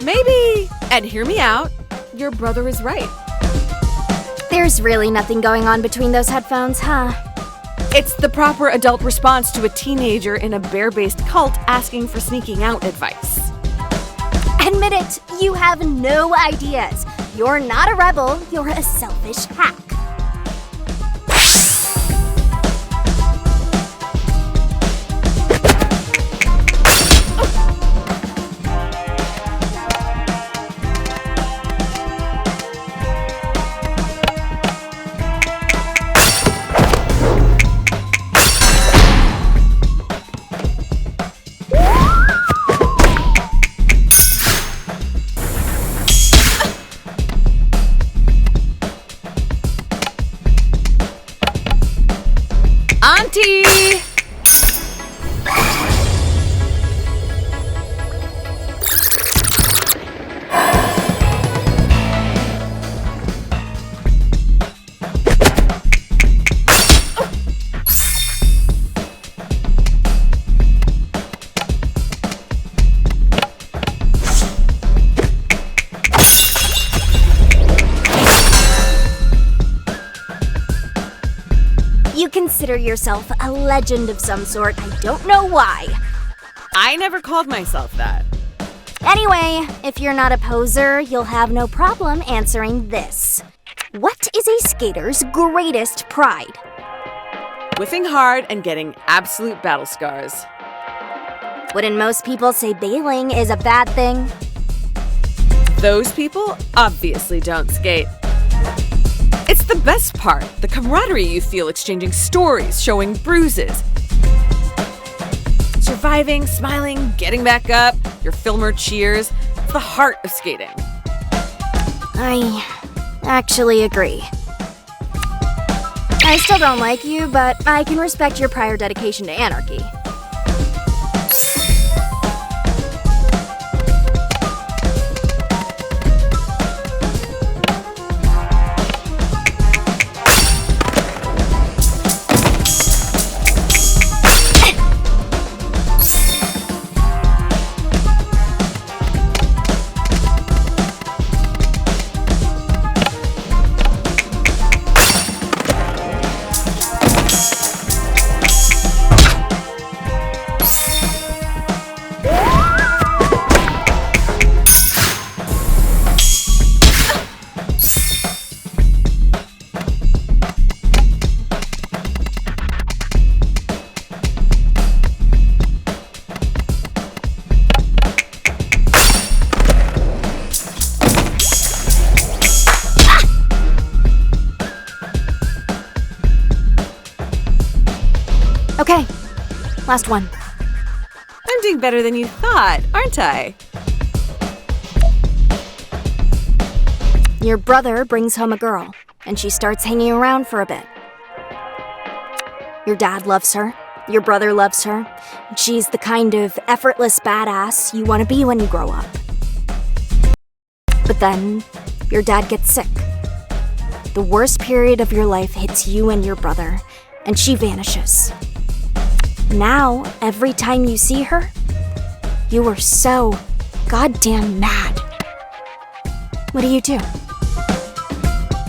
Maybe, and hear me out, your brother is right. There's really nothing going on between those headphones, huh? It's the proper adult response to a teenager in a bear-based cult asking for sneaking out advice. Admit it, you have no ideas. You're not a rebel, you're a selfish hack. Auntie! You consider yourself a legend of some sort. I don't know why. I never called myself that. Anyway, if you're not a poser, you'll have no problem answering this. What is a skater's greatest pride? Whiffing hard and getting absolute battle scars. Wouldn't most people say bailing is a bad thing? Those people obviously don't skate. It's the best part, the camaraderie you feel exchanging stories, showing bruises. Surviving, smiling, getting back up, your filmer cheers. It's the heart of skating. I actually agree. I still don't like you, but I can respect your prior dedication to anarchy. Okay, last one. I'm doing better than you thought, aren't I? Your brother brings home a girl, and she starts hanging around for a bit. Your dad loves her. Your brother loves her. She's the kind of effortless badass you want to be when you grow up. But then, your dad gets sick. The worst period of your life hits you and your brother, and she vanishes. Now, every time you see her, you are so goddamn mad. What do?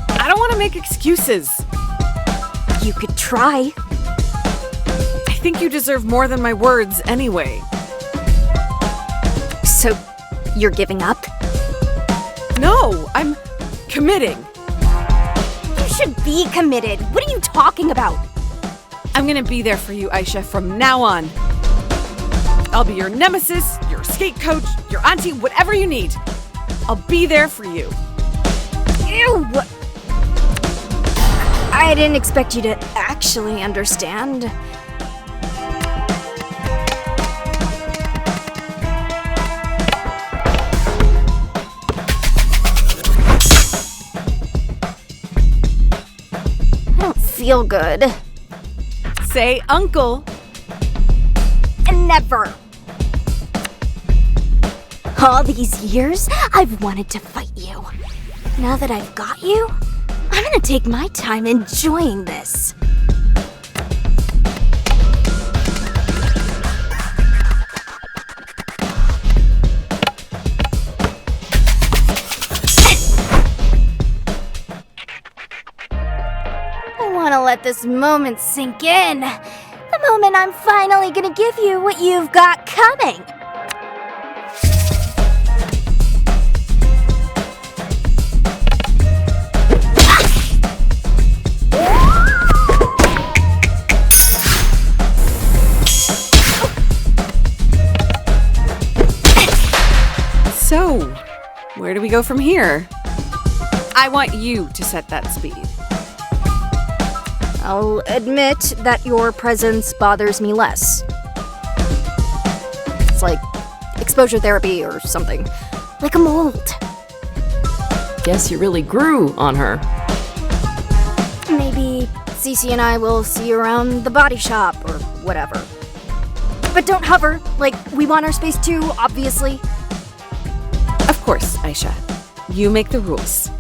I don't want to make excuses. You could try. I think you deserve more than my words anyway. So, you're giving up? No, I'm committing. You should be committed. What are you talking about? I'm gonna be there for you, Aisha, from now on. I'll be your nemesis, your skate coach, your auntie, whatever you need. I'll be there for you. Ew! I didn't expect you to actually understand. I don't feel good. Say uncle. Never. All these years, I've wanted to fight you. Now that I've got you, I'm gonna take my time enjoying this. I wanna let this moment sink in. The moment I'm finally gonna give you what you've got coming. So, where do we go from here? I want you to set that speed. I'll admit that your presence bothers me less. It's like exposure therapy or something. Like a mold. Guess you really grew on her. Maybe Cece and I will see you around the body shop or whatever. But don't hover, like we want our space too, obviously. Of course, Aisha. You make the rules.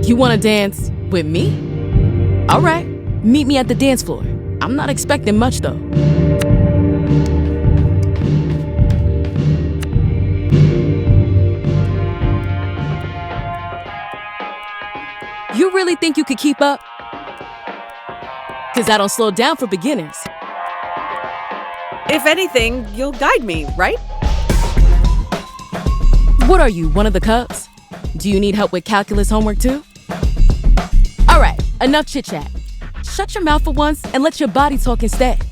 You wanna dance with me? All right, meet me at the dance floor. I'm not expecting much though. You really think you could keep up? Cause I don't slow down for beginners. If anything, you'll guide me, right? What are you, one of the Cubs? Do you need help with calculus homework too? All right, enough chit-chat. Shut your mouth for once and let your body talk instead.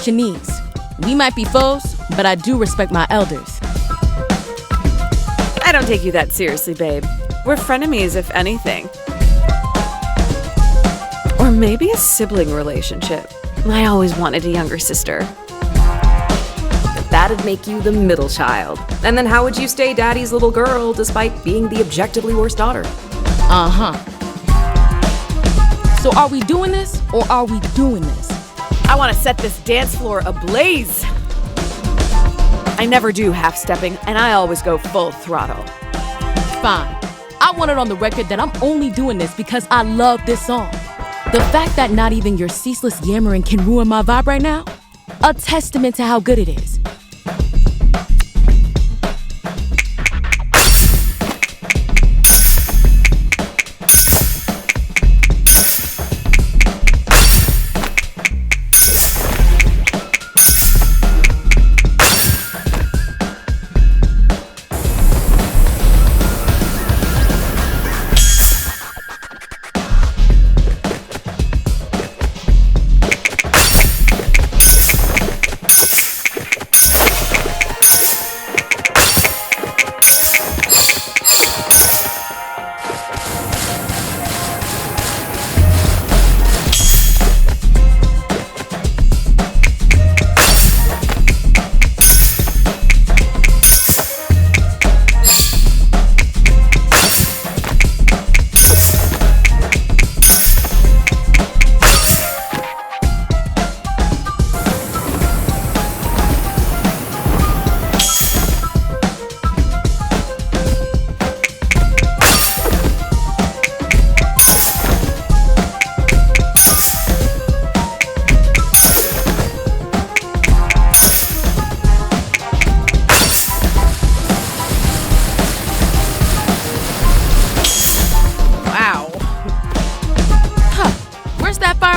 Your knees. We might be foes, but I do respect my elders. I don't take you that seriously, babe. We're frenemies, if anything. Or maybe a sibling relationship. I always wanted a younger sister. That'd make you the middle child. And then how would you stay daddy's little girl despite being the objectively worst daughter? Uh-huh. So are we doing this or are we doing this? I want to set this dance floor ablaze. I never do half-stepping, and I always go full throttle. Fine. I want it on the record that I'm only doing this because I love this song. The fact that not even your ceaseless yammering can ruin my vibe right now, a testament to how good it is.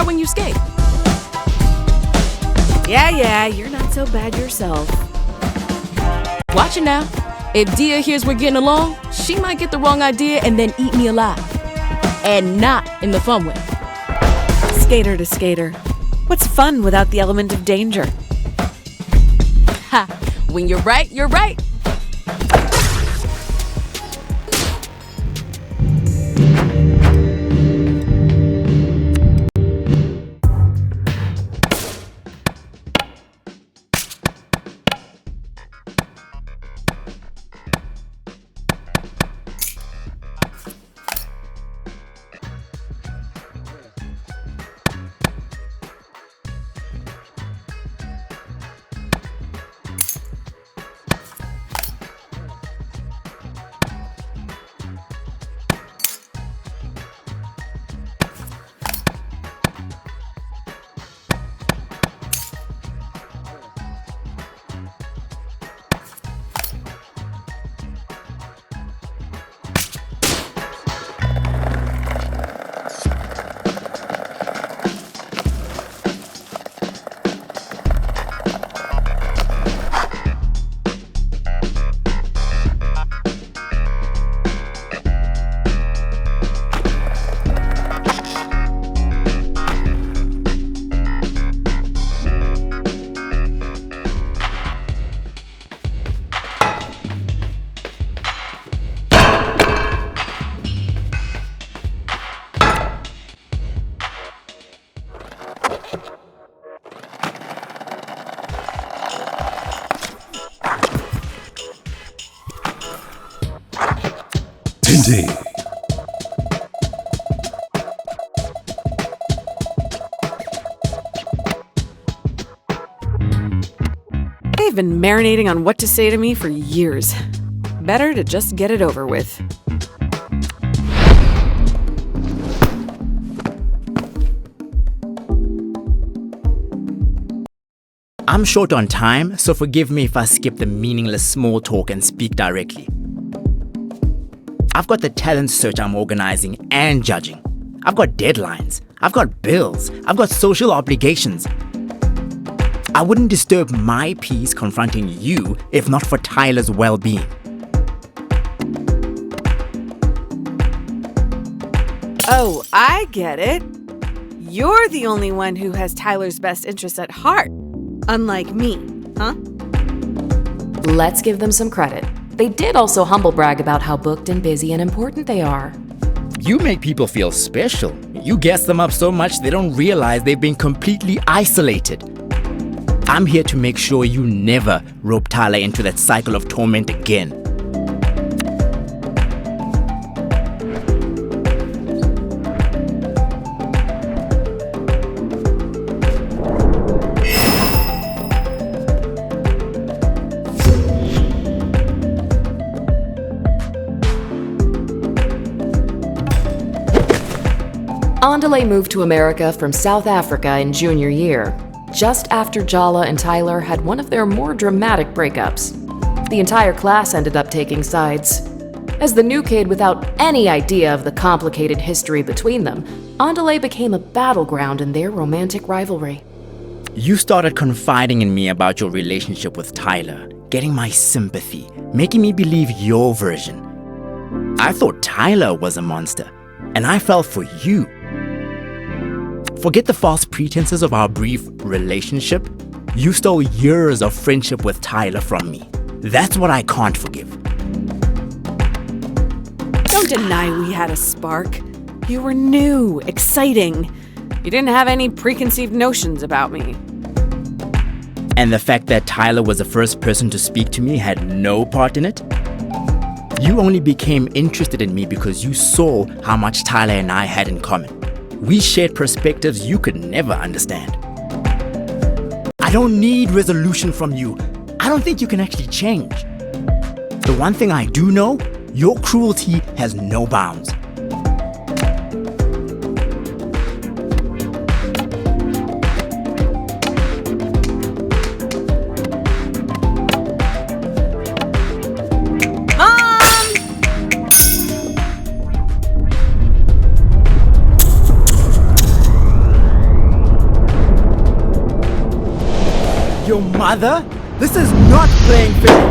When you skate. Yeah, you're not so bad yourself. Watch it now. If Dia hears we're getting along, she might get the wrong idea and then eat me alive. And not in the fun way. Skater to skater. What's fun without the element of danger? Ha! When you're right, you're right. Indeed. They've been marinating on what to say to me for years. Better to just get it over with. I'm short on time, so forgive me if I skip the meaningless small talk and speak directly. I've got the talent search I'm organizing and judging. I've got deadlines. I've got bills. I've got social obligations. I wouldn't disturb my peace confronting you if not for Tyler's well-being. Oh, I get it. You're the only one who has Tyler's best interests at heart. Unlike me, huh? Let's give them some credit. They did also humble brag about how booked and busy and important they are. You make people feel special. You gas them up so much they don't realize they've been completely isolated. I'm here to make sure you never rope Tyler into that cycle of torment again. Andale moved to America from South Africa in junior year, just after Jala and Tyler had one of their more dramatic breakups. The entire class ended up taking sides. As the new kid without any idea of the complicated history between them, Andale became a battleground in their romantic rivalry. You started confiding in me about your relationship with Tyler, getting my sympathy, making me believe your version. I thought Tyler was a monster, and I fell for you. Forget the false pretenses of our brief relationship. You stole years of friendship with Tyler from me. That's what I can't forgive. Don't deny we had a spark. You were new, exciting. You didn't have any preconceived notions about me. And the fact that Tyler was the first person to speak to me had no part in it? You only became interested in me because you saw how much Tyler and I had in common. We shared perspectives you could never understand. I don't need resolution from you. I don't think you can actually change. The one thing I do know, your cruelty has no bounds. Your mother? This is not playing fair.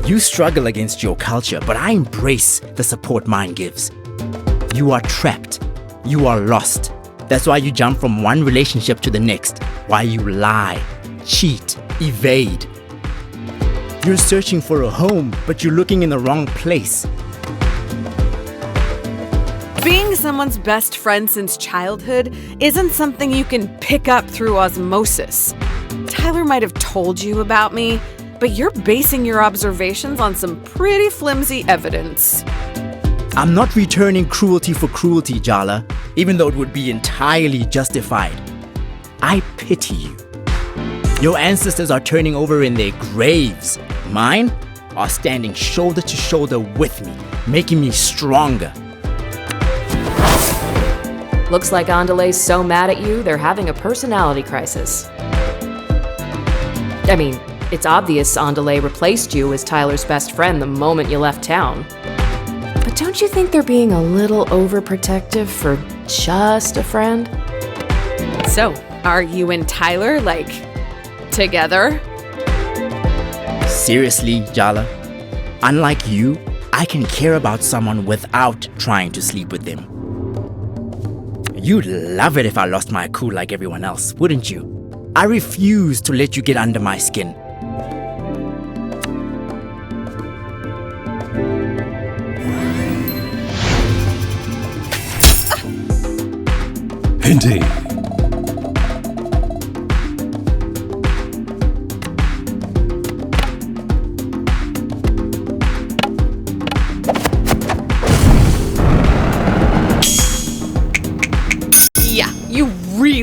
You struggle against your culture, but I embrace the support mine gives. You are trapped. You are lost. That's why you jump from one relationship to the next. Why you lie, cheat, evade. You're searching for a home, but you're looking in the wrong place. Being someone's best friend since childhood isn't something you can pick up through osmosis. Tyler might have told you about me, but you're basing your observations on some pretty flimsy evidence. I'm not returning cruelty for cruelty, Jala, even though it would be entirely justified. I pity you. Your ancestors are turning over in their graves. Mine are standing shoulder to shoulder with me, making me stronger. Looks like Andale's so mad at you, they're having a personality crisis. I mean, it's obvious Andale replaced you as Tyler's best friend the moment you left town. But don't you think they're being a little overprotective for just a friend? So, are you and Tyler, like, together? Seriously, Jala? Unlike you, I can care about someone without trying to sleep with them. You'd love it if I lost my cool like everyone else, wouldn't you? I refuse to let you get under my skin. Indeed.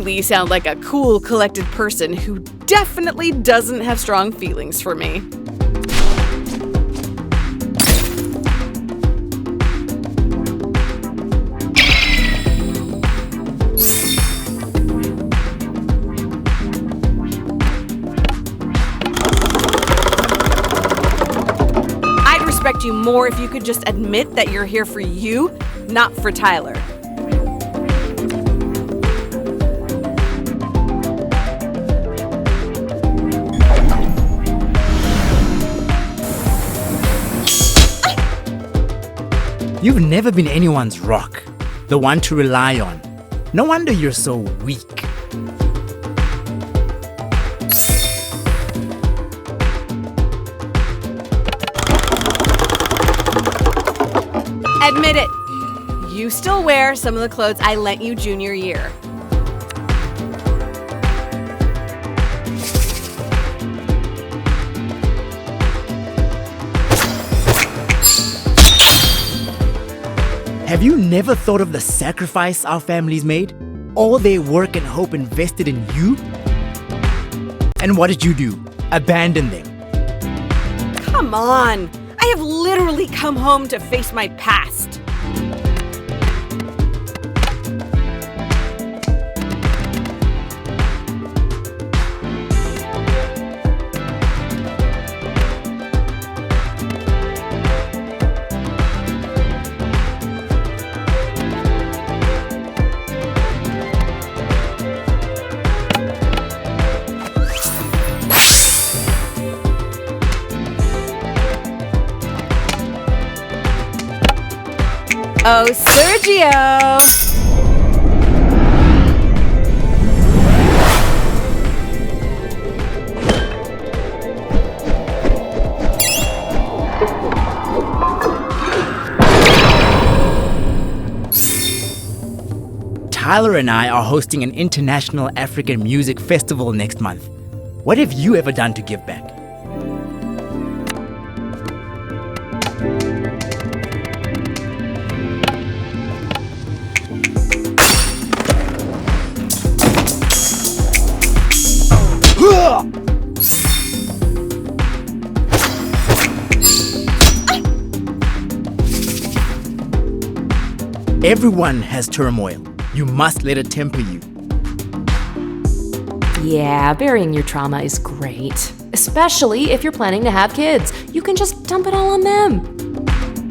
really sound like a cool, collected person who definitely doesn't have strong feelings for me. I'd respect you more if you could just admit that you're here for you, not for Tyler. You've never been anyone's rock, the one to rely on. No wonder you're so weak. Admit it. You still wear some of the clothes I lent you junior year. Have you never thought of the sacrifice our families made? All their work and hope invested in you? And what did you do? Abandon them. Come on. I have literally come home to face my past. Oh, Sergio! Tyler and I are hosting an international African music festival next month. What have you ever done to give back? Everyone has turmoil. You must let it temper you. Yeah, burying your trauma is great. Especially if you're planning to have kids. You can just dump it all on them.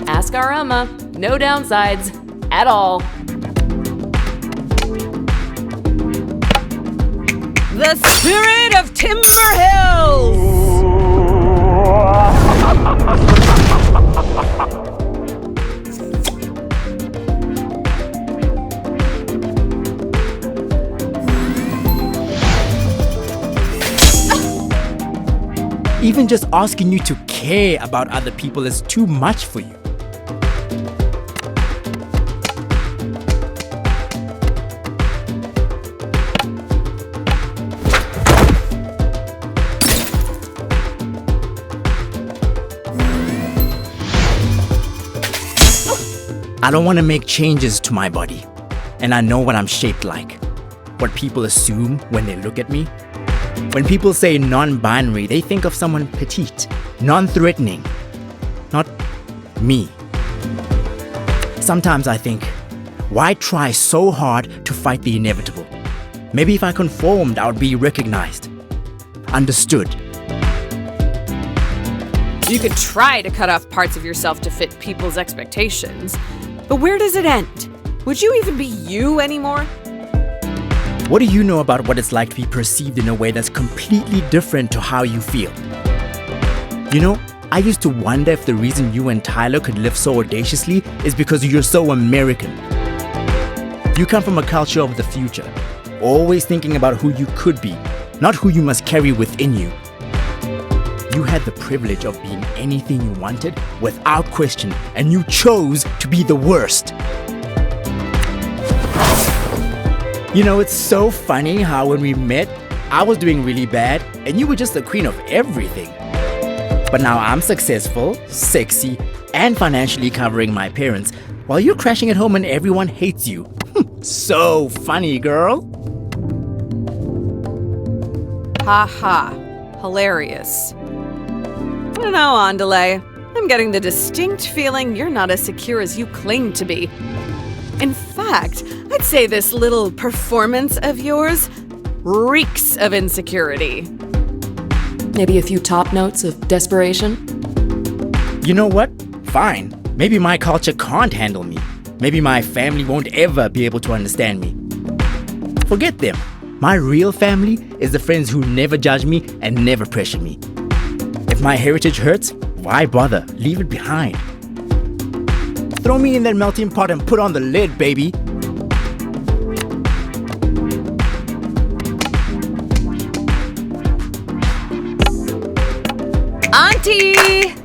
Ask our Emma. No downsides. At all. The spirit of Timber Hills! Even just asking you to care about other people is too much for you. I don't want to make changes to my body, and I know what I'm shaped like. What people assume when they look at me. When people say non-binary, they think of someone petite, non-threatening. Not me. Sometimes I think, why try so hard to fight the inevitable? Maybe if I conformed, I would be recognized, understood. You could try to cut off parts of yourself to fit people's expectations, but where does it end? Would you even be you anymore? What do you know about what it's like to be perceived in a way that's completely different to how you feel? You know, I used to wonder if the reason you and Tyler could live so audaciously is because you're so American. You come from a culture of the future, always thinking about who you could be, not who you must carry within you. You had the privilege of being anything you wanted without question, and you chose to be the worst. You know, it's so funny how when we met, I was doing really bad and you were just the queen of everything. But now I'm successful, sexy, and financially covering my parents while you're crashing at home and everyone hates you. So funny, girl. Ha ha. Hilarious. I don't know, Andale. I'm getting the distinct feeling you're not as secure as you claim to be. In fact, I'd say this little performance of yours reeks of insecurity. Maybe a few top notes of desperation? You know what? Fine. Maybe my culture can't handle me. Maybe my family won't ever be able to understand me. Forget them. My real family is the friends who never judge me and never pressure me. If my heritage hurts, why bother? Leave it behind. Throw me in that melting pot and put on the lid, baby. Auntie!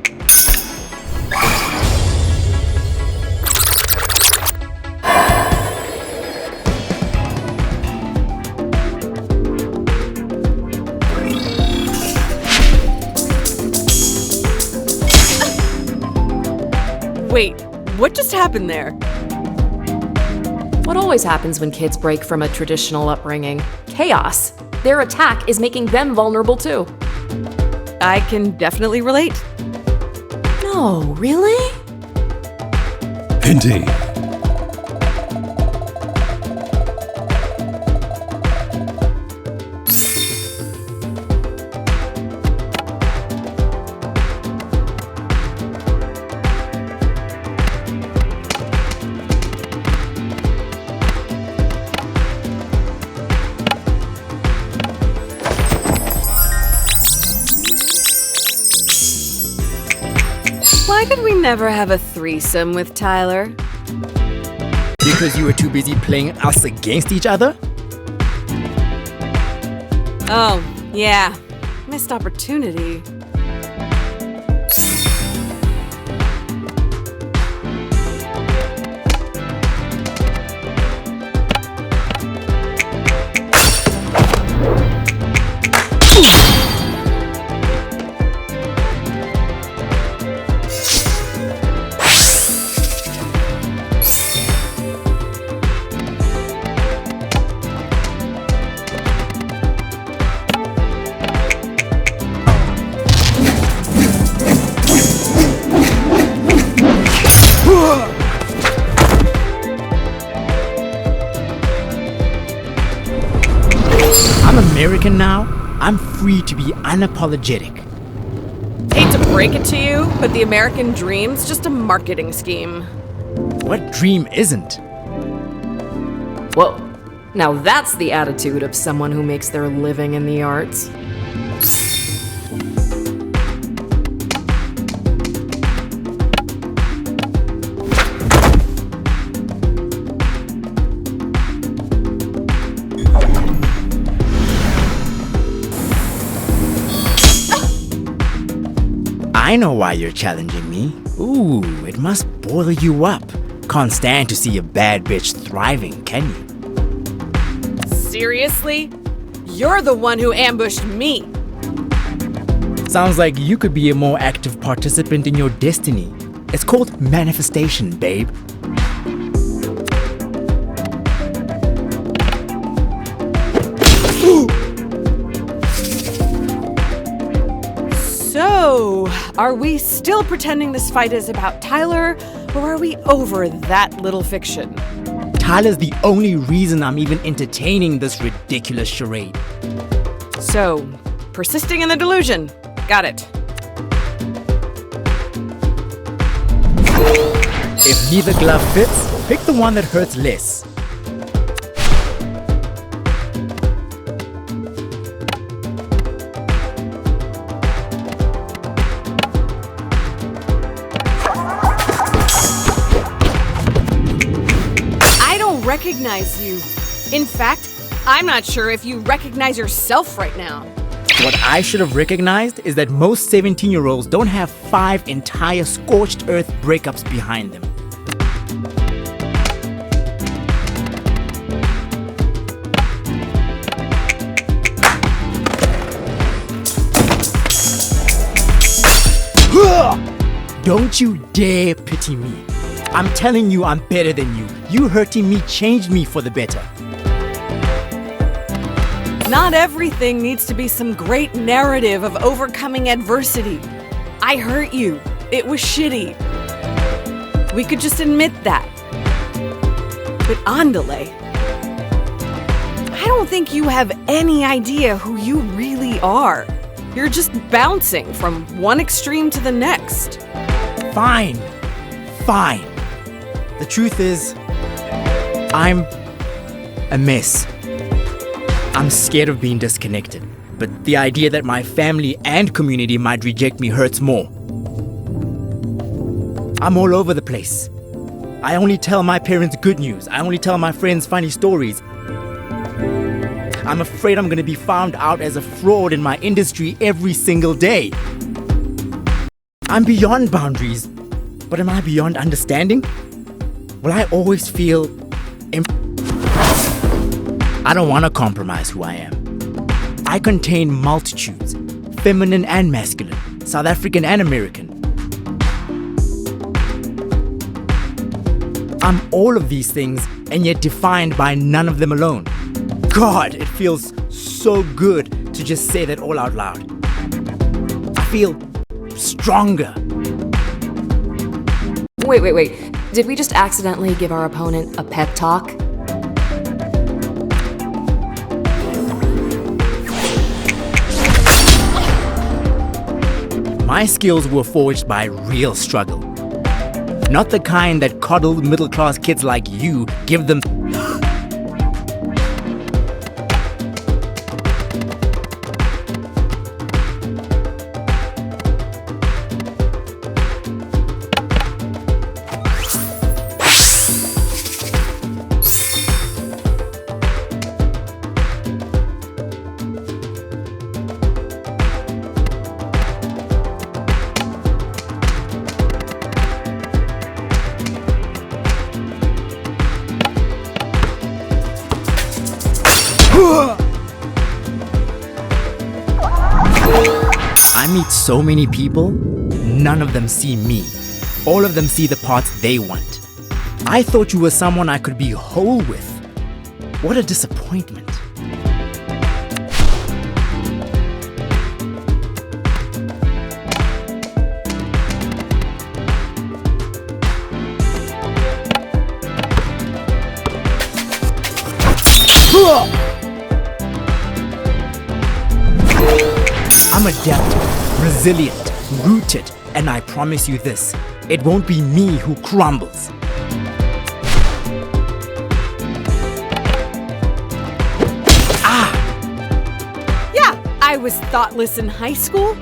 Wait, what just happened there? What always happens when kids break from a traditional upbringing? Chaos. Their attack is making them vulnerable too. I can definitely relate. No, really? Indeed. Why could we never have a threesome with Tyler? Because you were too busy playing us against each other? Oh, yeah. Missed opportunity. I'm American now. I'm free to be unapologetic. Hate to break it to you, but the American dream's just a marketing scheme. What dream isn't? Whoa. Now that's the attitude of someone who makes their living in the arts. I know why you're challenging me. Ooh, it must boil you up. Can't stand to see a bad bitch thriving, can you? Seriously? You're the one who ambushed me. Sounds like you could be a more active participant in your destiny. It's called manifestation, babe. So, are we still pretending this fight is about Tyler, or are we over that little fiction? Tyler's the only reason I'm even entertaining this ridiculous charade. So, persisting in the delusion. Got it. If neither glove fits, pick the one that hurts less. Recognize you. In fact, I'm not sure if you recognize yourself right now. What I should have recognized is that most 17-year-olds don't have 5 entire scorched earth breakups behind them. Don't you dare pity me. I'm telling you I'm better than you. You hurting me changed me for the better. Not everything needs to be some great narrative of overcoming adversity. I hurt you. It was shitty. We could just admit that. But Andale, I don't think you have any idea who you really are. You're just bouncing from one extreme to the next. Fine. The truth is, I'm a mess. I'm scared of being disconnected, but the idea that my family and community might reject me hurts more. I'm all over the place. I only tell my parents good news. I only tell my friends funny stories. I'm afraid I'm gonna be found out as a fraud in my industry every single day. I'm beyond boundaries, but am I beyond understanding? Will I always feel I don't want to compromise who I am. I contain multitudes, feminine and masculine, South African and American. I'm all of these things and yet defined by none of them alone. God, it feels so good to just say that all out loud. I feel stronger. Wait. Did we just accidentally give our opponent a pep talk? My skills were forged by real struggle. Not the kind that coddled middle-class kids like you give them. I meet so many people, none of them see me. All of them see the parts they want. I thought you were someone I could be whole with. What a disappointment. I'm adaptable, resilient, rooted, and I promise you this, it won't be me who crumbles. Yeah, I was thoughtless in high school.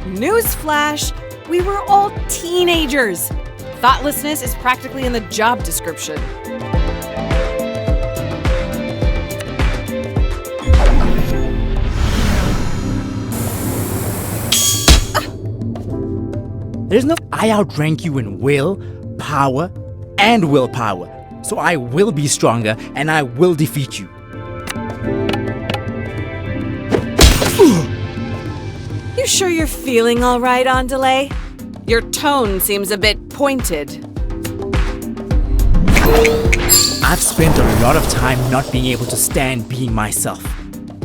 Newsflash, we were all teenagers. Thoughtlessness is practically in the job description. There's no I outrank you in will, power, and willpower. So I will be stronger and I will defeat you. You sure you're feeling all right, Andale? Your tone seems a bit pointed. I've spent a lot of time not being able to stand being myself.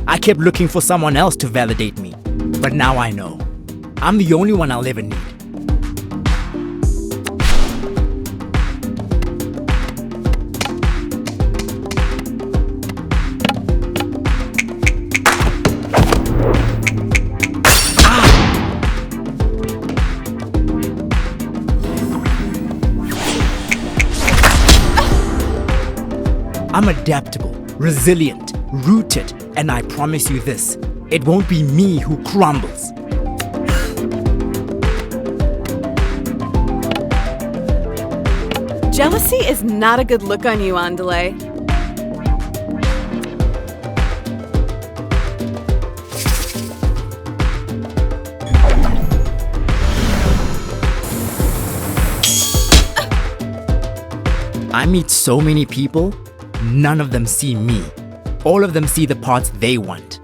I kept looking for someone else to validate me. But now I know. I'm the only one I'll ever need. I'm adaptable, resilient, rooted, and I promise you this, it won't be me who crumbles. Jealousy is not a good look on you, Andale. I meet so many people, none of them see me. All of them see the parts they want.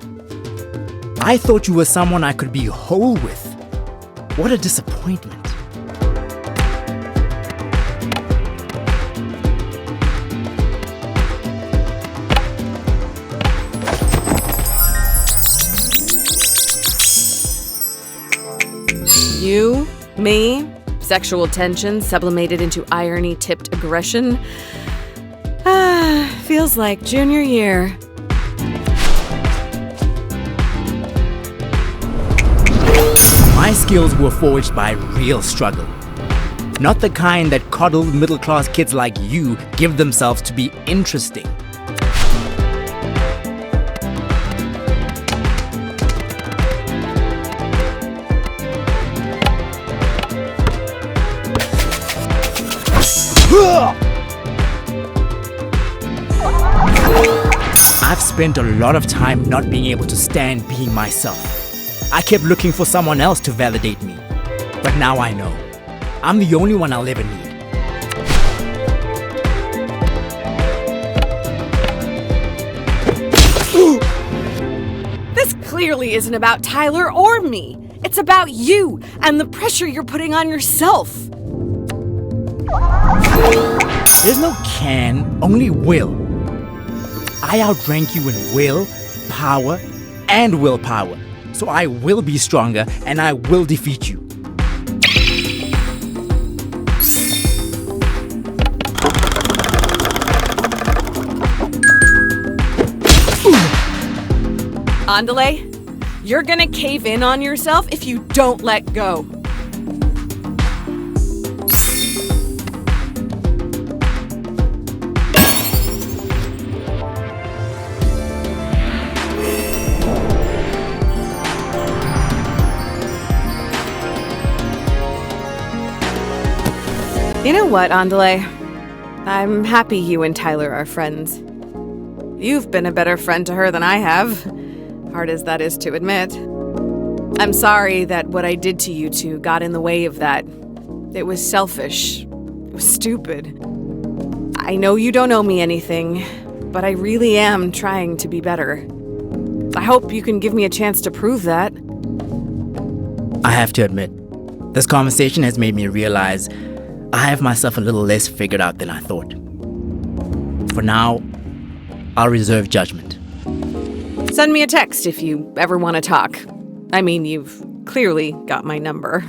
I thought you were someone I could be whole with. What a disappointment. Me? Sexual tension sublimated into irony-tipped aggression? Feels like junior year. My skills were forged by real struggle. Not the kind that coddled middle-class kids like you give themselves to be interesting. I've spent a lot of time not being able to stand being myself. I kept looking for someone else to validate me. But now I know. I'm the only one I'll ever need. This clearly isn't about Tyler or me. It's about you and the pressure you're putting on yourself. There's no can, only will. I outrank you in will, power, and willpower. So I will be stronger and I will defeat you. Andale, you're gonna cave in on yourself if you don't let go. You know what, Andale? I'm happy you and Tyler are friends. You've been a better friend to her than I have, hard as that is to admit. I'm sorry that what I did to you two got in the way of that. It was selfish. It was stupid. I know you don't owe me anything, but I really am trying to be better. I hope you can give me a chance to prove that. I have to admit, this conversation has made me realize I have myself a little less figured out than I thought. For now, I'll reserve judgment. Send me a text if you ever want to talk. I mean, you've clearly got my number.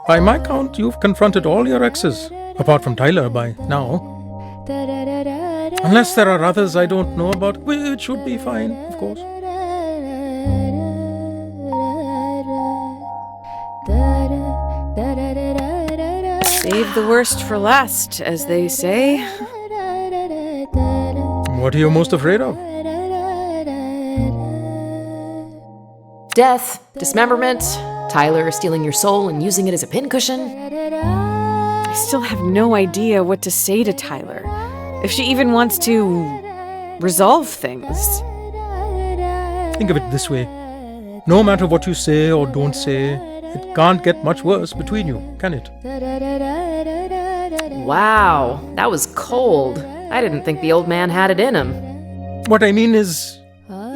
By my count, you've confronted all your exes, apart from Tyler by now. Unless there are others I don't know about, which would be fine, of course. Save the worst for last, as they say. What are you most afraid of? Death, dismemberment, Tyler stealing your soul and using it as a pincushion. I still have no idea what to say to Tyler. If she even wants to resolve things. Think of it this way. No matter what you say or don't say, it can't get much worse between you, can it? Wow, that was cold. I didn't think the old man had it in him. What I mean is,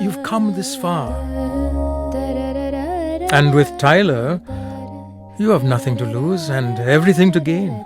you've come this far. And with Tyler, you have nothing to lose and everything to gain.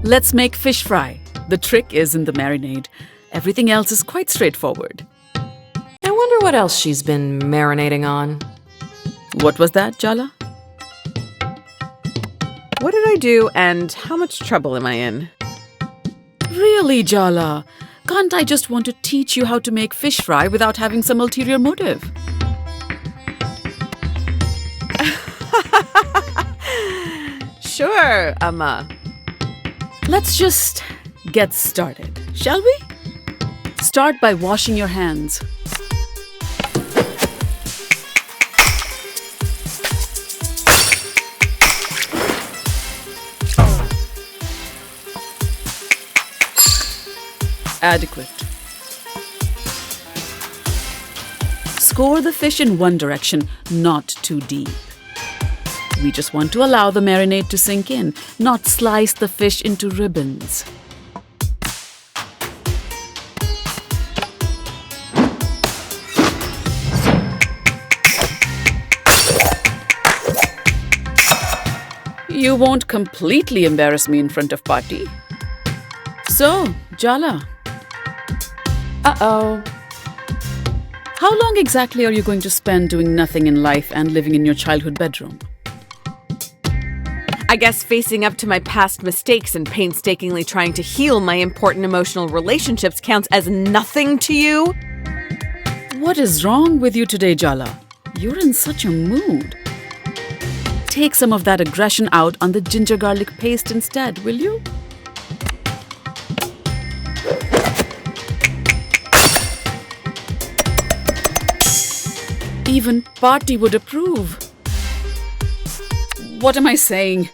Let's make fish fry. The trick is in the marinade. Everything else is quite straightforward. I wonder what else she's been marinating on. What was that, Jala? What did I do and how much trouble am I in? Really, Jala? Can't I just want to teach you how to make fish fry without having some ulterior motive? Sure, Let's just get started, shall we? Start by washing your hands. Adequate. Score the fish in one direction, not too deep. We just want to allow the marinade to sink in, not slice the fish into ribbons. You won't completely embarrass me in front of Party. So, Jala. Uh-oh. How long exactly are you going to spend doing nothing in life and living in your childhood bedroom? I guess facing up to my past mistakes and painstakingly trying to heal my important emotional relationships counts as nothing to you? What is wrong with you today, Jala? You're in such a mood. Take some of that aggression out on the ginger garlic paste instead, will you? Even Party would approve. What am I saying?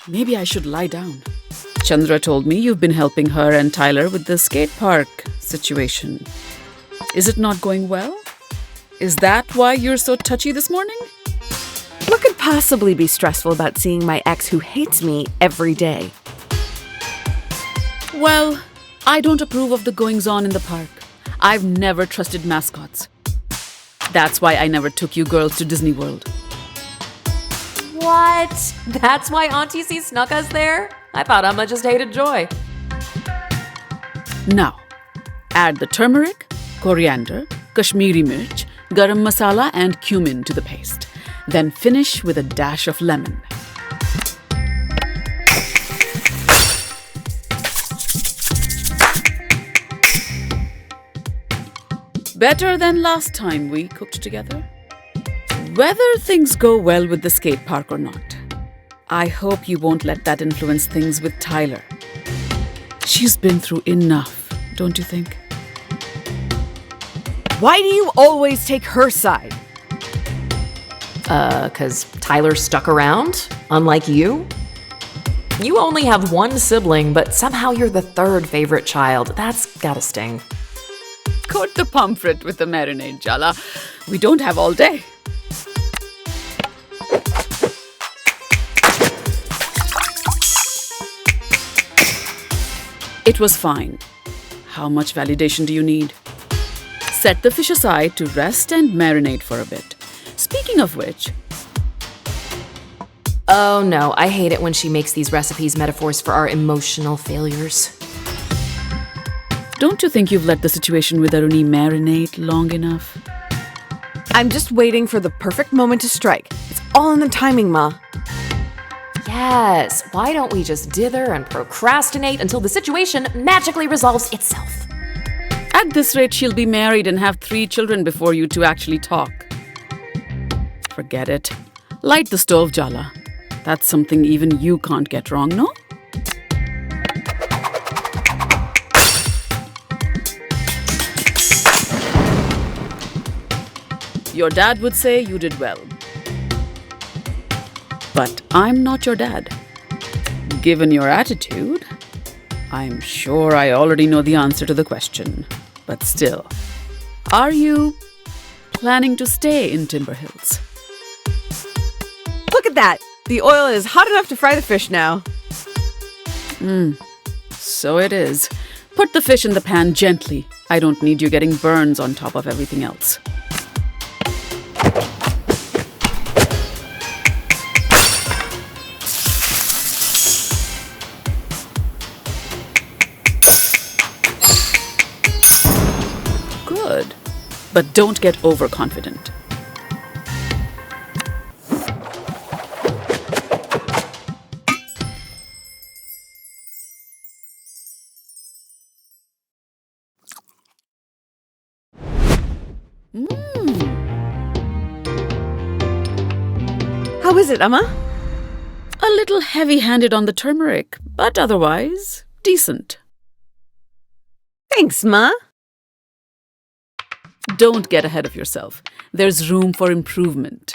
Maybe I should lie down. Chandra told me you've been helping her and Tyler with the skate park situation. Is it not going well? Is that why you're so touchy this morning? What could possibly be stressful about seeing my ex who hates me every day? Well, I don't approve of the goings-on in the park. I've never trusted mascots. That's why I never took you girls to Disney World. What? That's why Auntie C snuck us there? I thought Amma just hated Joy. Now, add the turmeric, coriander, Kashmiri mirch, garam masala and cumin to the paste. Then finish with a dash of lemon. Better than last time we cooked together. Whether things go well with the skate park or not, I hope you won't let that influence things with Tyler. She's been through enough, don't you think? Why do you always take her side? 'Cause Tyler stuck around, unlike you? You only have one sibling, but somehow you're the third favorite child. That's gotta sting. Coat the pomfret with the marinade, Jala. We don't have all day. It was fine. How much validation do you need? Set the fish aside to rest and marinate for a bit. Speaking of which... Oh no, I hate it when she makes these recipes metaphors for our emotional failures. Don't you think you've let the situation with Aruni marinate long enough? I'm just waiting for the perfect moment to strike. It's all in the timing, Ma. Yes, why don't we just dither and procrastinate until the situation magically resolves itself? At this rate, she'll be married and have 3 children before you two actually talk. Forget it. Light the stove, Jala. That's something even you can't get wrong, no? Your dad would say you did well. But I'm not your dad. Given your attitude, I'm sure I already know the answer to the question. But still, are you planning to stay in Timber Hills? Look at that! The oil is hot enough to fry the fish now. So it is. Put the fish in the pan gently. I don't need you getting burns on top of everything else. Good. But don't get overconfident. How is it, Amma? A little heavy-handed on the turmeric, but otherwise decent. Thanks, Ma. Don't get ahead of yourself. There's room for improvement.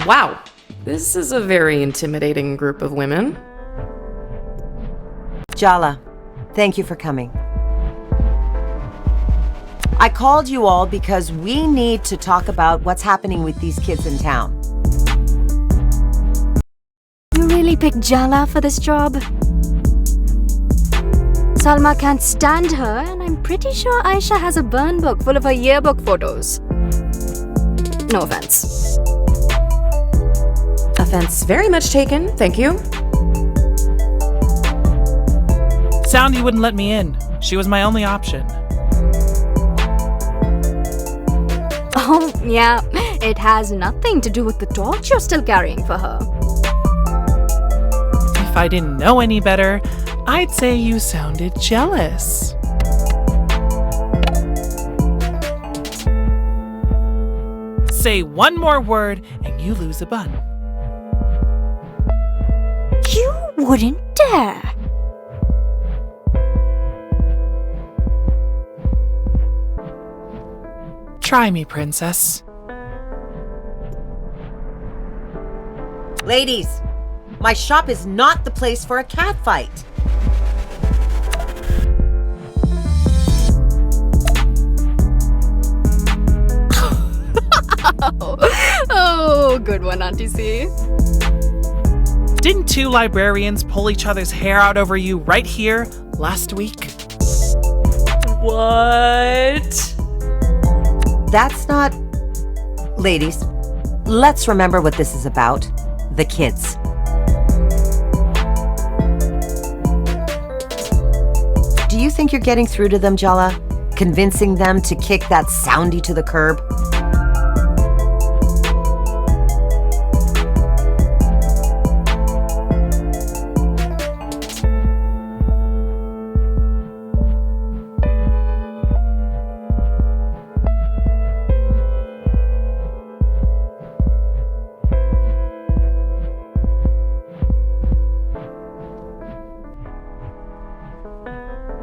Wow, this is a very intimidating group of women. Jala, thank you for coming. I called you all because we need to talk about what's happening with these kids in town. You really picked Jala for this job? Salma can't stand her, and I'm pretty sure Aisha has a burn book full of her yearbook photos. No offense. Offense very much taken, thank you. Soundy wouldn't let me in. She was my only option. Oh, yeah, it has nothing to do with the torch you're still carrying for her. If I didn't know any better, I'd say you sounded jealous. Say one more word and you lose a bun. You wouldn't dare. Try me, princess. Ladies, my shop is not the place for a catfight. good one, Auntie C. Didn't two librarians pull each other's hair out over you right here last week? What? That's not... Ladies, let's remember what this is about. The kids. Do you think you're getting through to them, Jala? Convincing them to kick that soundy to the curb?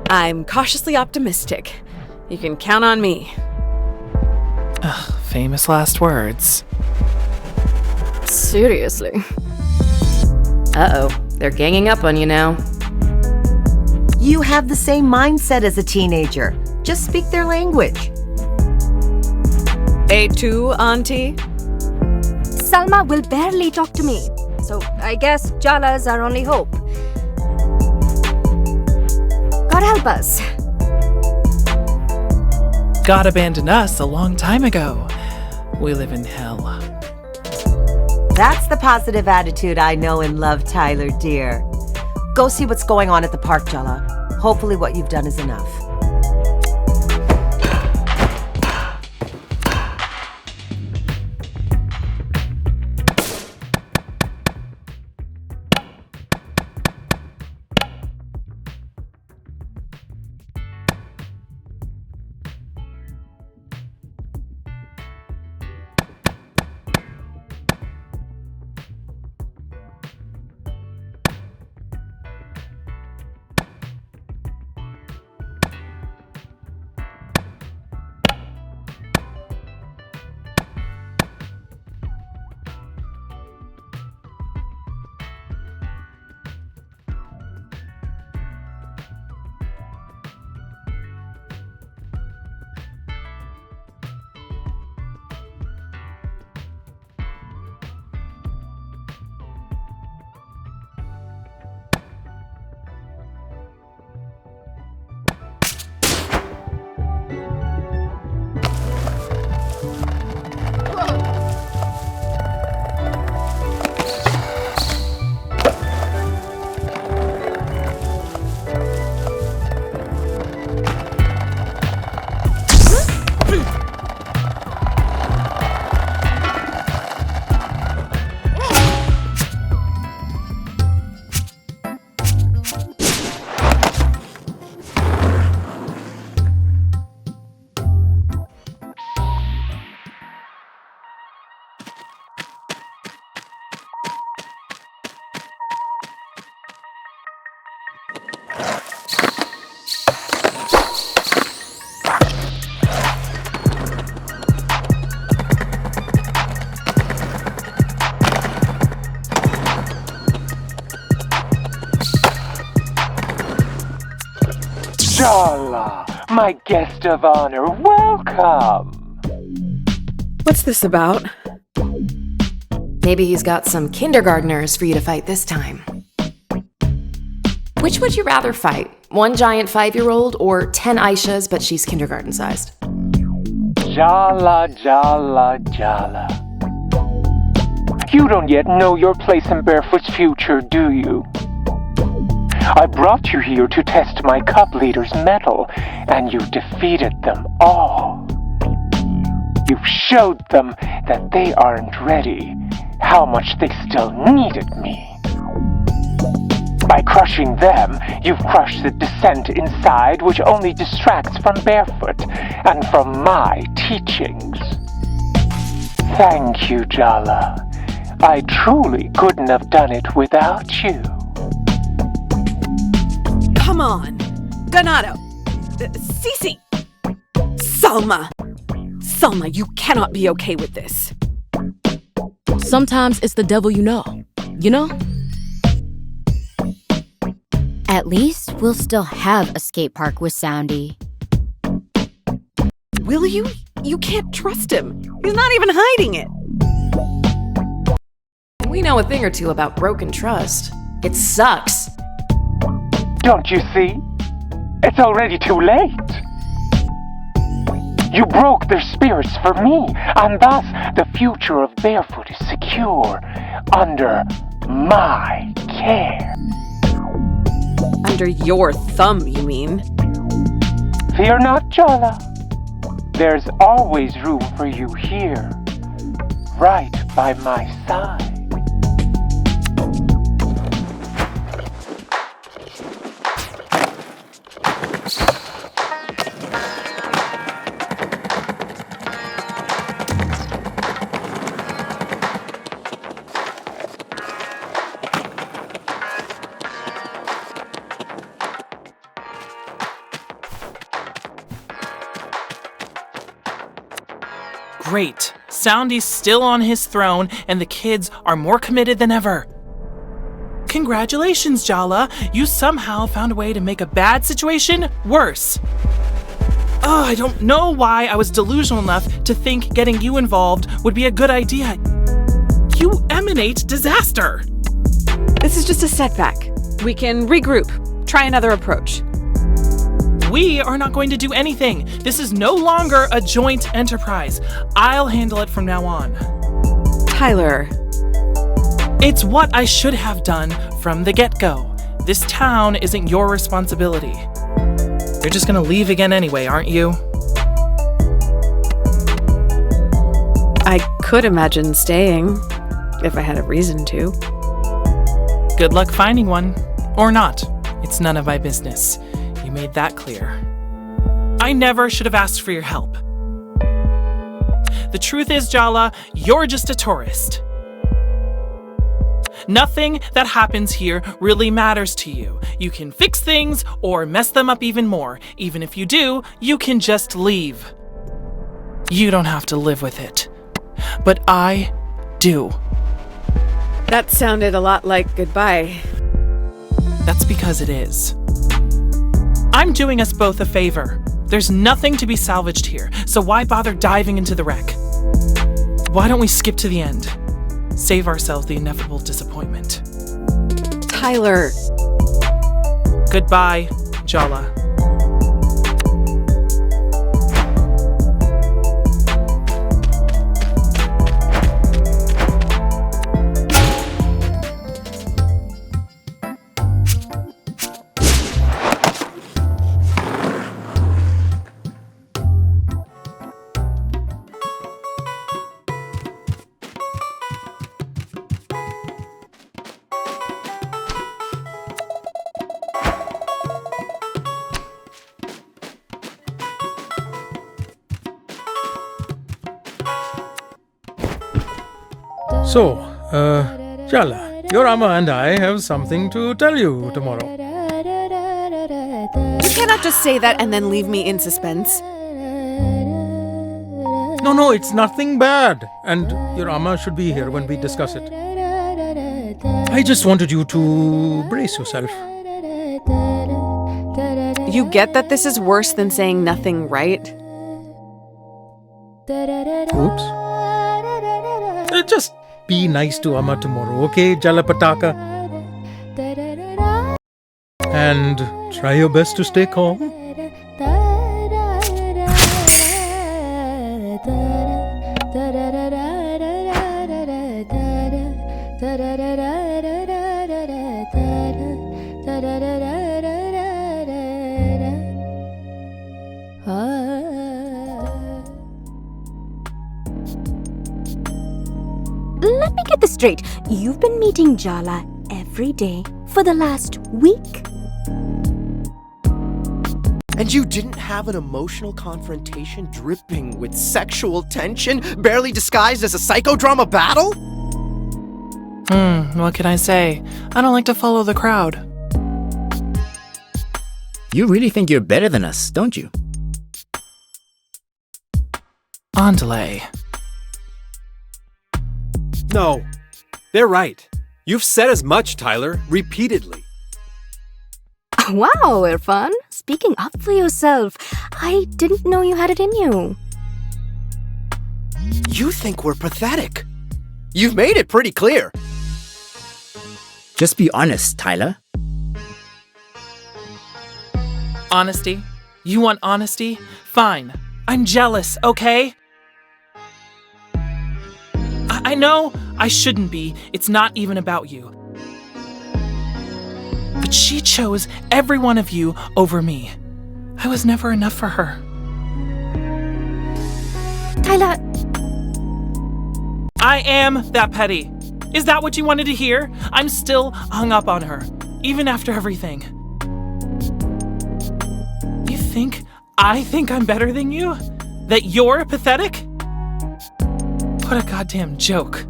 I'm cautiously optimistic. You can count on me. Ugh, famous last words. Seriously. Uh-oh, they're ganging up on you now. You have the same mindset as a teenager. Just speak their language. A2, Auntie? Salma will barely talk to me, so I guess Jala's our only hope. God help us. God abandoned us a long time ago. We live in hell. That's the positive attitude I know and love, Tyler, dear. Go see what's going on at the park, Jala. Hopefully what you've done is enough. Jala, my guest of honor, welcome! What's this about? Maybe he's got some kindergartners for you to fight this time. Which would you rather fight? One giant 5-year-old or 10 Aishas, but she's kindergarten-sized? Jala, Jala, Jala. You don't yet know your place in Barefoot's future, do you? I brought you here to test my cup leader's mettle, and you defeated them all. You showed them that they aren't ready, how much they still needed me. By crushing them, you've crushed the dissent inside, which only distracts from Barefoot and from my teachings. Thank you, Jala. I truly couldn't have done it without you. Come on. Ganado. Cece. Salma. Salma, you cannot be okay with this. Sometimes it's the devil you know. You know? At least we'll still have a skate park with Soundy. Will you? You can't trust him. He's not even hiding it. We know a thing or two about broken trust. It sucks. Don't you see? It's already too late. You broke their spirits for me, and thus the future of Barefoot is secure under my care. Under your thumb, you mean? Fear not, Jala. There's always room for you here, right by my side. Great. Soundy's still on his throne, and the kids are more committed than ever. Congratulations, Jala. You somehow found a way to make a bad situation worse. I don't know why I was delusional enough to think getting you involved would be a good idea. You emanate disaster. This is just a setback. We can regroup, try another approach. We are not going to do anything. This is no longer a joint enterprise. I'll handle it from now on. Tyler. It's what I should have done from the get-go. This town isn't your responsibility. You're just gonna leave again anyway, aren't you? I could imagine staying, if I had a reason to. Good luck finding one. Or not. It's none of my business. You made that clear. I never should have asked for your help. The truth is, Jala, you're just a tourist. Nothing that happens here really matters to you. You can fix things or mess them up even more. Even if you do, you can just leave. You don't have to live with it. But I do. That sounded a lot like goodbye. That's because it is. I'm doing us both a favor. There's nothing to be salvaged here, so why bother diving into the wreck? Why don't we skip to the end? Save ourselves the inevitable disappointment. Tyler. Goodbye, Jala. So, Jala, your Amma and I have something to tell you tomorrow. You cannot just say that and then leave me in suspense. No, it's nothing bad. And your Amma should be here when we discuss it. I just wanted you to brace yourself. You get that this is worse than saying nothing, right? Oops. Just be nice to Amma tomorrow, okay, Jalapataka? And try your best to stay calm. Let me get this straight. You've been meeting Jala every day for the last week? And you didn't have an emotional confrontation dripping with sexual tension, barely disguised as a psychodrama battle? What can I say? I don't like to follow the crowd. You really think you're better than us, don't you? Andale. No, they're right. You've said as much, Tyler, repeatedly. Wow, Irfan. Speaking up for yourself. I didn't know you had it in you. You think we're pathetic. You've made it pretty clear. Just be honest, Tyler. Honesty? You want honesty? Fine. I'm jealous, okay? I know I shouldn't be. It's not even about you. But she chose every one of you over me. I was never enough for her. Tyler. I am that petty. Is that what you wanted to hear? I'm still hung up on her, even after everything. You think I think I'm better than you? That you're pathetic? What a goddamn joke.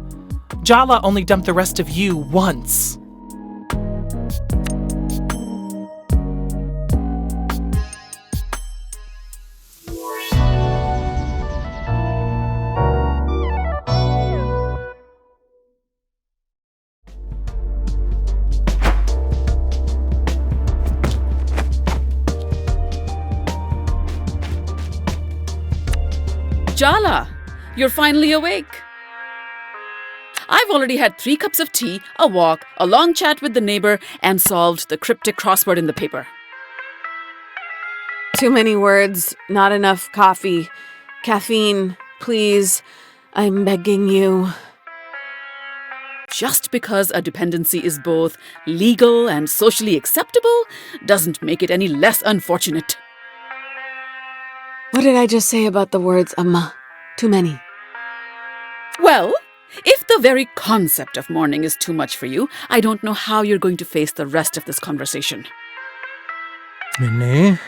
Jala only dumped the rest of you once. Jala, you're finally awake. I've already had 3 cups of tea, a walk, a long chat with the neighbor, and solved the cryptic crossword in the paper. Too many words, not enough coffee. Caffeine, please. I'm begging you. Just because a dependency is both legal and socially acceptable doesn't make it any less unfortunate. What did I just say about the words, Amma? Too many. Well, if the very concept of mourning is too much for you, I don't know how you're going to face the rest of this conversation. Minnie?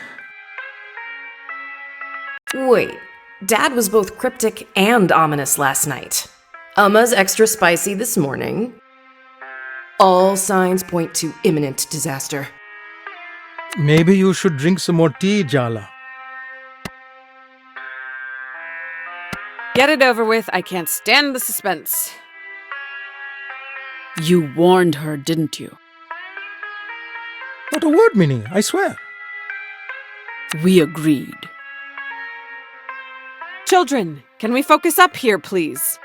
Wait, Dad was both cryptic and ominous last night. Amma's extra spicy this morning. All signs point to imminent disaster. Maybe you should drink some more tea, Jala. Get it over with. I can't stand the suspense. You warned her, didn't you? Not a word, Minnie, I swear. We agreed. Children, can we focus up here, please?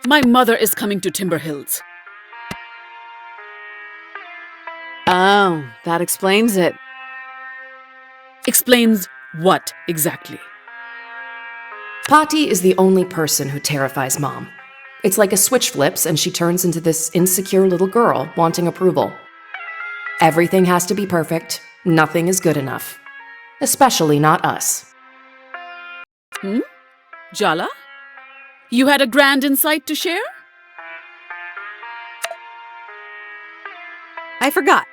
My mother is coming to Timber Hills. Oh, that explains it. Explains what exactly? Patti is the only person who terrifies Mom. It's like a switch flips and she turns into this insecure little girl wanting approval. Everything has to be perfect. Nothing is good enough. Especially not us. Jala? You had a grand insight to share? I forgot.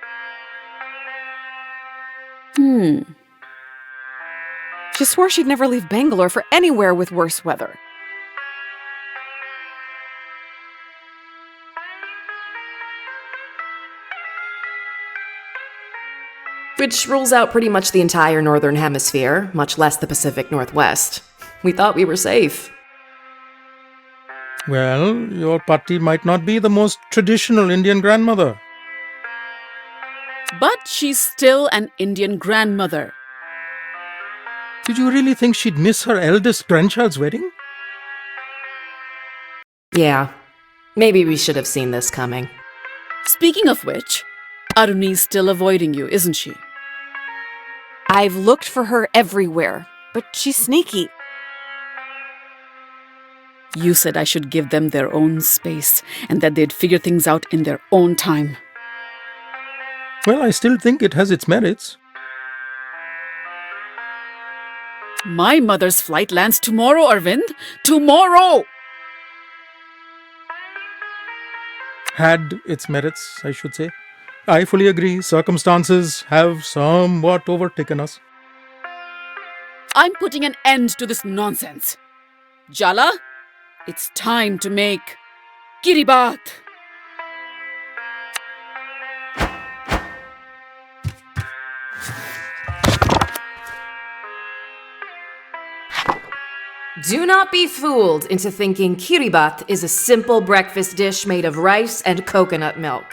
She swore she'd never leave Bangalore for anywhere with worse weather. Which rules out pretty much the entire Northern Hemisphere, much less the Pacific Northwest. We thought we were safe. Well, your Patti might not be the most traditional Indian grandmother. But she's still an Indian grandmother. Did you really think she'd miss her eldest grandchild's wedding? Yeah, maybe we should have seen this coming. Speaking of which, Aruni's still avoiding you, isn't she? I've looked for her everywhere, but she's sneaky. You said I should give them their own space and that they'd figure things out in their own time. Well, I still think it has its merits. My mother's flight lands tomorrow, Arvind. Tomorrow! Had its merits, I should say. I fully agree. Circumstances have somewhat overtaken us. I'm putting an end to this nonsense. Jala, it's time to make Kiribat. Do not be fooled into thinking Kiribat is a simple breakfast dish made of rice and coconut milk.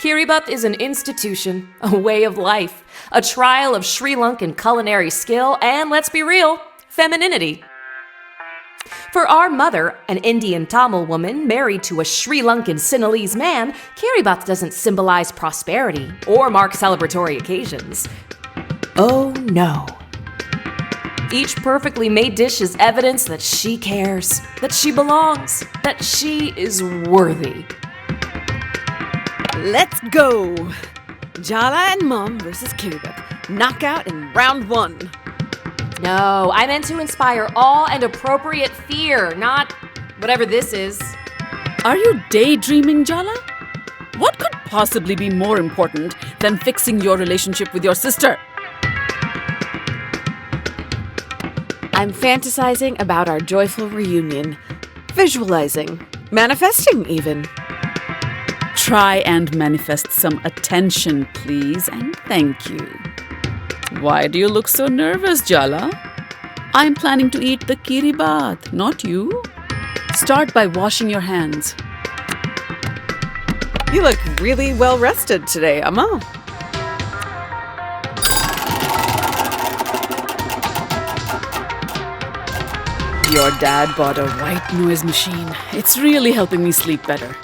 Kiribat is an institution, a way of life, a trial of Sri Lankan culinary skill, and let's be real, femininity. For our mother, an Indian Tamil woman married to a Sri Lankan Sinhalese man, Kiribat doesn't symbolize prosperity or mark celebratory occasions. Oh no. Each perfectly made dish is evidence that she cares, that she belongs, that she is worthy. Let's go! Jala and Mom versus Kiribat. Knockout in round 1. No, I meant to inspire awe and appropriate fear, not whatever this is. Are you daydreaming, Jala? What could possibly be more important than fixing your relationship with your sister? I'm fantasizing about our joyful reunion. Visualizing. Manifesting, even. Try and manifest some attention, please, and thank you. Why do you look so nervous, Jala? I'm planning to eat the kiribat, not you. Start by washing your hands. You look really well rested today, Amma. Your dad bought a white noise machine. It's really helping me sleep better.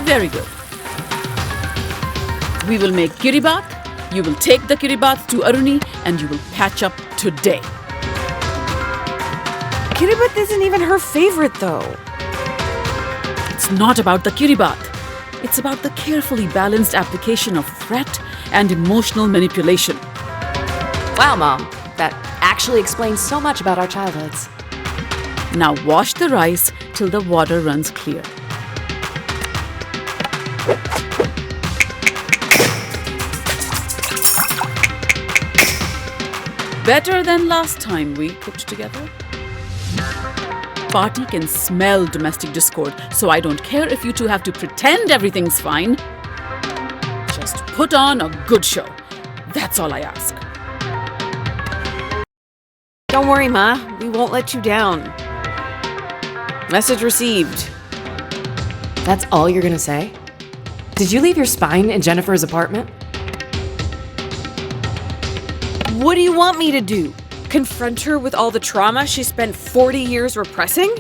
Very good. We will make kiribat, you will take the kiribat to Aruni, and you will patch up today. Kiribat isn't even her favorite, though. It's not about the kiribat. It's about the carefully balanced application of threat and emotional manipulation. Wow, Mom. That actually explains so much about our childhoods. Now wash the rice till the water runs clear. Better than last time we cooked together. Party can smell domestic discord, so I don't care if you two have to pretend everything's fine. Just put on a good show. That's all I ask. Don't worry, Ma. We won't let you down. Message received. That's all you're gonna say? Did you leave your spine in Jennifer's apartment? What do you want me to do? Confront her with all the trauma she spent 40 years repressing?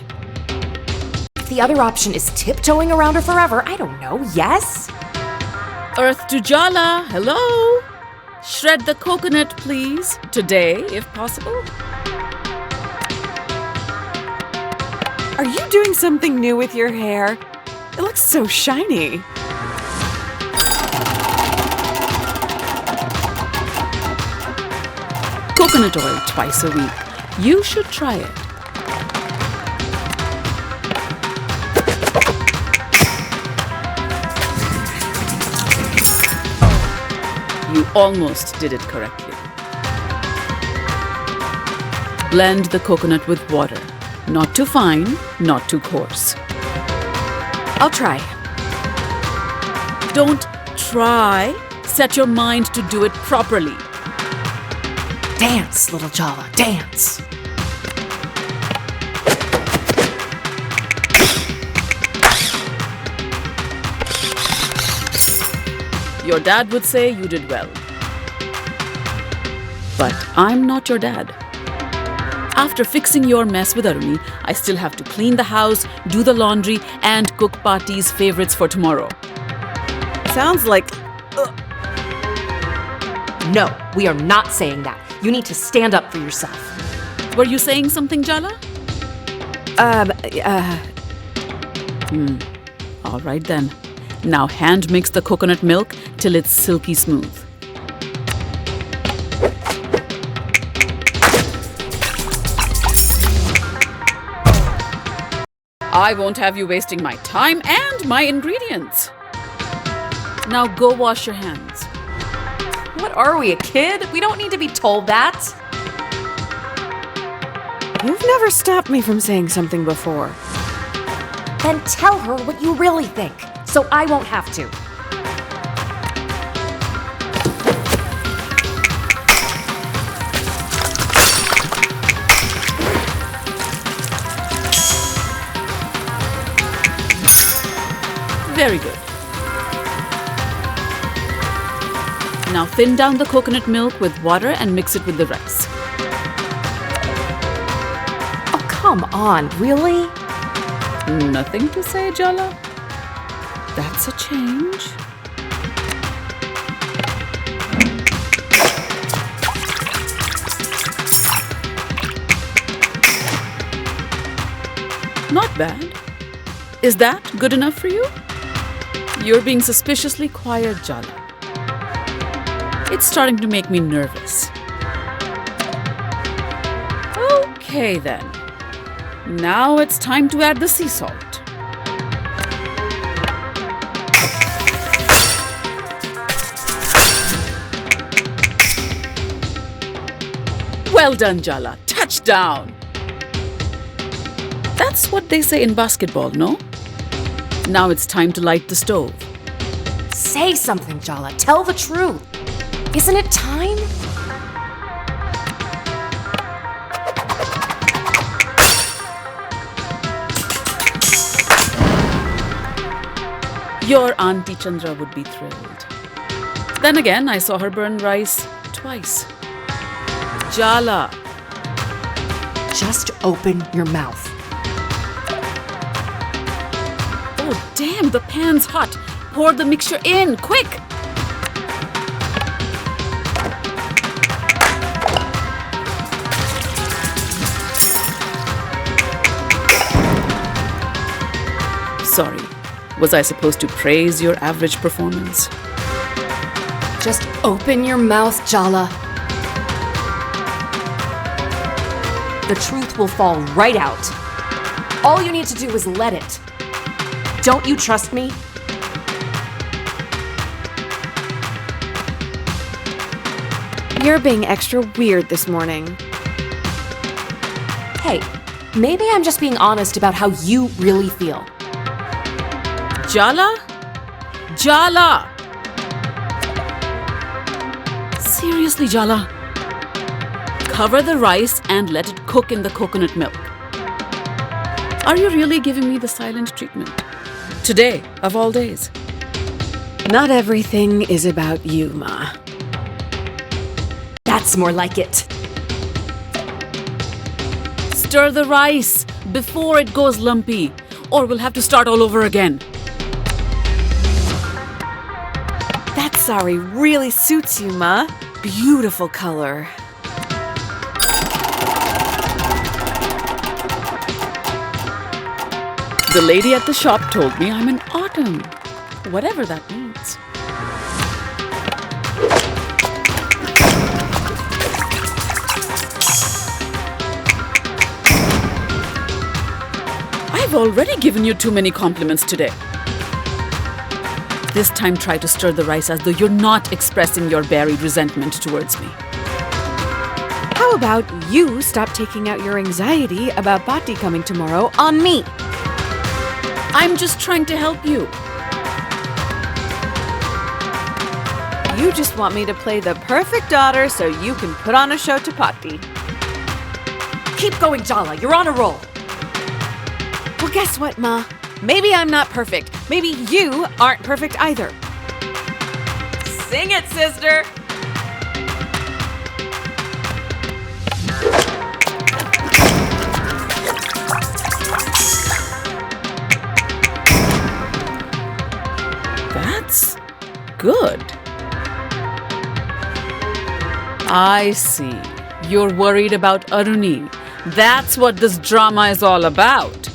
If the other option is tiptoeing around her forever, I don't know, yes? Earth to Jala, hello? Shred the coconut, please. Today, if possible. Are you doing something new with your hair? It looks so shiny. Coconut oil twice a week. You should try it. You almost did it correctly. Blend the coconut with water. Not too fine, not too coarse. I'll try. Don't try. Set your mind to do it properly. Dance, little Jala, dance. Your dad would say you did well. But I'm not your dad. After fixing your mess with Aruni, I still have to clean the house, do the laundry, and cook Pati's favorites for tomorrow. Sounds like... No, we are not saying that. You need to stand up for yourself. Were you saying something, Jala? All right then. Now hand mix the coconut milk till it's silky smooth. I won't have you wasting my time and my ingredients. Now go wash your hands. What are we, a kid? We don't need to be told that. You've never stopped me from saying something before. Then tell her what you really think, so I won't have to. Very good. Now thin down the coconut milk with water and mix it with the rice. Oh, come on, really? Nothing to say, Jala? That's a change. Not bad. Is that good enough for you? You're being suspiciously quiet, Jala. It's starting to make me nervous. Okay then. Now it's time to add the sea salt. Well done, Jala. Touchdown! That's what they say in basketball, no? Now it's time to light the stove. Say something, Jala. Tell the truth. Isn't it time? Your Auntie Chandra would be thrilled. Then again, I saw her burn rice twice. Jala. Just open your mouth. Oh, damn, the pan's hot. Pour the mixture in, quick! Sorry, was I supposed to praise your average performance? Just open your mouth, Jala. The truth will fall right out. All you need to do is let it. Don't you trust me? You're being extra weird this morning. Hey, maybe I'm just being honest about how you really feel. Jala? Jala! Seriously, Jala. Cover the rice and let it cook in the coconut milk. Are you really giving me the silent treatment? Today, of all days. Not everything is about you, Ma. That's more like it. Stir the rice before it goes lumpy, or we'll have to start all over again. That sari really suits you, Ma. Beautiful color. The lady at the shop told me I'm an autumn, whatever that means. I've already given you too many compliments today. This time try to stir the rice as though you're not expressing your buried resentment towards me. How about you stop taking out your anxiety about Bhatti coming tomorrow on me? I'm just trying to help you. You just want me to play the perfect daughter so you can put on a show to Bhatti. Keep going, Jala. You're on a roll. Well, guess what, Ma? Maybe I'm not perfect. Maybe you aren't perfect either. Sing it, sister. That's good. I see. You're worried about Aruni. That's what this drama is all about.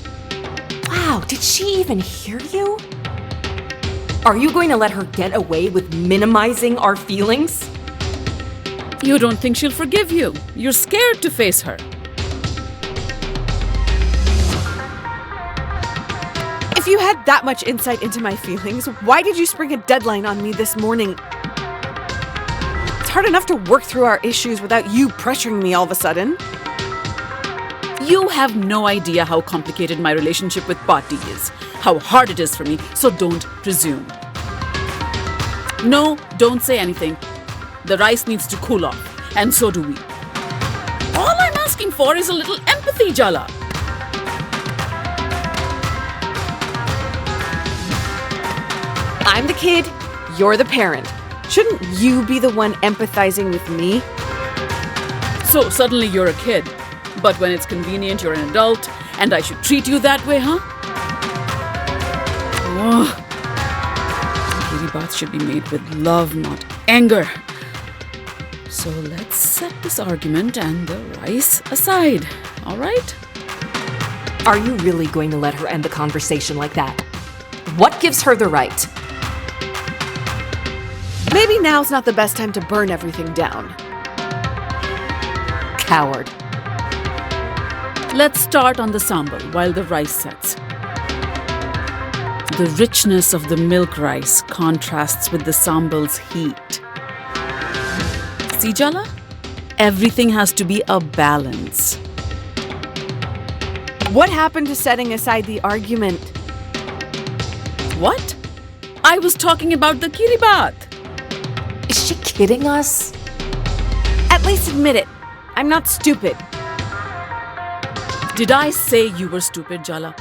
Wow, did she even hear you? Are you going to let her get away with minimizing our feelings? You don't think she'll forgive you. You're scared to face her. If you had that much insight into my feelings, why did you spring a deadline on me this morning? It's hard enough to work through our issues without you pressuring me all of a sudden. You have no idea how complicated my relationship with Bhatti is, how hard it is for me, so don't presume. No, don't say anything. The rice needs to cool off, and so do we. All I'm asking for is a little empathy, Jala. I'm the kid, you're the parent. Shouldn't you be the one empathizing with me? So suddenly you're a kid, but when it's convenient, you're an adult, and I should treat you that way, huh? Oh. Kitty baths should be made with love, not anger. So let's set this argument and the rice aside, all right? Are you really going to let her end the conversation like that? What gives her the right? Maybe now's not the best time to burn everything down. Coward. Let's start on the sambal while the rice sets. The richness of the milk rice contrasts with the sambal's heat. See, Jala? Everything has to be a balance. What happened to setting aside the argument? What? I was talking about the kiribat. Is she kidding us? At least admit it. I'm not stupid. Did I say you were stupid, Jala?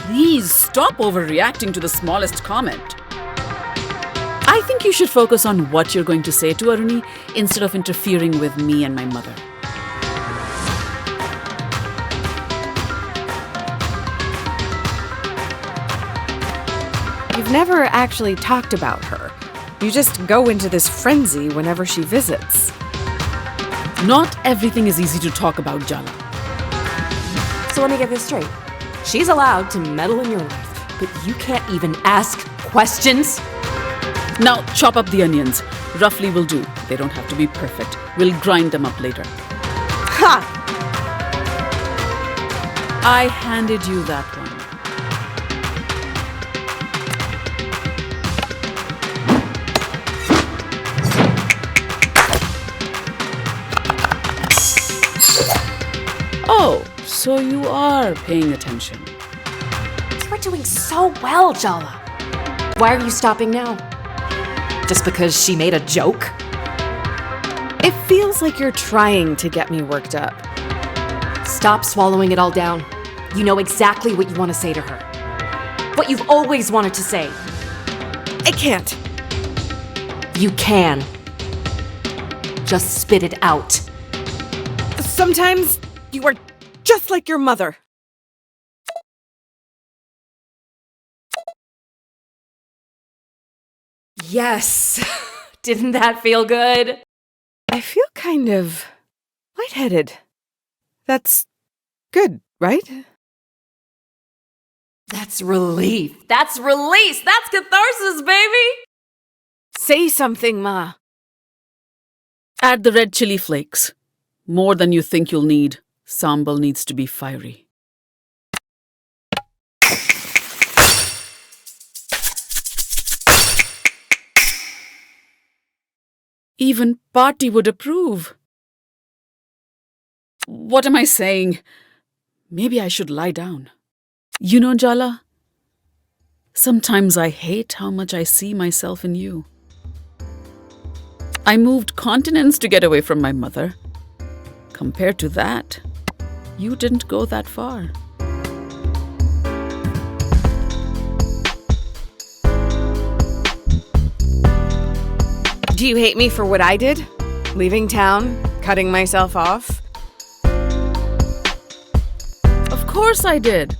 Please stop overreacting to the smallest comment. I think you should focus on what you're going to say to Aruni instead of interfering with me and my mother. You've never actually talked about her. You just go into this frenzy whenever she visits. Not everything is easy to talk about, Jala. So let me get this straight. She's allowed to meddle in your life, but you can't even ask questions? Now chop up the onions. Roughly will do. They don't have to be perfect. We'll grind them up later. Ha! I handed you that one. Oh, so you are paying attention. You were doing so well, Jala. Why are you stopping now? Just because she made a joke? It feels like you're trying to get me worked up. Stop swallowing it all down. You know exactly what you want to say to her. What you've always wanted to say. I can't. You can. Just spit it out. Sometimes you are just like your mother. Yes. Didn't that feel good? I feel kind of lightheaded. That's good, right? That's relief. That's release. That's catharsis, baby. Say something, Ma. Add the red chili flakes. More than you think you'll need. Sambal needs to be fiery. Even Party would approve. What am I saying? Maybe I should lie down. You know, Jala, sometimes I hate how much I see myself in you. I moved continents to get away from my mother. Compared to that, you didn't go that far. Do you hate me for what I did? Leaving town? Cutting myself off? Of course I did.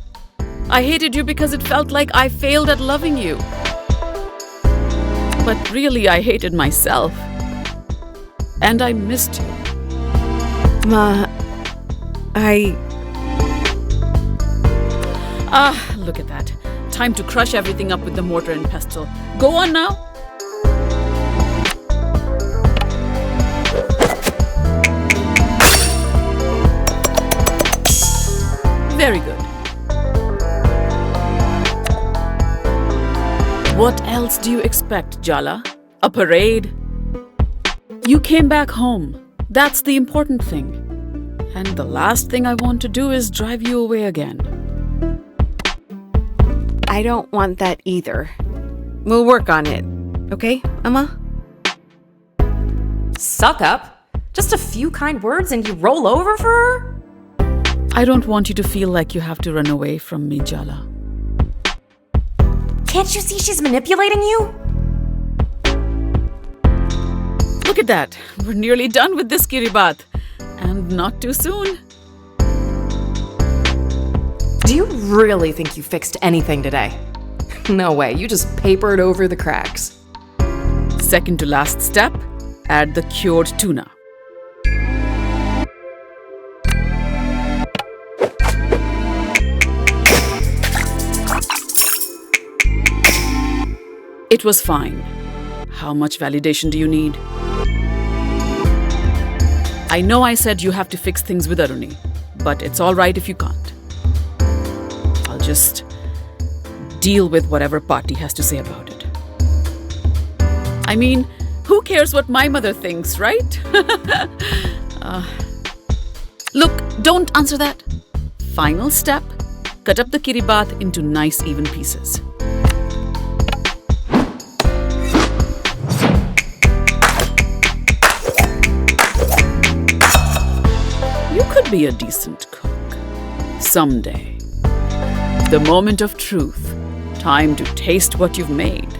I hated you because it felt like I failed at loving you. But really, I hated myself. And I missed you. Ma, look at that. Time to crush everything up with the mortar and pestle. Go on now. Very good. What else do you expect, Jala? A parade? You came back home. That's the important thing. And the last thing I want to do is drive you away again. I don't want that either. We'll work on it. Okay, Amma? Suck up? Just a few kind words and you roll over for her? I don't want you to feel like you have to run away from me, Jala. Can't you see she's manipulating you? Look at that. We're nearly done with this Kiribat. And not too soon. Do you really think you fixed anything today? No way, you just papered over the cracks. Second to last step, add the cured tuna. It was fine. How much validation do you need? I know I said you have to fix things with Aruni, but it's all right if you can't. I'll just deal with whatever Pati has to say about it. I mean, who cares what my mother thinks, right? Look, don't answer that. Final step, cut up the kiribat into nice even pieces. You could be a decent cook. Someday. The moment of truth. Time to taste what you've made.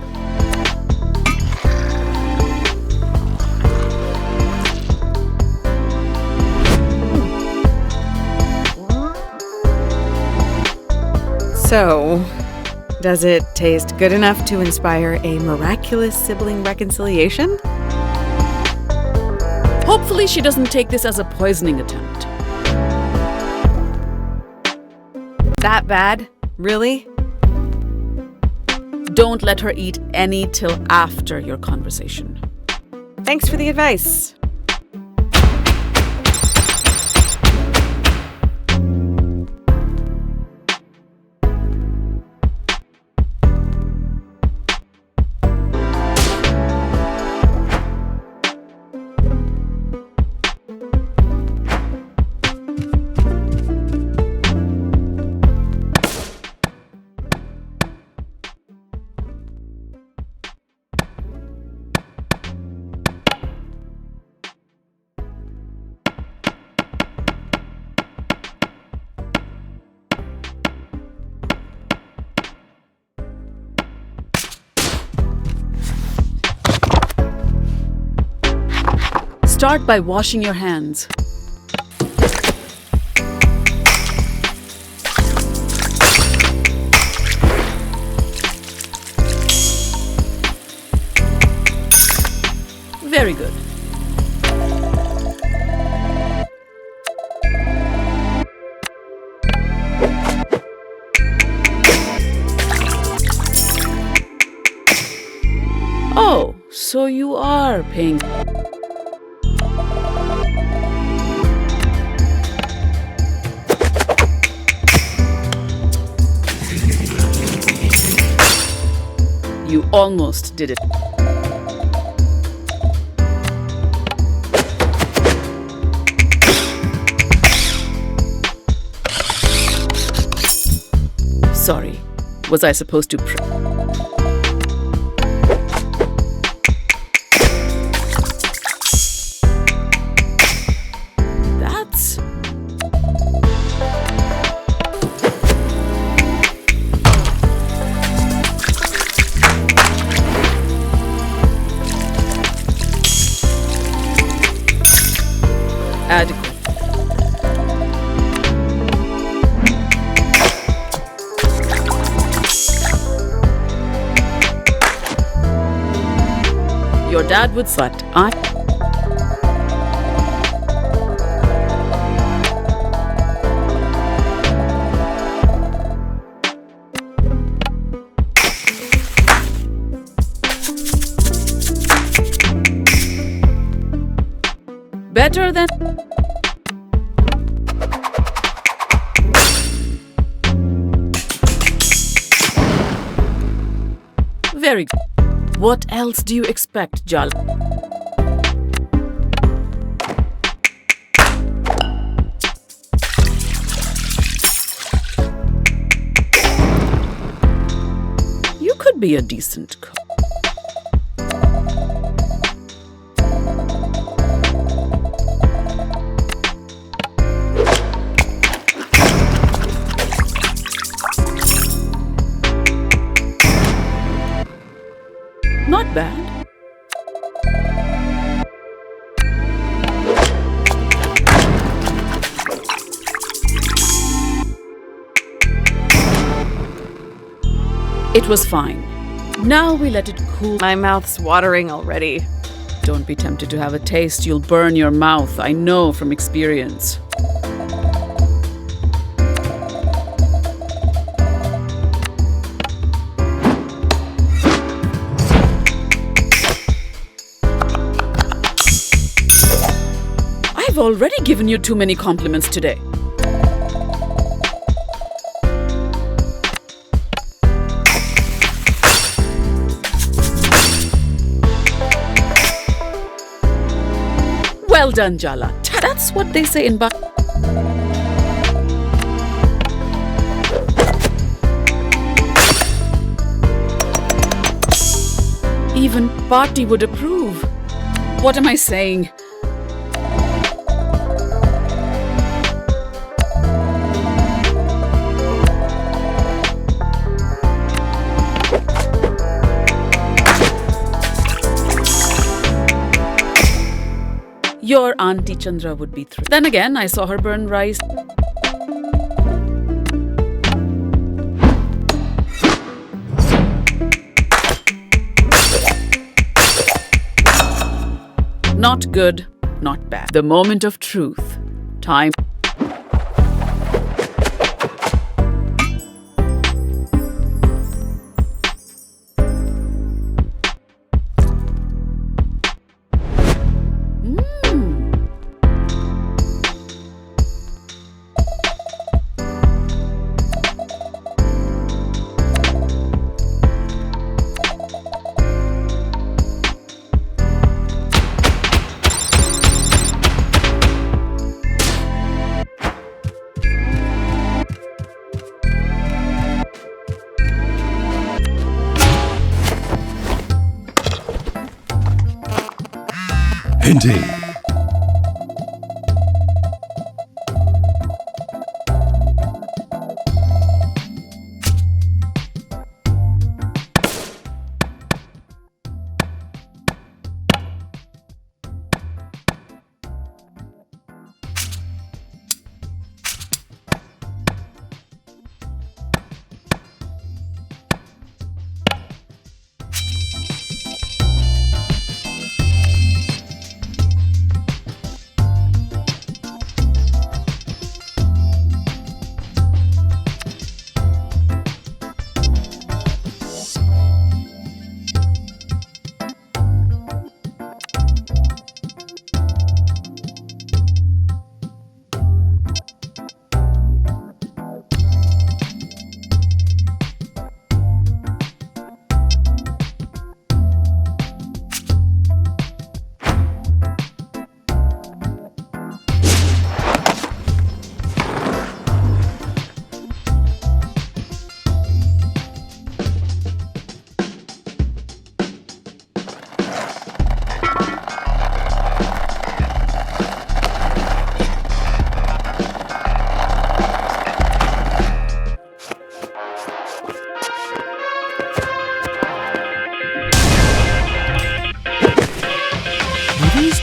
So, does it taste good enough to inspire a miraculous sibling reconciliation? Hopefully she doesn't take this as a poisoning attempt. That bad? Really? Don't let her eat any till after your conversation. Thanks for the advice. Start by washing your hands. Very good. Oh, so you are paying. You almost did it. Sorry, was I supposed to That's... adequate. Your dad would slut. Better than... Very good. What else do you expect, Jala? You could be a decent cook. Not bad. It was fine. Now we let it cool. My mouth's watering already. Don't be tempted to have a taste. You'll burn your mouth. I know from experience. I've already given you too many compliments today. Well done, Jala. That's what they say in Even Party would approve. What am I saying? Your Auntie Chandra would be thrilled. Then again, I saw her burn rice. Not good, not bad. The moment of truth. Time. Indeed.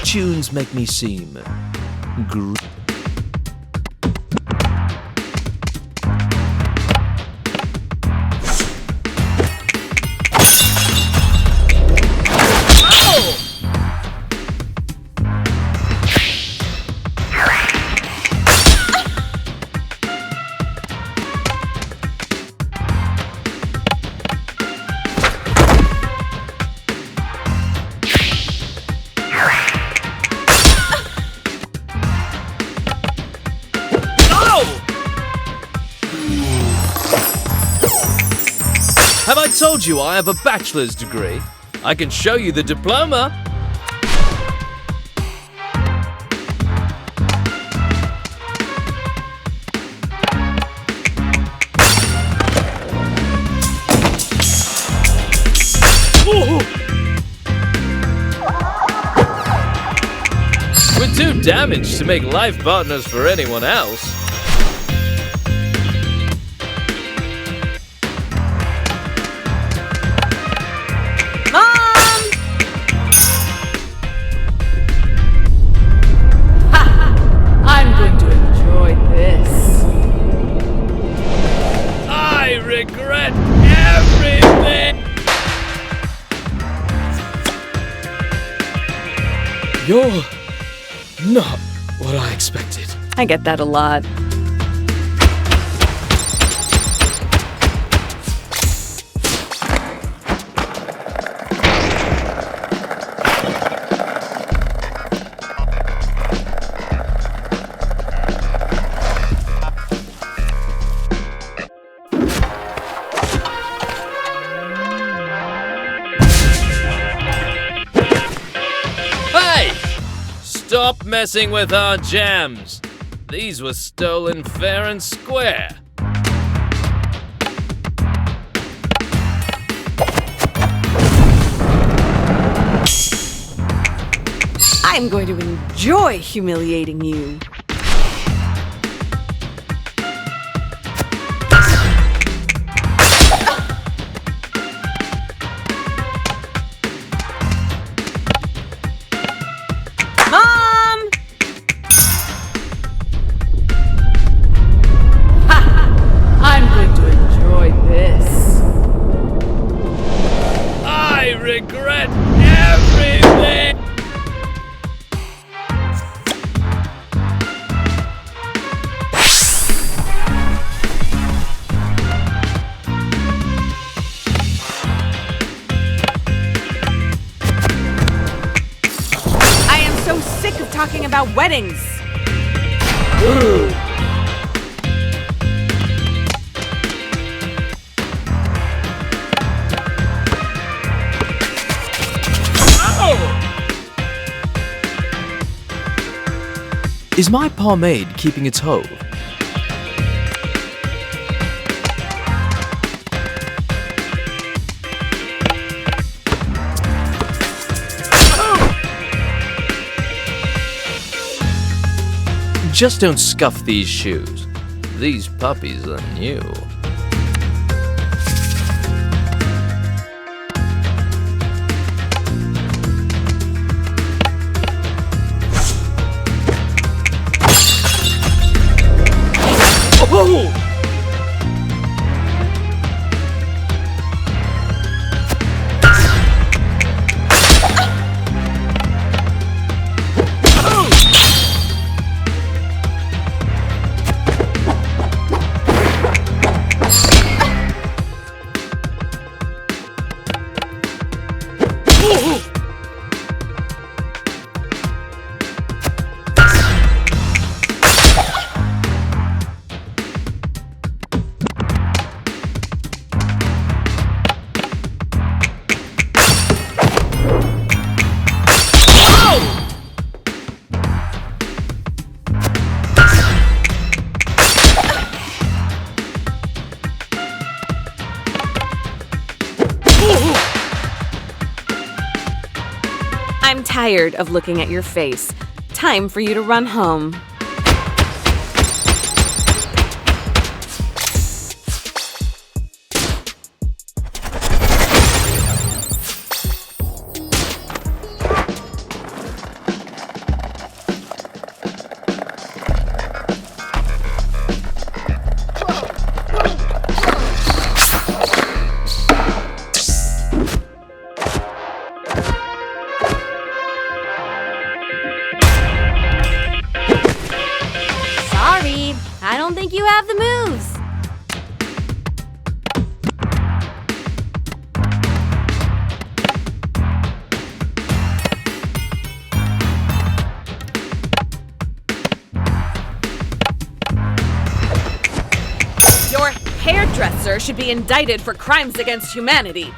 Tunes make me seem Have I told you I have a bachelor's degree? I can show you the diploma. We're too damaged to make life partners for anyone else. You're not what I expected. I get that a lot. Stop messing with our jams. These were stolen fair and square. I'm going to enjoy humiliating you. Regret everything! I am so sick of talking about weddings. Is my pomade keeping its hold? Just don't scuff these shoes. These puppies are new. Oh! I'm tired of looking at your face. Time for you to run home. I don't think you have the moves. Your hairdresser should be indicted for crimes against humanity.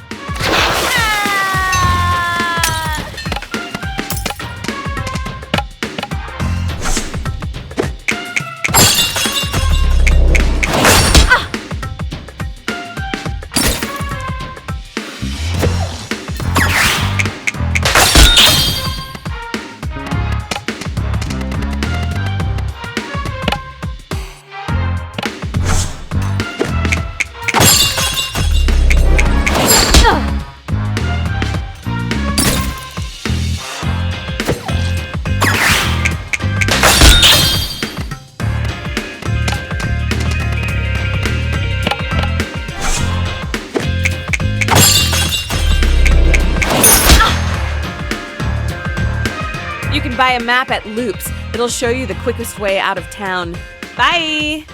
you can buy a map at Loops. It'll show you the quickest way out of town. Bye!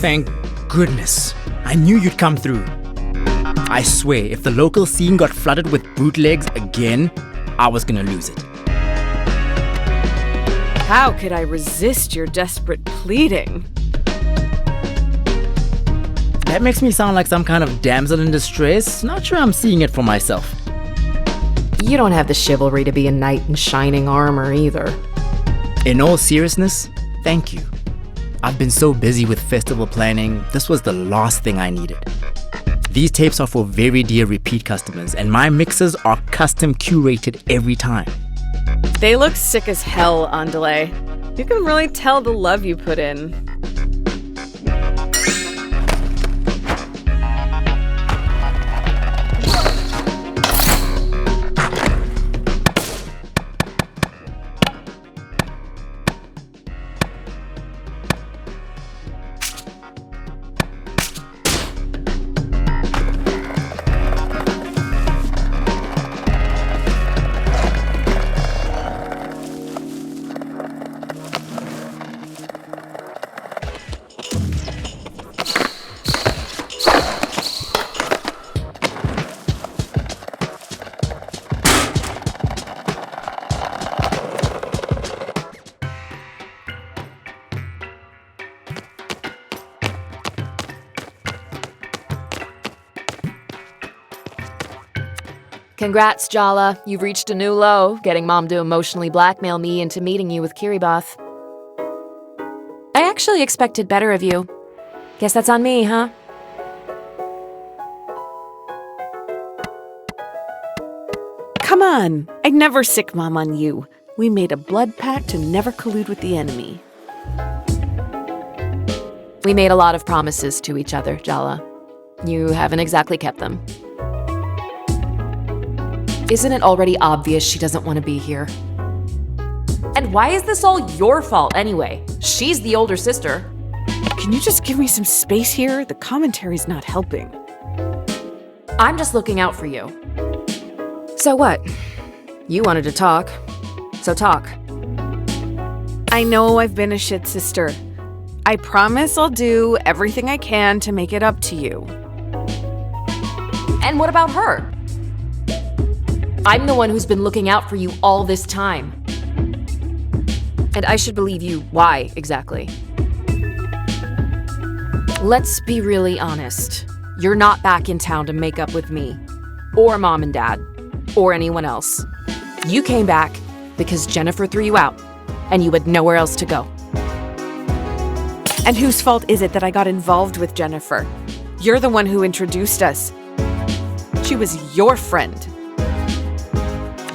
Thank goodness. I knew you'd come through. I swear, if the local scene got flooded with bootlegs again, I was gonna lose it. How could I resist your desperate pleading? That makes me sound like some kind of damsel in distress. Not sure I'm seeing it for myself. You don't have the chivalry to be a knight in shining armor either. In all seriousness, thank you. I've been so busy with festival planning, this was the last thing I needed. These tapes are for very dear repeat customers, and my mixes are custom curated every time. They look sick as hell on delay. You can really tell the love you put in. Congrats, Jala. You've reached a new low, getting Mom to emotionally blackmail me into meeting you with Kiribati. I actually expected better of you. Guess that's on me, huh? Come on! I'd never sick Mom on you. We made a blood pact to never collude with the enemy. We made a lot of promises to each other, Jala. You haven't exactly kept them. Isn't it already obvious she doesn't want to be here? And why is this all your fault anyway? She's the older sister. Can you just give me some space here? The commentary's not helping. I'm just looking out for you. So what? You wanted to talk. So talk. I know I've been a shit sister. I promise I'll do everything I can to make it up to you. And what about her? I'm the one who's been looking out for you all this time. And I should believe you. Why, exactly? Let's be really honest. You're not back in town to make up with me, or Mom and Dad, or anyone else. You came back because Jennifer threw you out, and you had nowhere else to go. And whose fault is it that I got involved with Jennifer? You're the one who introduced us. She was your friend.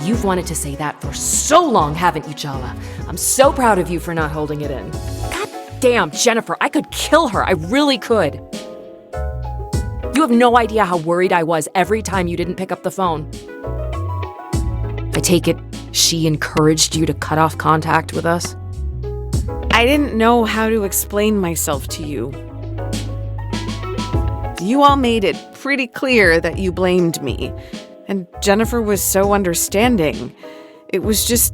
You've wanted to say that for so long, haven't you, Jala? I'm so proud of you for not holding it in. God damn, Jennifer, I could kill her. I really could. You have no idea how worried I was every time you didn't pick up the phone. I take it she encouraged you to cut off contact with us? I didn't know how to explain myself to you. You all made it pretty clear that you blamed me. And Jennifer was so understanding. It was just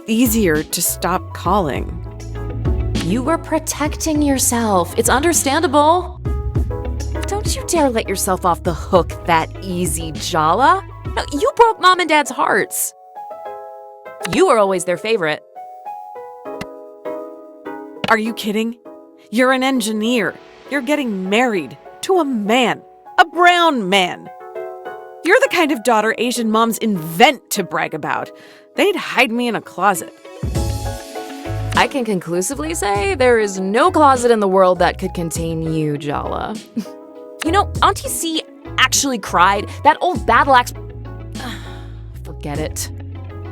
easier to stop calling. You were protecting yourself. It's understandable. Don't you dare let yourself off the hook that easy, Jala. No, you broke Mom and Dad's hearts. You were always their favorite. Are you kidding? You're an engineer. You're getting married to a man. A brown man. You're the kind of daughter Asian moms invent to brag about. They'd hide me in a closet. I can conclusively say there is no closet in the world that could contain you, Jala. You know, Auntie C actually cried. That old battle axe... Forget it.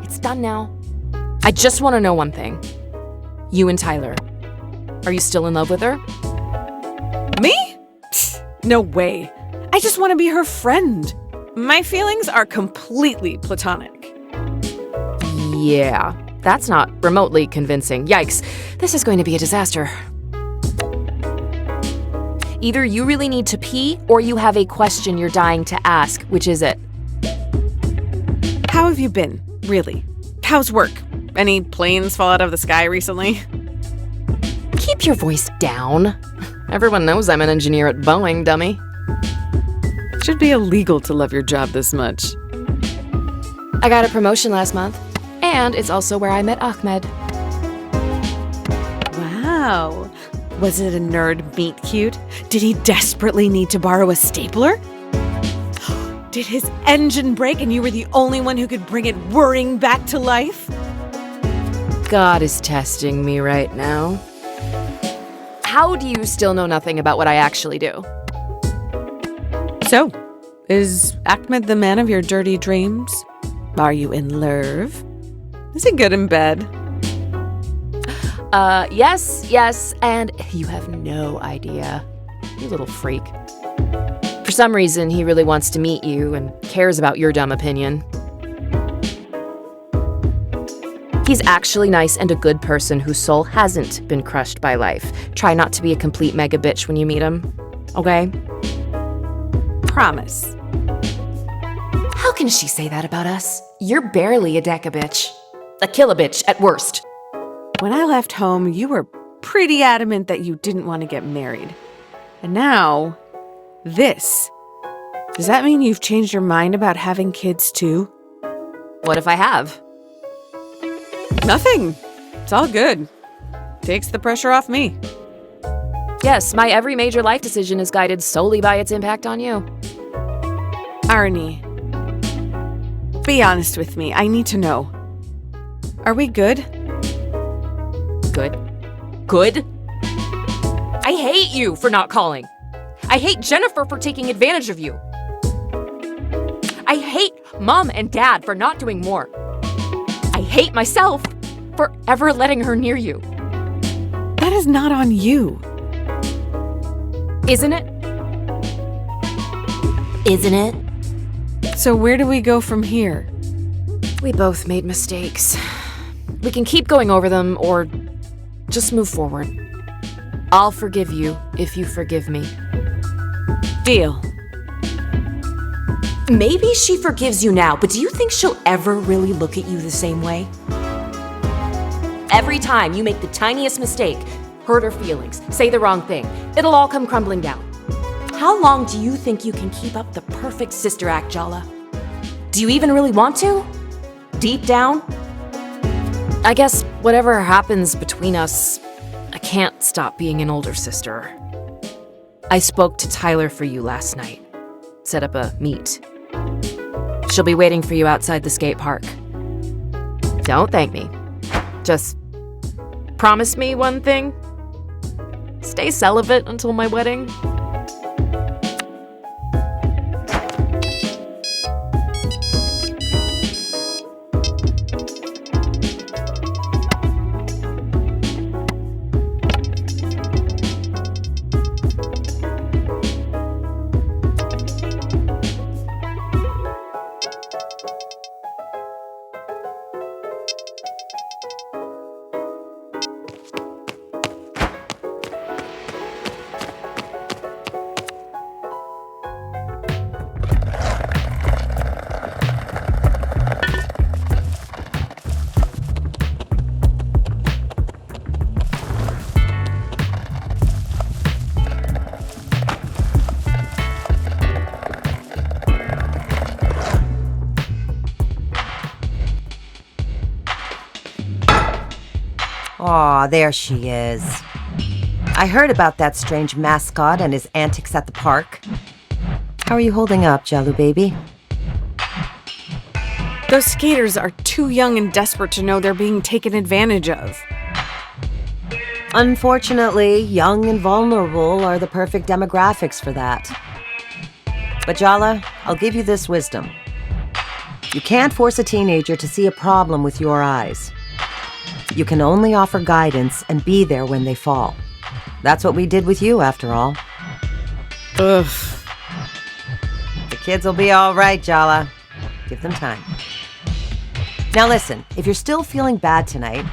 It's done now. I just want to know one thing. You and Tyler, are you still in love with her? Me? No way. I just want to be her friend. My feelings are completely platonic. Yeah, that's not remotely convincing. Yikes, this is going to be a disaster. Either you really need to pee, or you have a question you're dying to ask. Which is it? How have you been, really? How's work? Any planes fall out of the sky recently? Keep your voice down. Everyone knows I'm an engineer at Boeing, dummy. Should be illegal to love your job this much. I got a promotion last month, and it's also where I met Ahmed. Wow. Was it a nerd meet cute? Did he desperately need to borrow a stapler? Did his engine break and you were the only one who could bring it whirring back to life? God is testing me right now. How do you still know nothing about what I actually do? So, is Ahmed the man of your dirty dreams? Are you in love? Is he good in bed? Yes, and you have no idea. You little freak. For some reason, he really wants to meet you and cares about your dumb opinion. He's actually nice and a good person whose soul hasn't been crushed by life. Try not to be a complete mega bitch when you meet him, okay? Promise. How can she say that about us? You're barely a deca bitch. A kill-a-bitch at worst. When I left home, you were pretty adamant that you didn't want to get married. And now, this. Does that mean you've changed your mind about having kids too? What if I have? Nothing. It's all good. Takes the pressure off me. Yes, my every major life decision is guided solely by its impact on you. Arnie, be honest with me. I need to know. Are we good? Good? I hate you for not calling. I hate Jennifer for taking advantage of you. I hate Mom and Dad for not doing more. I hate myself for ever letting her near you. That is not on you. Isn't it? Isn't it? So where do we go from here? We both made mistakes. We can keep going over them or just move forward. I'll forgive you if you forgive me. Deal. Maybe she forgives you now, but do you think she'll ever really look at you the same way? Every time you make the tiniest mistake, hurt her feelings, say the wrong thing, it'll all come crumbling down. How long do you think you can keep up the perfect sister act, Jala? Do you even really want to? Deep down? I guess whatever happens between us, I can't stop being an older sister. I spoke to Tyler for you last night. Set up a meet. She'll be waiting for you outside the skate park. Don't thank me. Just promise me one thing. Stay celibate until my wedding. Aw, there she is. I heard about that strange mascot and his antics at the park. How are you holding up, Jalu baby? Those skaters are too young and desperate to know they're being taken advantage of. Unfortunately, young and vulnerable are the perfect demographics for that. But Jala, I'll give you this wisdom. You can't force a teenager to see a problem with your eyes. You can only offer guidance and be there when they fall. That's what we did with you, after all. Ugh. The kids will be all right, Jala. Give them time. Now listen, if you're still feeling bad tonight,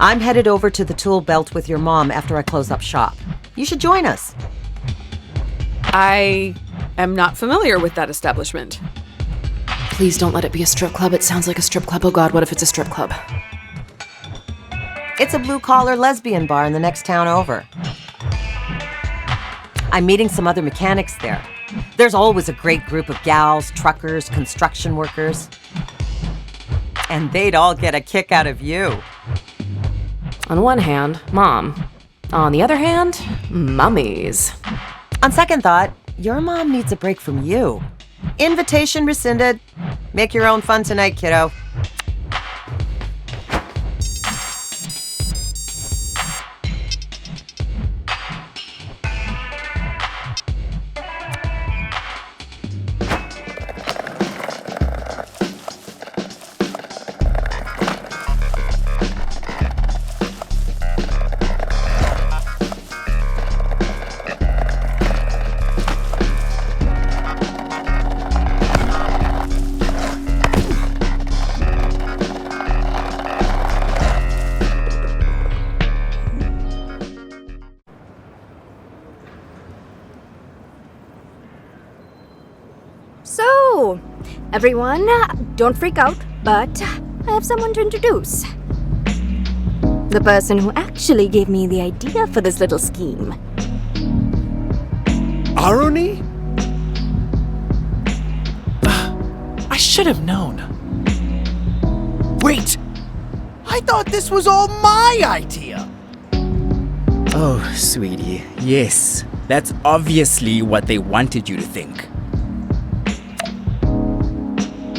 I'm headed over to the tool belt with your mom after I close up shop. You should join us. I am not familiar with that establishment. Please don't let it be a strip club. It sounds like a strip club. Oh God, what if it's a strip club? It's a blue-collar lesbian bar in the next town over. I'm meeting some other mechanics there. There's always a great group of gals, truckers, construction workers. And they'd all get a kick out of you. On one hand, Mom. On the other hand, mummies. On second thought, your mom needs a break from you. Invitation rescinded. Make your own fun tonight, kiddo. So, everyone, don't freak out, but I have someone to introduce. The person who actually gave me the idea for this little scheme. Aruni? I should have known. Wait! I thought this was all my idea! Oh, sweetie, yes. That's obviously what they wanted you to think.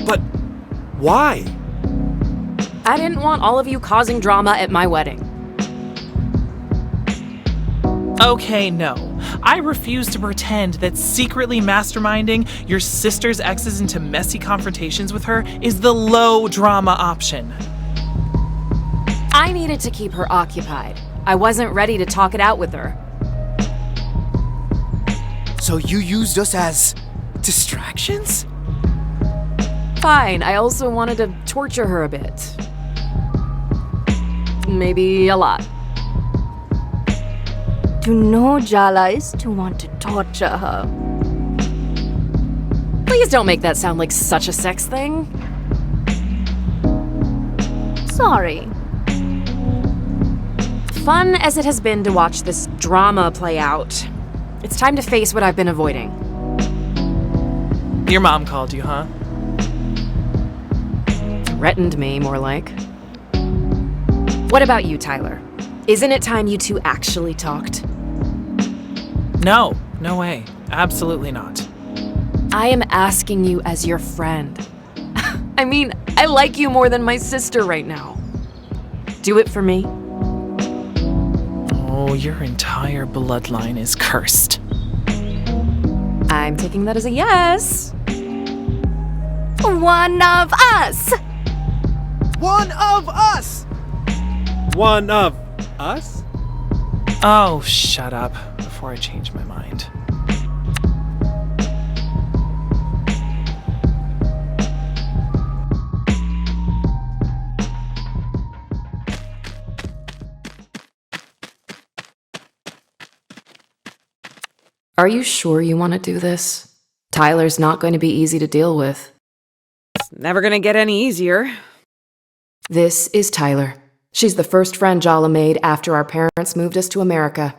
But why? I didn't want all of you causing drama at my wedding. Okay, no. I refuse to pretend that secretly masterminding your sister's exes into messy confrontations with her is the low drama option. I needed to keep her occupied. I wasn't ready to talk it out with her. So you used us as distractions? Fine, I also wanted to torture her a bit. Maybe a lot. To know Jala is to want to torture her. Please don't make that sound like such a sex thing. Sorry. Fun as it has been to watch this drama play out, it's time to face what I've been avoiding. Your mom called you, huh? Threatened me, more like. What about you, Tyler? Isn't it time you two actually talked? No way. Absolutely not. I am asking you as your friend. I mean, I like you more than my sister right now. Do it for me. Oh, your entire bloodline is cursed. I'm taking that as a yes. One of us! One of us! One of us? Oh, shut up before I change my mind. Are you sure you want to do this? Tyler's not going to be easy to deal with. It's never gonna get any easier. This is Tyler. She's the first friend Jala made after our parents moved us to America.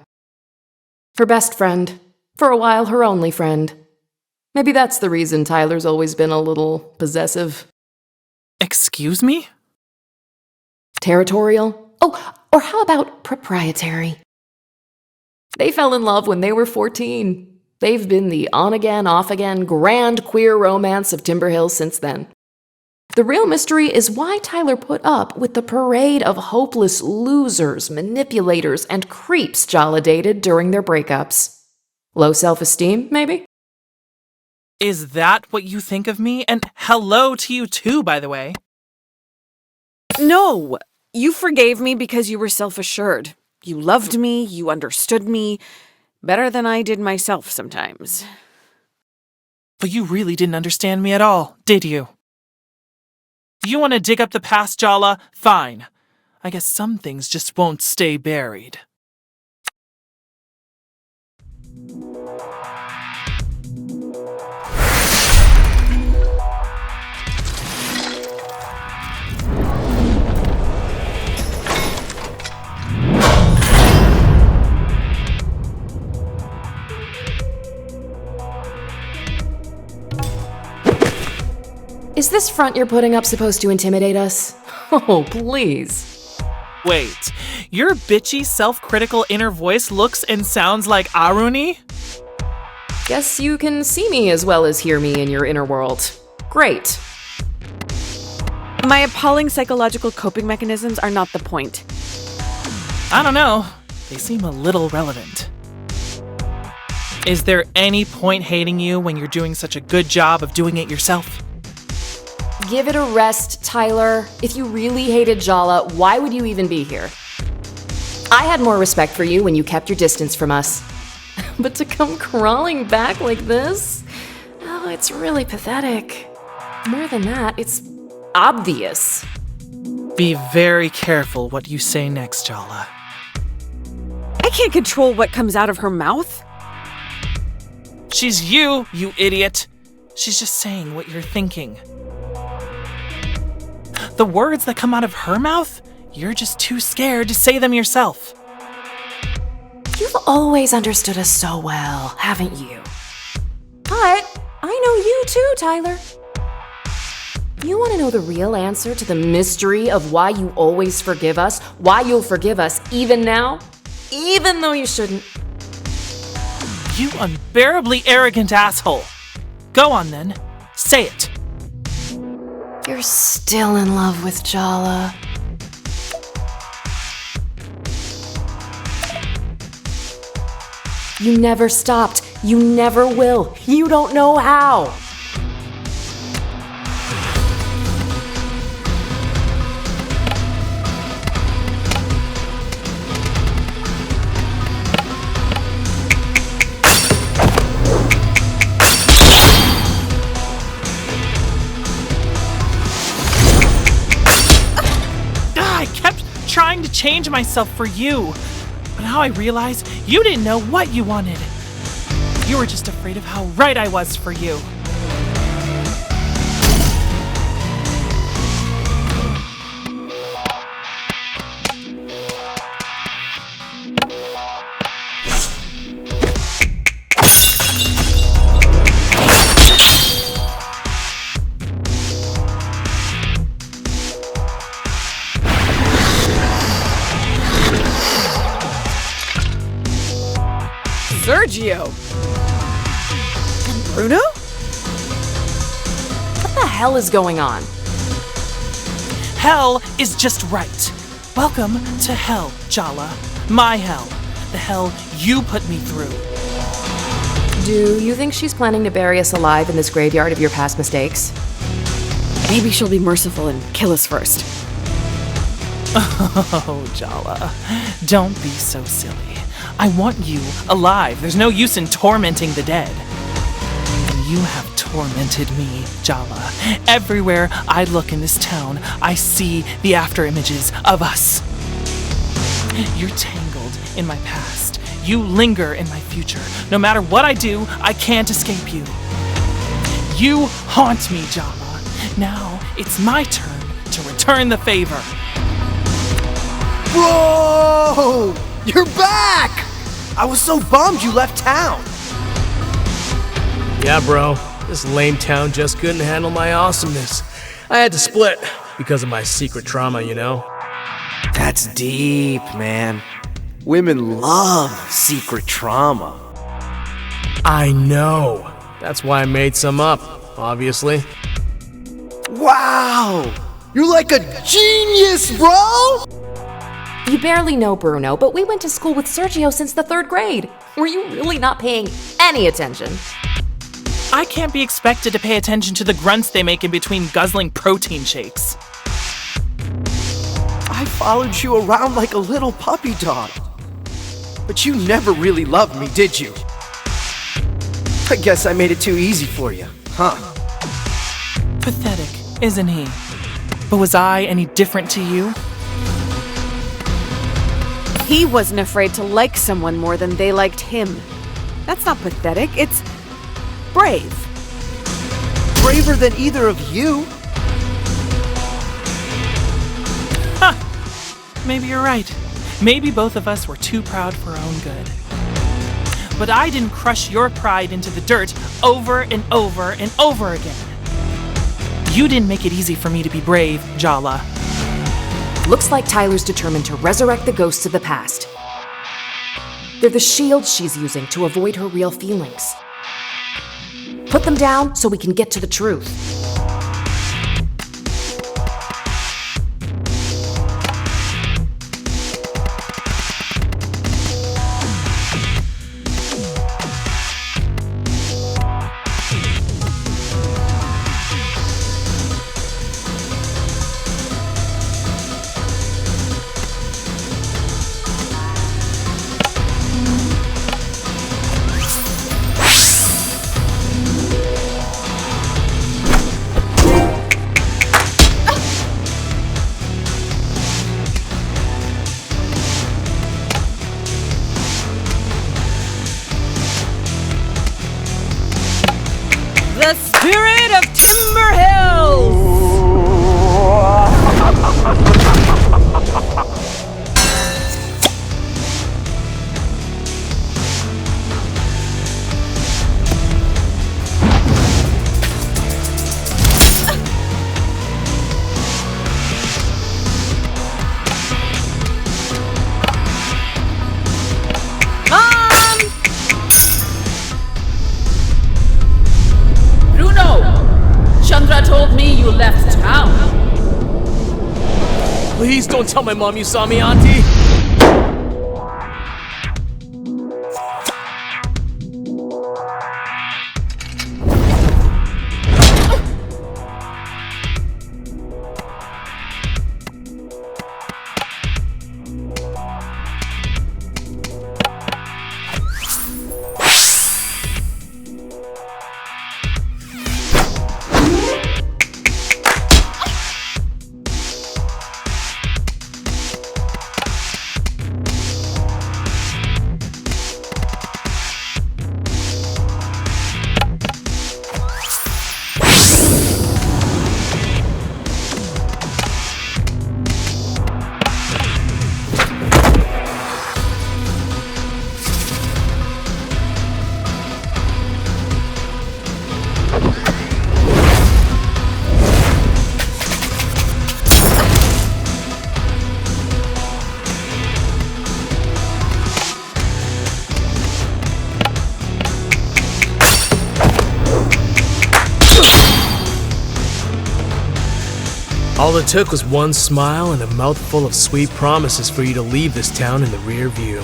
Her best friend. For a while, her only friend. Maybe that's the reason Tyler's always been a little possessive. Excuse me? Territorial? Oh, or how about proprietary? They fell in love when they were 14. They've been the on-again, off-again, grand queer romance of Timber Hill since then. The real mystery is why Tyler put up with the parade of hopeless losers, manipulators, and creeps Jala dated during their breakups. Low self-esteem, maybe? Is that what you think of me? And hello to you too, by the way. No! You forgave me because you were self-assured. You loved me, you understood me, better than I did myself sometimes. But you really didn't understand me at all, did you? You want to dig up the past, Jala? Fine. I guess some things just won't stay buried. Is this front you're putting up supposed to intimidate us? Oh, please. Wait, your bitchy, self-critical inner voice looks and sounds like Aruni? Guess you can see me as well as hear me in your inner world. Great. My appalling psychological coping mechanisms are not the point. I don't know. They seem a little relevant. Is there any point hating you when you're doing such a good job of doing it yourself? Give it a rest, Tyler. If you really hated Jala, why would you even be here? I had more respect for you when you kept your distance from us. But to come crawling back like this? Oh, it's really pathetic. More than that, it's obvious. Be very careful what you say next, Jala. I can't control what comes out of her mouth. She's you idiot. She's just saying what you're thinking. The words that come out of her mouth, you're just too scared to say them yourself. You've always understood us so well, haven't you? But I know you too, Tyler. You want to know the real answer to the mystery of why you always forgive us? Why you'll forgive us even now? Even though you shouldn't? You unbearably arrogant asshole. Go on then. Say it. You're still in love with Jala. You never stopped. You never will. You don't know how. Trying to change myself for you. But now I realize you didn't know what you wanted. You were just afraid of how right I was for you. Sergio! And Bruno? What the hell is going on? Hell is just right. Welcome to hell, Jala. My hell. The hell you put me through. Do you think she's planning to bury us alive in this graveyard of your past mistakes? Maybe she'll be merciful and kill us first. Oh, Jala. Don't be so silly. I want you alive. There's no use in tormenting the dead. And you have tormented me, Jala. Everywhere I look in this town, I see the after images of us. You're tangled in my past. You linger in my future. No matter what I do, I can't escape you. You haunt me, Jala. Now it's my turn to return the favor. Bro! You're back! I was so bummed you left town. Yeah, bro. This lame town just couldn't handle my awesomeness. I had to split because of my secret trauma, you know? That's deep, man. Women love secret trauma. I know. That's why I made some up, obviously. Wow! You're like a genius, bro! You barely know Bruno, but we went to school with Sergio since the 3rd grade. Were you really not paying any attention? I can't be expected to pay attention to the grunts they make in between guzzling protein shakes. I followed you around like a little puppy dog. But you never really loved me, did you? I guess I made it too easy for you, huh? Pathetic, isn't he? But was I any different to you? He wasn't afraid to like someone more than they liked him. That's not pathetic, it's brave. Braver than either of you. Huh. Maybe you're right. Maybe both of us were too proud for our own good. But I didn't crush your pride into the dirt over and over and over again. You didn't make it easy for me to be brave, Jala. Looks like Tyler's determined to resurrect the ghosts of the past. They're the shields she's using to avoid her real feelings. Put them down so we can get to the truth. The spirit of Timber Hills! Chandra told me you left town. Please don't tell my mom you saw me, Auntie. All it took was one smile and a mouthful of sweet promises for you to leave this town in the rear view.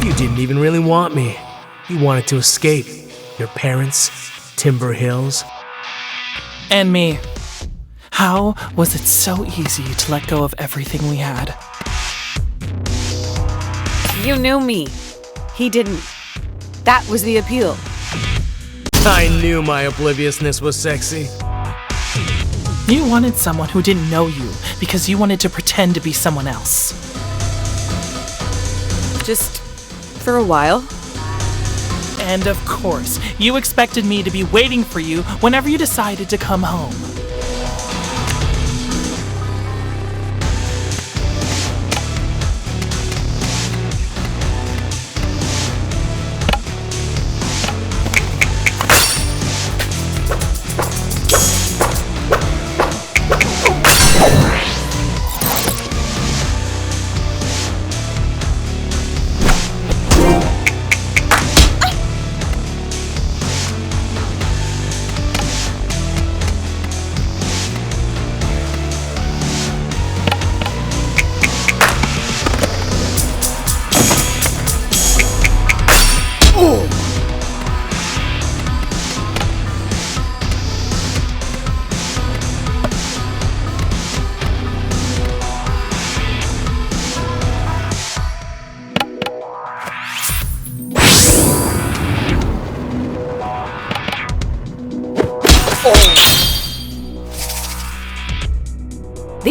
You didn't even really want me. You wanted to escape. Your parents, Timber Hills. And me. How was it so easy to let go of everything we had? You knew me. He didn't. That was the appeal. I knew my obliviousness was sexy. You wanted someone who didn't know you because you wanted to pretend to be someone else. Just for a while. And of course, you expected me to be waiting for you whenever you decided to come home.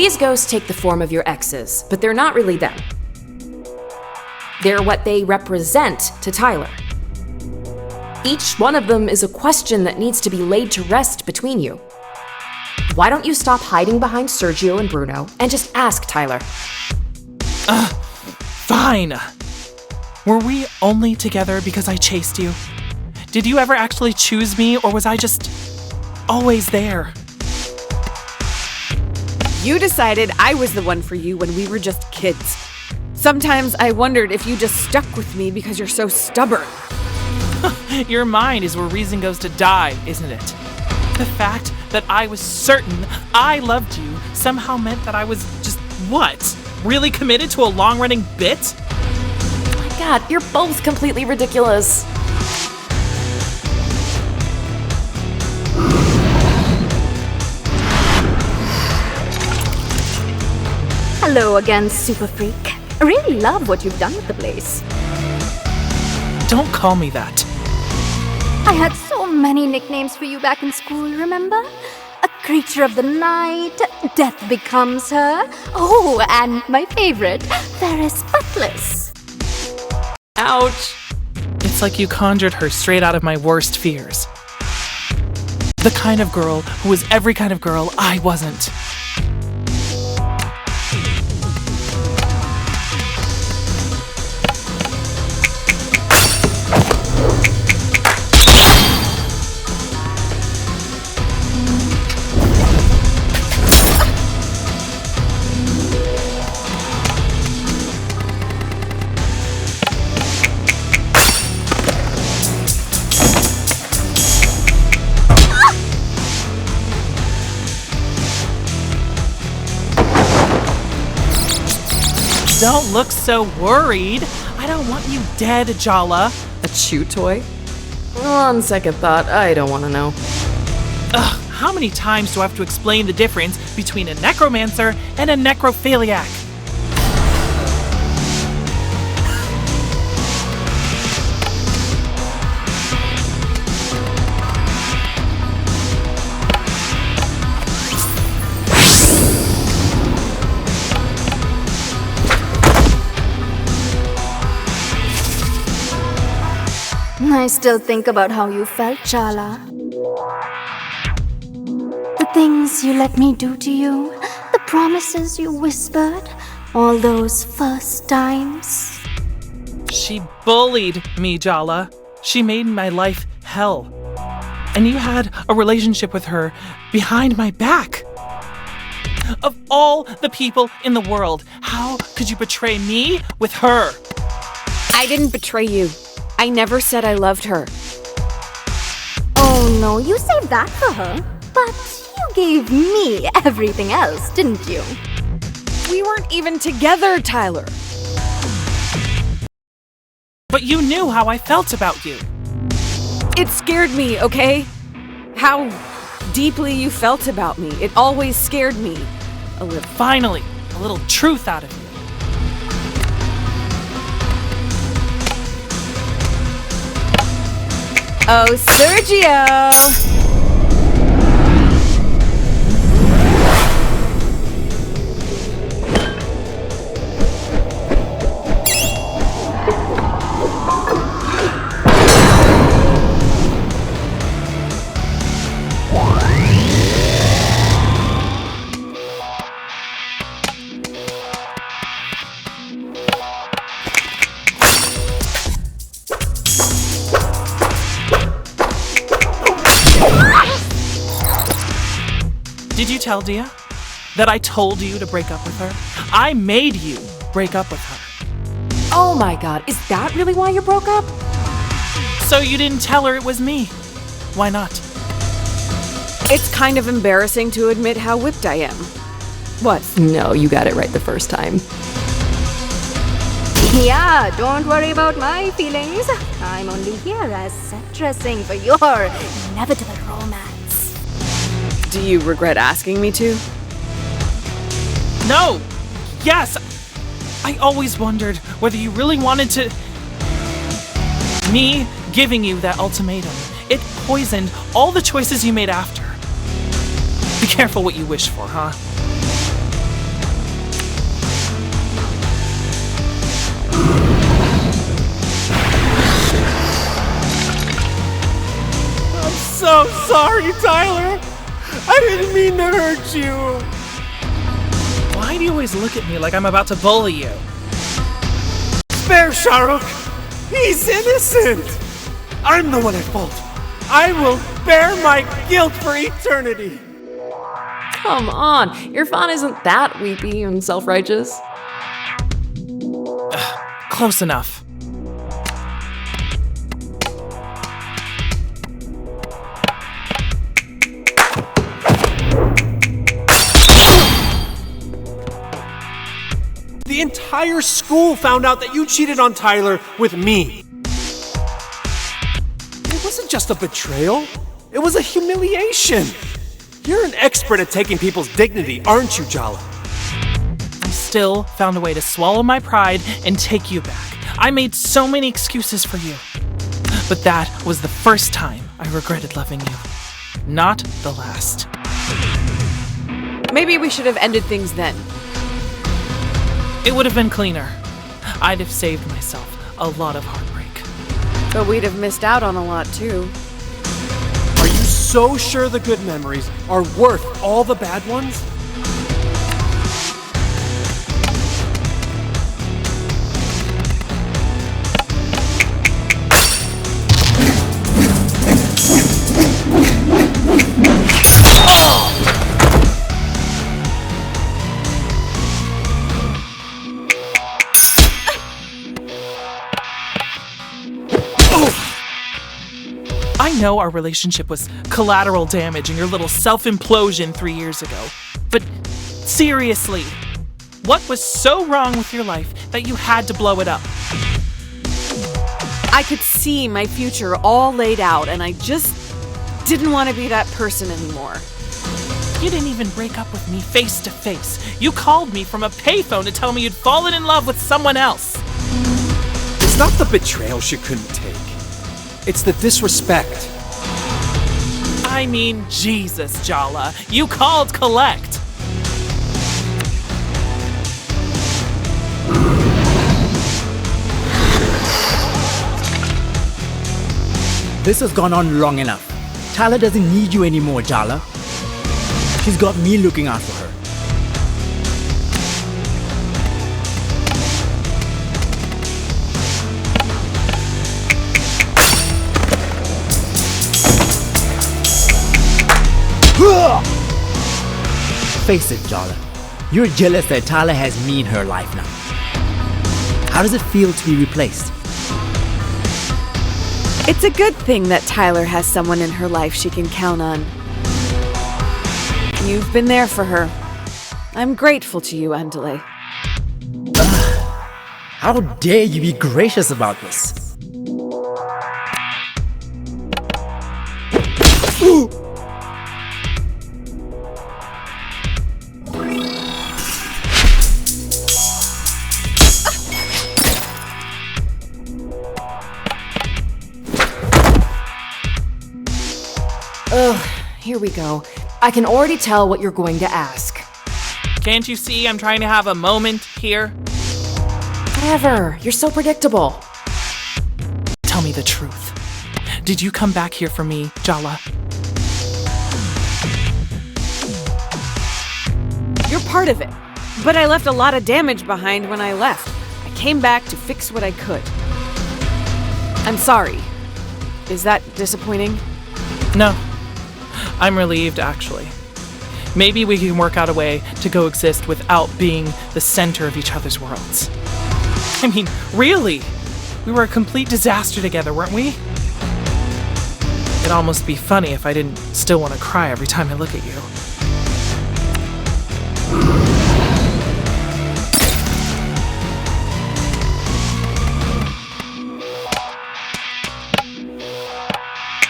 These ghosts take the form of your exes, but they're not really them. They're what they represent to Tyler. Each one of them is a question that needs to be laid to rest between you. Why don't you stop hiding behind Sergio and Bruno and just ask Tyler? Fine. Were we only together because I chased you? Did you ever actually choose me, or was I just always there? You decided I was the one for you when we were just kids. Sometimes I wondered if you just stuck with me because you're so stubborn. Your mind is where reason goes to die, isn't it? The fact that I was certain I loved you somehow meant that I was just, what? Really committed to a long-running bit? Oh my god, you're both completely ridiculous. Hello again, Super Freak. I really love what you've done with the place. Don't call me that. I had so many nicknames for you back in school, remember? A creature of the night, death becomes her. Oh, and my favorite, Ferris Buttless. Ouch. It's like you conjured her straight out of my worst fears. The kind of girl who was every kind of girl I wasn't. Don't look so worried. I don't want you dead, Jala. A chew toy? On second thought, I don't want to know. Ugh, how many times do I have to explain the difference between a necromancer and a necrophiliac? I still think about how you felt, Jala. The things you let me do to you, the promises you whispered, all those first times. She bullied me, Jala. She made my life hell. And you had a relationship with her behind my back. Of all the people in the world, how could you betray me with her? I didn't betray you. I never said I loved her. Oh no, you saved that for her. But you gave me everything else, didn't you? We weren't even together, Tyler. But you knew how I felt about you. It scared me, okay? How deeply you felt about me. It always scared me. A little. Finally, a little truth out of you. Oh, Sergio! Did you tell Dia that I told you to break up with her? I made you break up with her. Oh my god, is that really why you broke up? So you didn't tell her it was me. Why not? It's kind of embarrassing to admit how whipped I am. What? No, you got it right the first time. Yeah, don't worry about my feelings. I'm only here as set dressing for your inevitable romance. Do you regret asking me to? No! Yes! I always wondered whether you really wanted to... Me giving you that ultimatum, it poisoned all the choices you made after. Be careful what you wish for, huh? sorry, Tyler. I didn't mean to hurt you. Why do you always look at me like I'm about to bully you? Spare Shahrukh. He's innocent. I'm the one at fault. I will bear my guilt for eternity. Come on, Irfan isn't that weepy and self-righteous. Close enough. The entire school found out that you cheated on Tyler with me. It wasn't just a betrayal. It was a humiliation. You're an expert at taking people's dignity, aren't you, Jala? I still found a way to swallow my pride and take you back. I made so many excuses for you. But that was the first time I regretted loving you. Not the last. Maybe we should have ended things then. It would have been cleaner. I'd have saved myself a lot of heartbreak. But we'd have missed out on a lot too. Are you so sure the good memories are worth all the bad ones? I know our relationship was collateral damage in your little self-implosion 3 years ago. But seriously, what was so wrong with your life that you had to blow it up? I could see my future all laid out, and I just didn't want to be that person anymore. You didn't even break up with me face to face. You called me from a payphone to tell me you'd fallen in love with someone else. It's not the betrayal she couldn't take. It's the disrespect. I mean, Jesus, Jala. You called collect. This has gone on long enough. Tyler doesn't need you anymore, Jala. She's got me looking out for her. Face it, Jala. You're jealous that Tyler has me in her life now. How does it feel to be replaced? It's a good thing that Tyler has someone in her life she can count on. You've been there for her. I'm grateful to you, Andale. How dare you be gracious about this? Ugh, here we go. I can already tell what you're going to ask. Can't you see I'm trying to have a moment here? Whatever, you're so predictable. Tell me the truth. Did you come back here for me, Jala? You're part of it. But I left a lot of damage behind when I left. I came back to fix what I could. I'm sorry. Is that disappointing? No. I'm relieved, actually. Maybe we can work out a way to coexist without being the center of each other's worlds. I mean, really? We were a complete disaster together, weren't we? It'd almost be funny if I didn't still want to cry every time I look at you.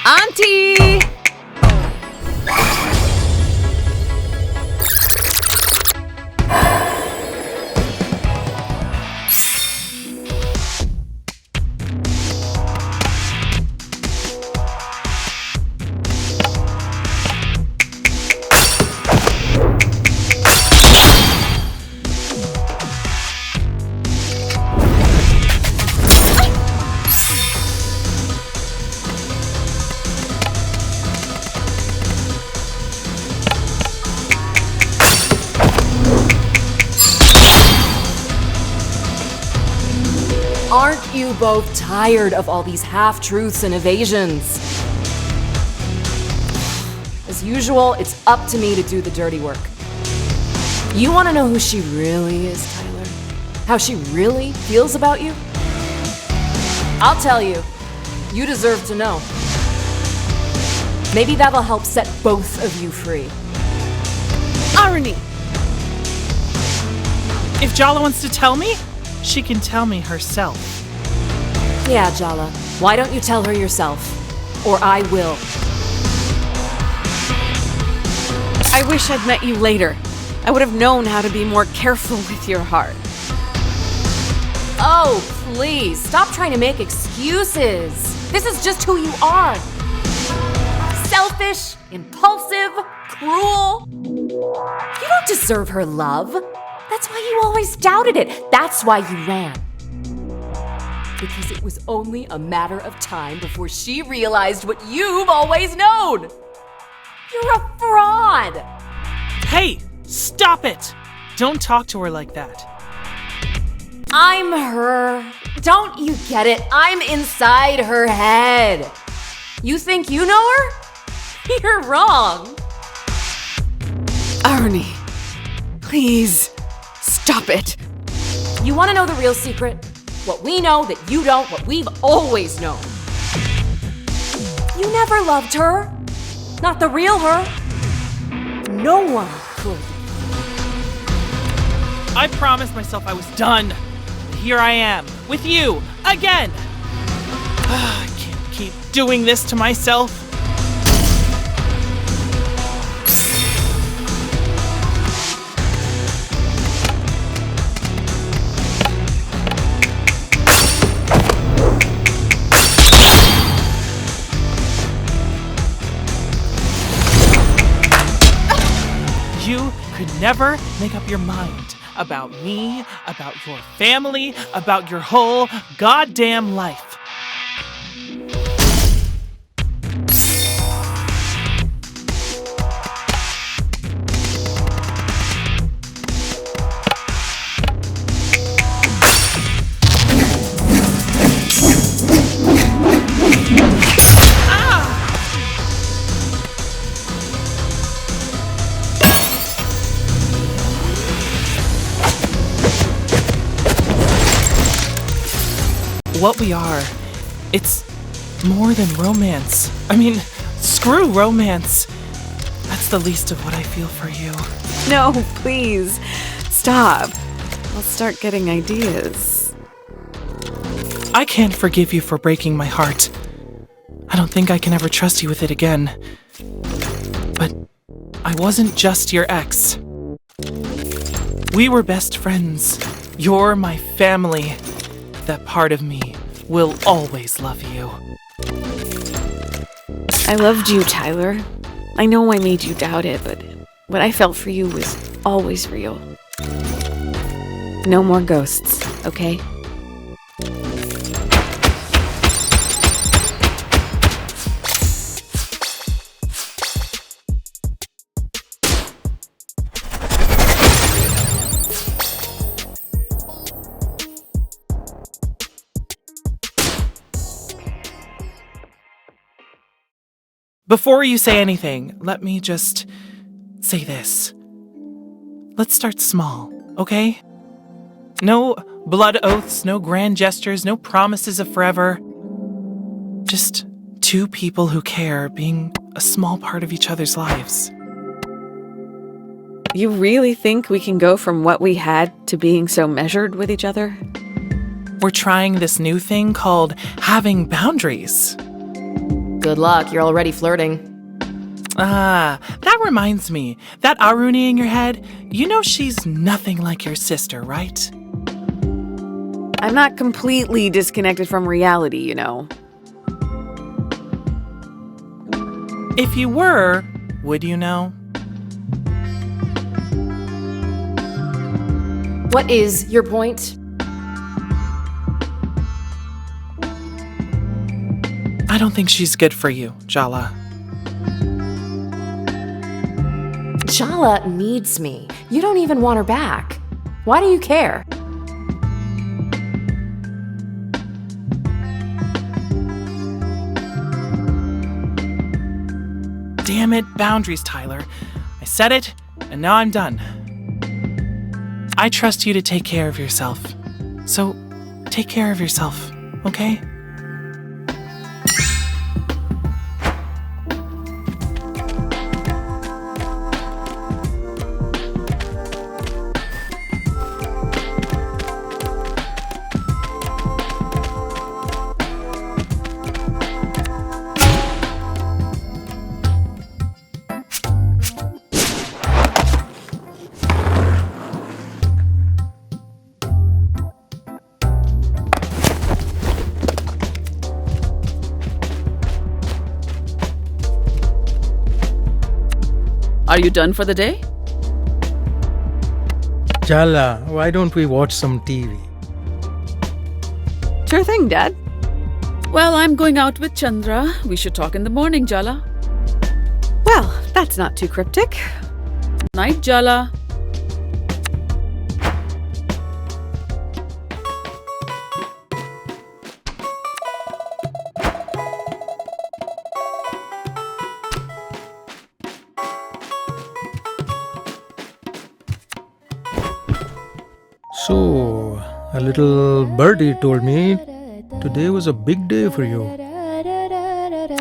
Auntie! Aren't you both tired of all these half-truths and evasions? As usual, it's up to me to do the dirty work. You want to know who she really is, Tyler? How she really feels about you? I'll tell you. You deserve to know. Maybe that'll help set both of you free. Aruni! If Jala wants to tell me, she can tell me herself. Yeah, Jala. Why don't you tell her yourself? Or I will. I wish I'd met you later. I would have known how to be more careful with your heart. Oh, please, stop trying to make excuses. This is just who you are. Selfish, impulsive, cruel. You don't deserve her love. That's why you always doubted it. That's why you ran. Because it was only a matter of time before she realized what you've always known. You're a fraud. Hey, stop it! Don't talk to her like that. I'm her. Don't you get it? I'm inside her head. You think you know her? You're wrong. Aruni, please, stop it. You want to know the real secret? What we know that you don't, what we've always known. You never loved her. Not the real her. No one could. I promised myself I was done. Here I am, with you, again. I can't keep doing this to myself. You could never make up your mind about me, about your family, about your whole goddamn life. What we are, it's more than romance. I mean, screw romance. That's the least of what I feel for you. No, please, stop. I'll start getting ideas. I can't forgive you for breaking my heart. I don't think I can ever trust you with it again. But I wasn't just your ex. We were best friends. You're my family. That part of me will always love you. I loved you, Tyler. I know I made you doubt it, but what I felt for you was always real. No more ghosts, okay? Before you say anything, let me just say this. Let's start small, okay? No blood oaths, no grand gestures, no promises of forever. Just two people who care being a small part of each other's lives. You really think we can go from what we had to being so measured with each other? We're trying this new thing called having boundaries. Good luck, you're already flirting. That reminds me. That Aruni in your head, you know she's nothing like your sister, right? I'm not completely disconnected from reality, you know. If you were, would you know? What is your point? I don't think she's good for you, Jala. Jala needs me. You don't even want her back. Why do you care? Damn it, boundaries, Tyler. I said it, and now I'm done. I trust you to take care of yourself. So, take care of yourself, okay? Are you done for the day? Jala, why don't we watch some TV? Sure thing, Dad. Well, I'm going out with Chandra. We should talk in the morning, Jala. Well, that's not too cryptic. Night, Jala. So, a little birdie told me today was a big day for you.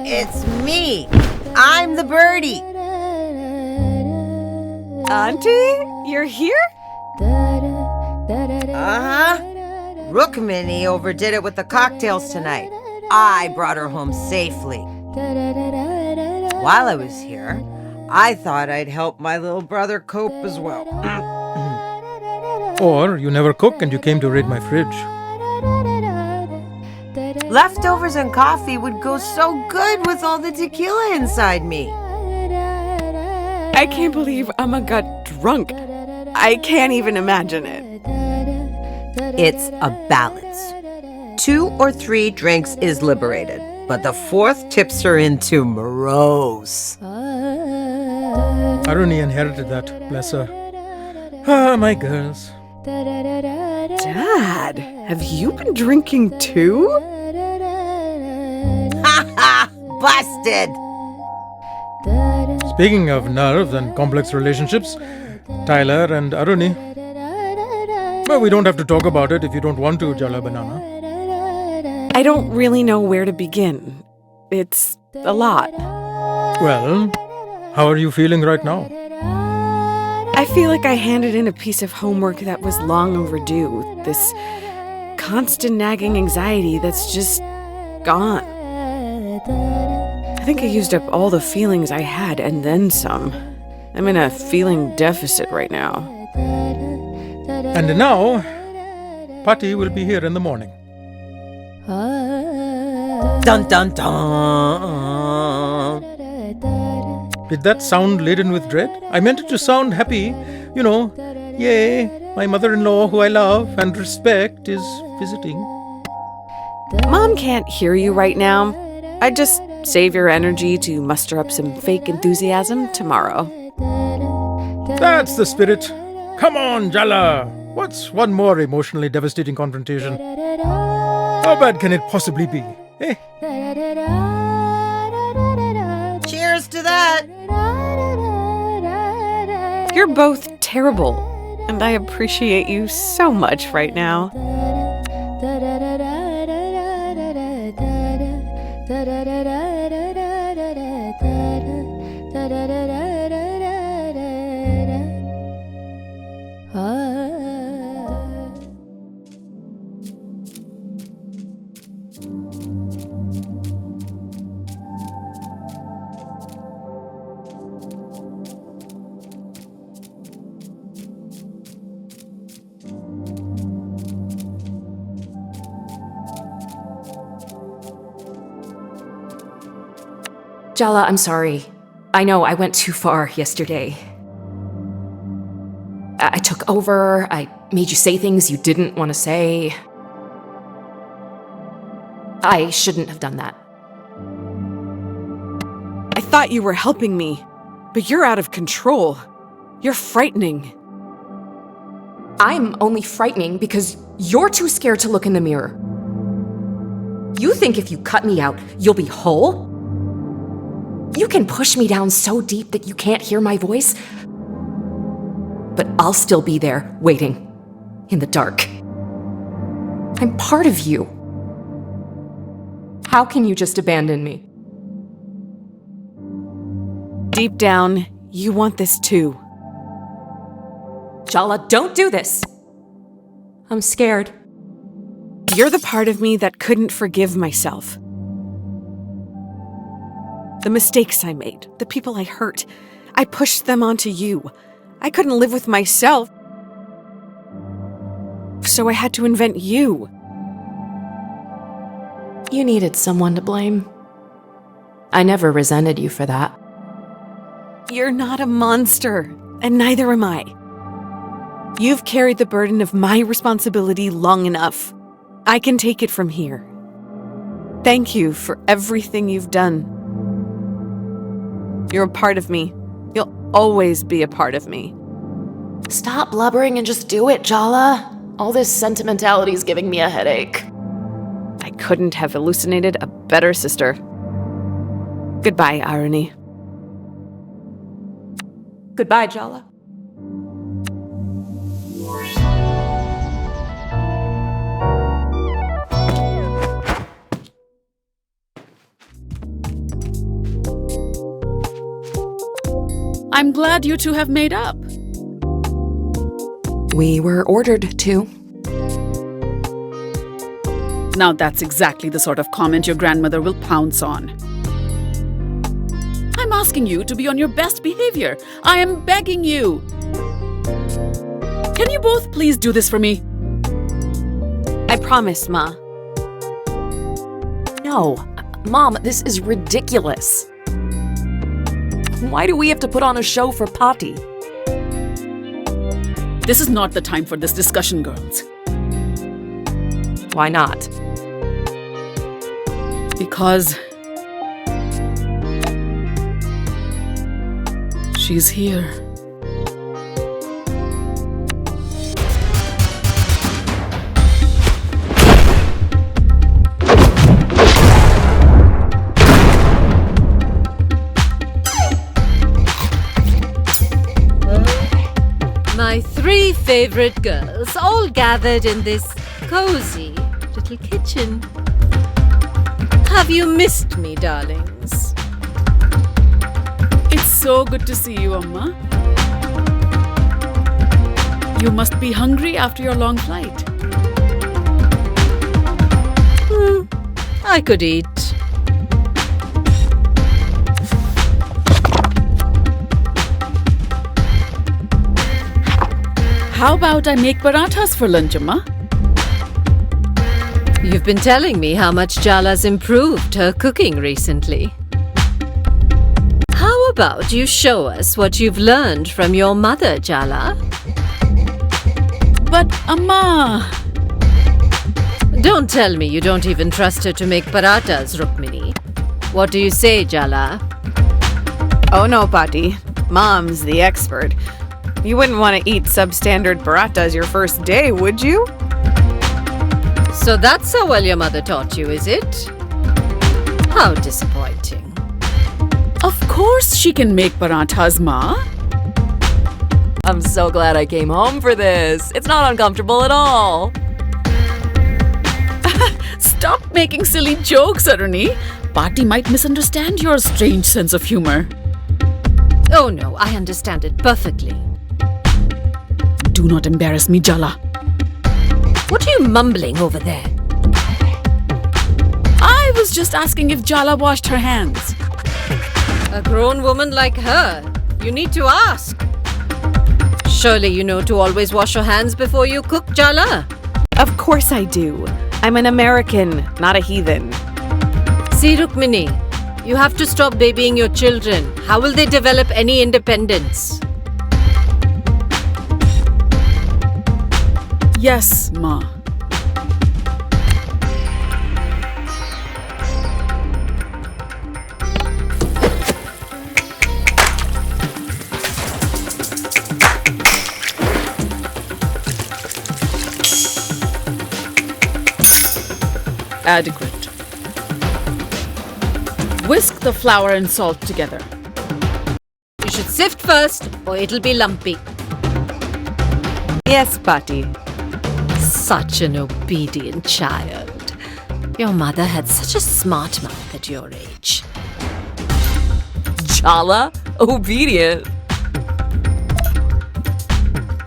It's me. I'm the birdie. Auntie, you're here? Uh-huh. Rukmini overdid it with the cocktails tonight. I brought her home safely. While I was here, I thought I'd help my little brother cope as well. Or you never cook and you came to raid my fridge. Leftovers and coffee would go so good with all the tequila inside me. I can't believe Amma got drunk. I can't even imagine it. It's a balance. 2 or 3 drinks is liberated, but the 4th tips her into morose. Aruni inherited that, bless her. Ah, my girls. Dad, have you been drinking too? Ha ha! Busted! Speaking of nerve and complex relationships, Tyler and Aruni. Well, we don't have to talk about it if you don't want to, Jala Banana. I don't really know where to begin. It's a lot. Well, how are you feeling right now? I feel like I handed in a piece of homework that was long overdue. This constant nagging anxiety that's just gone. I think I used up all the feelings I had and then some. I'm in a feeling deficit right now. And now, Patti will be here in the morning. Dun dun dun! Did that sound laden with dread? I meant it to sound happy. You know, yay, my mother-in-law, who I love and respect, is visiting. Mom can't hear you right now. I'd just save your energy to muster up some fake enthusiasm tomorrow. That's the spirit. Come on, Jala. What's one more emotionally devastating confrontation? How bad can it possibly be? Eh? Cheers to that! You're both terrible, and I appreciate you so much right now. Jala, I'm sorry. I know I went too far yesterday. I took over. I made you say things you didn't want to say. I shouldn't have done that. I thought you were helping me, but you're out of control. You're frightening. I'm only frightening because you're too scared to look in the mirror. You think if you cut me out, you'll be whole? You can push me down so deep that you can't hear my voice, but I'll still be there, waiting, in the dark. I'm part of you. How can you just abandon me? Deep down, you want this too. Jala, don't do this! I'm scared. You're the part of me that couldn't forgive myself. The mistakes I made, the people I hurt, I pushed them onto you. I couldn't live with myself, so I had to invent you. You needed someone to blame. I never resented you for that. You're not a monster, and neither am I. You've carried the burden of my responsibility long enough. I can take it from here. Thank you for everything you've done. You're a part of me. You'll always be a part of me. Stop blubbering and just do it, Jala. All this sentimentality is giving me a headache. I couldn't have hallucinated a better sister. Goodbye, irony. Goodbye, Jala. I'm glad you two have made up. We were ordered to. Now that's exactly the sort of comment your grandmother will pounce on. I'm asking you to be on your best behavior. I am begging you. Can you both please do this for me? I promise, Ma. No. Mom, this is ridiculous. Why do we have to put on a show for Patti? This is not the time for this discussion, girls. Why not? Because she's here. My 3 favorite girls, all gathered in this cozy little kitchen. Have you missed me, darlings? It's so good to see you, Amma. You must be hungry after your long flight. I could eat. How about I make parathas for lunch, Amma? You've been telling me how much Jala's improved her cooking recently. How about you show us what you've learned from your mother, Jala? But, Amma... Don't tell me you don't even trust her to make parathas, Rukmini. What do you say, Jala? Oh no, Patti. Mom's the expert. You wouldn't want to eat substandard parathas your first day, would you? So that's how well your mother taught you, is it? How disappointing. Of course she can make parathas, Ma. I'm so glad I came home for this. It's not uncomfortable at all. Stop making silly jokes, Aruni. Patti might misunderstand your strange sense of humor. Oh no, I understand it perfectly. Do not embarrass me, Jala. What are you mumbling over there? I was just asking if Jala washed her hands. A grown woman like her, you need to ask. Surely you know to always wash your hands before you cook, Jala? Of course I do. I'm an American, not a heathen. See, Rukmini, you have to stop babying your children. How will they develop any independence? Yes, Ma. Adequate. Whisk the flour and salt together. You should sift first, or it'll be lumpy. Yes, Patti. Such an obedient child. Your mother had such a smart mouth at your age. Jala? Obedient?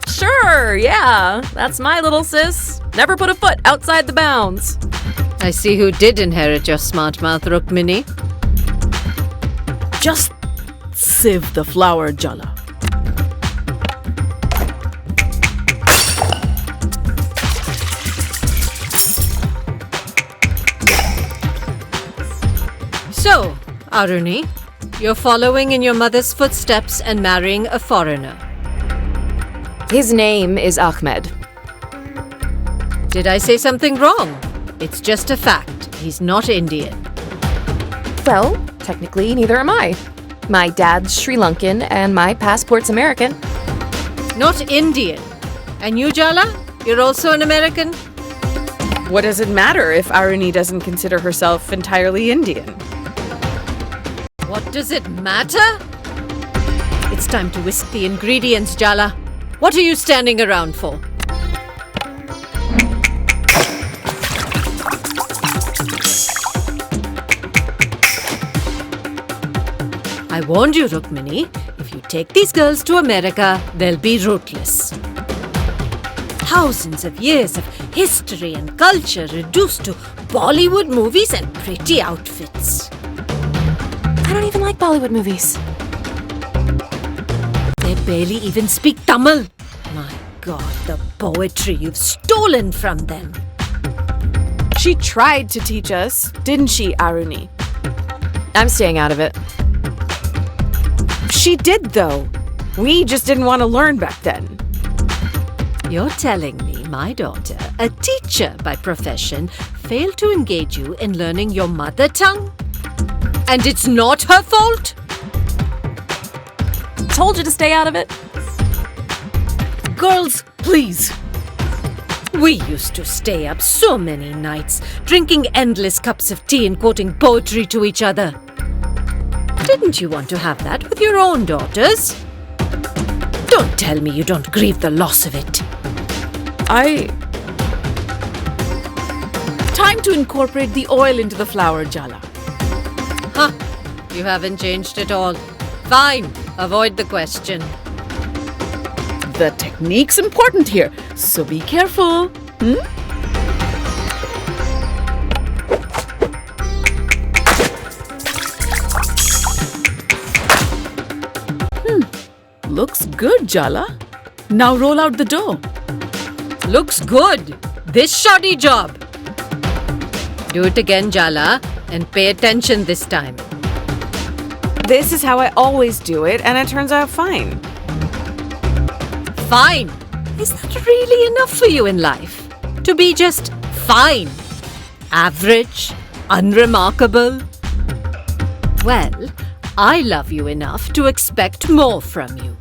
Sure, yeah. That's my little sis. Never put a foot outside the bounds. I see who did inherit your smart mouth, Rukmini. Just sieve the flour, Jala. So, Aruni, you're following in your mother's footsteps and marrying a foreigner. His name is Ahmed. Did I say something wrong? It's just a fact. He's not Indian. Well, technically, neither am I. My dad's Sri Lankan and my passport's American. Not Indian. And you, Jala? You're also an American? What does it matter if Aruni doesn't consider herself entirely Indian? What does it matter? It's time to whisk the ingredients, Jala. What are you standing around for? I warned you, Rukmini. If you take these girls to America, they'll be ruthless. Thousands of years of history and culture reduced to Bollywood movies and pretty outfits. I don't even like Bollywood movies. They barely even speak Tamil. My God, the poetry you've stolen from them. She tried to teach us, didn't she, Aruni? I'm staying out of it. She did, though. We just didn't want to learn back then. You're telling me my daughter, a teacher by profession, failed to engage you in learning your mother tongue? And it's not her fault? Told you to stay out of it. Girls, please. We used to stay up so many nights, drinking endless cups of tea and quoting poetry to each other. Didn't you want to have that with your own daughters? Don't tell me you don't grieve the loss of it. Time to incorporate the oil into the flour, Jala. Huh, you haven't changed at all. Fine, avoid the question. The technique's important here, so be careful. Looks good, Jala. Now roll out the dough. Looks good. This shoddy job. Do it again, Jala, and pay attention this time. This is how I always do it, and it turns out fine. Fine. Is that really enough for you in life? To be just fine? Average? Unremarkable? Well, I love you enough to expect more from you.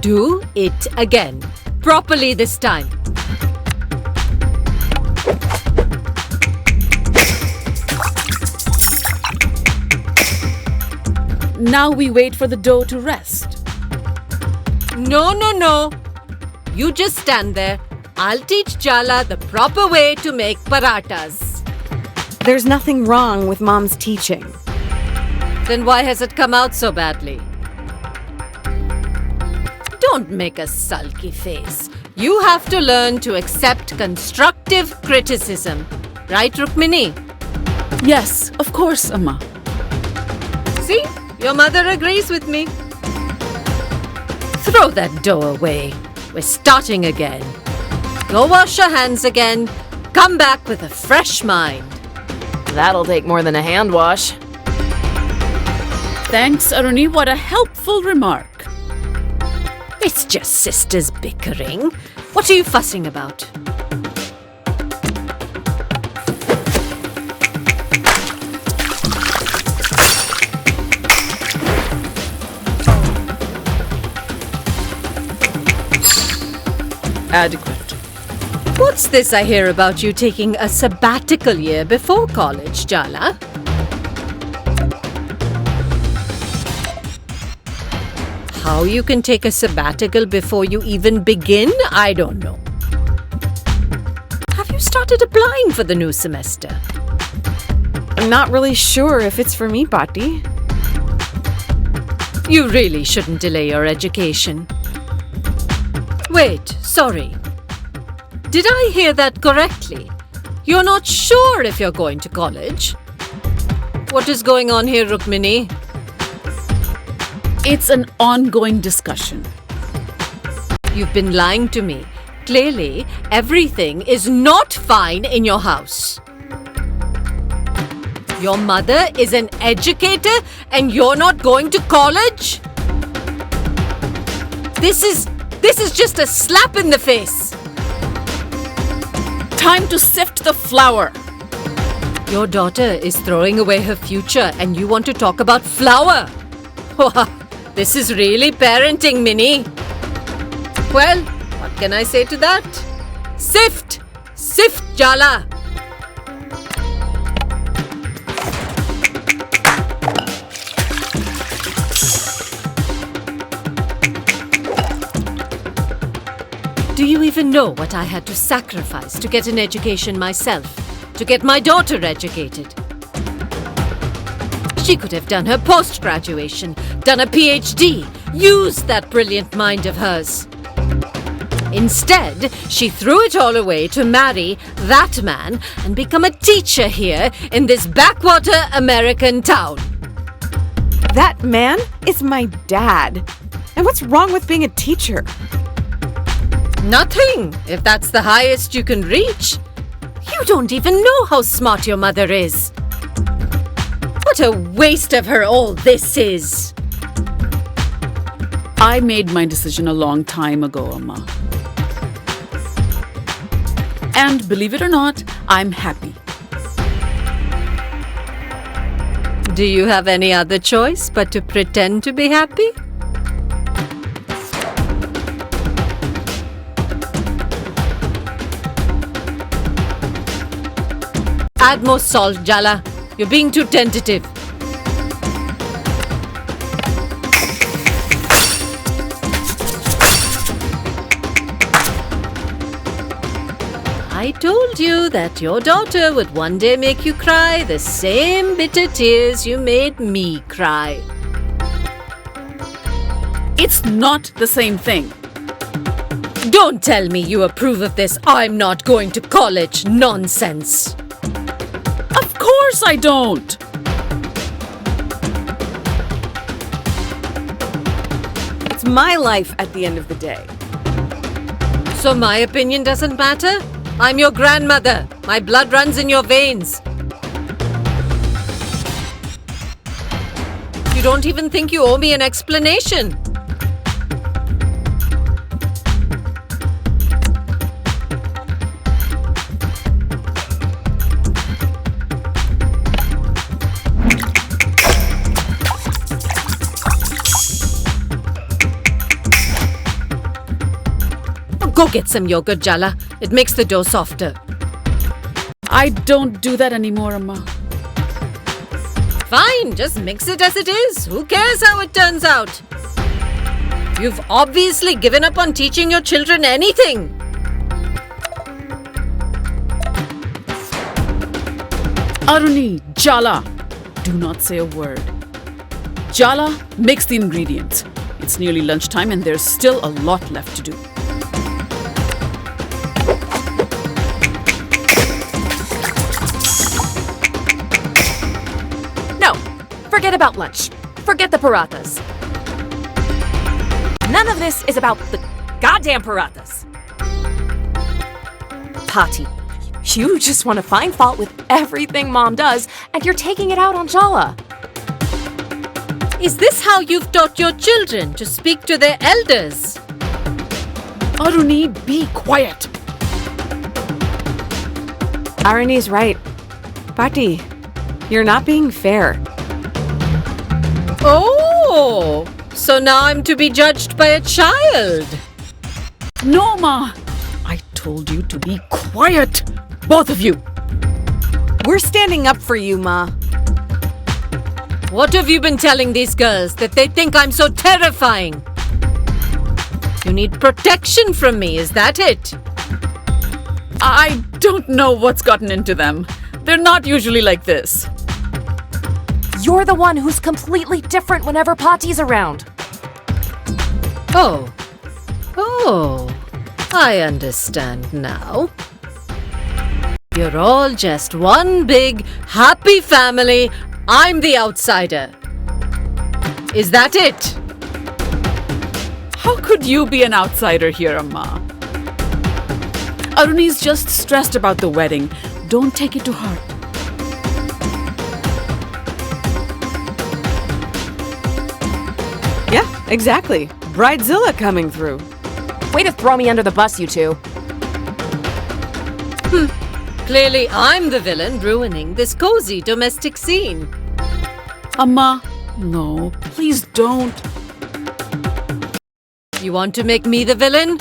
Do it again. Properly this time. Now we wait for the dough to rest. No. You just stand there. I'll teach Jala the proper way to make parathas. There's nothing wrong with Mom's teaching. Then why has it come out so badly? Don't make a sulky face. You have to learn to accept constructive criticism. Right, Rukmini? Yes, of course, Amma. See? Your mother agrees with me. Throw that dough away. We're starting again. Go wash your hands again. Come back with a fresh mind. That'll take more than a hand wash. Thanks, Aruni. What a helpful remark. It's just sisters bickering. What are you fussing about? Adequate. What's this I hear about you taking a sabbatical year before college, Jala? How you can take a sabbatical before you even begin, I don't know. Have you started applying for the new semester? I'm not really sure if it's for me, Pati. You really shouldn't delay your education. Wait, sorry. Did I hear that correctly? You're not sure if you're going to college? What is going on here, Rukmini? It's an ongoing discussion. You've been lying to me. Clearly, everything is not fine in your house. Your mother is an educator and you're not going to college? This is just a slap in the face. Time to sift the flour. Your daughter is throwing away her future and you want to talk about flour? This is really parenting, Minnie. Well, what can I say to that? Sift! Sift, Jala! Do you even know what I had to sacrifice to get an education myself? To get my daughter educated? She could have done her post-graduation, done a PhD, used that brilliant mind of hers. Instead, she threw it all away to marry that man and become a teacher here in this backwater American town. That man is my dad. And what's wrong with being a teacher? Nothing, if that's the highest you can reach. You don't even know how smart your mother is. What a waste of her all this is. I made my decision a long time ago, Amma. And believe it or not, I'm happy. Do you have any other choice but to pretend to be happy? Add more salt, Jala. You're being too tentative. I told you that your daughter would one day make you cry the same bitter tears you made me cry. It's not the same thing. Don't tell me you approve of this I'm not going to college nonsense. Of course I don't. It's my life at the end of the day. So my opinion doesn't matter? I'm your grandmother. My blood runs in your veins. You don't even think you owe me an explanation. Go get some yogurt, Jala. It makes the dough softer. I don't do that anymore, Amma. Fine, just mix it as it is. Who cares how it turns out? You've obviously given up on teaching your children anything. Aruni, Jala, do not say a word. Jala, mix the ingredients. It's nearly lunchtime and there's still a lot left to do. Forget about lunch. Forget the parathas. None of this is about the goddamn parathas. Pati, you just want to find fault with everything Mom does, and you're taking it out on Jala. Is this how you've taught your children to speak to their elders? Aruni, be quiet. Aruni's right. Pati, you're not being fair. Oh, so now I'm to be judged by a child. No, Ma. I told you to be quiet, both of you. We're standing up for you, Ma. What have you been telling these girls that they think I'm so terrifying? You need protection from me, is that it? I don't know what's gotten into them. They're not usually like this. You're the one who's completely different whenever Pati's around. Oh. Oh. I understand now. You're all just one big, happy family. I'm the outsider. Is that it? How could you be an outsider here, Amma? Aruni's just stressed about the wedding. Don't take it to heart. Yeah, exactly. Bridezilla coming through. Way to throw me under the bus, you two. Clearly I'm the villain ruining this cozy domestic scene. Amma, no, please don't. You want to make me the villain?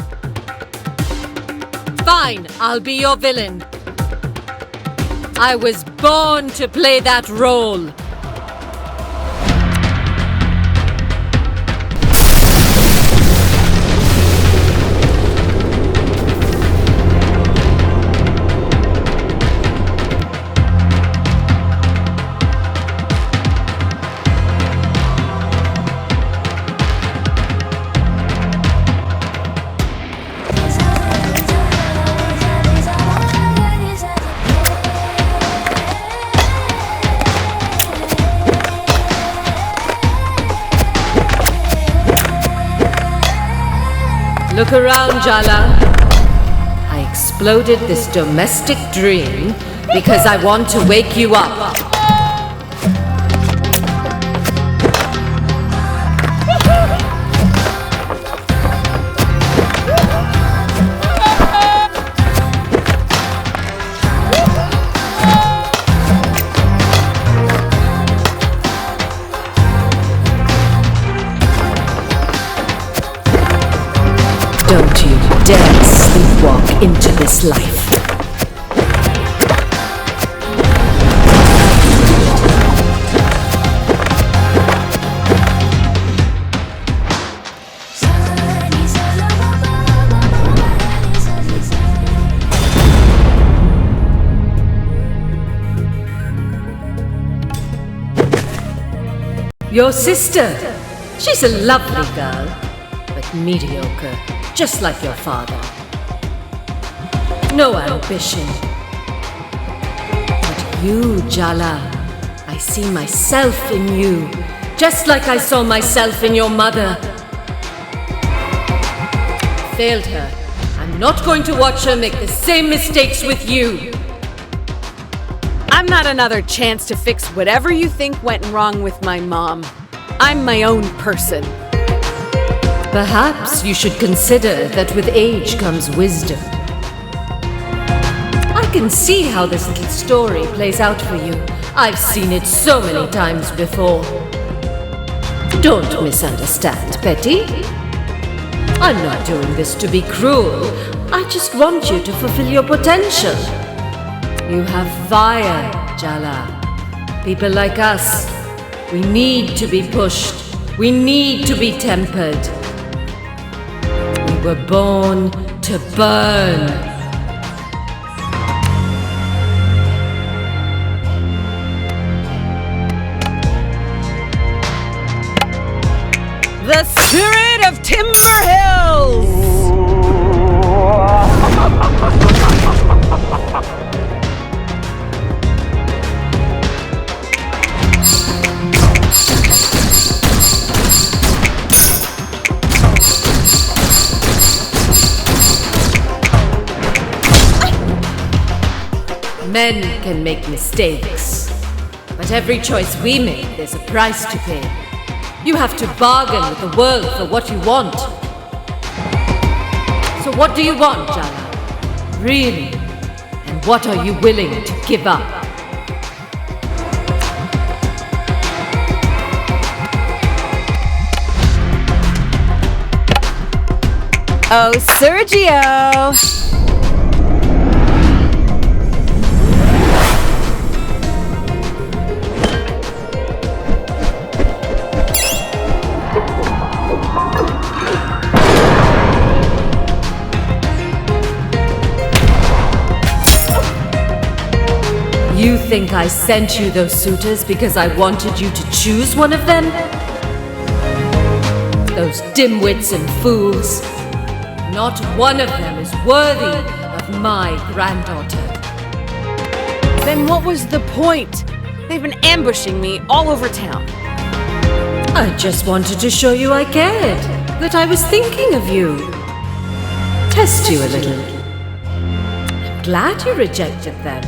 Fine, I'll be your villain. I was born to play that role. Look around, Jala. I exploded this domestic dream because I want to wake you up. Don't you dare sleepwalk into this life. Your sister, she's a lovely girl, but mediocre. Just like your father. No ambition. But you, Jala, I see myself in you. Just like I saw myself in your mother. Failed her. I'm not going to watch her make the same mistakes with you. I'm not another chance to fix whatever you think went wrong with my mom. I'm my own person. Perhaps you should consider that with age comes wisdom. I can see how this little story plays out for you. I've seen it so many times before. Don't misunderstand, Petty. I'm not doing this to be cruel. I just want you to fulfill your potential. You have fire, Jala. People like us, we need to be pushed. We need to be tempered. We were born to burn. The spirit of Timber Hills! Men can make mistakes, but every choice we make, there's a price to pay. You have to bargain with the world for what you want. So what do you want, Jala? Really? And what are you willing to give up? Oh, Sergio! You think I sent you those suitors because I wanted you to choose one of them? Those dimwits and fools. Not one of them is worthy of my granddaughter. Then what was the point? They've been ambushing me all over town. I just wanted to show you I cared, that I was thinking of you. Test you a little. I'm glad you rejected them.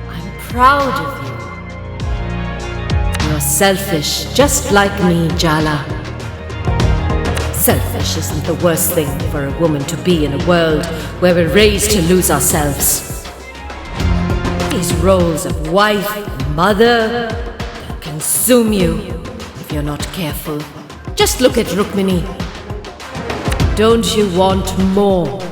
I'm proud of you. You're selfish, just like me, Jala. Selfish isn't the worst thing for a woman to be in a world where we're raised to lose ourselves. These roles of wife and mother can consume you if you're not careful. Just look at Rukmini. Don't you want more?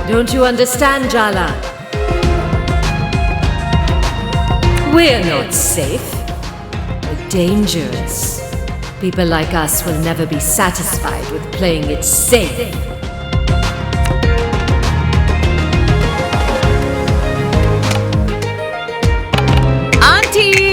Don't you understand, Jala? We're not safe. We're dangerous. People like us will never be satisfied with playing it safe. Auntie!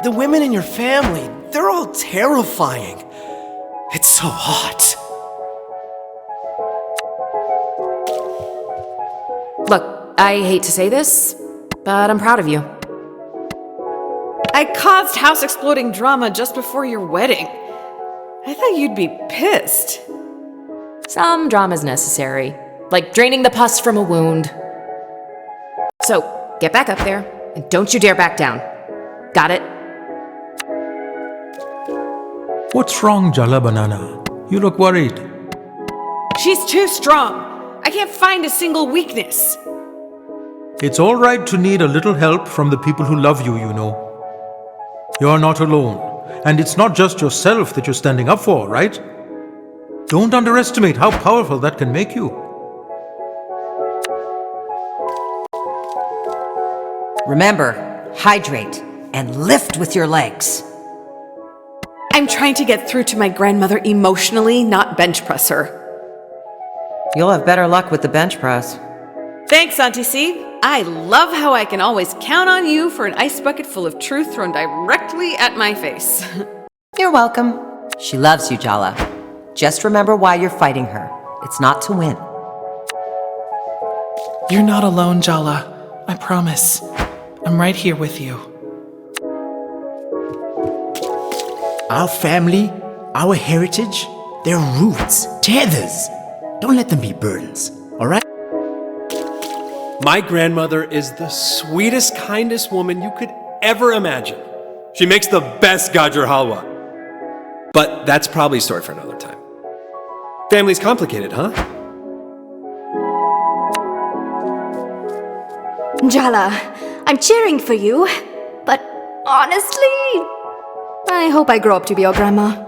The women in your family, they're all terrifying. It's so hot. Look, I hate to say this, but I'm proud of you. I caused house exploding drama just before your wedding. I thought you'd be pissed. Some drama's necessary, like draining the pus from a wound. So, get back up there, and don't you dare back down. Got it? What's wrong, Jala Banana? You look worried. She's too strong. I can't find a single weakness. It's all right to need a little help from the people who love you, you know. You're not alone. And it's not just yourself that you're standing up for, right? Don't underestimate how powerful that can make you. Remember, hydrate and lift with your legs. I'm trying to get through to my grandmother emotionally, not bench press her. You'll have better luck with the bench press. Thanks, Auntie C. I love how I can always count on you for an ice bucket full of truth thrown directly at my face. You're welcome. She loves you, Jala. Just remember why you're fighting her. It's not to win. You're not alone, Jala. I promise. I'm right here with you. Our family, our heritage, their roots, tethers. Don't let them be burdens, all right? My grandmother is the sweetest, kindest woman you could ever imagine. She makes the best gajar halwa. But that's probably a story for another time. Family's complicated, huh? Jala, I'm cheering for you, but honestly, I hope I grow up to be your grandma.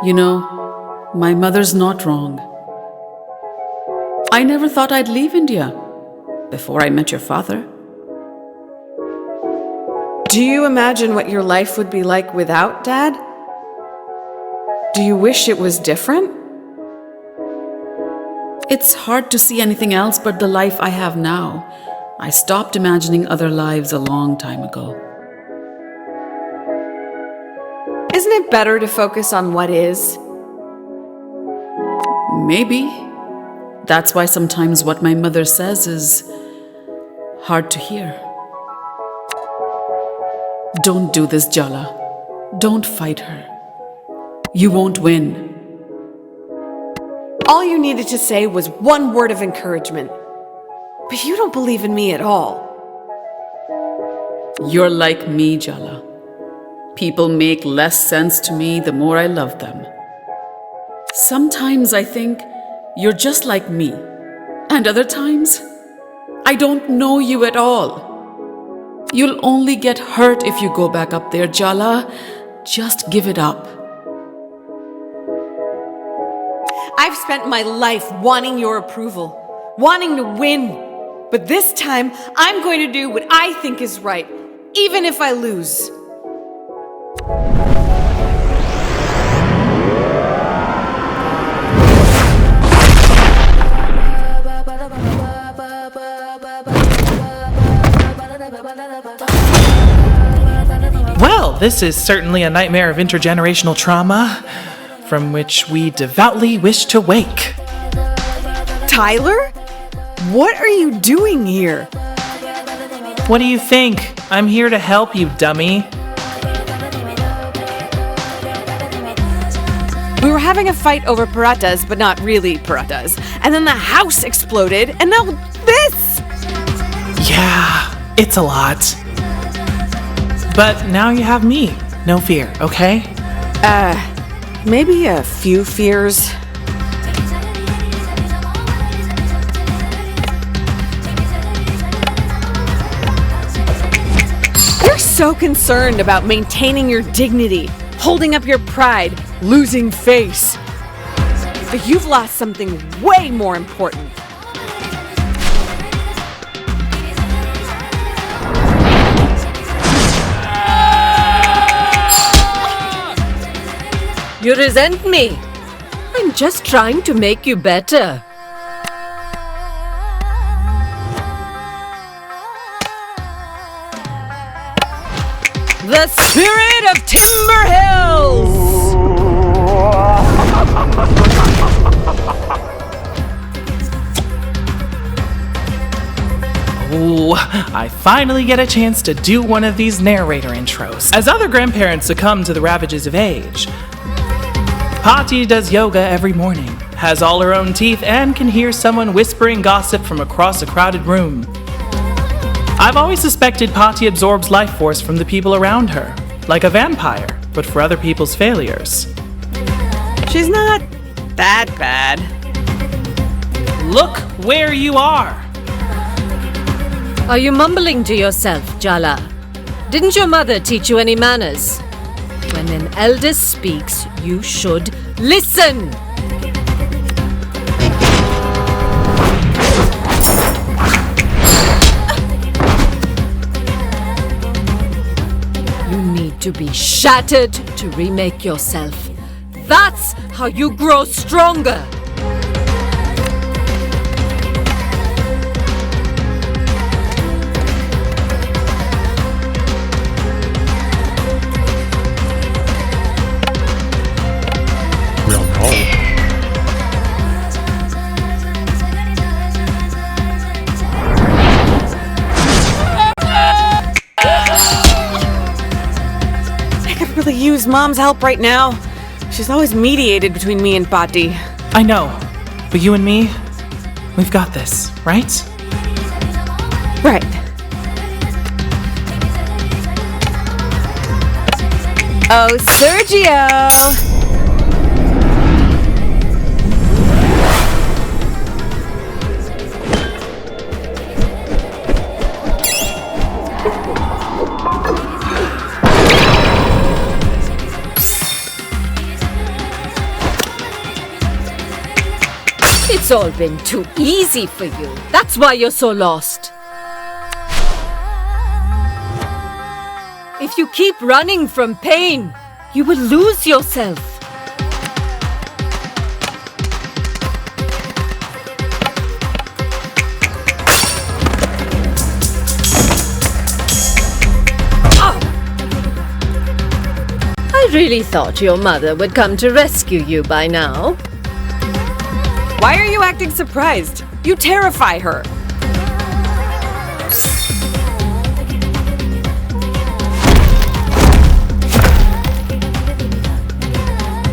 You know, my mother's not wrong. I never thought I'd leave India before I met your father. Do you imagine what your life would be like without Dad? Do you wish it was different? It's hard to see anything else but the life I have now. I stopped imagining other lives a long time ago. Isn't it better to focus on what is? Maybe. That's why sometimes what my mother says is hard to hear. Don't do this, Jala. Don't fight her. You won't win. All you needed to say was one word of encouragement. But you don't believe in me at all. You're like me, Jala. People make less sense to me the more I love them. Sometimes I think you're just like me. And other times, I don't know you at all. You'll only get hurt if you go back up there, Jala. Just give it up. I've spent my life wanting your approval, wanting to win. But this time, I'm going to do what I think is right, even if I lose. Well, this is certainly a nightmare of intergenerational trauma from which we devoutly wish to wake. Tyler? What are you doing here? What do you think? I'm here to help you, dummy. We were having a fight over parathas, but not really parathas. And then the house exploded, and now this! Yeah, it's a lot. But now you have me. No fear, okay? Maybe a few fears. You're so concerned about maintaining your dignity, holding up your pride, losing face. But you've lost something way more important. You resent me. I'm just trying to make you better. The spirit of Timber Hills! Ooh, I finally get a chance to do one of these narrator intros. As other grandparents succumb to the ravages of age, Patti does yoga every morning, has all her own teeth, and can hear someone whispering gossip from across a crowded room. I've always suspected Patti absorbs life force from the people around her, like a vampire, but for other people's failures. She's not that bad. Look where you are! Are you mumbling to yourself, Jala? Didn't your mother teach you any manners? When an elder speaks, you should listen! You need to be shattered to remake yourself. That's how you grow stronger! Use Mom's help right now. She's always mediated between me and Patti. I know, but you and me, we've got this, right? Right. Oh, Sergio! It's all been too easy for you. That's why you're so lost. If you keep running from pain, you will lose yourself. I really thought your mother would come to rescue you by now. Why are you acting surprised? You terrify her.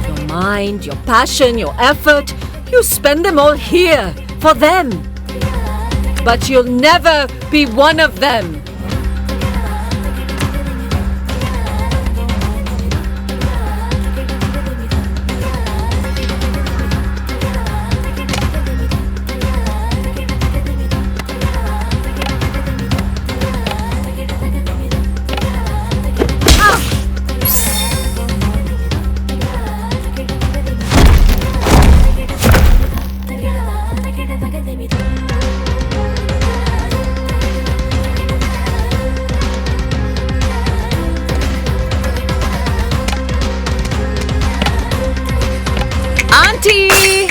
Your mind, your passion, your effort, you spend them all here, for them. But you'll never be one of them. Auntie!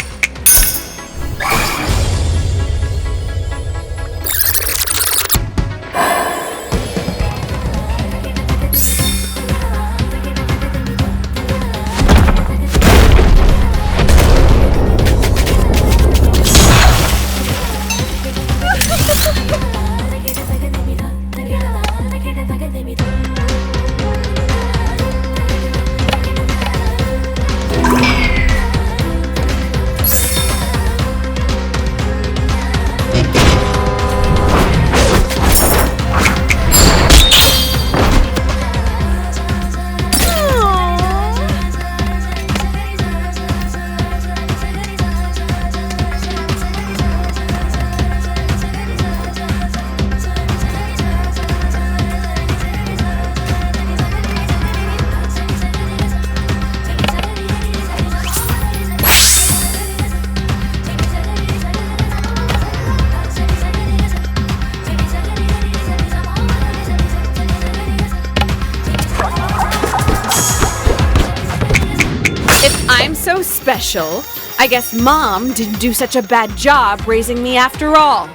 So special. I guess Mom didn't do such a bad job raising me after all.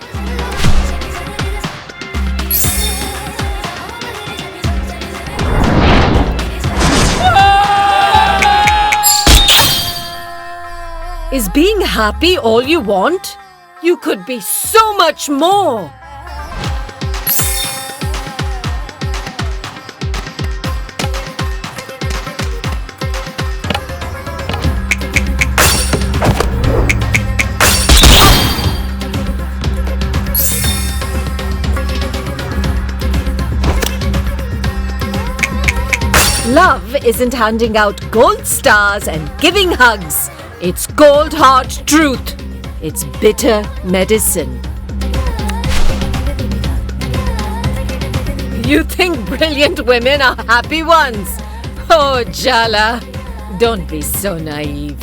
Is being happy all you want? You could be so much more. Love isn't handing out gold stars and giving hugs. It's cold hard truth. It's bitter medicine. You think brilliant women are happy ones? Oh, Jala, don't be so naive.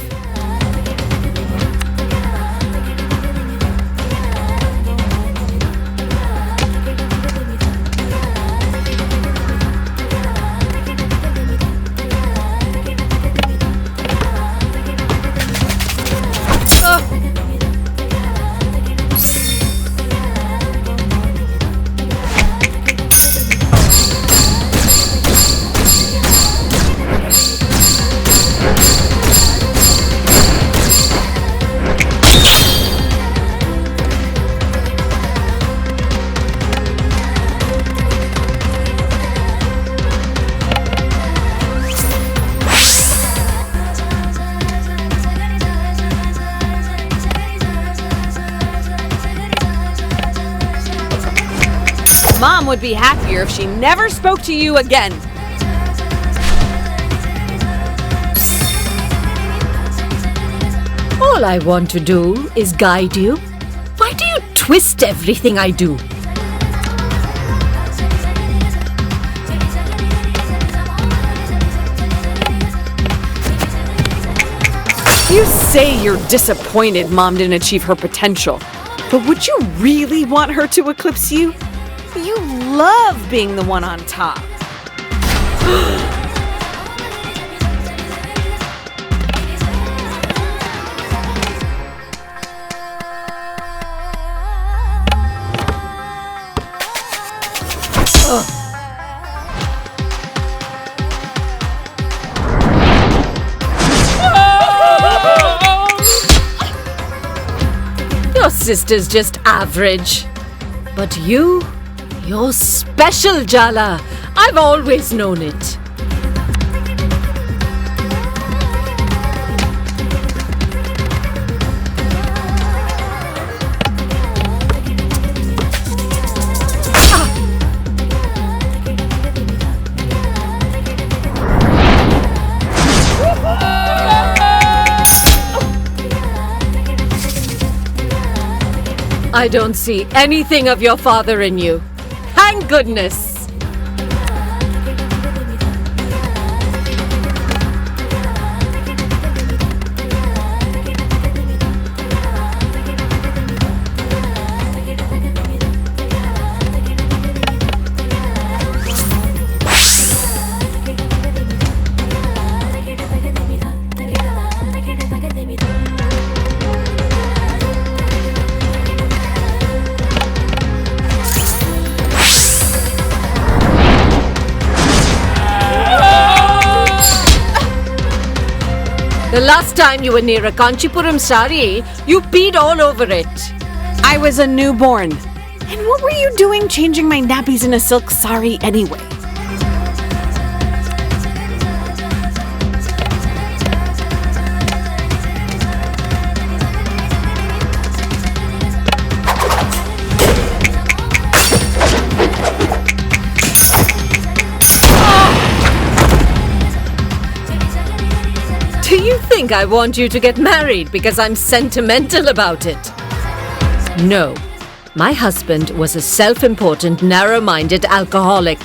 Mom would be happier if she never spoke to you again. All I want to do is guide you. Why do you twist everything I do? You say you're disappointed Mom didn't achieve her potential, but would you really want her to eclipse you? You love being the one on top. Your sister's just average. But you're special, Jala. I've always known it. I don't see anything of your father in you. Thank goodness. The last time you were near a Kanchipuram sari, you peed all over it. I was a newborn. And what were you doing changing my nappies in a silk sari anyway? I think I want you to get married because I'm sentimental about it. No, my husband was a self-important, narrow-minded alcoholic.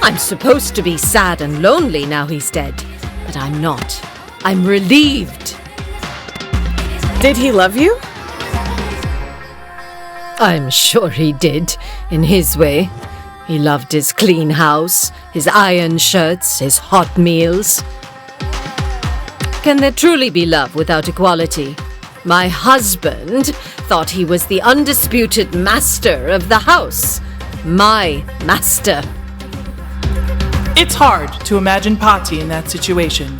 I'm supposed to be sad and lonely now he's dead, but I'm not. I'm relieved. Did he love you? I'm sure he did, in his way. He loved his clean house, his iron shirts, his hot meals. Can there truly be love without equality? My husband thought he was the undisputed master of the house. My master. It's hard to imagine Pati in that situation.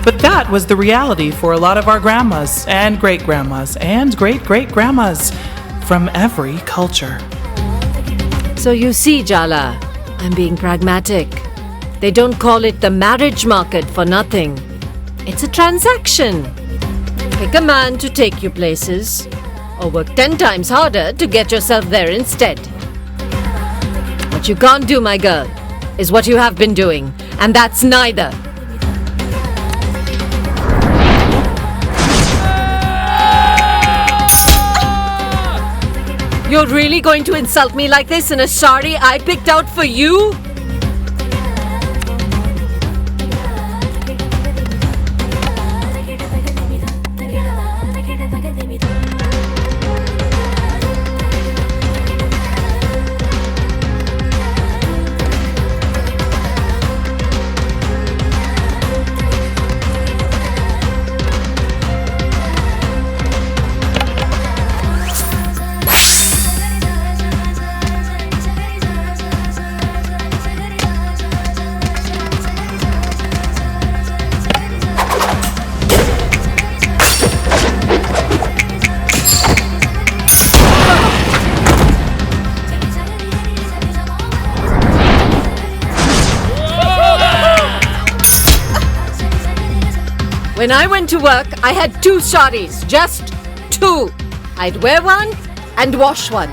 But that was the reality for a lot of our grandmas and great-grandmas and great-great-grandmas from every culture. So you see, Jala, I'm being pragmatic. They don't call it the marriage market for nothing. It's a transaction. Pick a man to take you places, or work 10 times harder to get yourself there instead. What you can't do, my girl, is what you have been doing, and that's neither. You're really going to insult me like this in a sari I picked out for you? When I went to work, I had 2 saris, just 2. I'd wear one and wash one.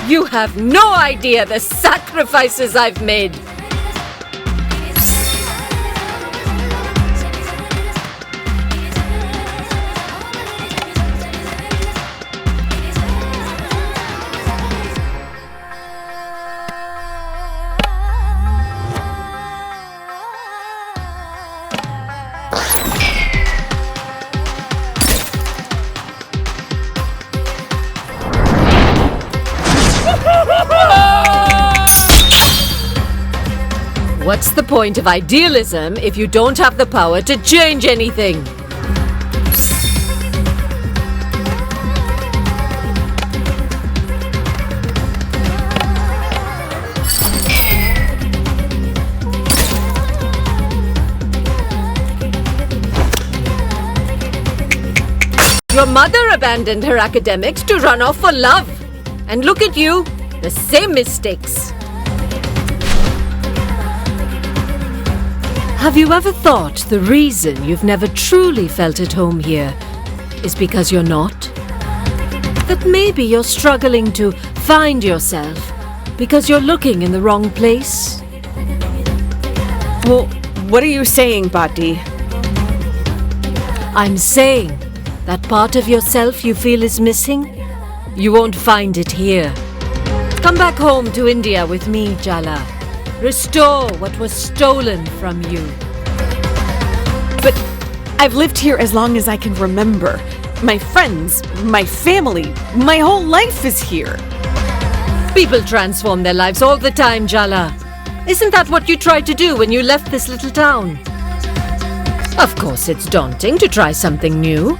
You have no idea the sacrifices I've made. What's the point of idealism if you don't have the power to change anything? Your mother abandoned her academics to run off for love. And look at you, the same mistakes. Have you ever thought the reason you've never truly felt at home here is because you're not? That maybe you're struggling to find yourself because you're looking in the wrong place? Well, what are you saying, Bati? I'm saying that part of yourself you feel is missing, you won't find it here. Come back home to India with me, Jala. Restore what was stolen from you. But I've lived here as long as I can remember. My friends, my family, my whole life is here. People transform their lives all the time, Jala. Isn't that what you tried to do when you left this little town? Of course, it's daunting to try something new.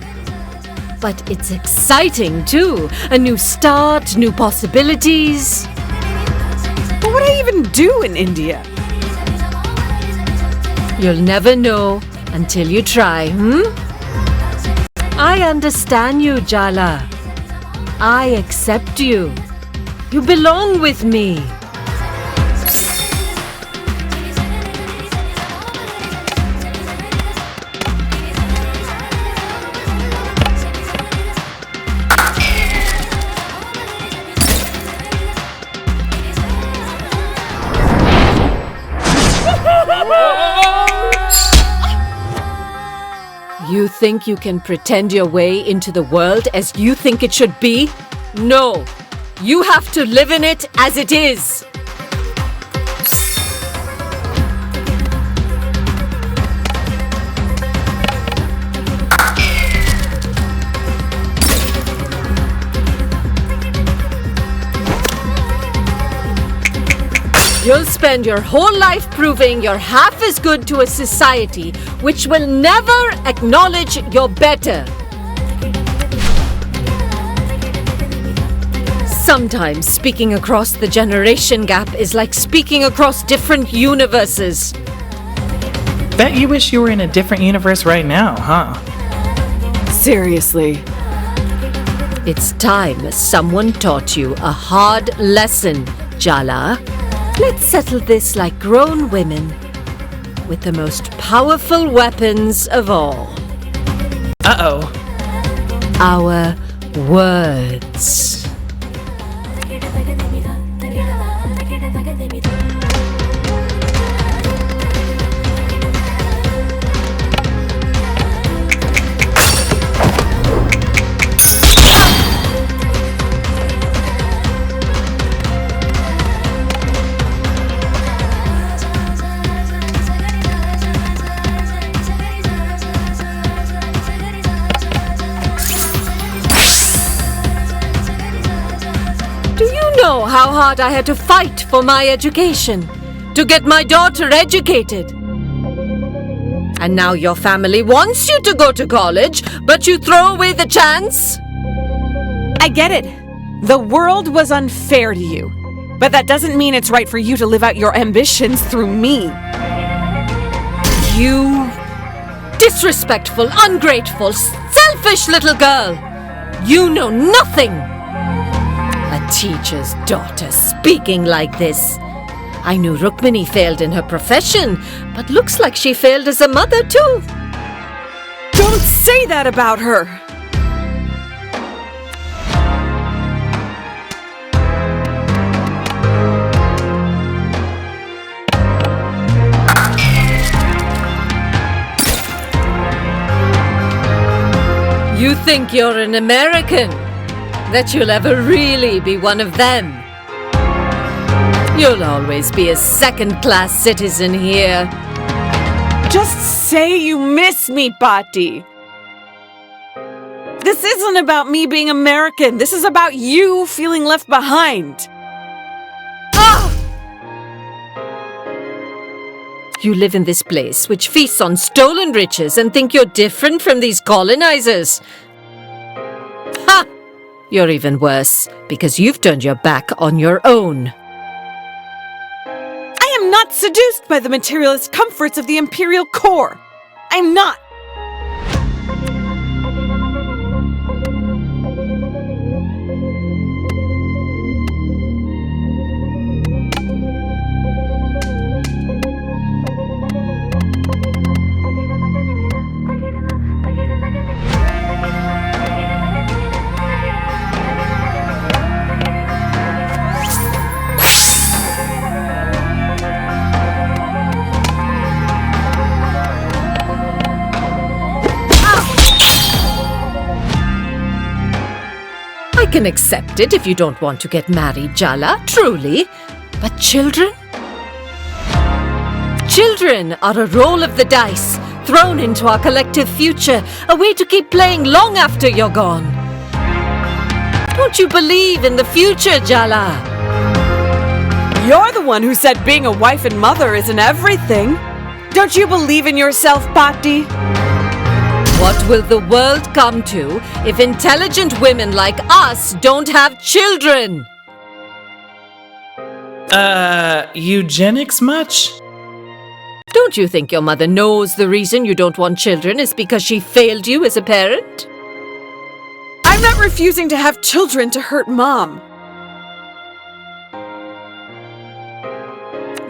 But it's exciting too. A new start, new possibilities. But what do I even do in India? You'll never know until you try, I understand you, Jala. I accept you. You belong with me. You think you can pretend your way into the world as you think it should be? No. You have to live in it as it is. You'll spend your whole life proving you're half as good to a society which will never acknowledge you're better. Sometimes speaking across the generation gap is like speaking across different universes. Bet you wish you were in a different universe right now, huh? Seriously. It's time someone taught you a hard lesson, Jala. Let's settle this like grown women with the most powerful weapons of all. Uh-oh. Our words. Know how hard I had to fight for my education, to get my daughter educated. And now your family wants you to go to college, but you throw away the chance? I get it. The world was unfair to you. But that doesn't mean it's right for you to live out your ambitions through me. You disrespectful, ungrateful, selfish little girl. You know nothing. A teacher's daughter speaking like this. I knew Rukmini failed in her profession, but looks like she failed as a mother too. Don't say that about her! You think you're an American? That you'll ever really be one of them. You'll always be a second-class citizen here. Just say you miss me, Pati. This isn't about me being American. This is about you feeling left behind. You live in this place which feasts on stolen riches and think you're different from these colonizers. Ha! You're even worse, because you've turned your back on your own. I am not seduced by the materialist comforts of the imperial core. I'm not. I can accept it if you don't want to get married, Jala, truly. But children? Children are a roll of the dice, thrown into our collective future, a way to keep playing long after you're gone. Don't you believe in the future, Jala? You're the one who said being a wife and mother isn't everything. Don't you believe in yourself, Patti? What will the world come to if intelligent women like us don't have children? Eugenics much? Don't you think your mother knows the reason you don't want children is because she failed you as a parent? I'm not refusing to have children to hurt Mom.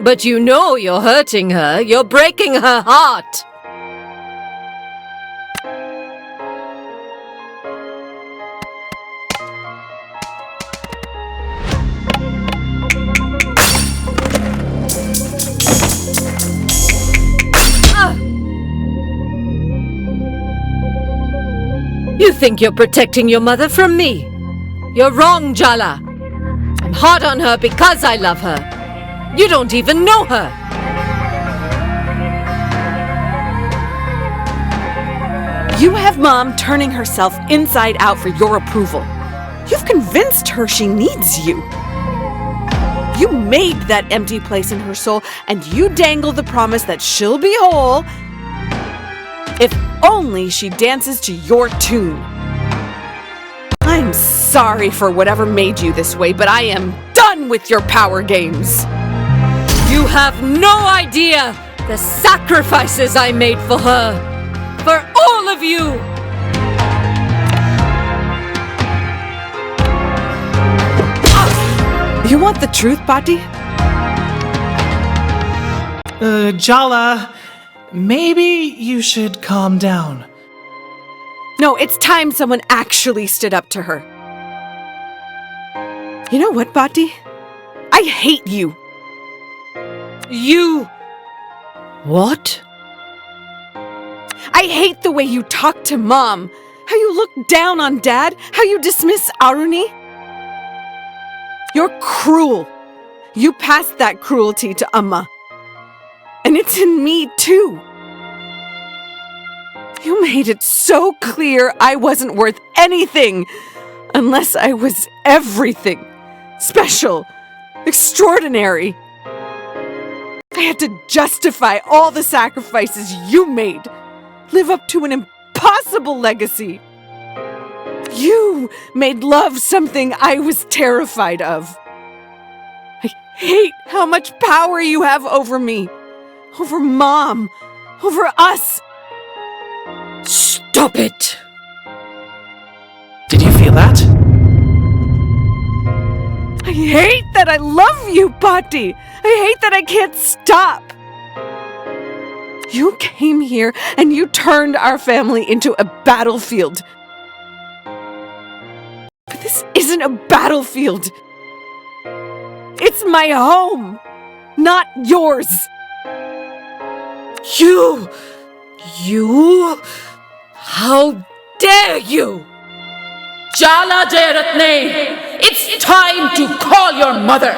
But you know you're hurting her. You're breaking her heart. You think you're protecting your mother from me? You're wrong, Jala. I'm hard on her because I love her. You don't even know her. You have Mom turning herself inside out for your approval. You've convinced her she needs you. You made that empty place in her soul, and you dangle the promise that she'll be whole if only she dances to your tune. I'm sorry for whatever made you this way, but I am done with your power games. You have no idea the sacrifices I made for her. For all of you. You want the truth, Patti? Jala, maybe you should calm down. No, it's time someone actually stood up to her. You know what, Patti? I hate you. You... What? I hate the way you talk to Mom. How you look down on Dad. How you dismiss Aruni. You're cruel. You passed that cruelty to Amma. And it's in me, too. You made it so clear I wasn't worth anything unless I was everything. Special. Extraordinary. I had to justify all the sacrifices you made. Live up to an impossible legacy. You made love something I was terrified of. I hate how much power you have over me. Over Mom. Over us. Stop it! Did you feel that? I hate that I love you, Patti. I hate that I can't stop. You came here and you turned our family into a battlefield. But this isn't a battlefield. It's my home, not yours. You... How dare you! Jala Jaratne, it's time to call your mother!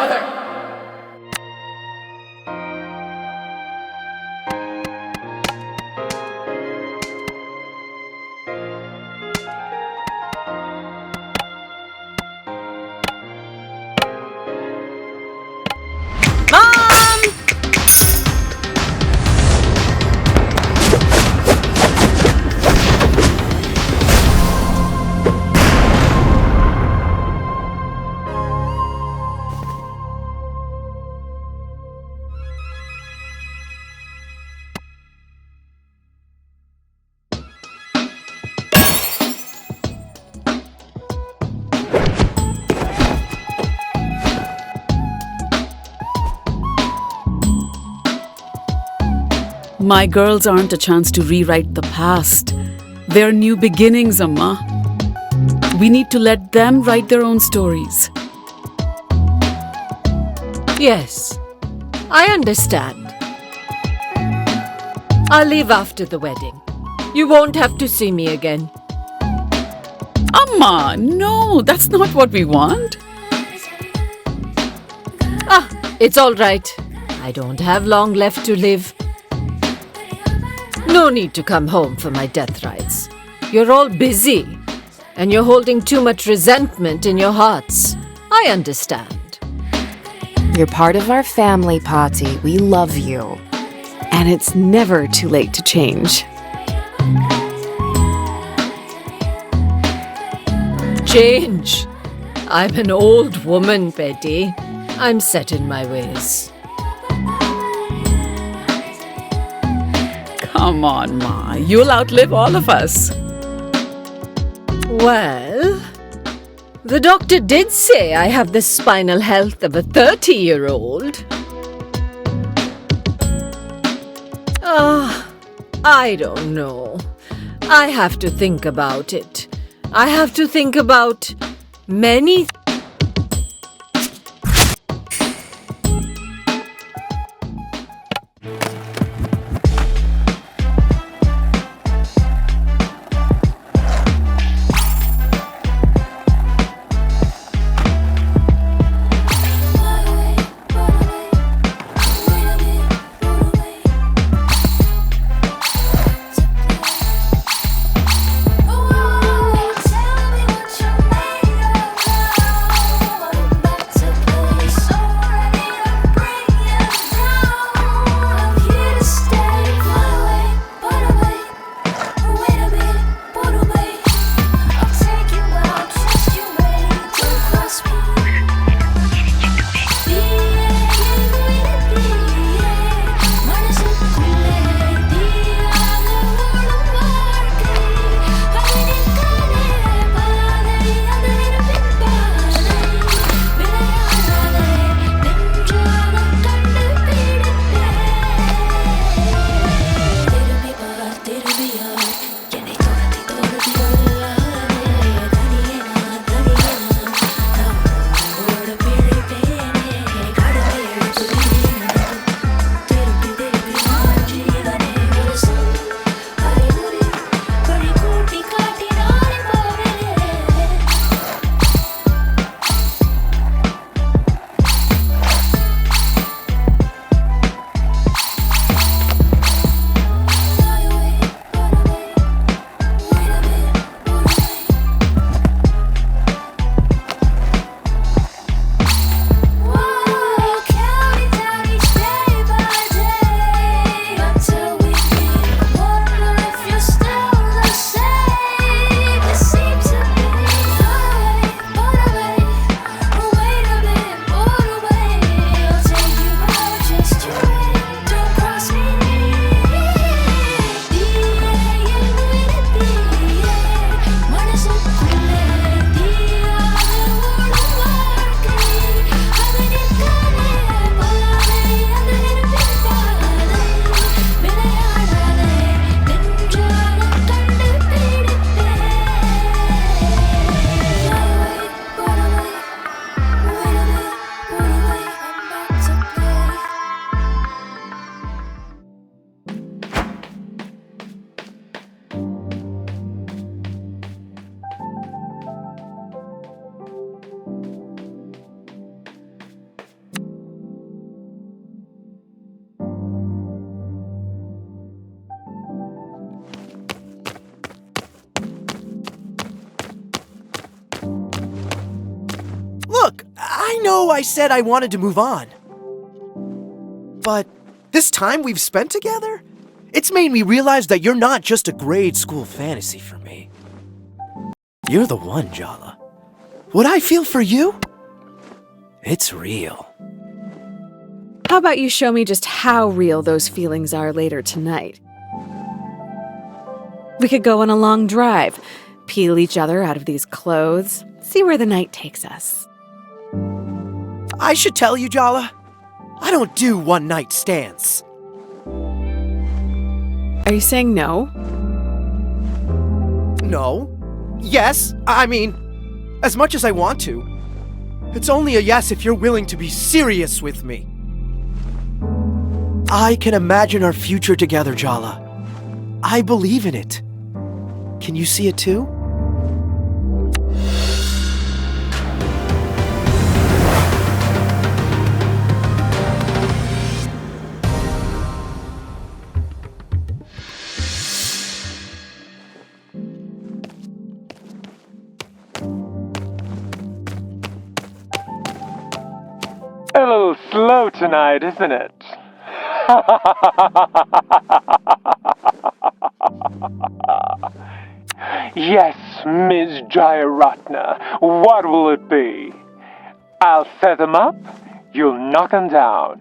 My girls aren't a chance to rewrite the past. They're new beginnings, Amma. We need to let them write their own stories. Yes, I understand. I'll leave after the wedding. You won't have to see me again. Amma, no, that's not what we want. It's all right. I don't have long left to live. No need to come home for my death rites. You're all busy, and you're holding too much resentment in your hearts. I understand. You're part of our family, Patty. We love you. And it's never too late to change. Change. I'm an old woman, Betty. I'm set in my ways. Come on, Ma. You'll outlive all of us. Well, the doctor did say I have the spinal health of a 30-year-old. I don't know. I have to think about it. I have to think about many I know I said I wanted to move on. But this time we've spent together, it's made me realize that you're not just a grade school fantasy for me. You're the one, Jala. What I feel for you, it's real. How about you show me just how real those feelings are later tonight? We could go on a long drive, peel each other out of these clothes, see where the night takes us. I should tell you, Jala, I don't do one-night stands. Are you saying no? No. Yes. I mean, as much as I want to. It's only a yes if you're willing to be serious with me. I can imagine our future together, Jala. I believe in it. Can you see it too? A little slow tonight, isn't it? Yes, Ms. Jayaratna, what will it be? I'll set them up, you'll knock them down,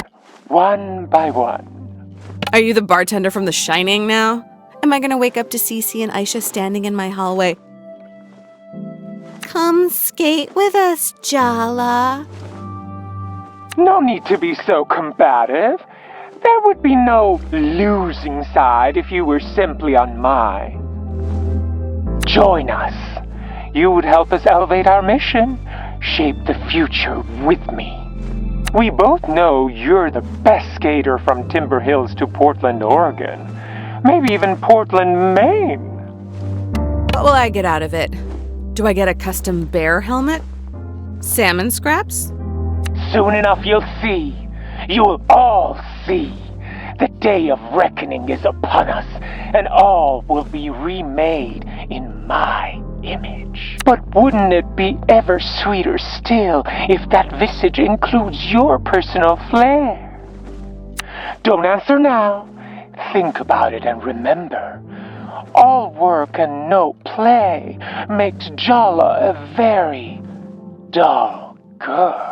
one by one. Are you the bartender from The Shining now? Am I gonna wake up to Cece and Aisha standing in my hallway? Come skate with us, Jala. No need to be so combative. There would be no losing side if you were simply on my. Join us. You would help us elevate our mission, shape the future with me. We both know you're the best skater from Timber Hills to Portland, Oregon. Maybe even Portland, Maine. What will I get out of it? Do I get a custom bear helmet? Salmon scraps? Soon enough you'll see. You'll all see. The day of reckoning is upon us, and all will be remade in my image. But wouldn't it be ever sweeter still if that visage includes your personal flair? Don't answer now. Think about it and remember. All work and no play makes Jala a very dull girl.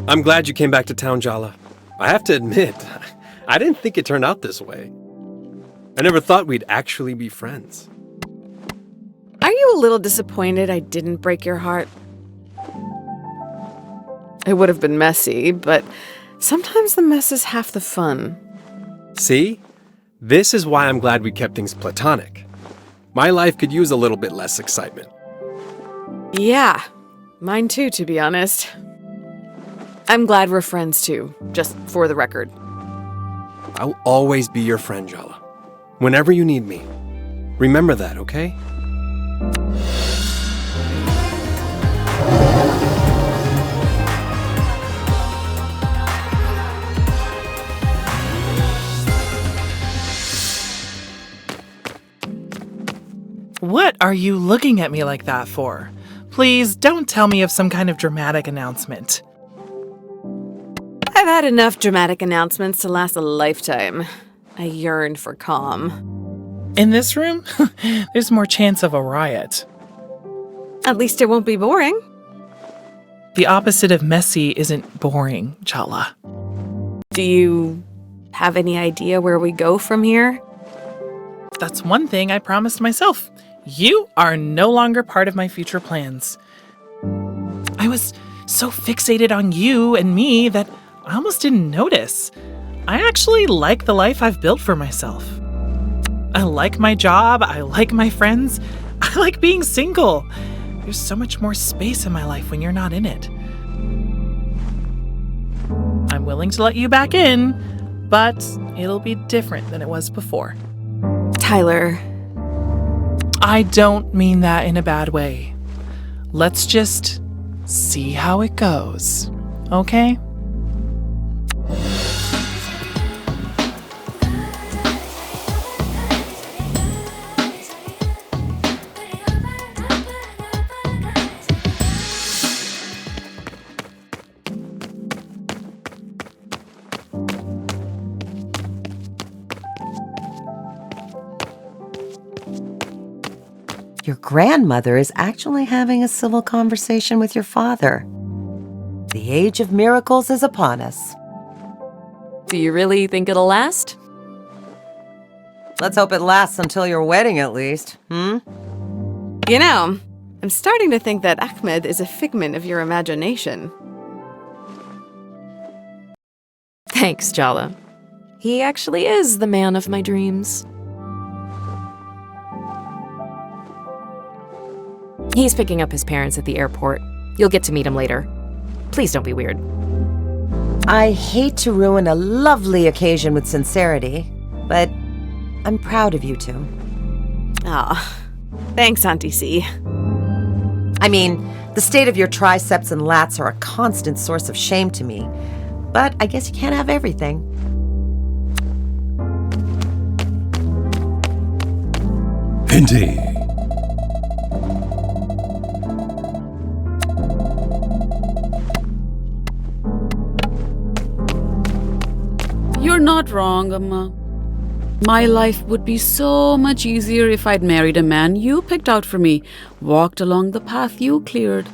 I'm glad you came back to town, Jala. I have to admit, I didn't think it turned out this way. I never thought we'd actually be friends. Are you a little disappointed I didn't break your heart? It would have been messy, but sometimes the mess is half the fun. See? This is why I'm glad we kept things platonic. My life could use a little bit less excitement. Yeah, mine too, to be honest. I'm glad we're friends too, just for the record. I'll always be your friend, Jala. Whenever you need me. Remember that, okay? What are you looking at me like that for? Please don't tell me of some kind of dramatic announcement. I've had enough dramatic announcements to last a lifetime. I yearn for calm. In this room, there's more chance of a riot. At least it won't be boring. The opposite of messy isn't boring, Jala. Do you have any idea where we go from here? That's one thing I promised myself. You are no longer part of my future plans. I was so fixated on you and me that I almost didn't notice. I actually like the life I've built for myself. I like my job, I like my friends, I like being single. There's so much more space in my life when you're not in it. I'm willing to let you back in, but it'll be different than it was before. Tyler. I don't mean that in a bad way. Let's just see how it goes, okay? Your grandmother is actually having a civil conversation with your father. The age of miracles is upon us. Do you really think it'll last? Let's hope it lasts until your wedding at least, You know, I'm starting to think that Ahmed is a figment of your imagination. Thanks, Jala. He actually is the man of my dreams. He's picking up his parents at the airport. You'll get to meet him later. Please don't be weird. I hate to ruin a lovely occasion with sincerity, but I'm proud of you two. Thanks, Auntie C. I mean, the state of your triceps and lats are a constant source of shame to me, but I guess you can't have everything. Indeed. You're not wrong, Amma. My life would be so much easier if I'd married a man you picked out for me, walked along the path you cleared.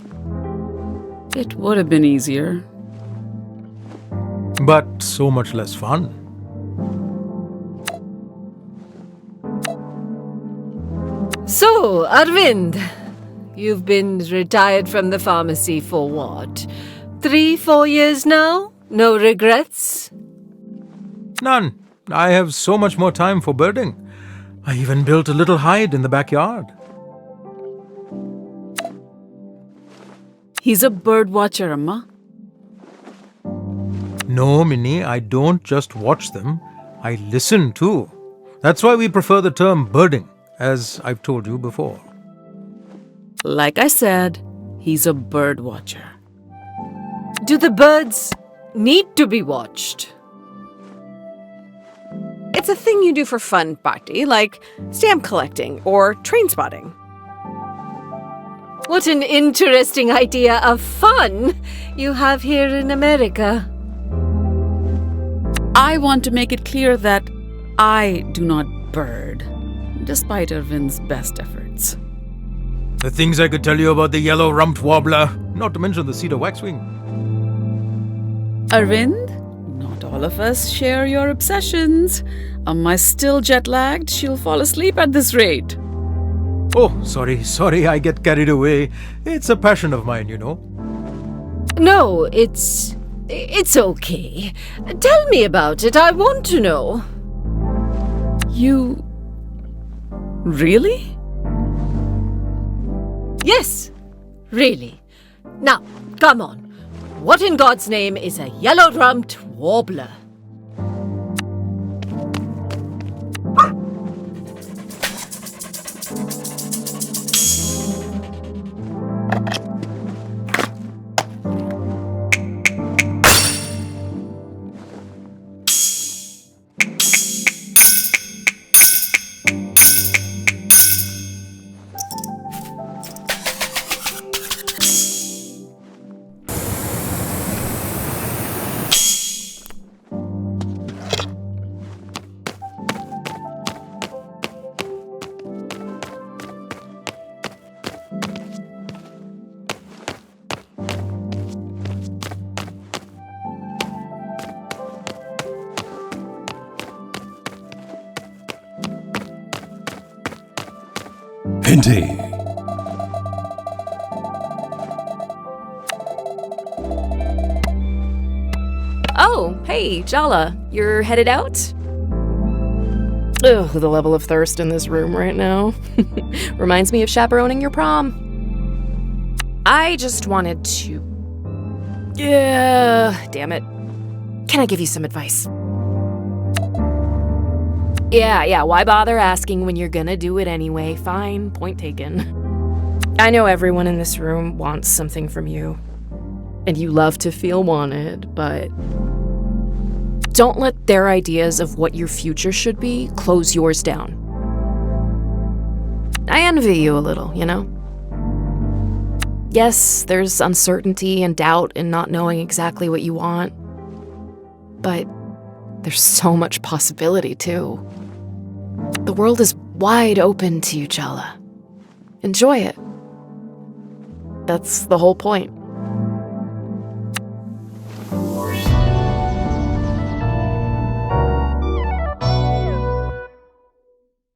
It would have been easier. But so much less fun. So, Arvind, you've been retired from the pharmacy for what? 3-4 years now? No regrets? None. I have so much more time for birding. I even built a little hide in the backyard. He's a bird watcher, Amma. No, Minnie, I don't just watch them. I listen too. That's why we prefer the term birding, as I've told you before. Like I said, he's a bird watcher. Do the birds need to be watched? It's a thing you do for fun, Bhakti, like stamp collecting or train spotting. What an interesting idea of fun you have here in America. I want to make it clear that I do not bird, despite Arvind's best efforts. The things I could tell you about the yellow-rumped warbler, not to mention the cedar waxwing. Arvind, not all of us share your obsessions. Amma's still jet-lagged. She'll fall asleep at this rate. Oh, sorry, I get carried away. It's a passion of mine, you know. No, it's okay. Tell me about it. I want to know. You... really? Yes, really. Now, come on. What in God's name is a yellow-rumped warbler? Indeed. Oh, hey, Jala, you're headed out? Ugh, the level of thirst in this room right now. Reminds me of chaperoning your prom. I just wanted to... damn it. Can I give you some advice? Yeah, why bother asking when you're gonna do it anyway? Fine, point taken. I know everyone in this room wants something from you. And you love to feel wanted, but... don't let their ideas of what your future should be close yours down. I envy you a little, you know? Yes, there's uncertainty and doubt in not knowing exactly what you want. But there's so much possibility, too. The world is wide open to you, Jala. Enjoy it. That's the whole point.